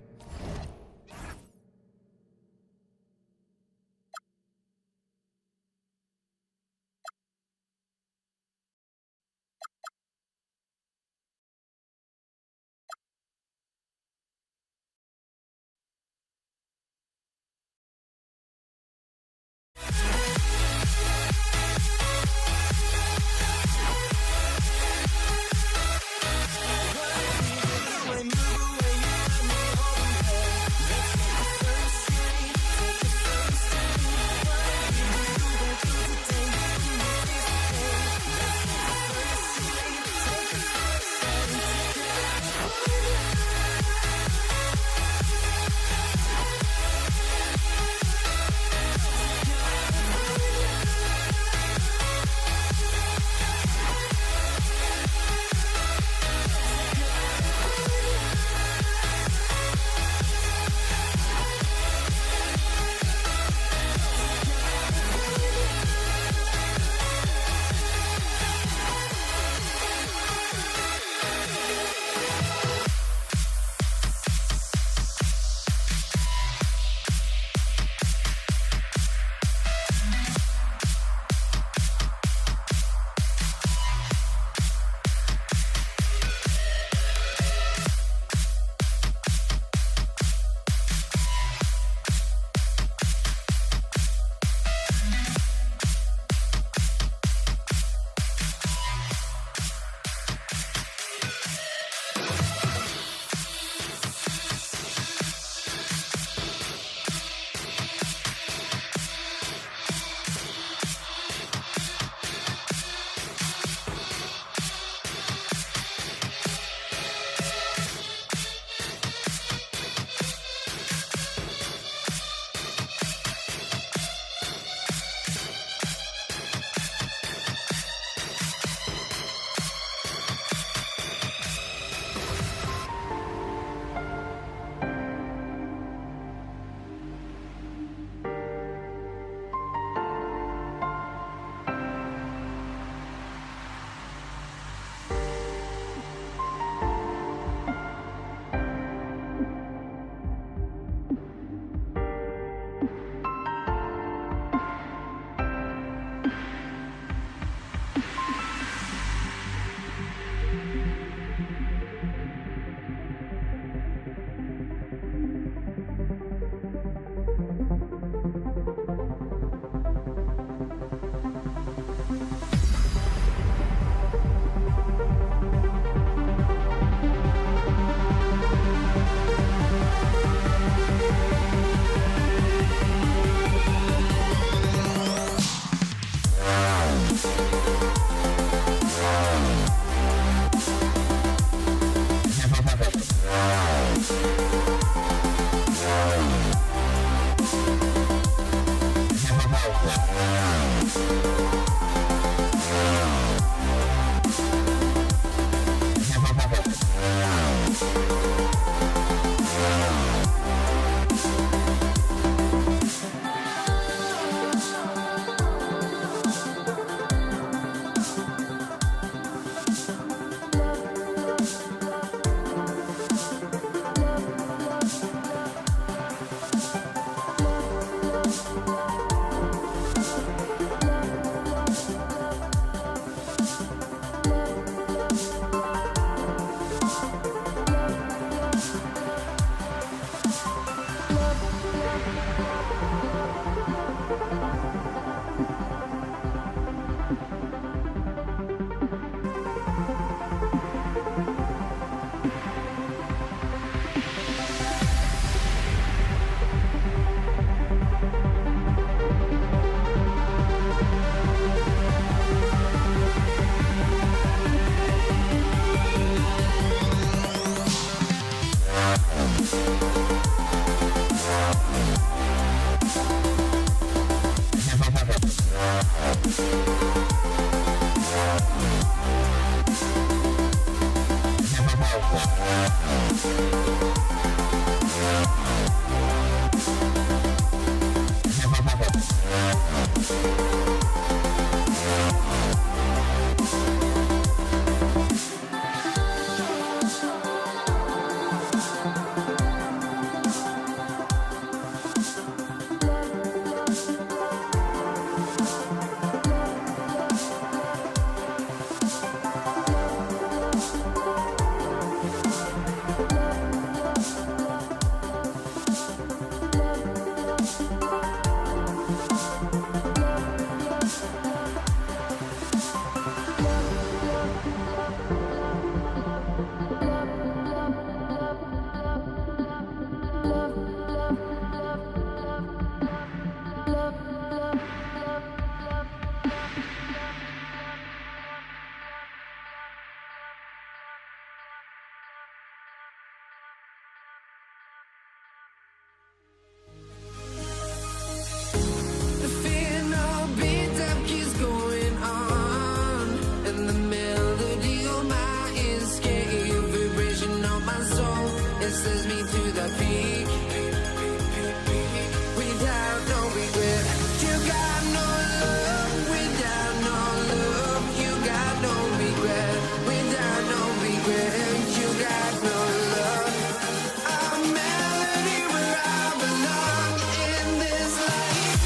The fear no beat up keeps going on, and the melody on my escape, vibration on my soul, it sends me to the peak. Without no regret, you got no love. Without no love, you got no regret. Without no regret, you got no love. A melody where I belong in this life.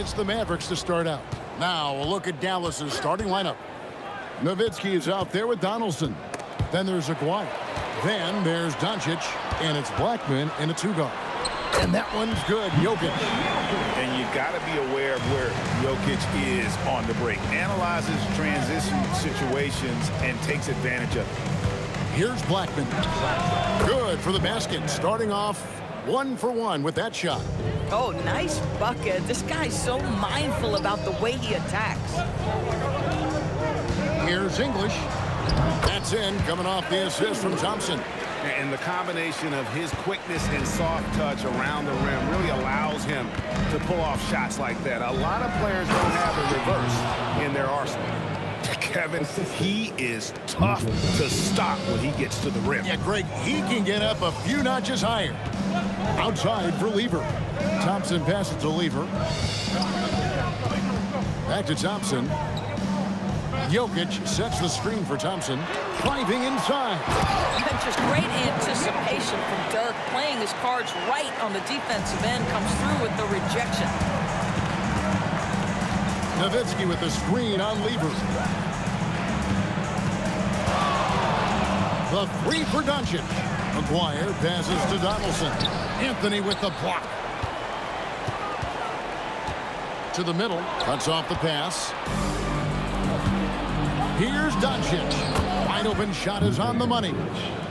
It's the Mavericks to start out. Now, a look at Dallas's starting lineup. Nowitzki is out there with Donaldson. Then there's Aguirre. Then there's Doncic, and it's Blackman in a two-guard. And that one's good, Jokic. And you got to be aware of where Jokic is on the break. Analyzes transition situations and takes advantage of it. Here's Blackman. Good for the basket. Starting off 1 for 1 with that shot. Oh, nice bucket. This guy's so mindful about the way he attacks. Here's English. That's in, coming off the assist from Thompson. And the combination of his quickness and soft touch around the rim really allows him to pull off shots like that. A lot of players don't have the reverse in their arsenal. Kevin, he is tough to stop when he gets to the rim. Yeah, Greg, he can get up a few notches higher. Outside for Lever. Thompson passes to Lever. Back to Thompson. Jokic sets the screen for Thompson. Driving inside. And just great anticipation from Dirk. Playing his cards right on the defensive end. Comes through with the rejection. Nowitzki with the screen on Lever. The three for Doncic. Aguirre passes to Donaldson. Anthony with the block. To the middle. Cuts off the pass. Here's Doncic. Wide open shot is on the money.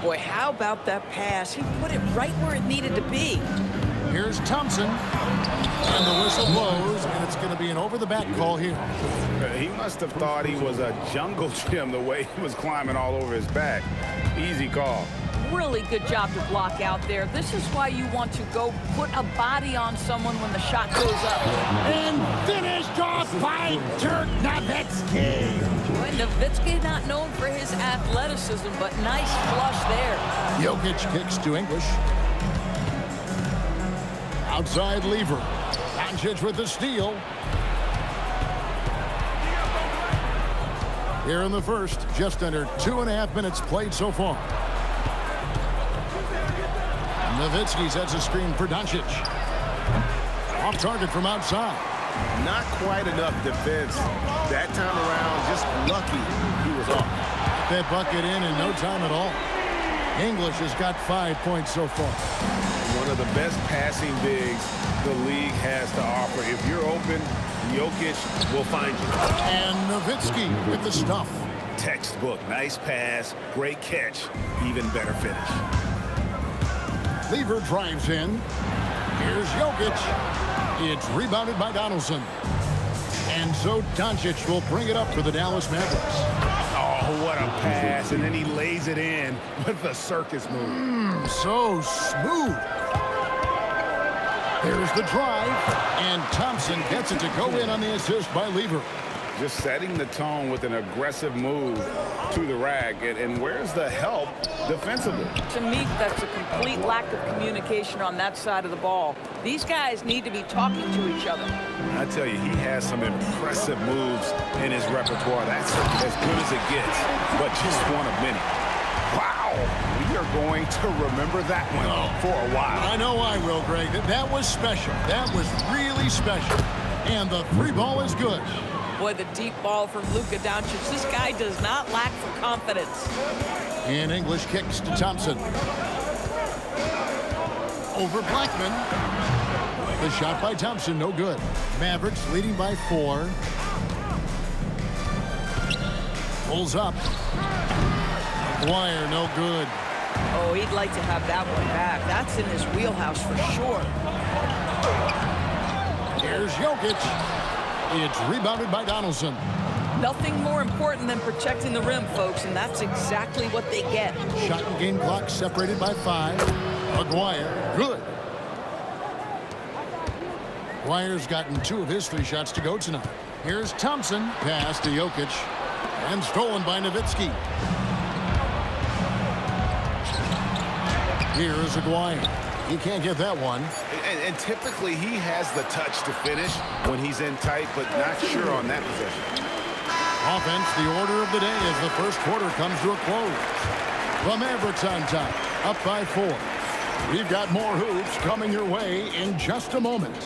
Boy, how about that pass? He put it right where it needed to be. Here's Thompson. And the whistle blows, and it's going to be an over-the-back call here. He must have thought he was a jungle gym the way he was climbing all over his back. Easy call. Really good job to block out there. This is why you want to go put a body on someone when the shot goes up. And finished off by Dirk Nowitzki. Boy, Nowitzki not known for his athleticism, but nice flush there. Jokic kicks to English. Outside Lever. Doncic with the steal. Here in the first, just under 2.5 minutes played so far. Nowitzki sets a screen for Doncic. Off target from outside. Not quite enough defense. That time around, just lucky he was off. That bucket in no time at all. English has got 5 points so far. One of the best passing bigs the league has to offer. If you're open, Jokic will find you. And Nowitzki with the stuff. Textbook. Nice pass. Great catch. Even better finish. Lever drives in. Here's Jokic. It's rebounded by Donaldson. And so Doncic will bring it up for the Dallas Mavericks. Oh, what a pass. And then he lays it in with the circus move. So smooth. There's the drive. And Thompson gets it to go in on the assist by Lever. Just setting the tone with an aggressive move to the rack. And where's the help defensively? To me, that's a complete lack of communication on that side of the ball. These guys need to be talking to each other. I tell you, he has some impressive moves in his repertoire. That's as good as it gets, but just one of many. Wow, we are going to remember that one for a while. I know I will, Greg. That was special. That was really special. And the three ball is good. Boy, the deep ball from Luka Doncic. This guy does not lack for confidence. And English kicks to Thompson. Over Blackman. The shot by Thompson, no good. Mavericks leading by 4. Pulls up. Aguirre, no good. Oh, he'd like to have that one back. That's in his wheelhouse for sure. Here's Jokic. It's rebounded by Donaldson. Nothing more important than protecting the rim, folks, and that's exactly what they get. Shot and game clock separated by 5. Aguirre, good. Aguirre's gotten 2 of his 3 shots to go tonight. Here's Thompson. Pass to Jokic. And stolen by Nowitzki. Here is Aguirre. He can't get that one. And typically he has the touch to finish when he's in tight, but not sure on that possession. Offense, the order of the day as the first quarter comes to a close. The Mavericks on top, up by 4. We've got more hoops coming your way in just a moment.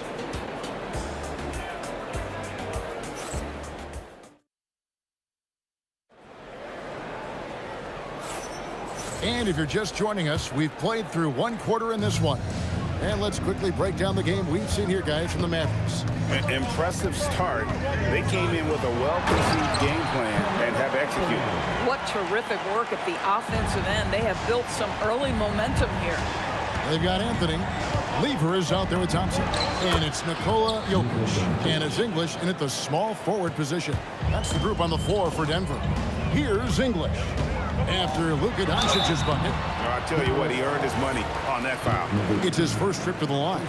And if you're just joining us, we've played through one quarter in this one. And let's quickly break down the game we've seen here, guys, from the Mavericks. Impressive start. They came in with a well-conceived game plan and have executed. What terrific work at the offensive end. They have built some early momentum here. They've got Anthony. Lever is out there with Thompson. And it's Nikola Jokic. And it's English in at the small forward position. That's the group on the floor for Denver. Here's English. After Luka Doncic's bucket. I tell you what, he earned his money on that foul. It's his first trip to the line.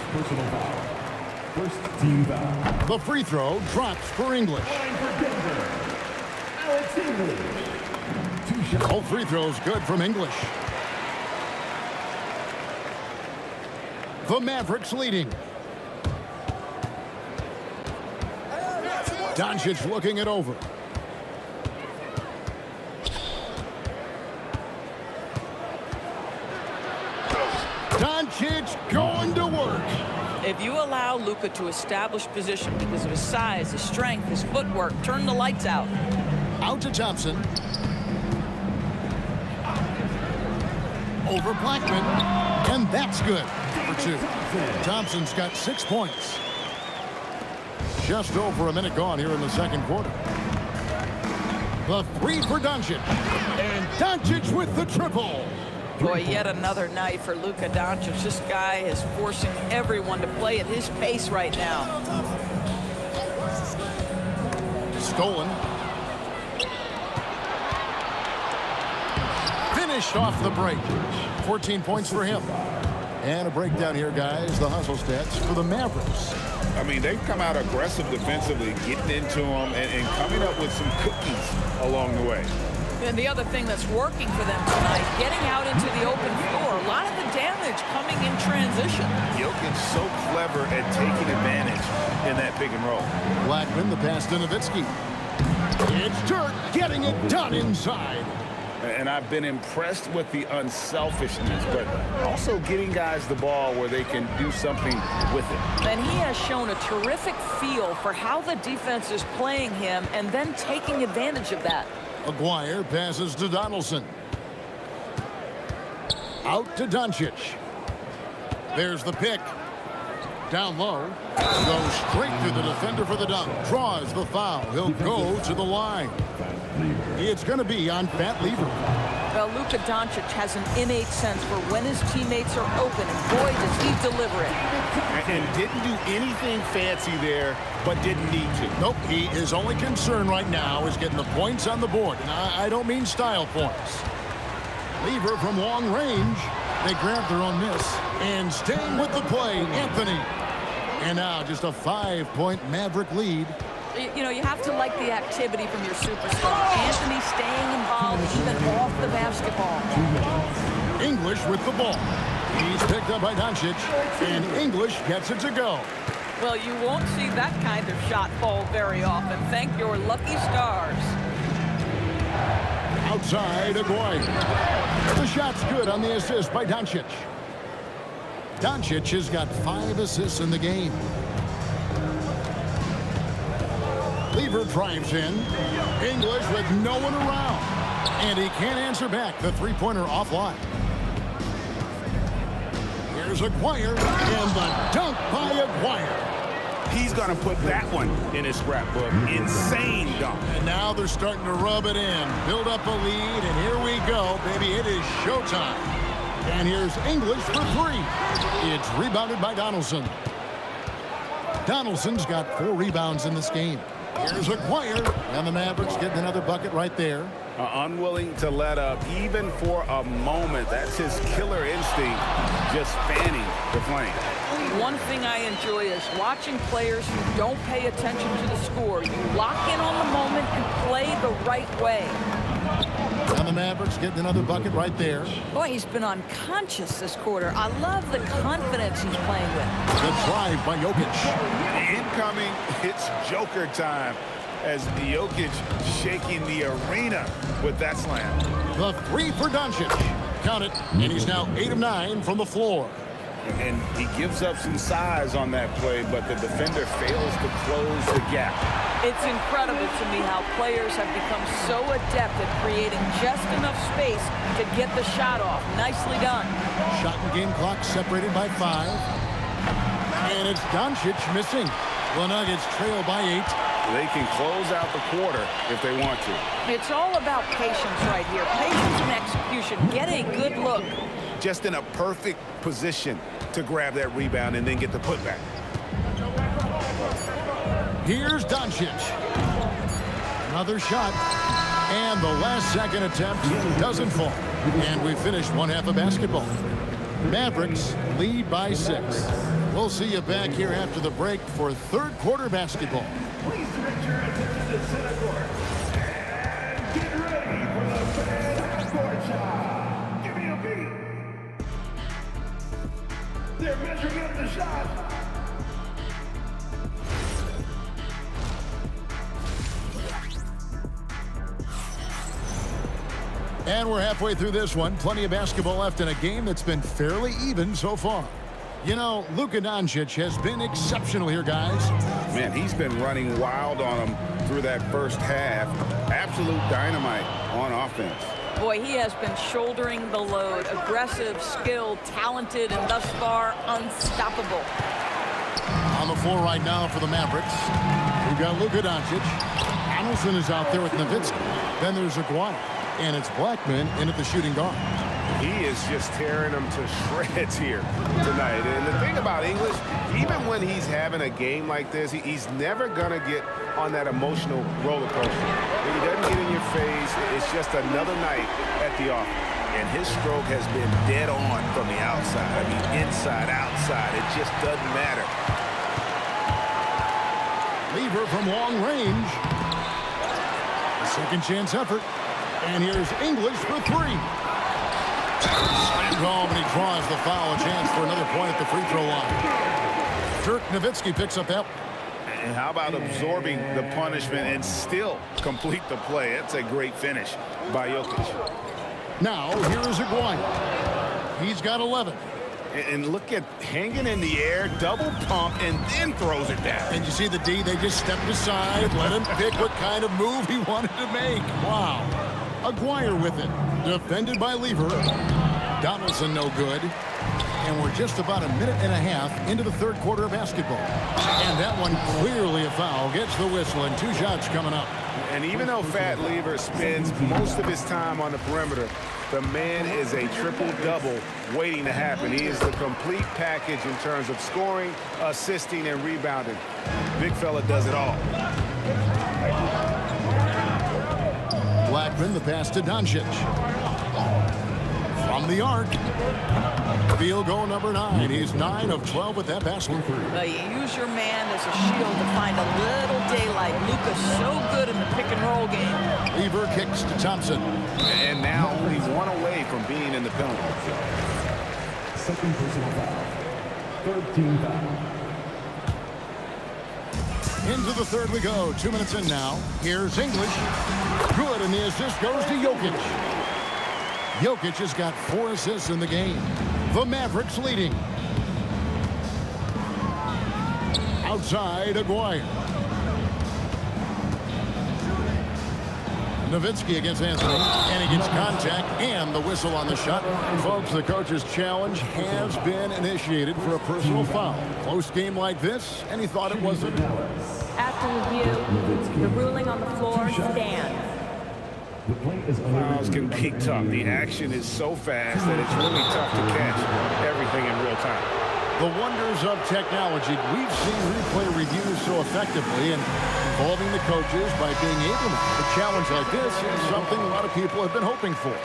First team foul. The free throw drops for English. Alex English. 2 shots. All free throws good from English. The Mavericks leading. Doncic looking it over. Doncic going to work. If you allow Luka to establish position because of his size, his strength, his footwork, turn the lights out. Out to Thompson. Over Blackman. And that's good for 2. Thompson's got 6 points. Just over a minute gone here in the second quarter. The 3 for Doncic. And Doncic with the triple. Boy, yet another night for Luka Doncic. This guy is forcing everyone to play at his pace right now. Stolen. Finished off the break. 14 points for him. And a breakdown here, guys. The hustle stats for the Mavericks. I mean, they've come out aggressive defensively, getting into them and coming up with some cookies along the way. And the other thing that's working for them tonight, getting out into the open floor. A lot of the damage coming in transition. Jokic so clever at taking advantage in that pick and roll. Blackman, the pass to Nowitzki. It's Dirk getting it done inside. And I've been impressed with the unselfishness, but also getting guys the ball where they can do something with it. And he has shown a terrific feel for how the defense is playing him and then taking advantage of that. Aguirre passes to Donaldson. Out to Doncic. There's the pick. Down low. Goes straight to the defender for the dunk. Draws the foul. He'll go to the line. It's going to be on Fat Lever. Well, Luka Doncic has an innate sense for when his teammates are open, and boy, does he deliver it. And didn't do anything fancy there, but didn't need to. Nope, his only concern right now is getting the points on the board. And I don't mean style points. Lever from long range. They grab their own miss. And staying with the play, Anthony. And now just a 5-point Maverick lead. You know, you have to like the activity from your superstar. Anthony staying involved even off the basketball. English with the ball. He's picked up by Doncic, and English gets it to go. Well, you won't see that kind of shot fall very often. Thank your lucky stars. Outside, Aguirre. The shot's good on the assist by Doncic. Doncic has got 5 assists in the game. Lever drives in. English with no one around. And he can't answer back. The three-pointer offline. Here's Aguirre. And the dunk by Aguirre. He's going to put that one in his scrapbook. Insane dunk. And now they're starting to rub it in. Build up a lead. And here we go, baby. It is showtime. And here's English for 3. It's rebounded by Donaldson. Donaldson's got 4 rebounds in this game. Here's Aguirre, and the Mavericks getting another bucket right there. Unwilling to let up, even for a moment. That's his killer instinct, just fanning the flame. One thing I enjoy is watching players who don't pay attention to the score. You lock in on the moment and play the right way. And the Mavericks getting another bucket right there. Boy, he's been unconscious this quarter. I love the confidence he's playing with. The drive by Jokic. Incoming, it's Joker time as Jokic shaking the arena with that slam. The 3 for Doncic. Count it, and he's now 8 of 9 from the floor. And he gives up some size on that play, but the defender fails to close the gap. It's incredible to me how players have become so adept at creating just enough space to get the shot off. Nicely done. Shot and game clock separated by 5. And it's Doncic missing. The Nuggets trail by 8. They can close out the quarter if they want to. It's all about patience right here. Patience and execution. Get a good look. Just in a perfect position to grab that rebound and then get the putback. Here's Doncic. Another shot. And the last second attempt doesn't fall. And we finished one half of basketball. Mavericks lead by 6. We'll see you back here after the break for third quarter basketball. Please direct your attention to center court. And get ready for the center court shot. Give me a beat. They're measuring up the shot. And we're halfway through this one. Plenty of basketball left in a game that's been fairly even so far. You know, Luka Doncic has been exceptional here, guys. Man, he's been running wild on them through that first half. Absolute dynamite on offense. Boy, he has been shouldering the load. Aggressive, skilled, talented, and thus far unstoppable. On the floor right now for the Mavericks, we've got Luka Doncic. Donaldson is out there with Nowitzki. Then there's Aguirre. And it's Blackman in at the shooting guard. He is just tearing them to shreds here tonight. And the thing about English, even when he's having a game like this, he's never going to get on that emotional roller coaster. When he doesn't get in your face, it's just another night at the office. And his stroke has been dead on from the outside. I mean, inside, outside, it just doesn't matter. Lever from long range. A second chance effort. And here's English for 3. Slammed home, and he draws the foul. A chance for another point at the free throw line. Dirk Nowitzki picks up that. And how about absorbing the punishment and still complete the play? That's a great finish by Jokic. Now, here is Aguirre. He's got 11. And look at hanging in the air, double pump, and then throws it down. And you see the D, they just stepped aside, let him pick what kind of move he wanted to make. Wow. Aguirre with it. Defended by Lever. Donaldson no good. And we're just about a minute and a half into the third quarter of basketball. And that one clearly a foul. Gets the whistle, and 2 shots coming up. And even though Fat Lever spends most of his time on the perimeter, the man is a triple-double waiting to happen. He is the complete package in terms of scoring, assisting, and rebounding. Big fella does it all. Blackman, the pass to Doncic. From the arc. Field goal number 9. He's 9 of 12 with that basket. You use your man as a shield to find a little daylight. Luka's so good in the pick-and-roll game. Lever kicks to Thompson. And now only 1 away from being in the penalty. Second personal foul. Third team foul. Into the third we go. 2 minutes in now. Here's English. Good, and the assist goes to Jokic. Jokic has got 4 assists in the game. The Mavericks leading. Outside, Aguirre. Nowitzki against Anthony, and he gets contact and the whistle on the shot. Folks, the coach's challenge has been initiated for a personal foul. Close game like this, and he thought it wasn't. After review, the ruling on the floor stands. Fouls can be tough. The action is so fast that it's really tough to catch everything in real time. The wonders of technology. We've seen replay reviews so effectively and involving the coaches by being able to. A challenge like this is something a lot of people have been hoping for.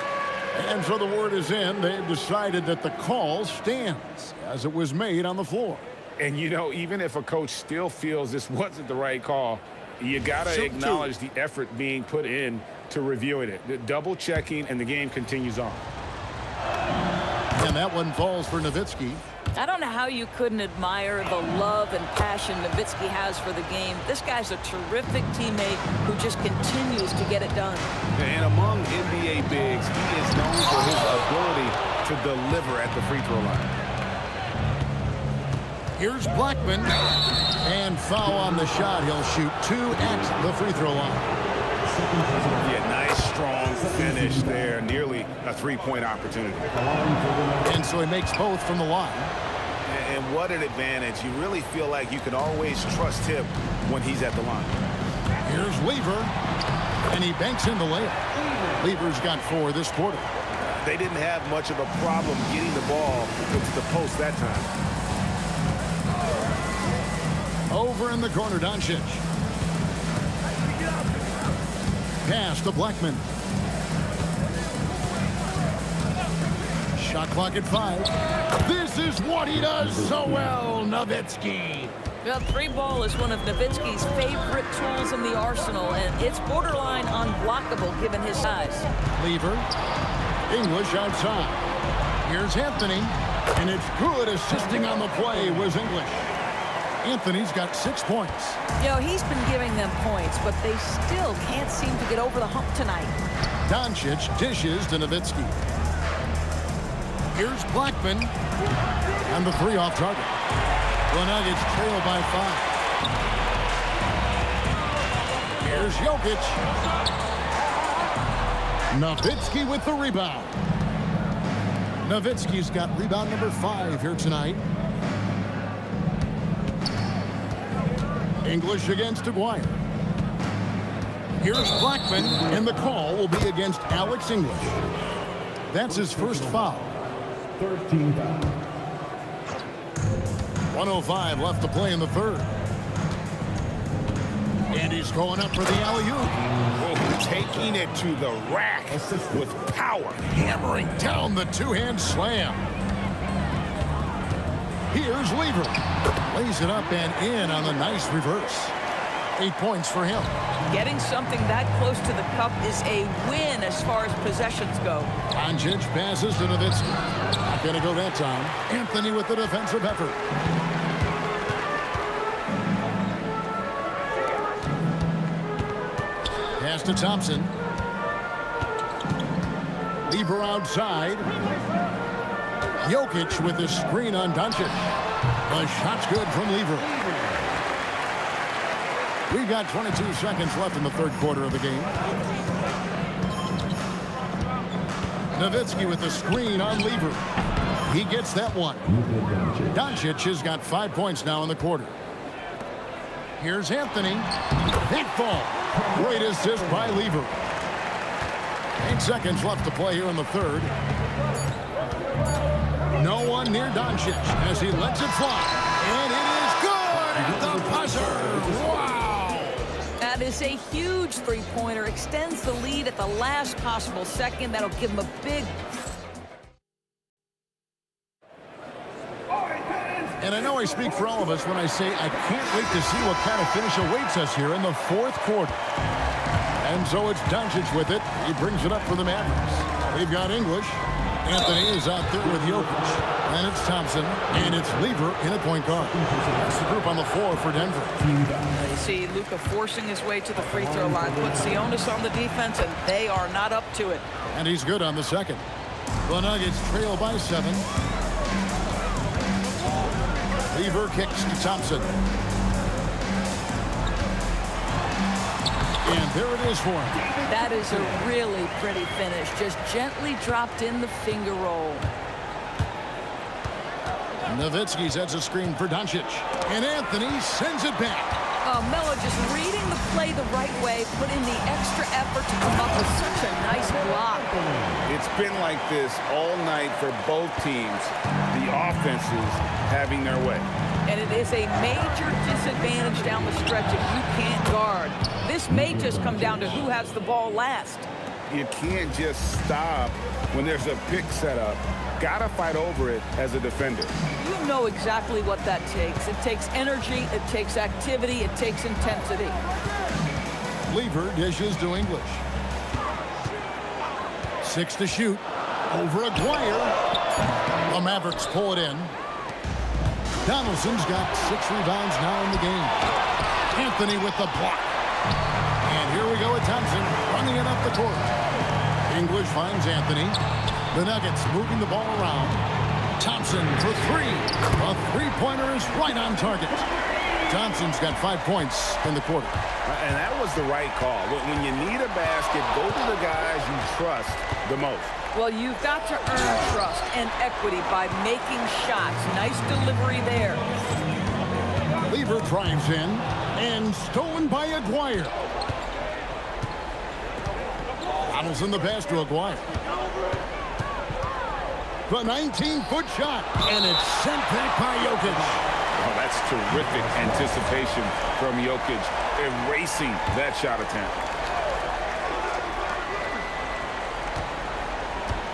And so the word is in. They've decided that the call stands as it was made on the floor. And, you know, even if a coach still feels this wasn't the right call, you got to acknowledge the effort being put in to reviewing it. The double checking, and the game continues on. And that one falls for Nowitzki. I don't know how you couldn't admire the love and passion Nowitzki has for the game. This guy's a terrific teammate who just continues to get it done. And among NBA bigs, he is known for his ability to deliver at the free throw line. Here's Blackman. And foul on the shot. He'll shoot 2 at the free throw line. Yeah, nice, strong finish there. Nearly a three-point opportunity. And so he makes both from the line. And what an advantage. You really feel like you can always trust him when he's at the line. Here's Weaver. And he banks in the layup. Weaver's got 4 this quarter. They didn't have much of a problem getting the ball into the post that time. Over in the corner, Doncic. Pass to Blackman. Shot clock at 5. This is what he does so well, Nowitzki. Well, 3-ball is one of Nowitzki's favorite tools in the arsenal, and it's borderline unblockable given his size. Lever. English outside. Here's Anthony. And it's good. Assisting on the play was English. Anthony's got 6 points. You know, he's been giving them points, but they still can't seem to get over the hump tonight. Doncic dishes to Nowitzki. Here's Blackman. And the 3 off target. The Nuggets trail by 5. Here's Jokic. Nowitzki with the rebound. Nowitzki's got rebound number 5 here tonight. English against Aguirre. Here's Blackman, and the call will be against Alex English. That's his first foul. 13 foul. 1:05 left to play in the third. And he's going up for the alley-oop. Taking it to the rack with power. Hammering down the 2-hand slam. Here's Lever. Lays it up and in on the nice reverse. 8 points for him. Getting something that close to the cup is a win as far as possessions go. Doncic passes to Nowitzki. Not going to go that time. Anthony with the defensive effort. Pass to Thompson. Lever outside. Jokic with the screen on Doncic. The shot's good from Lever. We've got 22 seconds left in the third quarter of the game. Nowitzki with the screen on Lever. He gets that one. Doncic has got 5 points now in the quarter. Here's Anthony. That ball. Great assist by Lever. 8 seconds left to play here in the third. No one near Doncic as he lets it fly. And it is good at the buzzer. Wow! That is a huge three-pointer. Extends the lead at the last possible second. That'll give him a big... And I know I speak for all of us when I say I can't wait to see what kind of finish awaits us here in the fourth quarter. And so it's Doncic with it. He brings it up for the Mavericks. We've got English. Anthony is out there with Jokic. And it's Thompson. And it's Lever in a point guard. That's the group on the floor for Denver. You see Luka forcing his way to the free throw line. Puts the onus on the defense, and they are not up to it. And he's good on the second. The Nuggets trail by 7. Lever kicks to Thompson. And there it is for him. That is a really pretty finish. Just gently dropped in the finger roll. Nowitzki sets a screen for Doncic. And Anthony sends it back. Melo just reading the play the right way, put in the extra effort to come up with such a nice block. It's been like this all night for both teams. The offenses having their way. And it is a major disadvantage down the stretch if you can't guard. This may just come down to who has the ball last. You can't just stop when there's a pick set up. Gotta fight over it as a defender. You know exactly what that takes. It takes energy, it takes activity, it takes intensity. Lever dishes to English. 6 to shoot. Over Aguirre. The Mavericks pull it in. Donaldson's got 6 rebounds now in the game. Anthony with the block. And here we go with Thompson running it up the court. English finds Anthony. The Nuggets moving the ball around. Thompson for three. A three-pointer is right on target. Thompson's got 5 points in the quarter. And that was the right call. When you need a basket, go to the guys you trust the most. Well, you've got to earn trust and equity by making shots. Nice delivery there. Lever drives in and stolen by Aguirre. Donaldson the pass to Aguirre. The 19-foot shot, and it's sent back by Jokic. Oh, that's terrific anticipation from Jokic, erasing that shot attempt.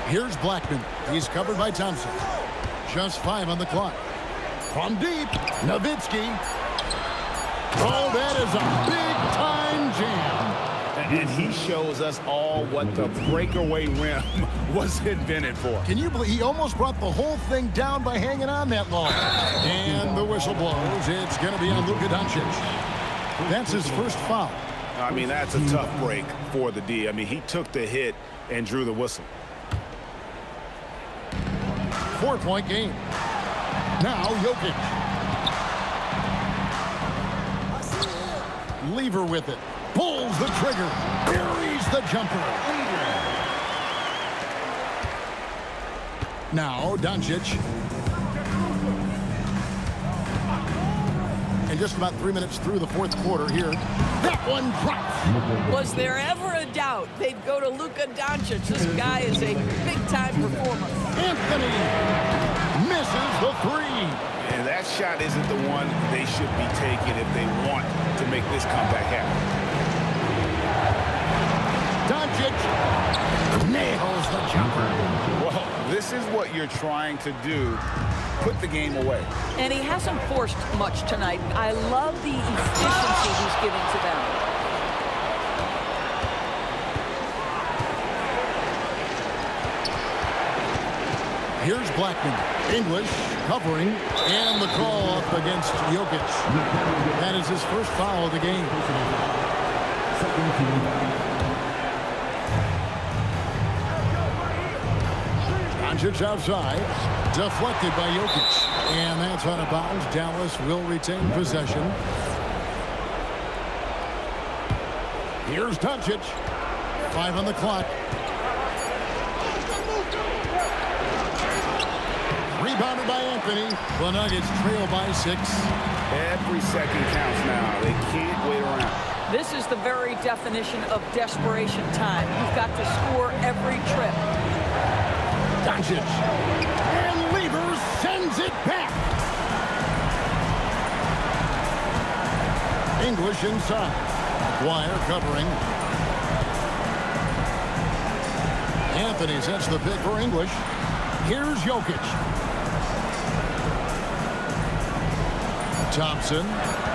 Here's Blackman. He's covered by Thompson. Just 5 on the clock. From deep, Nowitzki. Oh, that is a big-time jam. And he shows us all what the breakaway rim was invented for. Can you believe he almost brought the whole thing down by hanging on that long? And the whistle blows. It's going to be on Luka Doncic. That's his first foul. I mean, that's a tough break for the D. I mean, he took the hit and drew the whistle. 4-point game. Now Jokic. Lever with it. Pulls the trigger. Buries the jumper. Now Doncic. And just about 3 minutes through the fourth quarter here. That one drops. Was there ever a doubt they'd go to Luka Doncic? This guy is a big-time performer. Anthony misses the three. And that shot isn't the one they should be taking if they want to make this comeback happen. Doncic nails the jumper. Well, this is what you're trying to do. Put the game away. And he hasn't forced much tonight. I love the efficiency he's giving to them. Here's Blackman. English covering, and the call up against Jokic. That is his first foul of the game. Doncic outside, deflected by Jokic. And that's out of bounds. Dallas will retain possession. Here's Doncic. 5 on the clock. Rebounded by Anthony. The Nuggets trail by 6. Every second counts now. They can't wait around. This is the very definition of desperation time. You've got to score every trip. Doncic. And Lever sends it back. English inside. Wire covering. Anthony sets the pick for English. Here's Jokic. Thompson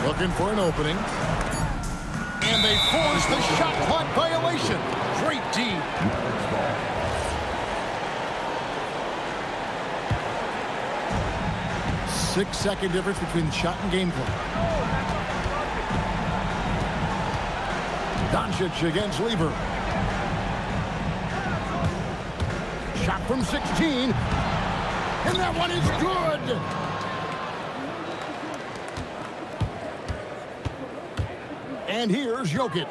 looking for an opening. And they force the shot clock violation. Great D. 6-second difference between shot and game clock. Doncic against Lever. Shot from 16. And that one is good. And here's Jokic.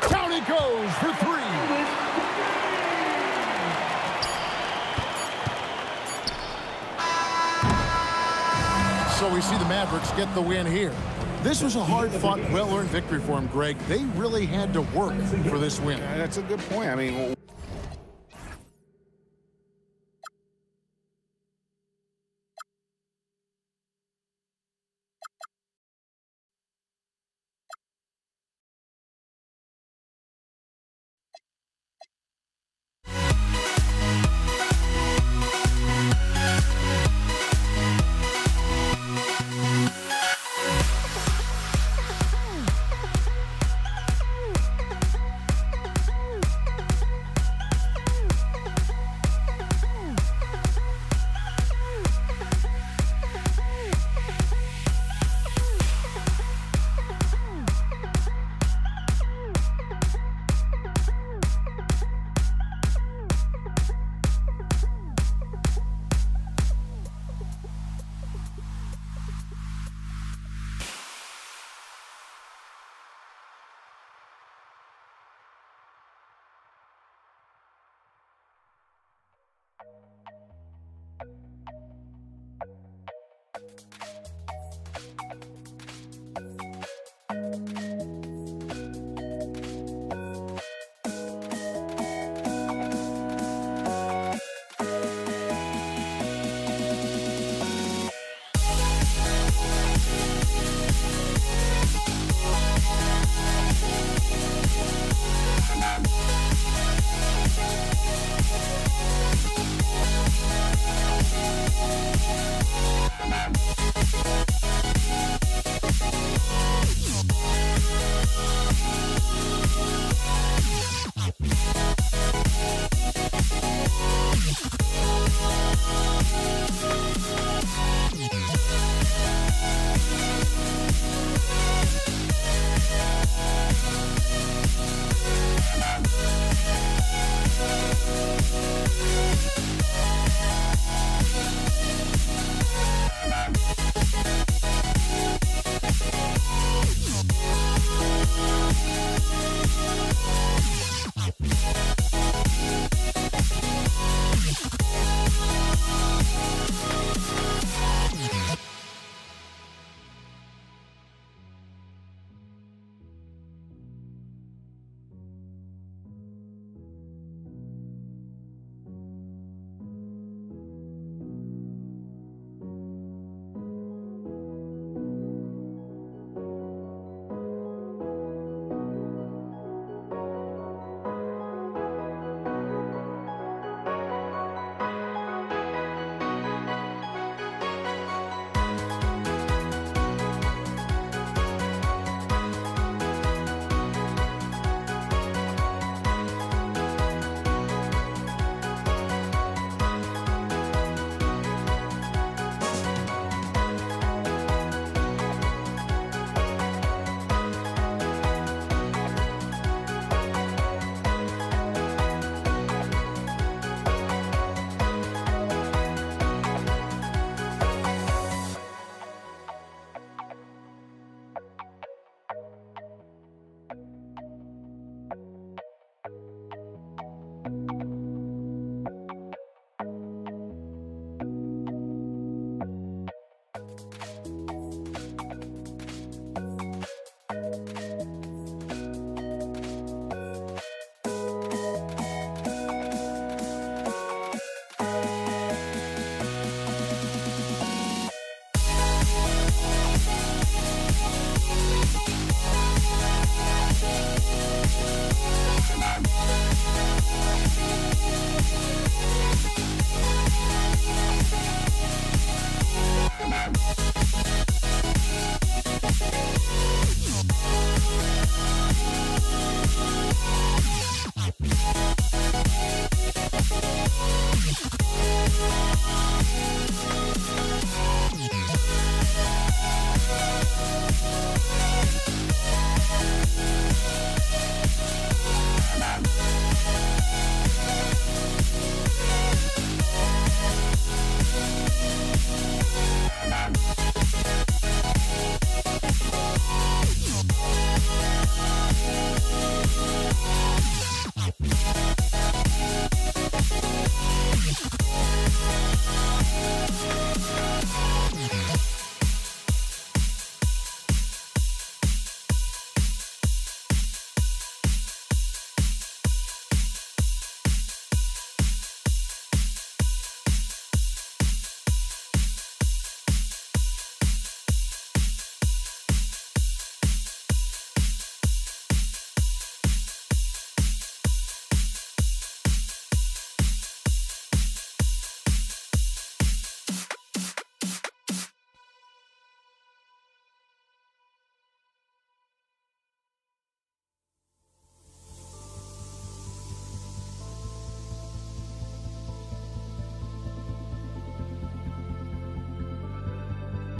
Down it goes for 3. So we see the Mavericks get the win here. This was a hard-fought, well-earned victory for them, Greg. They really had to work for this win. That's a good point. I mean,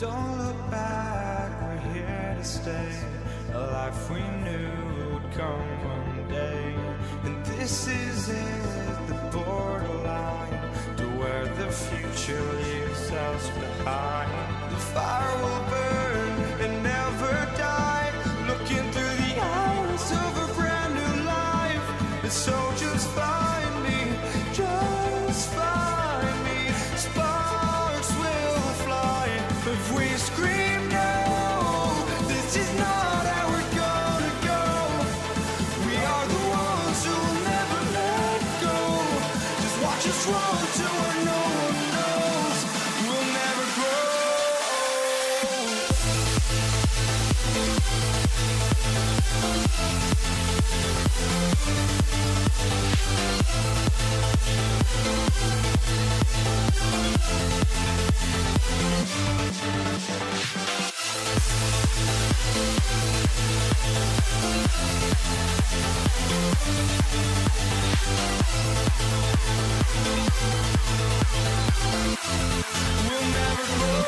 Don't look back, we're here to stay. A life we knew would come one day. And this is it, the borderline to where the future leaves us behind. The fire will burn and never die, looking through the eyes of a brand new life. And so just find me, just find me. Sparks will fly if we scream no. This is not how we're gonna go. We are the ones who will never let go. Just watch us roll to where no one knows. We'll never grow. We'll never grow.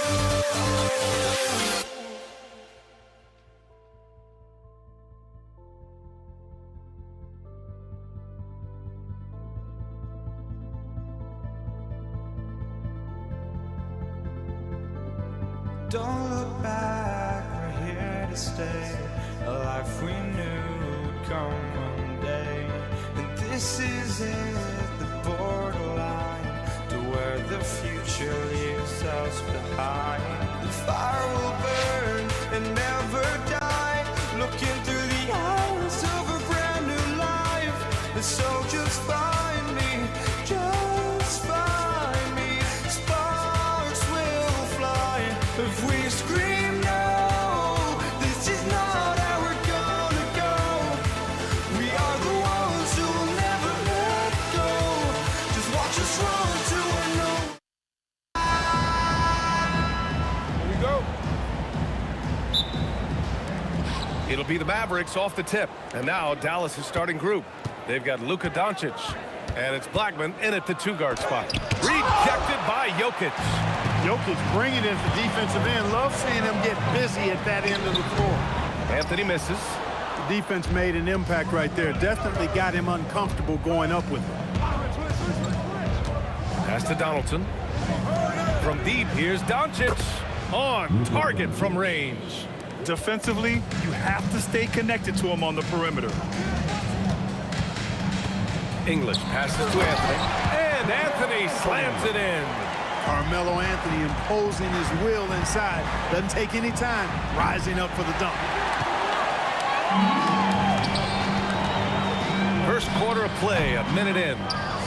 Don't look back, we're here to stay. A life we knew would come one day. And this is it, the borderline to where the future leaves us behind. The fire will burn and never die, looking through the eyes of a brand new life. And so just find me, just find me. Sparks will fly if we scream no. This is not how we're gonna go. We are the ones who will never let go. Just watch us run to our no. Here we go. It'll be the Mavericks off the tip. And now Dallas' starting group. They've got Luka Doncic. And it's Blackman in at the two-guard spot. Rejected by Jokic. Jokic bringing it at the defensive end. Love seeing him get busy at that end of the floor. Anthony misses. The defense made an impact right there. Definitely got him uncomfortable going up with it. Pass to Donaldson. From deep, here's Doncic. On target from range. Defensively, you have to stay connected to him on the perimeter. English passes to Anthony. And Anthony slams it in. Carmelo Anthony imposing his will inside. Doesn't take any time. Rising up for the dunk. First quarter of play, a minute in.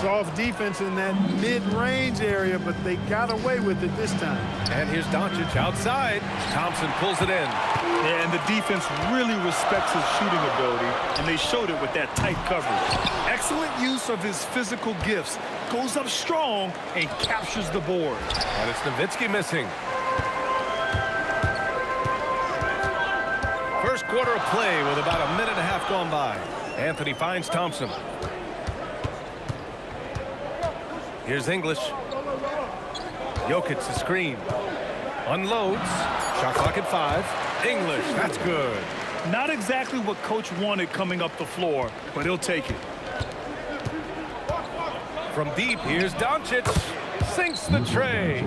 Soft defense in that mid-range area, but they got away with it this time. And here's Doncic outside. Thompson pulls it in. Yeah, and the defense really respects his shooting ability, and they showed it with that tight coverage. Excellent use of his physical gifts. Goes up strong and captures the board. And it's Nowitzki missing. First quarter of play with about a minute and a half gone by. Anthony finds Thompson. Here's English. Jokic the screen. Unloads. Shot clock at 5. English, that's good. Not exactly what coach wanted coming up the floor, but he'll take it. From deep, here's Doncic. Sinks the tray.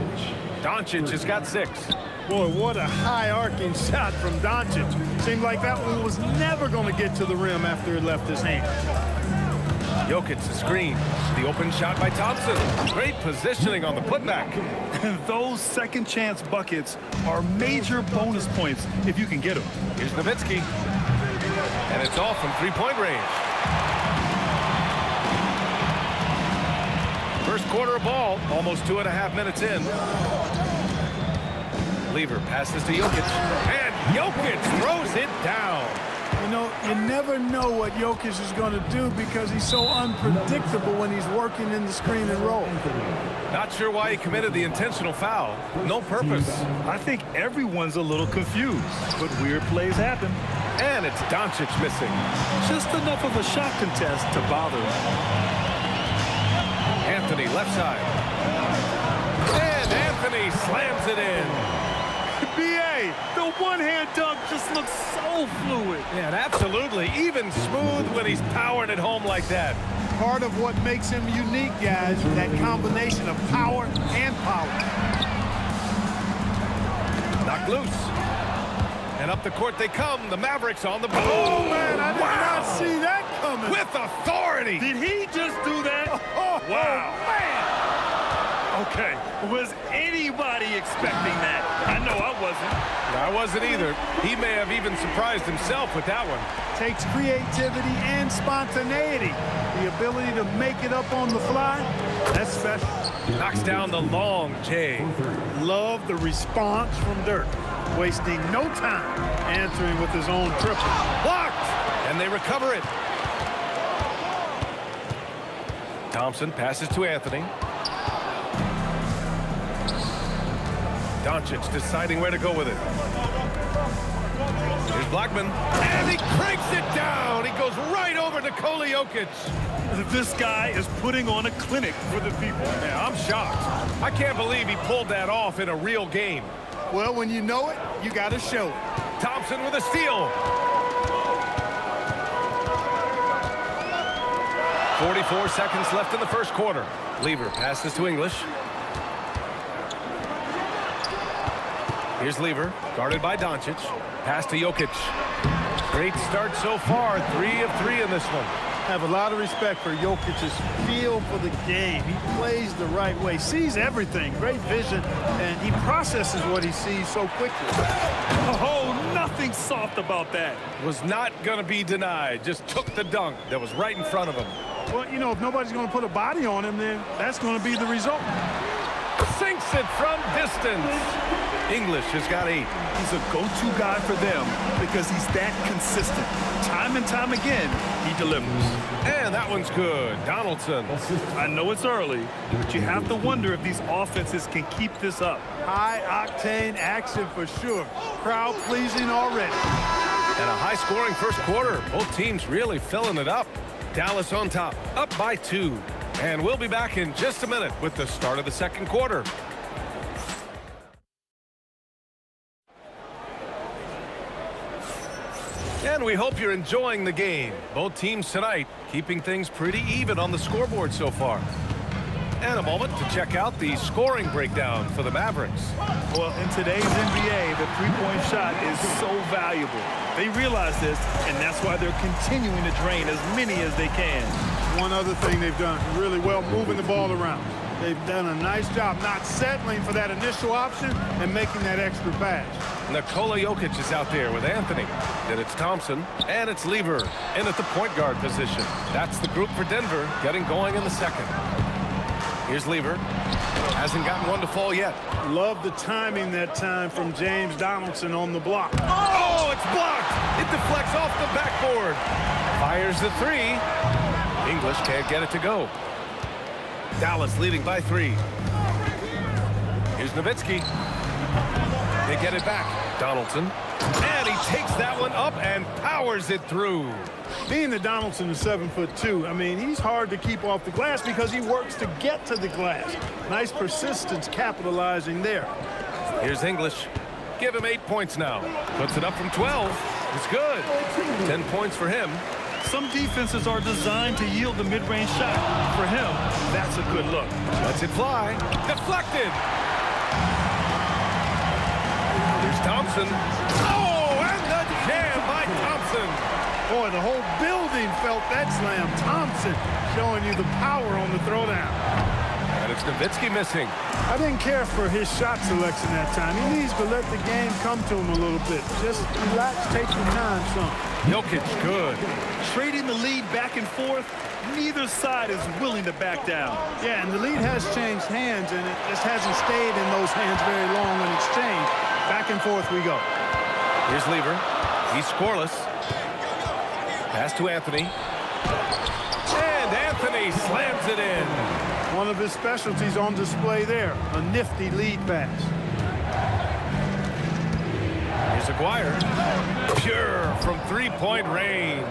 Doncic has got 6. Boy, what a high-arcing shot from Doncic. Seemed like that one was never going to get to the rim after it left his hand. Jokic the screen. The open shot by Thompson. Great positioning on the putback. And those second chance buckets are major bonus points if you can get them. Here's Nowitzki. And it's off from three-point range. First quarter of ball, almost 2.5 minutes in. Lever passes to Jokic. And Jokic throws it down. You know, you never know what Jokic is going to do because he's so unpredictable when he's working in the screen and roll. Not sure why he committed the intentional foul. No purpose. I think everyone's a little confused, but weird plays happen. And it's Doncic missing. Just enough of a shot contest to bother him. Anthony left side. And Anthony slams it in. Hey, the one-hand dunk just looks so fluid. Yeah, and absolutely. Even smooth when he's powering it home like that. Part of what makes him unique, guys, that combination of power and power. Knocked loose. And up the court they come. The Mavericks on the board. Oh, man, I did not see that coming. With authority. Did he just do that? Wow. Man. Okay, was anybody expecting that? I know I wasn't. I wasn't either. He may have even surprised himself with that one. Takes creativity and spontaneity. The ability to make it up on the fly, that's special. Knocks down the long J. Love the response from Dirk. Wasting no time answering with his own triple. Blocked! And they recover it. Thompson passes to Anthony. Doncic deciding where to go with it. Here's Blackman. And he cranks it down. He goes right over to Nikola Jokic. This guy is putting on a clinic for the people. Yeah, I'm shocked. I can't believe he pulled that off in a real game. Well, when you know it, you got to show it. Thompson with a steal. 44 seconds left in the first quarter. Lever passes to English. Here's Lever, guarded by Doncic. Pass to Jokic. Great start so far. 3 of 3 in this one. Have a lot of respect for Jokic's feel for the game. He plays the right way, sees everything, great vision, and he processes what he sees so quickly. Oh, nothing soft about that. Was not going to be denied. Just took the dunk that was right in front of him. Well, you know, if nobody's going to put a body on him, then that's going to be the result. Sinks it from distance. English has got 8. He's a go-to guy for them because he's that consistent. Time and time again, he delivers. And that one's good. Donaldson. I know it's early, but you have to wonder if these offenses can keep this up. High-octane action for sure. Crowd-pleasing already. And a high-scoring first quarter. Both teams really filling it up. Dallas on top, up by 2. And we'll be back in just a minute with the start of the second quarter. And we hope you're enjoying the game. Both teams tonight keeping things pretty even on the scoreboard so far. And a moment to check out the scoring breakdown for the Mavericks. Well, in today's NBA, the three-point shot is so valuable. They realize this, and that's why they're continuing to drain as many as they can. One other thing they've done really well, moving the ball around. They've done a nice job not settling for that initial option and making that extra pass. Nikola Jokic is out there with Anthony. Then it's Thompson, and it's Lever in at the point guard position. That's the group for Denver getting going in the second. Here's Lever. Hasn't gotten one to fall yet. Love the timing that time from James Donaldson on the block. Oh, it's blocked. It deflects off the backboard. Fires the 3. English can't get it to go. Dallas leading by 3. Here's Nowitzki. They get it back. Donaldson. And he takes that one up and powers it through. Being that Donaldson is 7'2", I mean, he's hard to keep off the glass because he works to get to the glass. Nice persistence capitalizing there. Here's English. Give him 8 points now. Puts it up from 12. It's good. 10 points for him. Some defenses are designed to yield the mid-range shot. For him, that's a good look. Lets it fly. Deflected. Here's Thompson. Oh, and the jam by Thompson. Boy, the whole building felt that slam. Thompson showing you the power on the throwdown. And it's Nowitzki missing. I didn't care for his shot selection that time. He needs to let the game come to him a little bit. Just relax, take your time some. Jokic, good. Trading the lead back and forth, neither side is willing to back down. Yeah, and the lead has changed hands, and it just hasn't stayed in those hands very long when it's changed. Back and forth we go. Here's Lever. He's scoreless. Pass to Anthony. And Anthony slams it in. One of his specialties on display there. A nifty lead pass. Here's Aguirre. Pure from three-point range.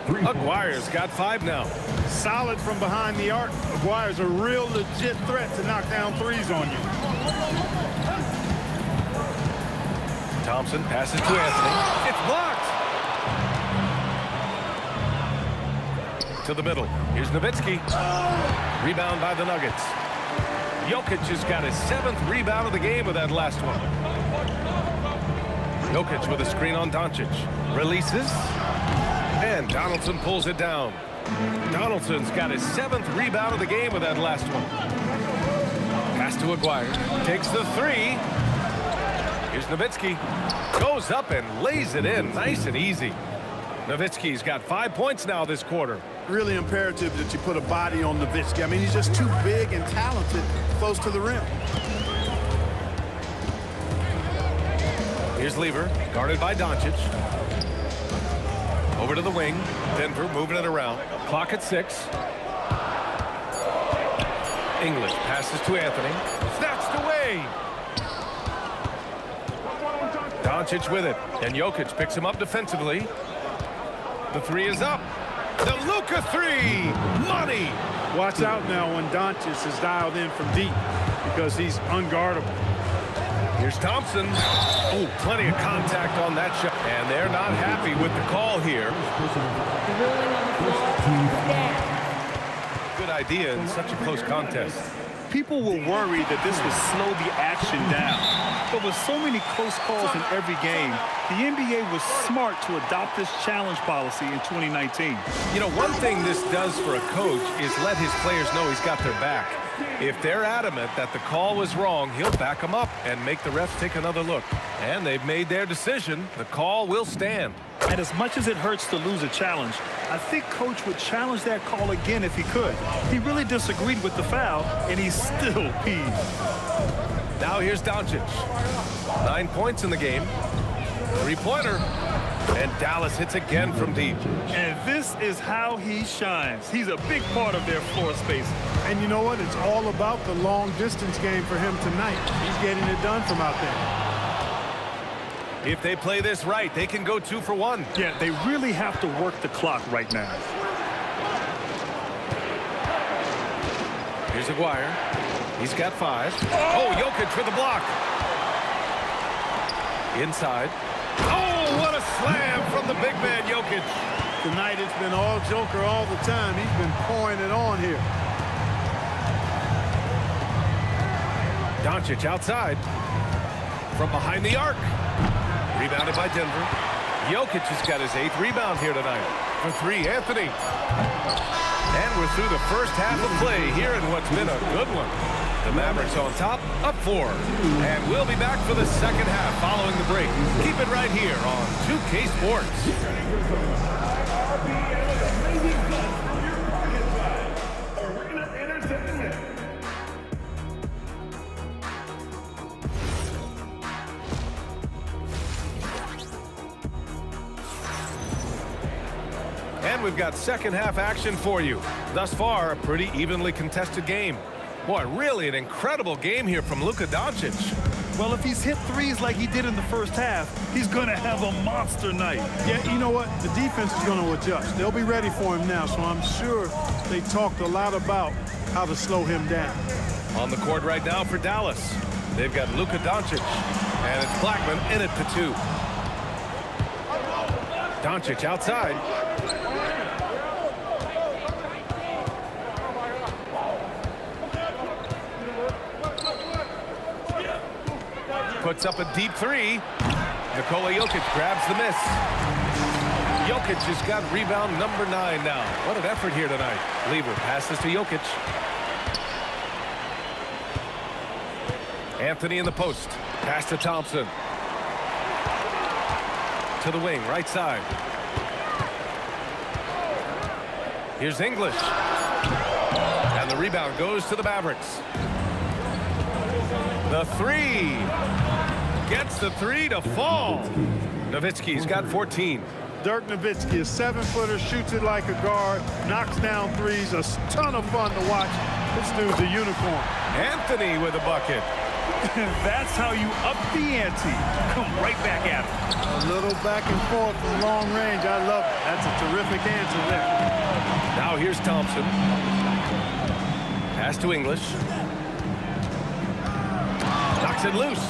Aguirre's got 5 now. Solid from behind the arc. Aguirre's a real legit threat to knock down threes on you. Thompson passes to Anthony. It's blocked. To the middle. Here's Nowitzki. Rebound by the Nuggets. Jokic has got his 7th rebound of the game with that last one. Jokic with a screen on Doncic. Releases. And Donaldson pulls it down. Donaldson's got his 7th rebound of the game with that last one. Pass to Aguirre. Takes the 3. Here's Nowitzki. Goes up and lays it in. Nice and easy. Nowitzki's got 5 points now this quarter. Really imperative that you put a body on Nowitzki. I mean, he's just too big and talented close to the rim. Here's Lever, guarded by Doncic. Over to the wing. Denver moving it around. Clock at 6. English passes to Anthony. Snatched away. Doncic with it. And Jokic picks him up defensively. The 3 is up. The Luka 3. Money. Watch out now when Doncic is dialed in from deep because he's unguardable. Here's Thompson. Oh, plenty of contact on that shot. And they're not happy with the call here. Ruling on the floor, stand. Good idea in such a close contest. People were worried that this would slow the action down. But with so many close calls in every game, the NBA was smart to adopt this challenge policy in 2019. You know, one thing this does for a coach is let his players know he's got their back. If they're adamant that the call was wrong, he'll back them up and make the refs take another look. And they've made their decision. The call will stand. And as much as it hurts to lose a challenge, I think Coach would challenge that call again if he could. He really disagreed with the foul, and he's still peeved. Now here's Doncic. 9 points in the game. 3-pointer. And Dallas hits again from deep. And this is how he shines. He's a big part of their floor space. And you know what? It's all about the long distance game for him tonight. He's getting it done from out there. If they play this right, they can go 2 for 1. Yeah, they really have to work the clock right now. Here's Aguirre. He's got 5. Oh, Jokic for the block. Inside. Oh, what a slam from the big man, Jokic. Tonight it's been all Joker all the time. He's been pouring it on here. Doncic outside. From behind the arc. Rebounded by Denver. Jokic has got his 8th rebound here tonight. For 3, Anthony. And we're through the first half of play here in what's been a good one. The Mavericks on top, up 4. And we'll be back for the second half following the break. Keep it right here on 2K Sports. And we've got second half action for you. Thus far, a pretty evenly contested game. Boy, really an incredible game here from Luka Doncic. Well, if he's hit threes like he did in the first half, he's going to have a monster night. Yeah, you know what? The defense is going to adjust. They'll be ready for him now, so I'm sure they talked a lot about how to slow him down. On the court right now for Dallas. They've got Luka Doncic, and it's Blackman in it for 2. Doncic outside. Puts up a deep 3. Nikola Jokic grabs the miss. Jokic has got rebound number 9 now. What an effort here tonight. Lever passes to Jokic. Anthony in the post. Pass to Thompson. To the wing, right side. Here's English. And the rebound goes to the Mavericks. The 3. Gets the 3 to fall. Nowitzki's got 14. Dirk Nowitzki, a 7-footer, shoots it like a guard, knocks down threes, a ton of fun to watch. This dude's a unicorn. Anthony with a bucket. That's how you up the ante. Come right back at him. A little back and forth from long range. I love it. That's a terrific answer there. Now here's Thompson. Pass to English. Knocks it loose.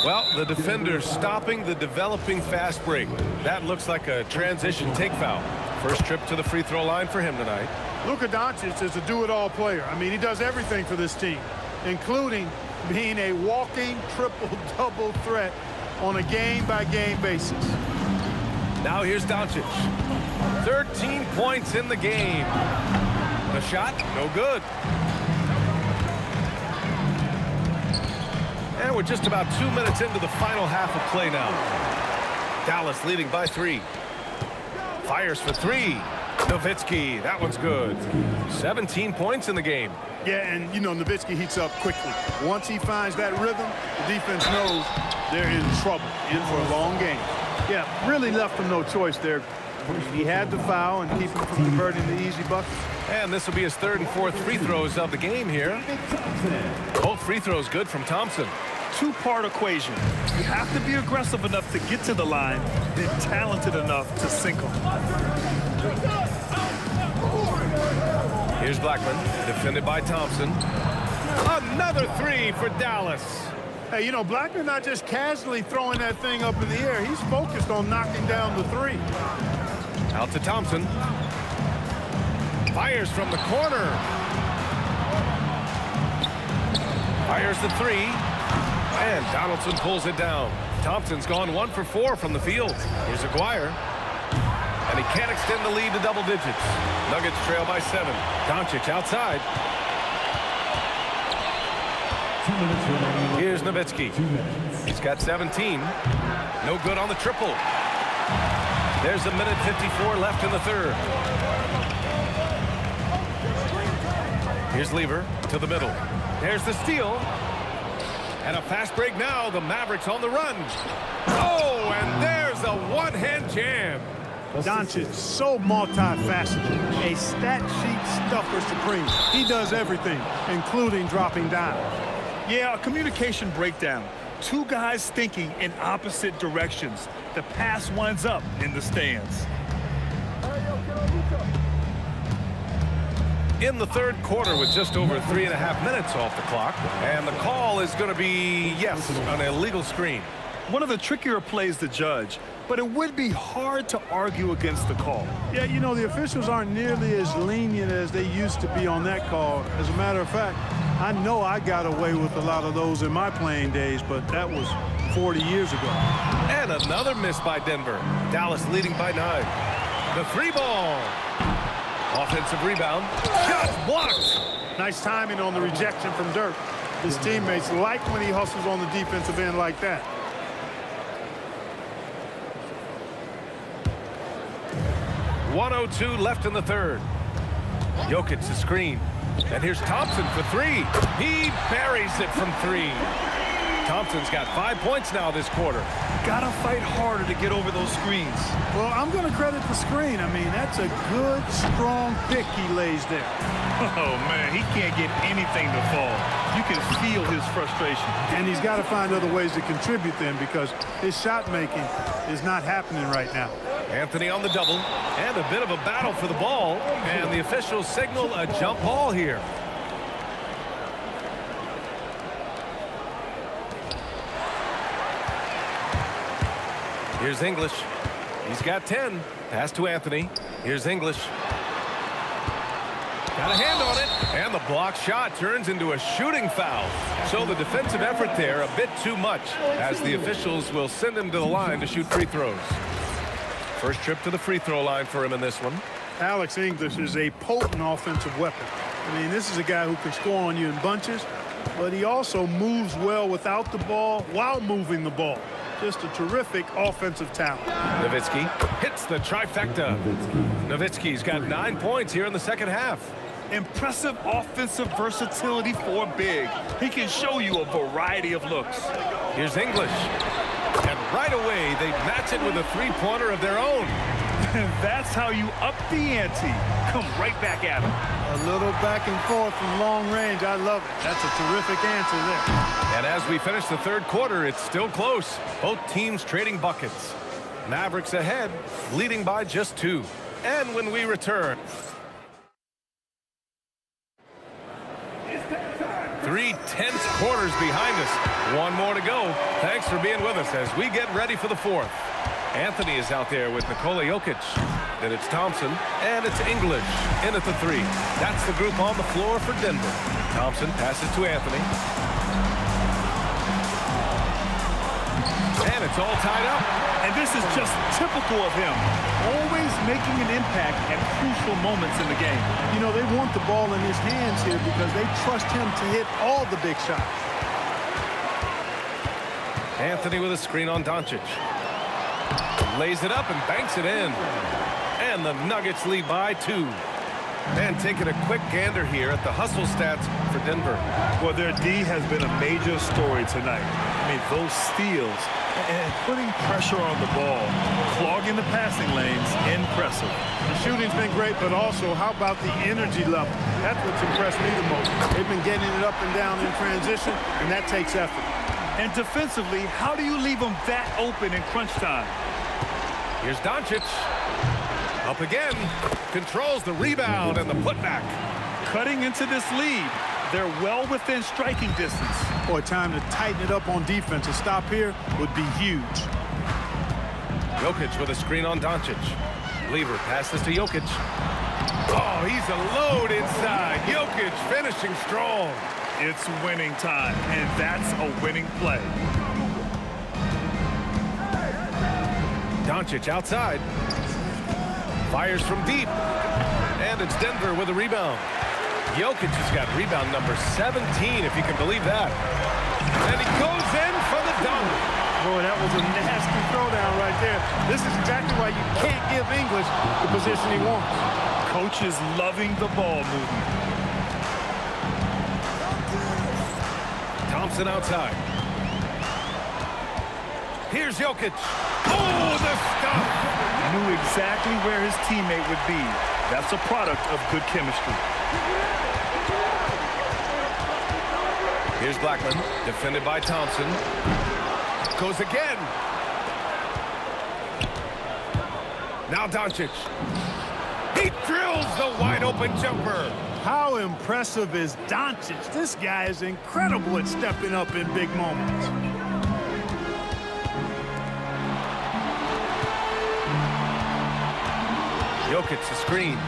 Well, the defender stopping the developing fast break. That looks like a transition take foul. First trip to the free throw line for him tonight. Luka Doncic is a do-it-all player. I mean, he does everything for this team, including being a walking triple-double threat on a game-by-game basis. Now here's Doncic. 13 points in the game. The shot, no good. And we're just about 2 minutes into the final half of play now. Dallas leading by 3. Fires for 3. Nowitzki, that one's good. 17 points in the game. Yeah, and, you know, Nowitzki heats up quickly. Once he finds that rhythm, the defense knows they're in trouble, in for a long game. Yeah, really left him no choice there. He had to foul and keep him from converting the easy buckets. And this will be his 3rd and 4th free throws of the game here. Both free throws good from Thompson. Two-part equation. You have to be aggressive enough to get to the line, then talented enough to sink them. Here's Blackman, defended by Thompson. Another 3 for Dallas. Hey, you know, Blackman not just casually throwing that thing up in the air. He's focused on knocking down the 3. Out to Thompson. Fires from the corner. Fires the 3. And Donaldson pulls it down. Thompson's gone 1 for 4 from the field. Here's Aguirre. And he can't extend the lead to double digits. Nuggets trail by 7. Doncic outside. Here's Nowitzki. He's got 17. No good on the triple. There's a minute 54 left in the 3rd. Here's Lever to the middle. There's the steal. And a fast break now. The Mavericks on the run. Oh, and there's a one-hand jam. Doncic, so multifaceted. A stat sheet stuffer supreme. He does everything, including dropping down. Yeah, a communication breakdown. Two guys thinking in opposite directions. The pass winds up in the stands. In the 3rd quarter with just over 3.5 minutes off the clock. And the call is going to be, yes, an illegal screen. One of the trickier plays to judge, but it would be hard to argue against the call. Yeah, you know, the officials aren't nearly as lenient as they used to be on that call. As a matter of fact, I know I got away with a lot of those in my playing days, but that was 40 years ago. And another miss by Denver. Dallas leading by 9. The 3 ball. Offensive rebound. Shot blocked. Nice timing on the rejection from Dirk. His teammates like when he hustles on the defensive end like that. .102 left in the 3rd. Jokic the screen. And here's Thompson for 3. He buries it from 3. Thompson's got 5 points now this quarter. Gotta fight harder to get over those screens. Well, I'm going to credit the screen. I mean, that's a good, strong pick he lays there. Oh, man, he can't get anything to fall. You can feel his frustration. And he's got to find other ways to contribute then because his shot making is not happening right now. Anthony on the double, and a bit of a battle for the ball, and the officials signal a jump ball here. Here's English. He's got 10. Pass to Anthony. Here's English. Got a hand on it, and the block shot turns into a shooting foul. So the defensive effort there a bit too much, as the officials will send him to the line to shoot free throws. First trip to the free throw line for him in this one. Alex English is a potent offensive weapon. I mean, this is a guy who can score on you in bunches, but he also moves well without the ball while moving the ball. Just a terrific offensive talent. Nowitzki hits the trifecta. Nowitzki's got 9 points here in the second half. Impressive offensive versatility for a big. He can show you a variety of looks. Here's English. And right away, they match it with a three-pointer of their own. That's how you up the ante. Come right back at him. A little back and forth from long range. I love it. That's a terrific answer there. And as we finish the 3rd quarter, it's still close. Both teams trading buckets. Mavericks ahead, leading by just 2. And when we return... 3 tense quarters behind us. One more to go. Thanks for being with us as we get ready for the fourth. Anthony is out there with Nikola Jokic. Then it's Thompson, and it's English in at the 3. That's the group on the floor for Denver. Thompson passes to Anthony. And it's all tied up. And this is just typical of him. Always making an impact at crucial moments in the game. You know, they want the ball in his hands here because they trust him to hit all the big shots. Anthony with a screen on Doncic. Lays it up and banks it in. And the Nuggets lead by 2. And taking a quick gander here at the hustle stats for Denver. Well, their D has been a major story tonight. I mean, those steals and putting pressure on the ball, clogging the passing lanes, impressive. The shooting's been great, but also how about the energy level? That's what's impressed me the most. They've been getting it up and down in transition, and that takes effort. And defensively, how do you leave them that open in crunch time? Here's Doncic. Up again. Controls the rebound and the putback. Cutting into this lead. They're well within striking distance. Boy, time to tighten it up on defense. A stop here would be huge. Jokic with a screen on Doncic. Lever passes to Jokic. Oh, he's a load inside. Jokic finishing strong. It's winning time, and that's a winning play. Doncic outside. Fires from deep. And it's Denver with a rebound. Jokic has got rebound number 17, if you can believe that. And he goes in for the dunk. Boy, that was a nasty throwdown right there. This is exactly why you can't give English the position he wants. Coach is loving the ball movement. Thompson outside. Here's Jokic. Oh, the stuff. Knew exactly where his teammate would be. That's a product of good chemistry. Here's Blackman, defended by Thompson. Goes again. Now Doncic. He drills the wide-open jumper. How impressive is Doncic? This guy is incredible at stepping up in big moments. Jokic the screen.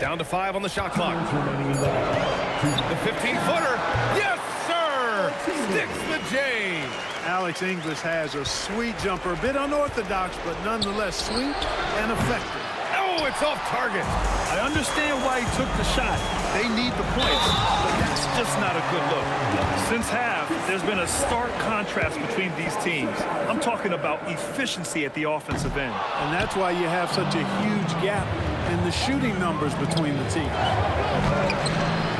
Down to 5 on the shot clock. The 15-footer. Yes, sir! Sticks the J. Alex English has a sweet jumper. A bit unorthodox, but nonetheless sweet and effective. Oh, it's off target. I understand why he took the shot. They need the points, but that's just not a good look. Since half, there's been a stark contrast between these teams. I'm talking about efficiency at the offensive end. And that's why you have such a huge gap in the shooting numbers between the teams.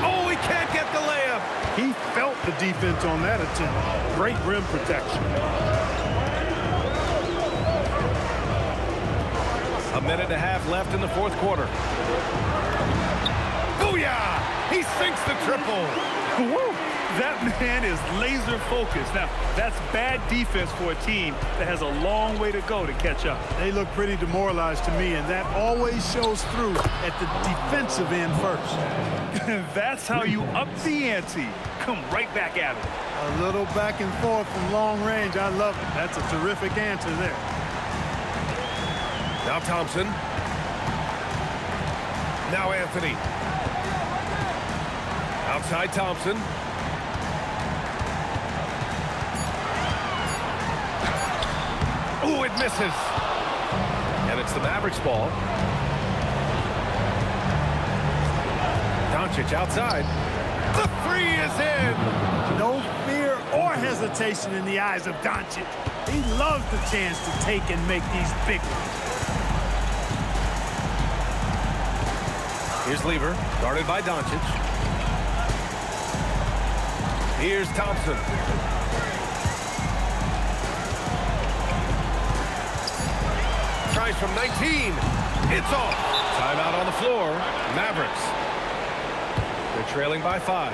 Oh, he can't get the layup. He felt the defense on that attempt. Great rim protection. A minute and a half left in the fourth quarter. Booyah! He sinks the triple. Woo! That man is laser focused. Now, that's bad defense for a team that has a long way to go to catch up. They look pretty demoralized to me, and that always shows through at the defensive end first. That's how you up the ante. Come right back at it. A little back and forth from long range. I love it. That's a terrific answer there. Now Thompson. Now Anthony. Outside Thompson. Oh, it misses. And it's the Mavericks ball. Doncic outside. The 3 is in. No fear or hesitation in the eyes of Doncic. He loves the chance to take and make these big ones. Here's Lever, guarded by Doncic. Here's Thompson. Tries from 19. It's off. Timeout on the floor. Mavericks. They're trailing by 5.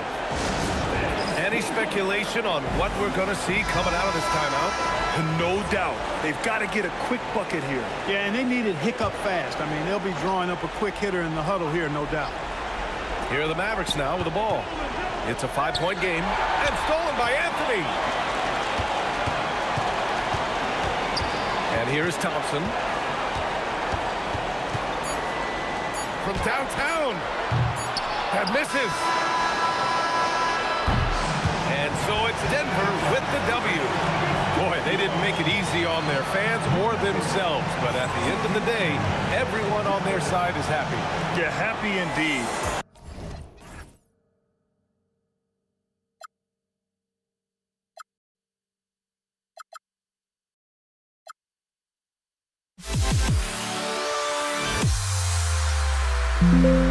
Any speculation on what we're going to see coming out of this timeout? No doubt. They've got to get a quick bucket here. Yeah, and they need it hiccup fast. I mean, they'll be drawing up a quick hitter in the huddle here, no doubt. Here are the Mavericks now with the ball. It's a 5-point game, and stolen by Anthony. And here's Thompson. From downtown. That misses. And so it's Denver with the W. Boy, they didn't make it easy on their fans or themselves. But at the end of the day, everyone on their side is happy. Yeah, happy indeed. Thank you.